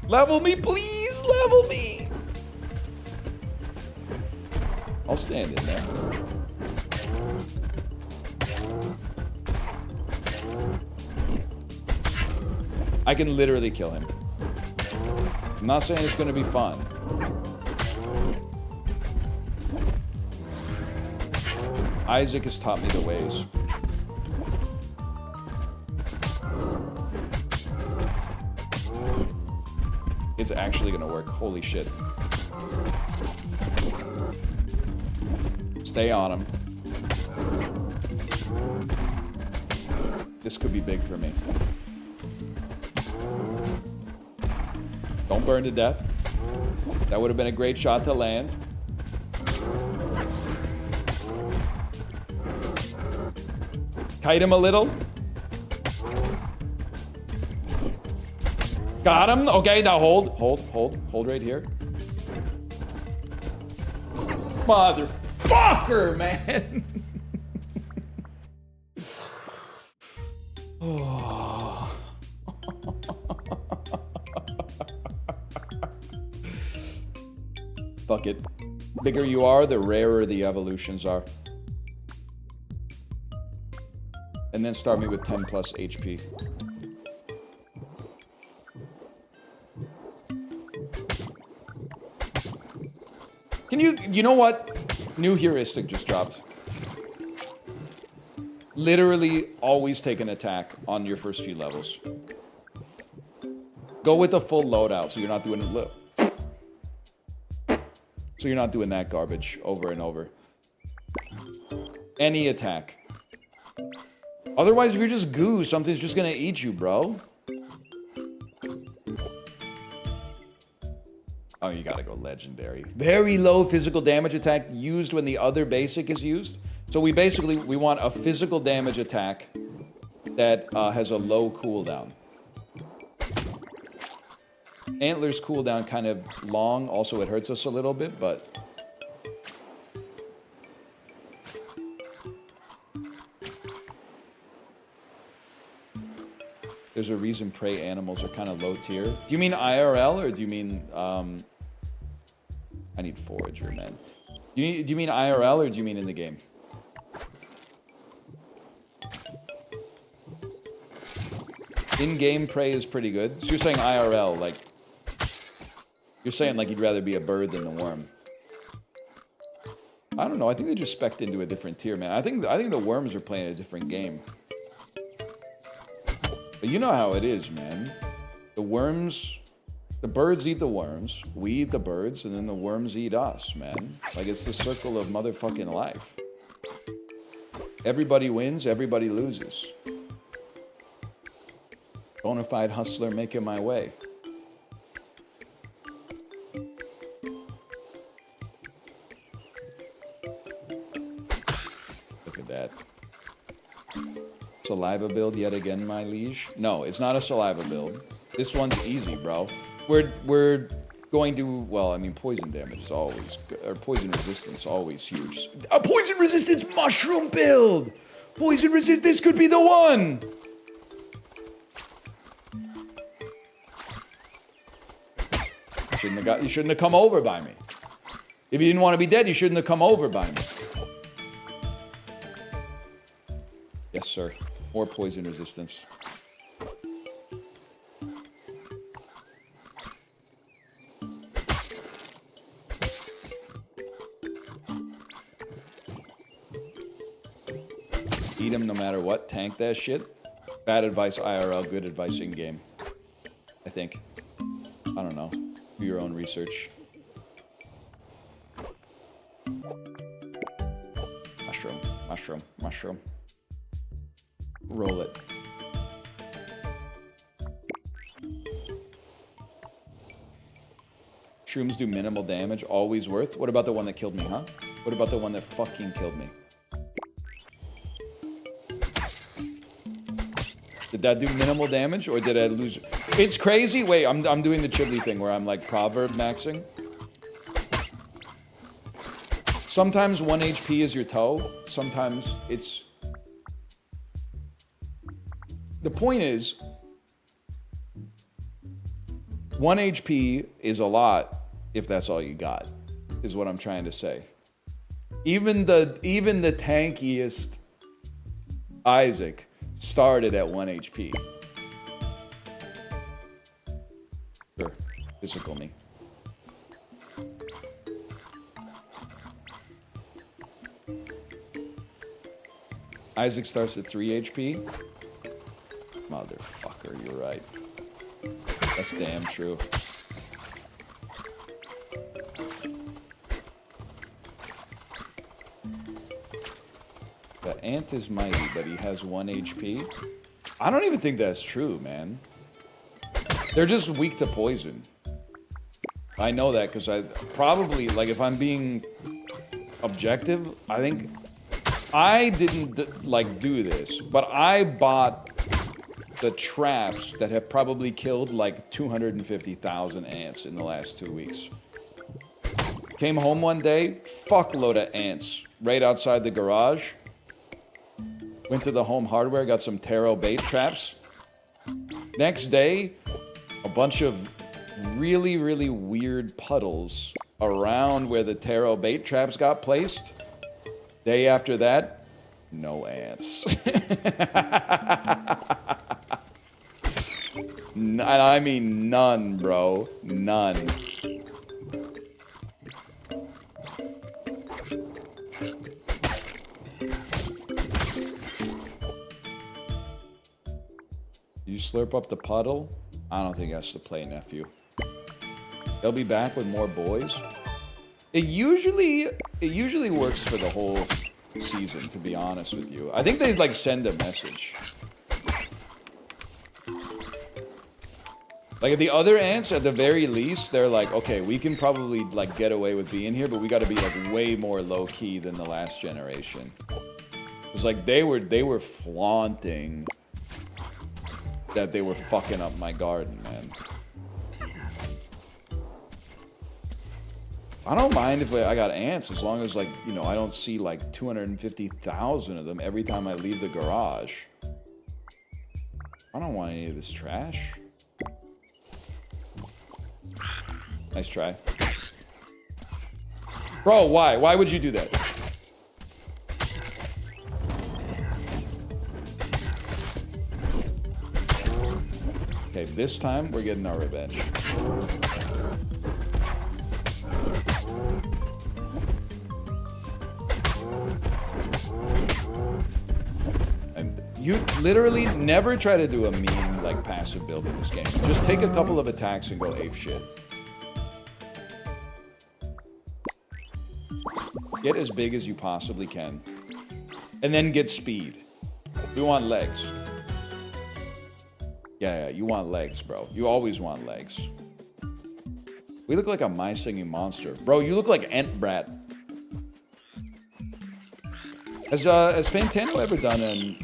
Level me, please. Level me. I'll stand in there. I can literally kill him. I'm not saying it's going to be fun. Isaac has taught me the ways. It's actually going to work. Holy shit. Stay on him. This could be big for me. Don't burn to death. That would have been a great shot to land. Kite him a little. Got him. Okay, now hold right here. Motherfucker, man. Oh. Fuck it. Bigger you are, the rarer the evolutions are. And then start me with 10 plus HP. Can you know what? New heuristic just dropped. Literally always take an attack on your first few levels. Go with the full loadout so you're not doing So you're not doing that garbage over and over. Any attack. Otherwise, if you're just goo, something's just gonna eat you, bro. Oh, you gotta go legendary. Very low physical damage attack used when the other basic is used. So we want a physical damage attack that has a low cooldown. Antler's cooldown kind of long. Also, it hurts us a little bit, but... There's a reason prey animals are kind of low tier. Do you mean IRL, or do you mean... I need forager, man. Do you mean IRL, or do you mean in the game? In-game prey is pretty good. So you're saying IRL, like... You're saying like you'd rather be a bird than a worm. I don't know. I think they just spec'd into a different tier, man. I think the worms are playing a different game. But you know how it is, man. The birds eat the worms, we eat the birds, and then the worms eat us, man. Like, it's the circle of motherfucking life. Everybody wins, everybody loses. Bonafide hustler making my way. that. Saliva build yet again, my liege? No, it's not a saliva build. This one's easy, bro. We're going to, well, I mean, poison damage is always, or poison resistance always huge. A poison resistance mushroom build! Poison resist, this could be the one! You shouldn't have come over by me. If you didn't want to be dead, you shouldn't have come over by me. Yes, sir. More poison resistance. Eat him no matter what. Tank that shit. Bad advice IRL, good advice in-game. I think. I don't know. Do your own research. Mushroom, mushroom, mushroom. Roll it. Shrooms do minimal damage, always worth. What about the one that killed me, huh? What about the one that fucking killed me? Did that do minimal damage, or did I lose? It's crazy. Wait, I'm doing the Chibli thing where I'm like proverb maxing. Sometimes 1 HP is your toe. Sometimes it's... The point is, 1 HP is a lot if that's all you got, is what I'm trying to say. Even the tankiest Isaac started at 1 HP. Sure, physical me. Isaac starts at 3 HP. Motherfucker, you're right. That's damn true. The ant is mighty, but he has 1 HP. I don't even think that's true, man. They're just weak to poison. I know that because I probably, like, if I'm being objective, I think I didn't, like, do this, but I bought the traps that have probably killed, like, 250,000 ants in the last 2 weeks. Came home one day, fuckload of ants right outside the garage. Went to the Home Hardware, got some taro bait traps. Next day, a bunch of really, really weird puddles around where the taro bait traps got placed. Day after that, no ants. I mean none, bro. None. You slurp up the puddle? I don't think that's the play, nephew. They'll be back with more boys. It usually works for the whole season, to be honest with you. I think they like send a message. Like the other ants, at the very least, they're like, okay, we can probably like get away with being here, but we got to be like way more low key than the last generation. It's like they were flaunting that they were fucking up my garden, man. I don't mind if I got ants as long as, like, you know, I don't see like 250,000 of them every time I leave the garage. I don't want any of this trash. Nice try. Bro, why? Why would you do that? Okay, this time we're getting our revenge. And you literally never try to do a mean, like, passive build in this game. Just take a couple of attacks and go ape shit. Get as big as you possibly can. And then get speed. We want legs. Yeah, you want legs, bro. You always want legs. We look like a My Singing Monster. Bro, you look like Ent Brat. Has Fantano ever done an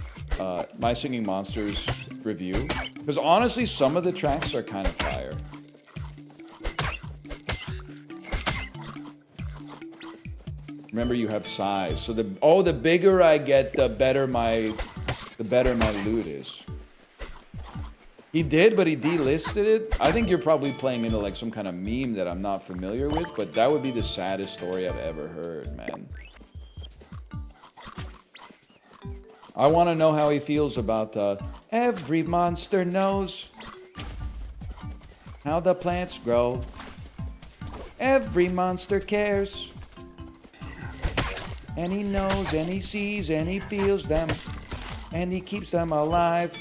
My Singing Monsters review? Because honestly, some of the tracks are kind of fire. Remember, you have size. So the bigger I get, the better my loot is. He did, but he delisted it. I think you're probably playing into like some kind of meme that I'm not familiar with, but that would be the saddest story I've ever heard, man. I want to know how he feels about every monster knows how the plants grow. Every monster cares. And he knows, and he sees, and he feels them. And he keeps them alive.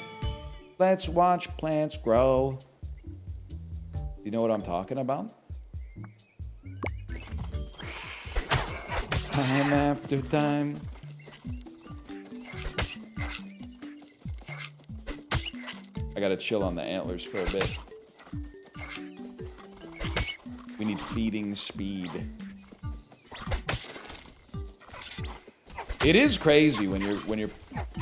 Let's watch plants grow. You know what I'm talking about? Time after time. I gotta chill on the antlers for a bit. We need feeding speed. It is crazy when you're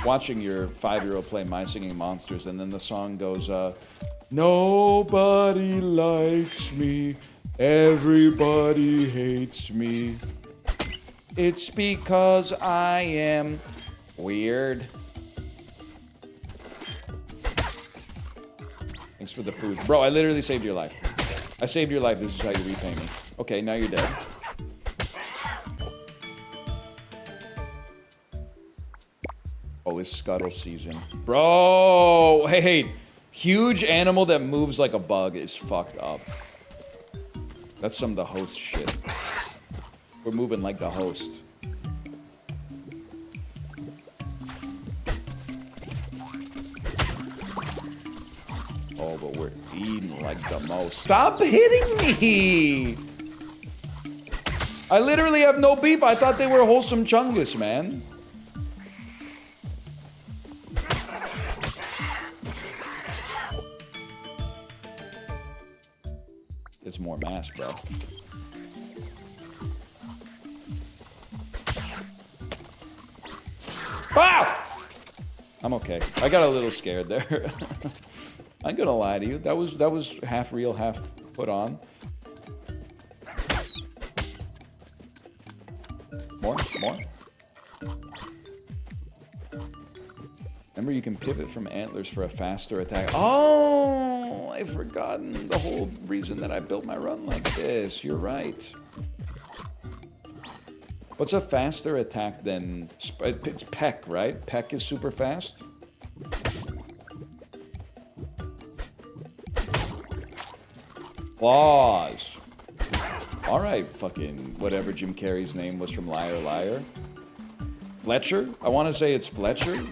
watching your 5-year-old play My Singing Monsters and then the song goes, nobody likes me, everybody hates me. It's because I am weird. Thanks for the food. Bro, I literally saved your life. I saved your life. This is how you repay me. Okay, now you're dead. Oh, it's scuttle season. Bro! Hey, huge animal that moves like a bug is fucked up. That's some of the host shit. We're moving like the host. Oh, but we're eating like the most. Stop hitting me! I literally have no beef. I thought they were wholesome chungus, man. It's more mass, bro. Ah! I'm okay. I got a little scared there. I'm gonna lie to you. That was half real, half put on. More. Remember, you can pivot from antlers for a faster attack. Oh, I've forgotten the whole reason that I built my run like this. You're right. What's a faster attack than... It's Peck, right? Peck is super fast? Claws. All right, fucking whatever Jim Carrey's name was from Liar Liar. Fletcher? I want to say it's Fletcher.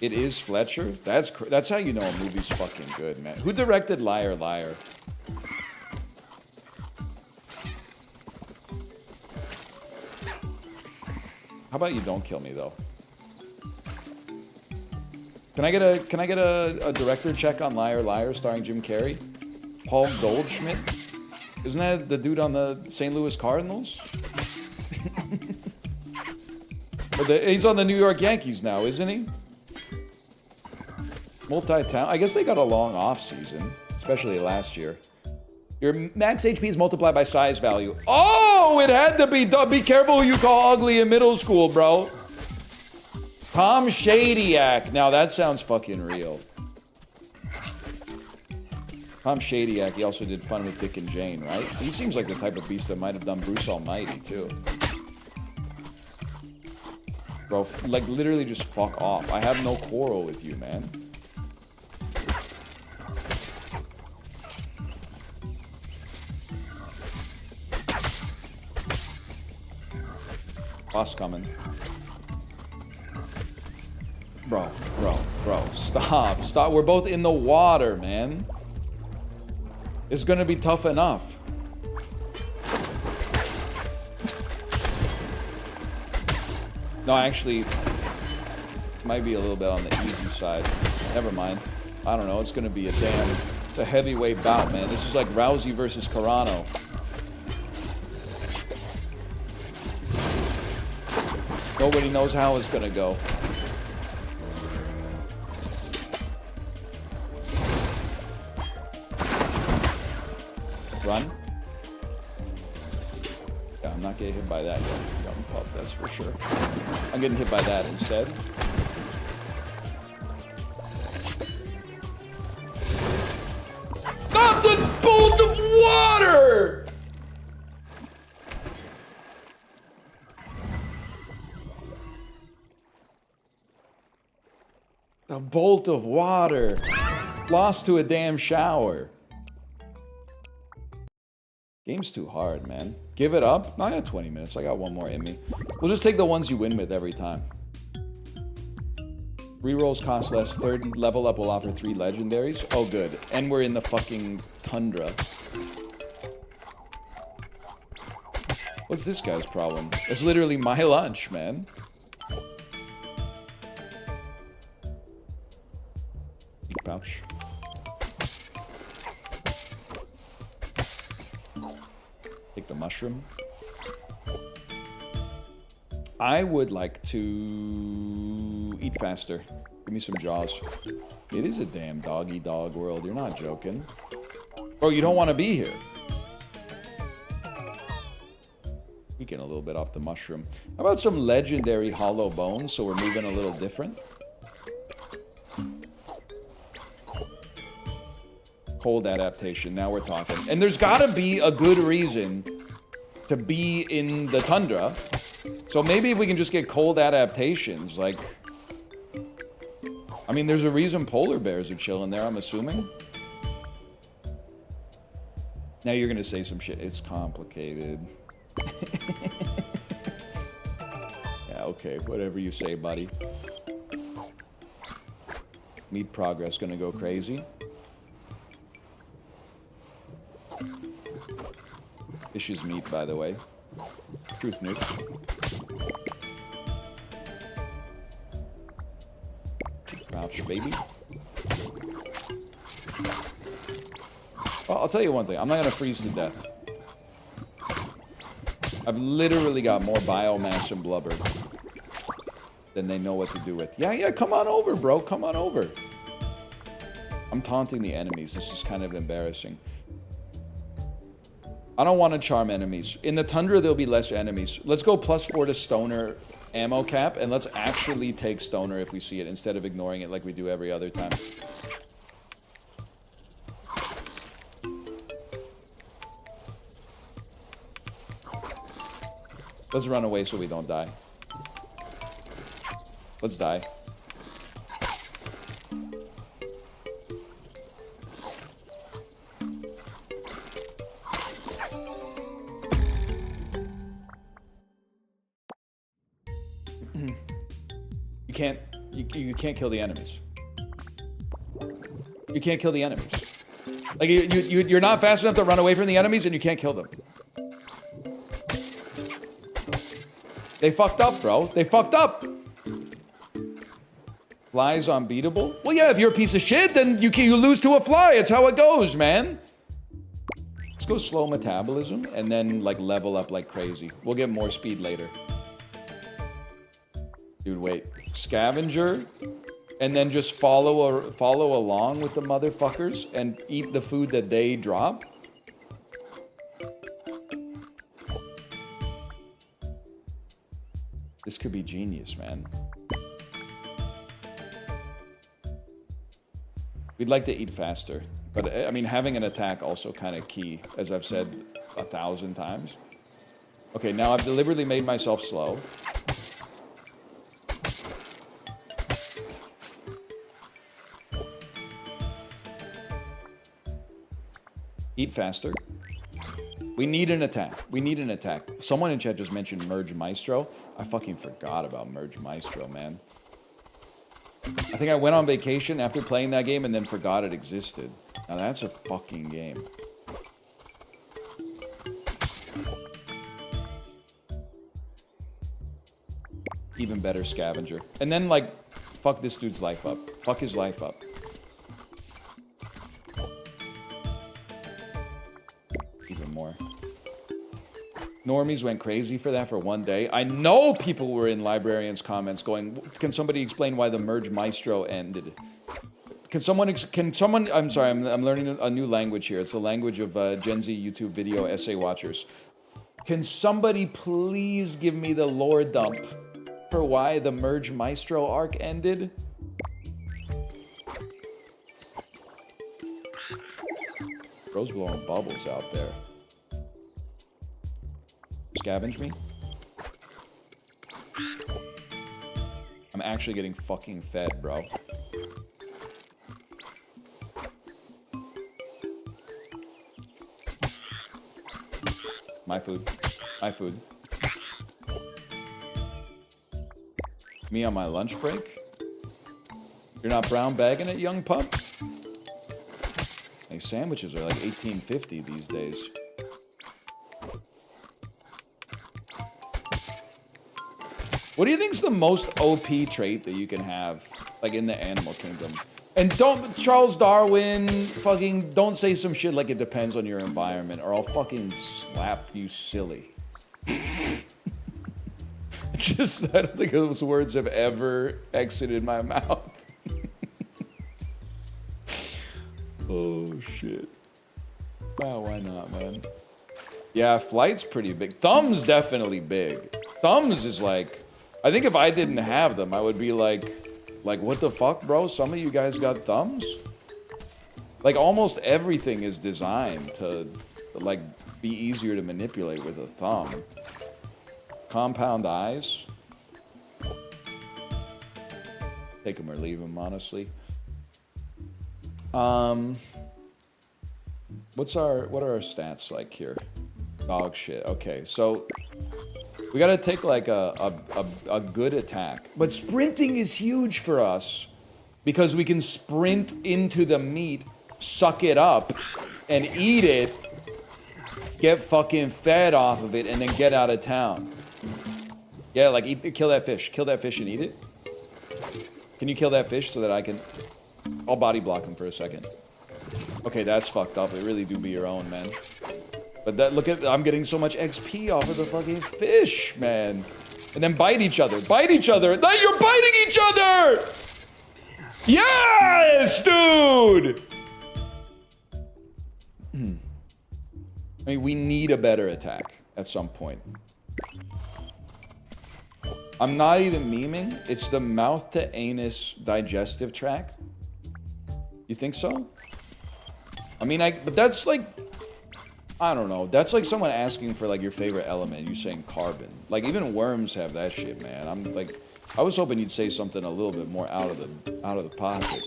It is Fletcher? That's how you know a movie's fucking good, man. Who directed Liar Liar? How about you don't kill me though? Can I get a director check on Liar Liar starring Jim Carrey? Paul Goldschmidt? Isn't that the dude on the St. Louis Cardinals? He's on the New York Yankees now, isn't he? Multi-talent. I guess they got a long off season, especially last year. Your max HP is multiplied by size value. Oh, it had to be. Be careful who you call ugly in middle school, bro. Tom Shadyac. Now that sounds fucking real. Tom Shadyac, he also did Fun with Dick and Jane, right? He seems like the type of beast that might have done Bruce Almighty, too. Bro, like, literally just fuck off. I have no quarrel with you, man. Boss coming. Bro. Stop. We're both in the water, man. It's gonna be tough enough. No, actually, might be a little bit on the easy side. Never mind. I don't know. It's gonna be a damn It's a heavyweight bout, man. This is like Rousey versus Carano. Nobody knows how it's gonna go. Run. Yeah, I'm not getting hit by that yet. Young pup, that's for sure. I'm getting hit by that instead. Not the bolt of water! The bolt of water. Lost to a damn shower. Game's too hard, man. Give it up? No, I got 20 minutes. I got one more in me. We'll just take the ones you win with every time. Rerolls cost less. Third level up will offer 3 legendaries. Oh, good. And we're in the fucking tundra. What's this guy's problem? It's literally my lunch, man. Eat pouch. Take the mushroom. I would like to eat faster. Give me some jaws. It is a damn dog-eat-dog world. You're not joking. Bro, you don't want to be here. Getting a little bit off the mushroom. How about some legendary hollow bones so we're moving a little different? Cold adaptation. Now we're talking. And there's got to be a good reason to be in the tundra. So maybe if we can just get cold adaptations, like... I mean, there's a reason polar bears are chilling there, I'm assuming. Now you're going to say some shit. It's complicated. Yeah, okay. Whatever you say, buddy. Meat progress going to go crazy. Fish is meat, by the way. Truth nuke. Crouch, baby. Well, I'll tell you one thing. I'm not going to freeze to death. I've literally got more biomass and blubber than they know what to do with. Yeah, come on over, bro. Come on over. I'm taunting the enemies. This is kind of embarrassing. I don't want to charm enemies. In the tundra, there'll be less enemies. Let's go +4 to stoner ammo cap, and let's actually take stoner if we see it, instead of ignoring it like we do every other time. Let's run away so we don't die. Let's die. You can't kill the enemies. You can't kill the enemies. Like you're not fast enough to run away from the enemies, and you can't kill them. They fucked up, bro. They fucked up. Flies unbeatable? Well, yeah, if you're a piece of shit, then you lose to a fly. It's how it goes, man. Let's go slow metabolism and then like level up like crazy. We'll get more speed later. Dude, wait. Scavenger, and then just follow along with the motherfuckers and eat the food that they drop. This could be genius, man. We'd like to eat faster, but I mean, having an attack also kind of key, as I've said 1,000 times. Okay, now I've deliberately made myself slow. Eat faster. We need an attack. We need an attack. Someone in chat just mentioned Merge Maestro. I fucking forgot about Merge Maestro, man. I think I went on vacation after playing that game and then forgot it existed. Now that's a fucking game. Even better Scavenger. And then, like, fuck this dude's life up. Fuck his life up. anymore. Normies went crazy for that for one day. I know people were in Librarian's comments going, can somebody explain why the Merge Maestro ended? Can someone, I'm sorry, I'm learning a new language here. It's the language of Gen Z YouTube video essay watchers. Can somebody please give me the lore dump for why the Merge Maestro arc ended? Bro's blowing bubbles out there. Scavenge me? I'm actually getting fucking fed, bro. My food. My food. Me on my lunch break? You're not brown bagging it, young pup? Like, sandwiches are like $18.50 these days. What do you think's the most OP trait that you can have, like, in the animal kingdom? And don't, Charles Darwin, fucking, don't say some shit like it depends on your environment, or I'll fucking slap you silly. Just, I don't think those words have ever exited my mouth. Oh, shit. Wow, why not, man? Yeah, flight's pretty big. Thumb's definitely big. Thumbs is like, I think if I didn't have them, I would be like, what the fuck, bro? Some of you guys got thumbs? Like, almost everything is designed to, like, be easier to manipulate with a thumb. Compound eyes. Take them or leave them, honestly. What are our stats like here? Dog shit. Okay, so we gotta take like a good attack. But sprinting is huge for us because we can sprint into the meat, suck it up, and eat it, get fucking fed off of it, and then get out of town. Yeah, like kill that fish. Kill that fish and eat it. Can you kill that fish so that I can... I'll body block him for a second. Okay, that's fucked up. It really do be your own, man. But that, look at, I'm getting so much XP off of the fucking fish, man. And then bite each other. Bite each other. Now you're biting each other! Yes, dude! I mean, we need a better attack at some point. I'm not even memeing. It's the mouth to anus digestive tract. You think so? I mean, but that's like, I don't know. That's like someone asking for like your favorite element. You saying carbon. Like even worms have that shit, man. I'm like, I was hoping you'd say something a little bit more out of the pocket.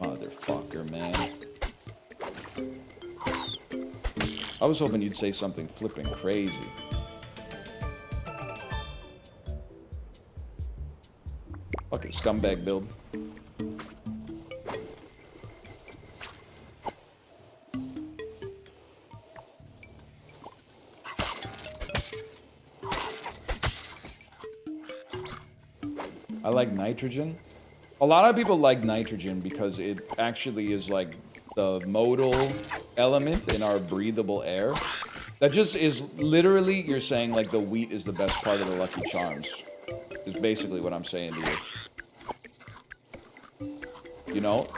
Motherfucker, man. I was hoping you'd say something flipping crazy. Fucking scumbag build. I like nitrogen. A lot of people like nitrogen because it actually is like the modal element in our breathable air. That just is literally, you're saying like the wheat is the best part of the Lucky Charms. Is basically what I'm saying to you. You know,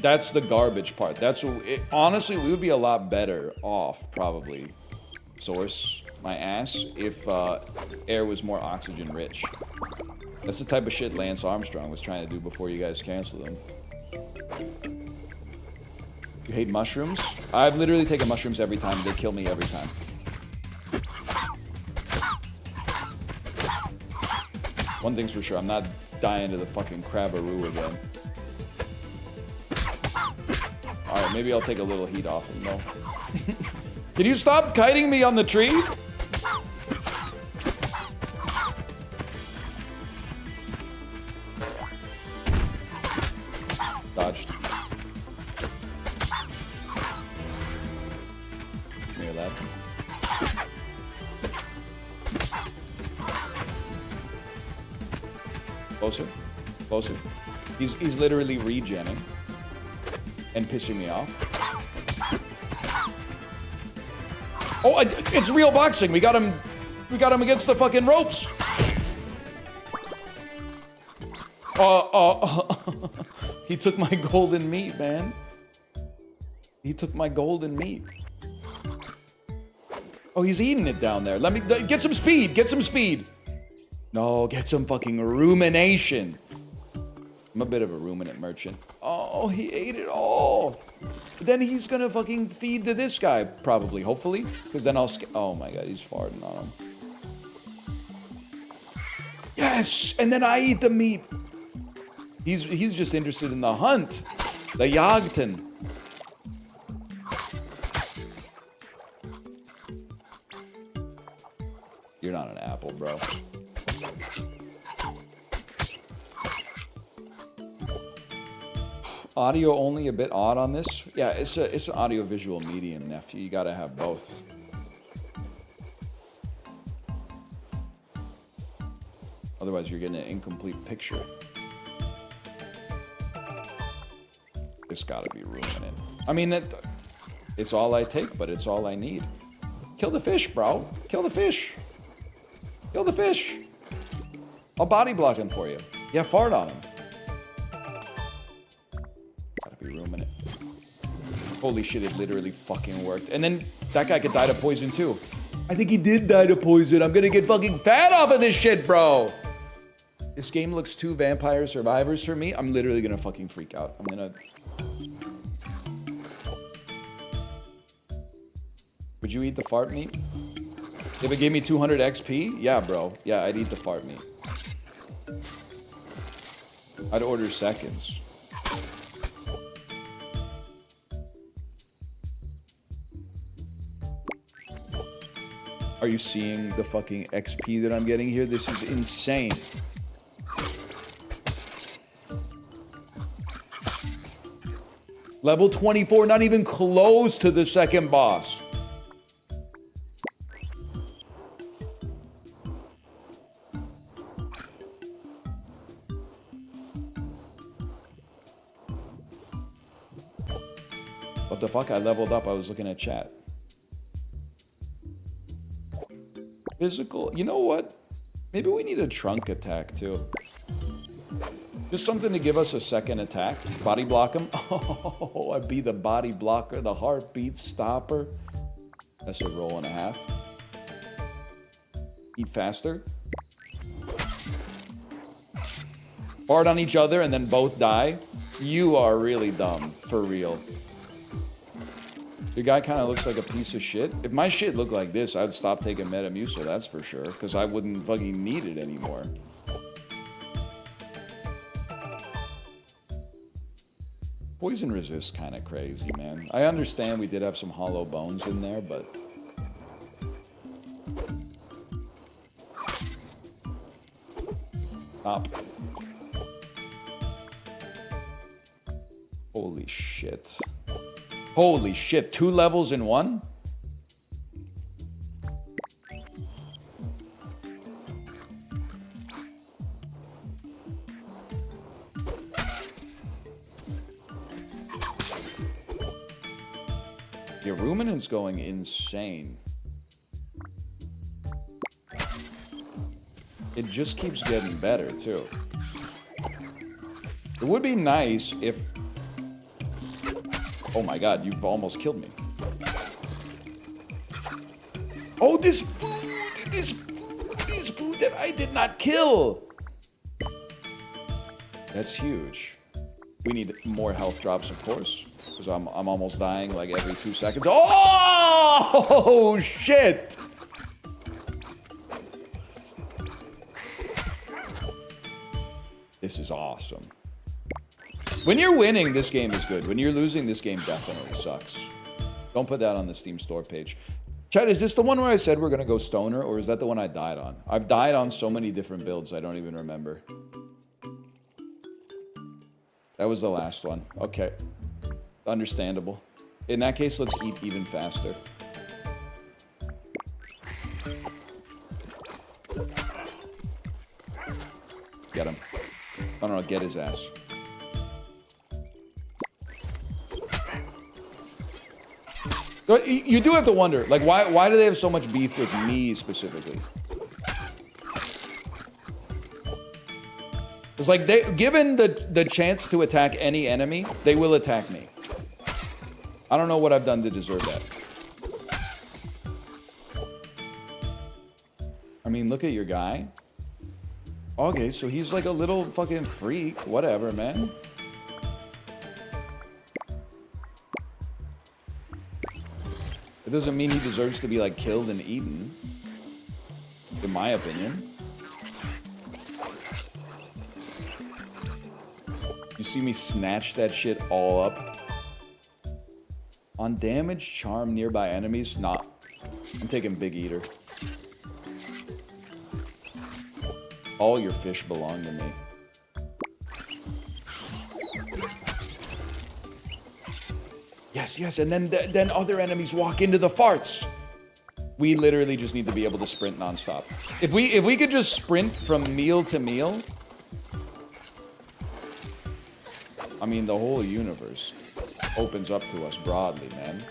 that's the garbage part. That's honestly, we would be a lot better off, probably, source my ass, if air was more oxygen rich. That's the type of shit Lance Armstrong was trying to do before you guys canceled him. You hate mushrooms? I've literally taken mushrooms every time. They kill me every time. One thing's for sure, I'm not dying to the fucking crabbaroo again. Alright, maybe I'll take a little heat off him, though. Can you stop kiting me on the tree? Dodged. Come here, lad. Closer. Closer. He's literally regenning and pissing me off. Oh, it's real boxing. We got him against the fucking ropes. He took my golden meat, man. He took my golden meat. Oh, he's eating it down there. Let me get some speed. Get some speed. No, get some fucking rumination. I'm a bit of a ruminant merchant. Oh, he ate it all. Then he's gonna fucking feed to this guy, probably, hopefully. Because then I'll oh my god, he's farting on him. Yes! And then I eat the meat. He's just interested in the hunt. The Jagden. You're not an apple, bro. Audio only a bit odd on this. Yeah, it's an audio-visual medium, nephew. You gotta have both. Otherwise, you're getting an incomplete picture. It's gotta be ruminant. I mean, it's all I take, but it's all I need. Kill the fish, bro. Kill the fish. Kill the fish. I'll body block him for you. Yeah, fart on him. Gotta be ruminant. Holy shit, it literally fucking worked. And then that guy could die to poison too. I think he did die to poison. I'm gonna get fucking fat off of this shit, bro. This game looks too Vampire Survivors for me. I'm literally gonna fucking freak out. I'm gonna... Would you eat the fart meat? If it gave me 200 XP? Yeah, bro. Yeah, I'd eat the fart meat. I'd order seconds. Are you seeing the fucking XP that I'm getting here? This is insane. Level 24, not even close to the second boss. What the fuck? I leveled up. I was looking at chat. Physical. You know what? Maybe we need a trunk attack too. Just something to give us a second attack. Body block him. Oh, I'd be the body blocker, the heartbeat stopper. That's a roll and a half. Eat faster. Fart on each other and then both die. You are really dumb. For real. The guy kind of looks like a piece of shit. If my shit looked like this, I'd stop taking Metamucil, that's for sure. Because I wouldn't fucking need it anymore. Poison resist kind of crazy, man. I understand we did have some hollow bones in there, but... Stop. Holy shit. Holy shit, 2 levels in one? Your ruminant's going insane. It just keeps getting better, too. It would be nice if... Oh my god, you've almost killed me. Oh, this food that I did not kill. That's huge. We need more health drops, of course. Because I'm almost dying like every 2 seconds. Oh, shit! This is awesome. When you're winning, this game is good. When you're losing, this game definitely sucks. Don't put that on the Steam store page. Chat, is this the one where I said we're gonna go stoner, or is that the one I died on? I've died on so many different builds, I don't even remember. That was the last one. Okay. Understandable. In that case, let's eat even faster. Get him. Oh no, get his ass. You do have to wonder, like, why do they have so much beef with me specifically? It's like, given the chance to attack any enemy, they will attack me. I don't know what I've done to deserve that. I mean, look at your guy. Okay, so he's like a little fucking freak. Whatever, man. It doesn't mean he deserves to be, like, killed and eaten. In my opinion. You see me snatch that shit all up. On damage, charm nearby enemies? Nah. I'm taking Big Eater. All your fish belong to me. Yes, yes, and then other enemies walk into the farts. We literally just need to be able to sprint nonstop. If we could just sprint from meal to meal, I mean, the whole universe opens up to us broadly, man.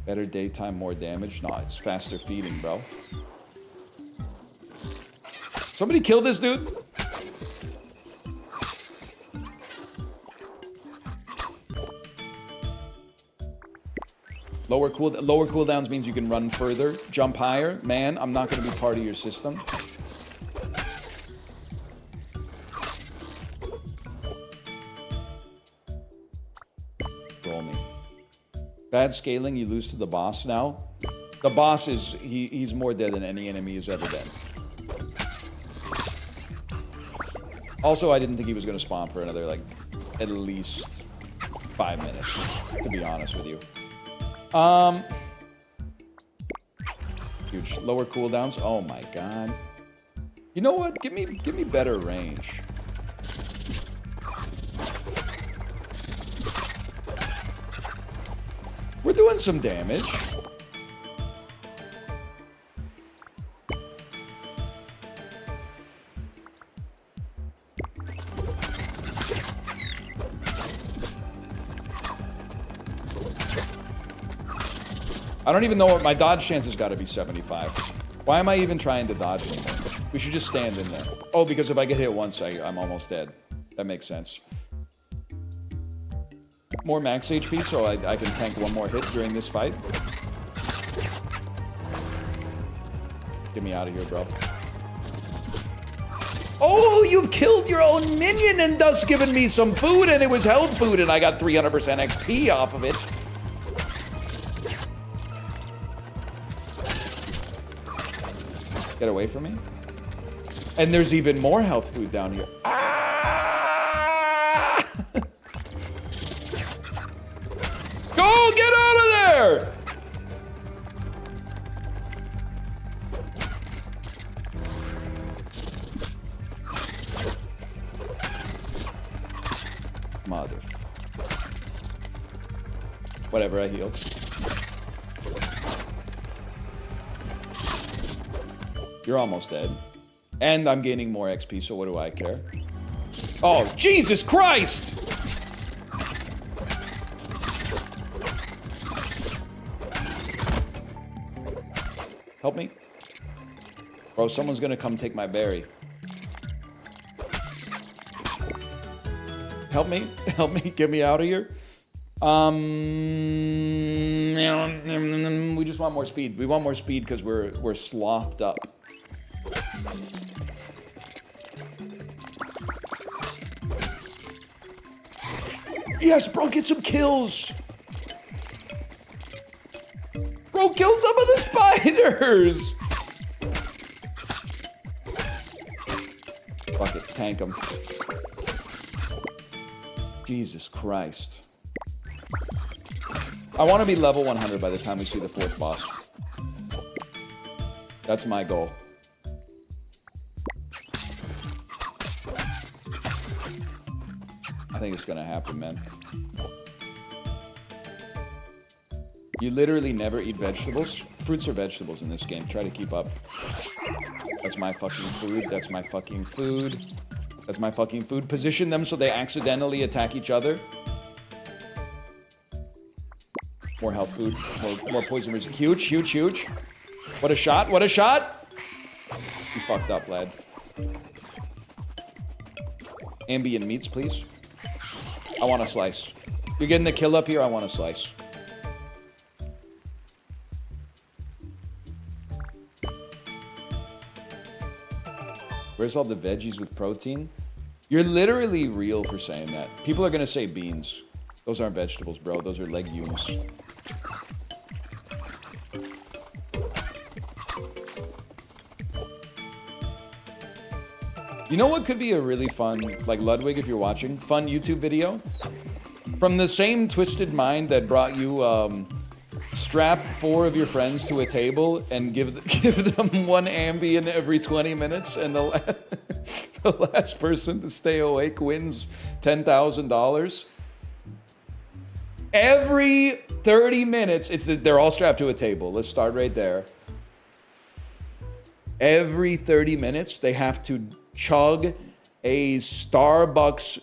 Better daytime, more damage? Nah, it's faster feeding, bro. Somebody kill this dude? Lower cooldowns means you can run further, jump higher. Man, I'm not going to be part of your system. Roll me. Bad scaling, you lose to the boss now. The boss is, he's more dead than any enemy has ever been. Also, I didn't think he was going to spawn for another, like, at least 5 minutes, to be honest with you. Huge. Lower cooldowns. Oh my god. You know what? Give me better range. We're doing some damage. I don't even know what my dodge chance has got to be 75. Why am I even trying to dodge anymore? We should just stand in there. Oh, because if I get hit once, I'm almost dead. That makes sense. More max HP so I can tank one more hit during this fight. Get me out of here, bro. Oh, you've killed your own minion and thus given me some food, and it was health food, and I got 300% XP off of it. Get away from me. And there's even more health food down here. Ah! Go, get out of there! Motherfucker. Whatever, I healed. You're almost dead. And I'm gaining more XP, so what do I care? Oh, Jesus Christ! Help me. Bro, someone's gonna come take my berry. Help me. Help me. Get me out of here. We just want more speed. We want more speed because we're slothed up. Yes, bro, get some kills. Bro, kill some of the spiders. Fuck it, tank them. Jesus Christ. I want to be level 100 by the time we see the 4th boss. That's my goal. I think it's gonna happen, man. You literally never eat vegetables. Fruits are vegetables in this game. Try to keep up. That's my fucking food. That's my fucking food. That's my fucking food. Position them so they accidentally attack each other. More health food. More poison resist. Huge, huge, huge. What a shot. What a shot. You fucked up, lad. Ambient meats, please. I want a slice. You're getting the kill up here. I want a slice. Where's all the veggies with protein? You're literally real for saying that. People are gonna say beans. Those aren't vegetables, bro. Those are legumes. You know what could be a really fun, like Ludwig, if you're watching, fun YouTube video? From the same twisted mind that brought you, strap 4 of your friends to a table and give them one Ambien every 20 minutes, and the last person to stay awake wins $10,000. Every 30 minutes, they're all strapped to a table. Let's start right there. Every 30 minutes, they have to chug a Starbucks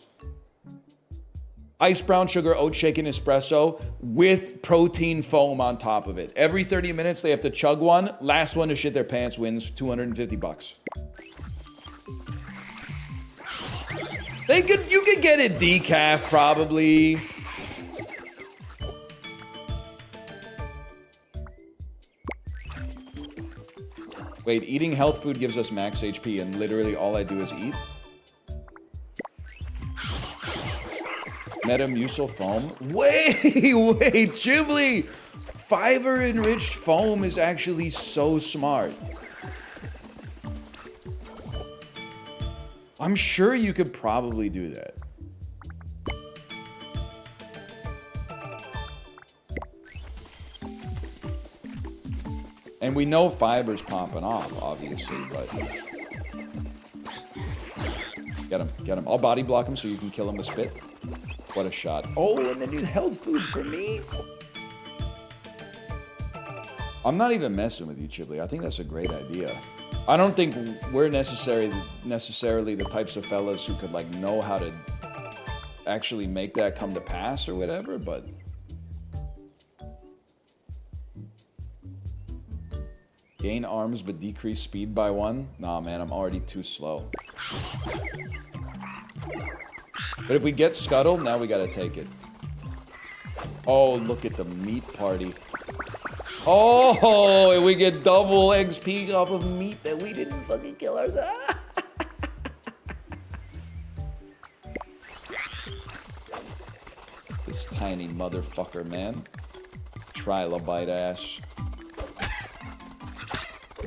ice brown sugar oat shaken espresso with protein foam on top of it. Every 30 minutes, they have to chug one. Last one to shit their pants wins $250. You could get it decaf, probably. Wait, eating health food gives us max HP, and literally all I do is eat? Metamucil foam? Wait, Ghibli! Fiber-enriched foam is actually so smart. I'm sure you could probably do that. And we know fiber's popping off, obviously, but... Get him. I'll body block him so you can kill him with spit. What a shot. Oh, and then you health food for me? I'm not even messing with you, Chibli. I think that's a great idea. I don't think we're necessarily the types of fellas who could, like, know how to actually make that come to pass or whatever, but... Gain arms but decrease speed by 1? Nah, man, I'm already too slow. But if we get Scuttle, now we gotta take it. Oh, look at the meat party. Oh, and we get double XP off of meat that we didn't fucking kill ourselves. This tiny motherfucker, man. Trilobite ass.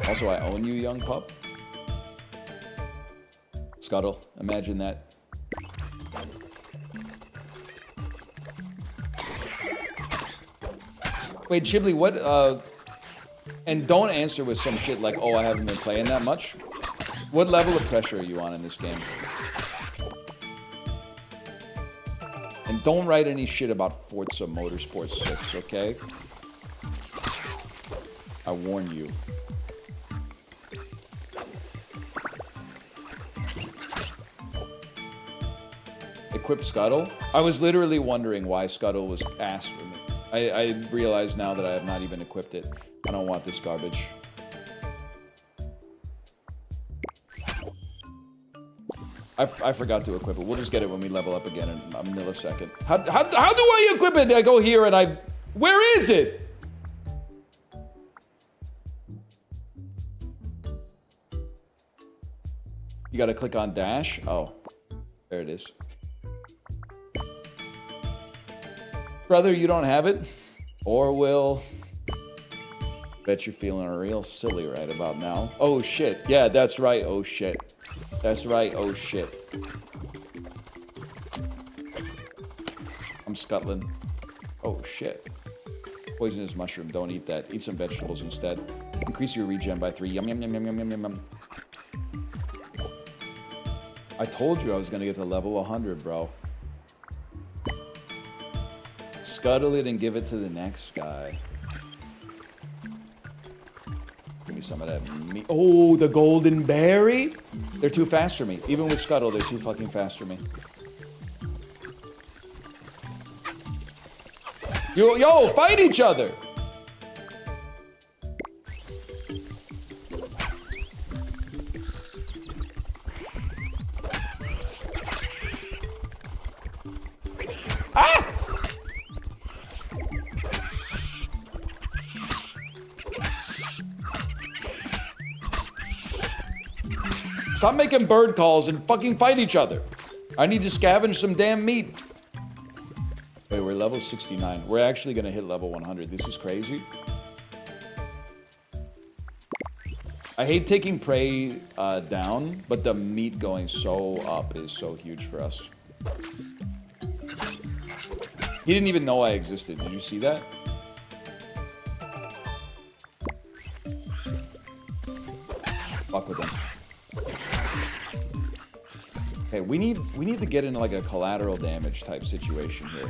Also, I own you, young pup. Scuttle, imagine that. Wait, Chibli, what, and don't answer with some shit like, oh, I haven't been playing that much. What level of pressure are you on in this game? And don't write any shit about Forza Motorsport 6, okay? I warn you. Equip Scuttle? I was literally wondering why Scuttle was ass for me. I realize now that I have not even equipped it. I don't want this garbage. I forgot to equip it. We'll just get it when we level up again in a millisecond. How do I equip it? I go here and I... Where is it? You gotta click on dash? Oh. There it is. Brother, you don't have it? Or will? Bet you're feeling real silly right about now. Oh shit. Yeah, that's right. Oh shit. That's right. Oh shit. I'm scuttling. Oh shit. Poisonous mushroom. Don't eat that. Eat some vegetables instead. Increase your regen by 3. Yum, yum, yum, yum, yum, yum, yum. I told you I was gonna get to level 100, bro. Scuttle it and give it to the next guy. Give me some of that meat. Oh, the golden berry? They're too fast for me. Even with Scuttle, they're too fucking fast for me. Yo, fight each other! Ah! Stop making bird calls and fucking fight each other. I need to scavenge some damn meat. Wait, we're level 69. We're actually gonna hit level 100. This is crazy. I hate taking prey down, but the meat going so up is so huge for us. He didn't even know I existed. Did you see that? Fuck with him. Okay, we need to get into like a collateral damage type situation here.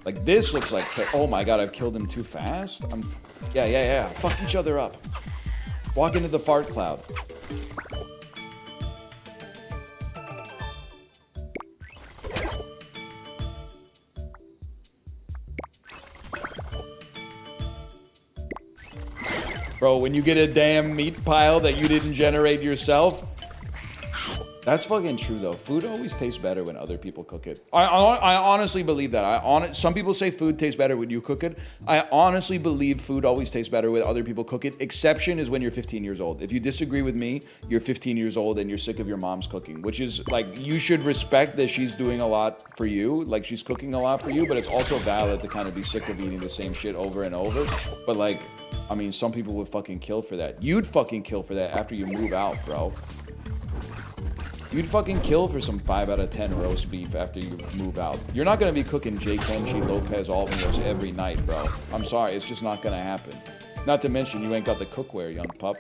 Like this looks like, oh my god, I've killed him too fast. Yeah. Fuck each other up. Walk into the fart cloud. Bro, when you get a damn meat pile that you didn't generate yourself, that's fucking true though. Food always tastes better when other people cook it. I honestly believe that. Some people say food tastes better when you cook it. I honestly believe food always tastes better when other people cook it. Exception is when you're 15 years old. If you disagree with me, you're 15 years old and you're sick of your mom's cooking, which is like, you should respect that she's doing a lot for you. Like she's cooking a lot for you, but it's also valid to kind of be sick of eating the same shit over and over. But like, I mean, some people would fucking kill for that. You'd fucking kill for that after you move out, bro. You'd fucking kill for some 5 out of 10 roast beef after you move out. You're not gonna be cooking J. Kenji Lopez all meals every night, bro. I'm sorry, it's just not gonna happen. Not to mention, you ain't got the cookware, young pup.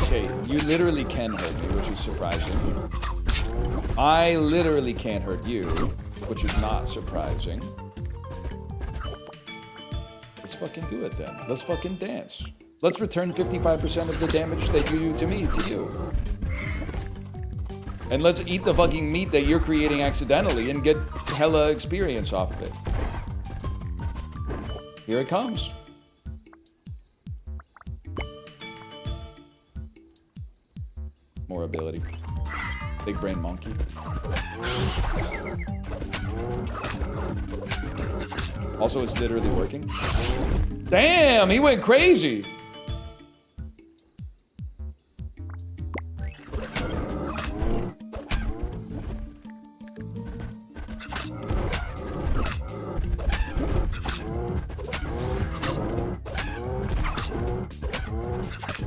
Okay, you literally can hurt me, which is surprising. I literally can't hurt you, which is not surprising. Let's fucking do it then. Let's fucking dance. Let's return 55% of the damage that you do to me, to you. And let's eat the fucking meat that you're creating accidentally and get hella experience off of it. Here it comes. More ability. Big brain monkey. Also, it's literally working. Damn, he went crazy.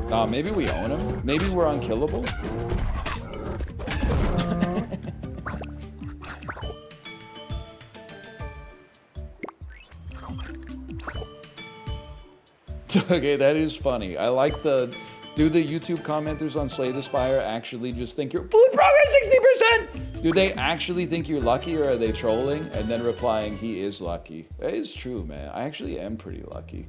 Nah, maybe we own him. Maybe we're unkillable. Okay, that is funny. I like the... Do the YouTube commenters on Slay the Spire actually just think you're... Food progress 60%! Do they actually think you're lucky, or are they trolling? And then replying, he is lucky. That is true, man. I actually am pretty lucky.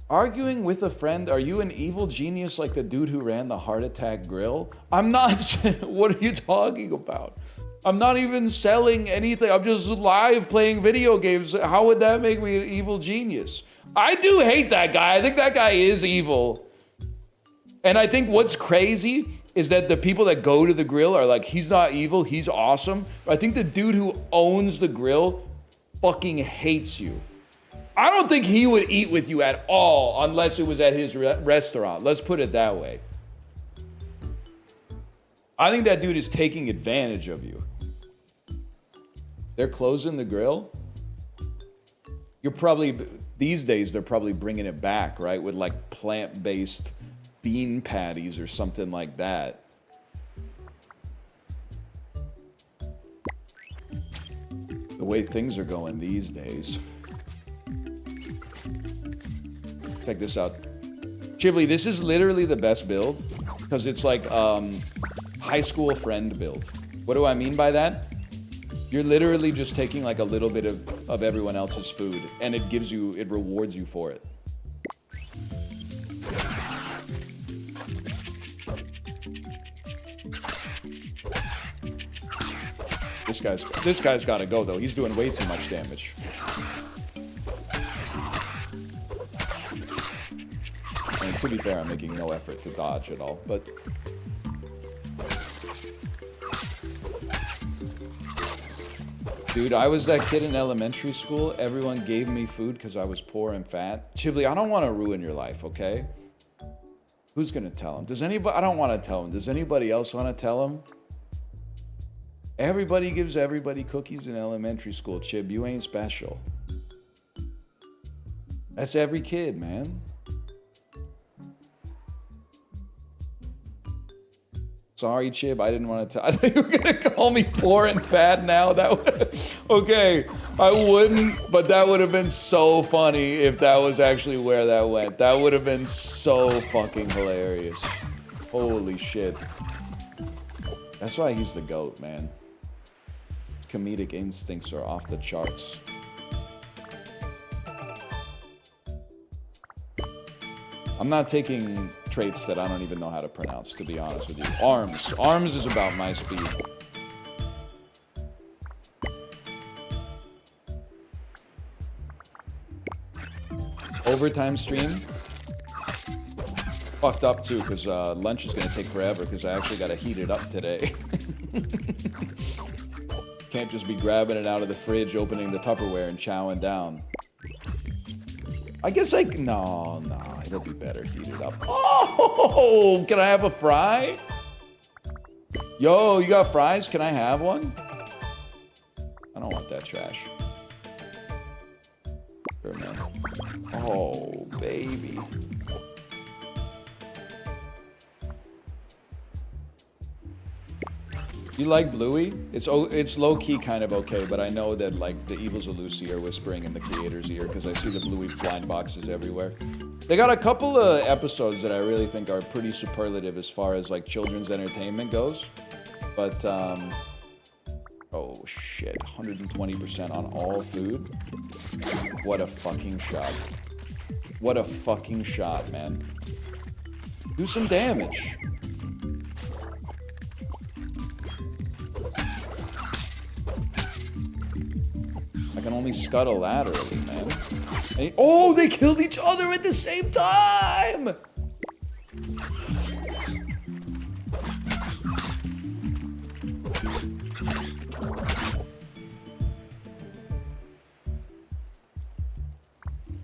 Arguing with a friend, are you an evil genius like the dude who ran the heart attack grill? I'm not... What are you talking about? I'm not even selling anything. I'm just live playing video games. How would that make me an evil genius? I do hate that guy. I think that guy is evil. And I think what's crazy is that the people that go to the grill are like, he's not evil, he's awesome. But I think the dude who owns the grill fucking hates you. I don't think he would eat with you at all unless it was at his restaurant. Let's put it that way. I think that dude is taking advantage of you. They're closing the grill. You're probably... These days, they're probably bringing it back, right? With like plant-based bean patties or something like that. The way things are going these days. Check this out. Chibli, this is literally the best build because it's like high school friend build. What do I mean by that? You're literally just taking like a little bit of everyone else's food and it rewards you for it. This guy's got to go though. He's doing way too much damage. I mean, to be fair, I'm making no effort to dodge at all, but. Dude, I was that kid in elementary school. Everyone gave me food because I was poor and fat. Chibli, I don't want to ruin your life, okay? Who's gonna tell him? Does anybody? I don't want to tell him. Does anybody else want to tell him? Everybody gives everybody cookies in elementary school, Chib. You ain't special. That's every kid, man. Sorry, Chib, I didn't want to tell. I thought you were going to call me poor and fat now. Okay, I wouldn't, but that would have been so funny if that was actually where that went. That would have been so fucking hilarious. Holy shit. That's why he's the GOAT, man. Comedic instincts are off the charts. I'm not taking traits that I don't even know how to pronounce, to be honest with you. Arms. Arms is about my speed. Overtime stream. Fucked up too, because lunch is going to take forever, because I actually got to heat it up today. Can't just be grabbing it out of the fridge, opening the Tupperware, and chowing down. I guess no, it'll be better heated up. Oh, can I have a fry? Yo, you got fries? Can I have one? I don't want that trash. Sure, man. Oh, baby. You like Bluey? It's low-key kind of okay, but I know that like the evils of Lucy are whispering in the creator's ear because I see the Bluey blind boxes everywhere. They got a couple of episodes that I really think are pretty superlative as far as like children's entertainment goes. But, oh shit, 120% on all food? What a fucking shot. What a fucking shot, man. Do some damage. I can only scuttle laterally, man. And oh, they killed each other at the same time!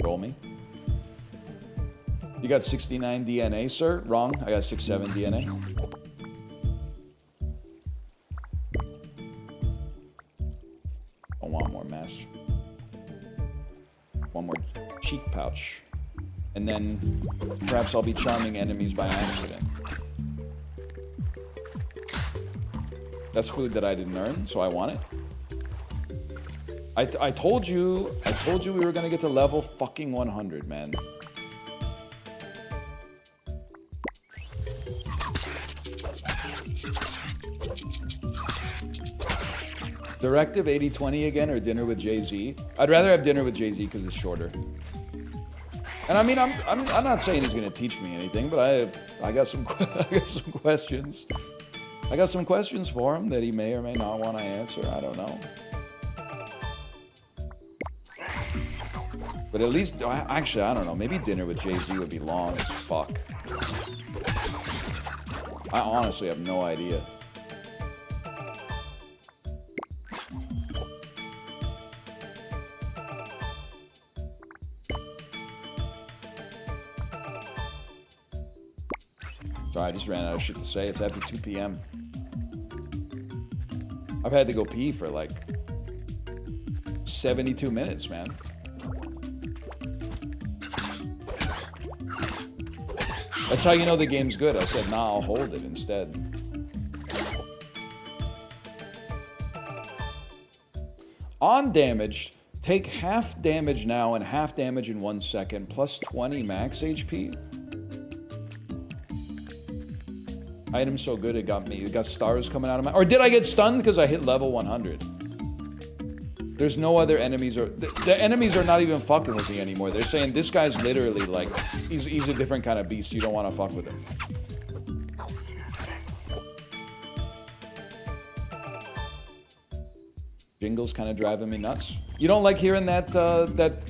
Roll me. You got 69 DNA, sir? Wrong. I got 67 DNA. I want more mass. One more cheek pouch. And then perhaps I'll be charming enemies by accident. That's food that I didn't earn, so I want it. I told you we were gonna get to level fucking 100, man. Directive 80-20 again, or dinner with Jay-Z? I'd rather have dinner with Jay-Z because it's shorter. And I mean, I'm not saying he's gonna teach me anything, but I got some questions. I got some questions for him that he may or may not want to answer. I don't know. But at least, actually, I don't know. Maybe dinner with Jay-Z would be long as fuck. I honestly have no idea. Sorry, I just ran out of shit to say. It's after 2 p.m. I've had to go pee for like 72 minutes, man. That's how you know the game's good. I said, nah, I'll hold it instead. On damage, take half damage now and half damage in 1 second, plus 20 max HP. Item's so good it got me. It got stars coming out of my... Or did I get stunned because I hit level 100? There's no other enemies or... The enemies are not even fucking with me anymore. They're saying this guy's literally like... He's a different kind of beast. You don't want to fuck with him. Jingle's kind of driving me nuts. You don't like hearing that that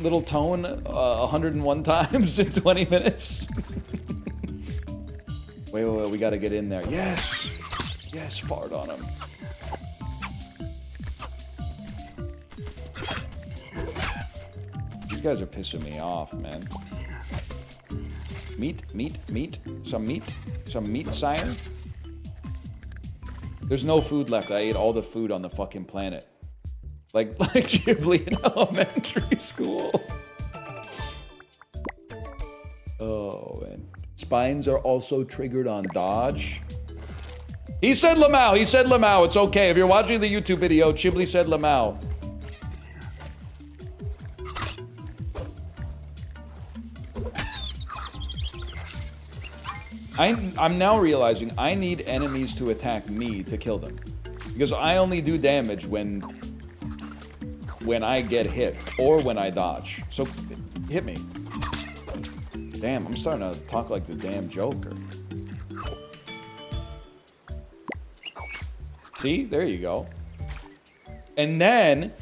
little tone 101 times in 20 minutes? Wait, we gotta get in there. Yes! Yes, fart on him. These guys are pissing me off, man. Meat, meat, meat. Some meat. Some meat, sire. There's no food left. I ate all the food on the fucking planet. Like Ghibli in elementary school. Oh, man. Spines are also triggered on dodge. He said Lamau. He said Lamau. It's okay. If you're watching the YouTube video, Chibli said Lamau. I'm now realizing I need enemies to attack me to kill them. Because I only do damage when I get hit or when I dodge. So hit me. Damn, I'm starting to talk like the damn Joker. See? There you go. And then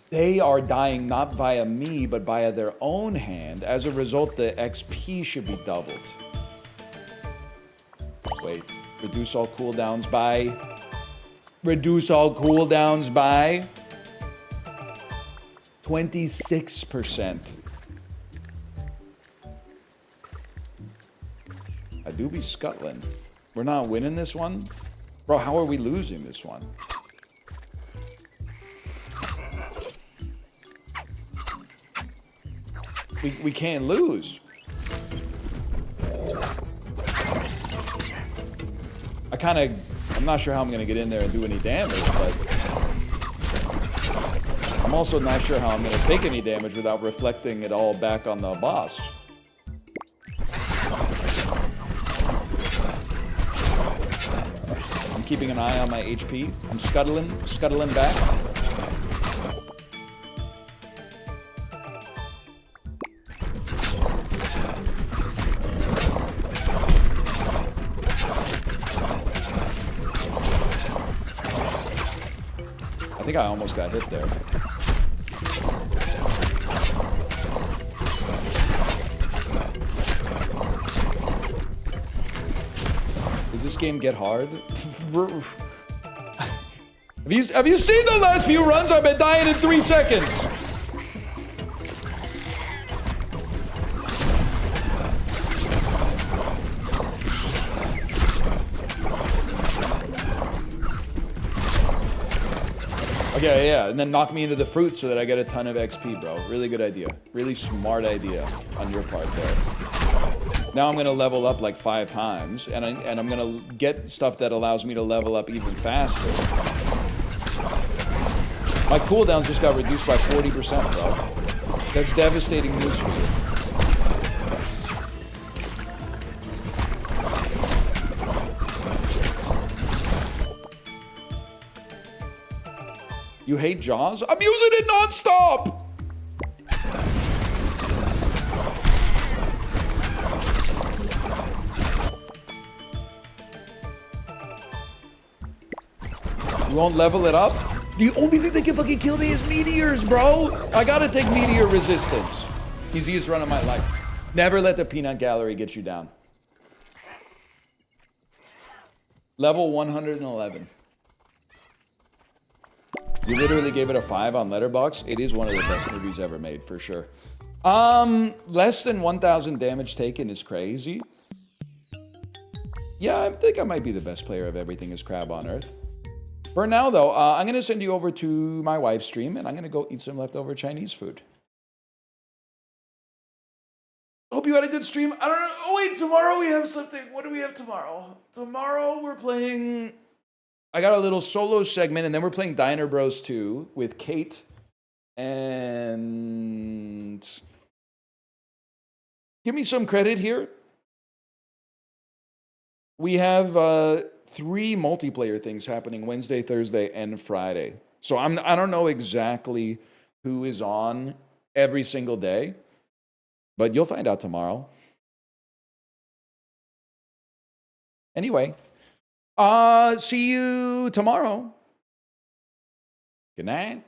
they are dying not via me, but via their own hand. As a result, the XP should be doubled. Wait, reduce all cooldowns by... Reduce all cooldowns by... 26%. I do be scuttling. We're not winning this one? Bro, how are we losing this one? We can't lose. I'm not sure how I'm gonna get in there and do any damage, but I'm also not sure how I'm gonna take any damage without reflecting it all back on the boss. I'm keeping an eye on my HP. I'm scuttling back. I think I almost got hit there. Does this game get hard? Have you seen the last few runs? I've been dying in 3 seconds. Okay, yeah, and then knock me into the fruit so that I get a ton of XP, bro. Really good idea. Really smart idea on your part there. Now I'm gonna level up like 5 times, and I'm gonna get stuff that allows me to level up even faster. My cooldowns just got reduced by 40%, bro. That's devastating news for you. You hate Jaws? I'm using it non-stop! You won't level it up? The only thing that can fucking kill me is meteors, bro! I gotta take meteor resistance. Easiest run of my life. Never let the peanut gallery get you down. Level 111. You literally gave it a 5 on Letterboxd. It is one of the best movies ever made, for sure. Less than 1,000 damage taken is crazy. Yeah, I think I might be the best player of Everything is Crab on Earth. For now, though, I'm going to send you over to my wife's stream, and I'm going to go eat some leftover Chinese food. Hope you had a good stream. I don't know. Oh, wait, tomorrow we have something. What do we have tomorrow? Tomorrow we're playing... I got a little solo segment, and then we're playing Diner Bros 2 with Kate and... Give me some credit here. We have 3 multiplayer things happening Wednesday, Thursday, and Friday. So I don't know exactly who is on every single day, but you'll find out tomorrow. Anyway, see you tomorrow. Good night.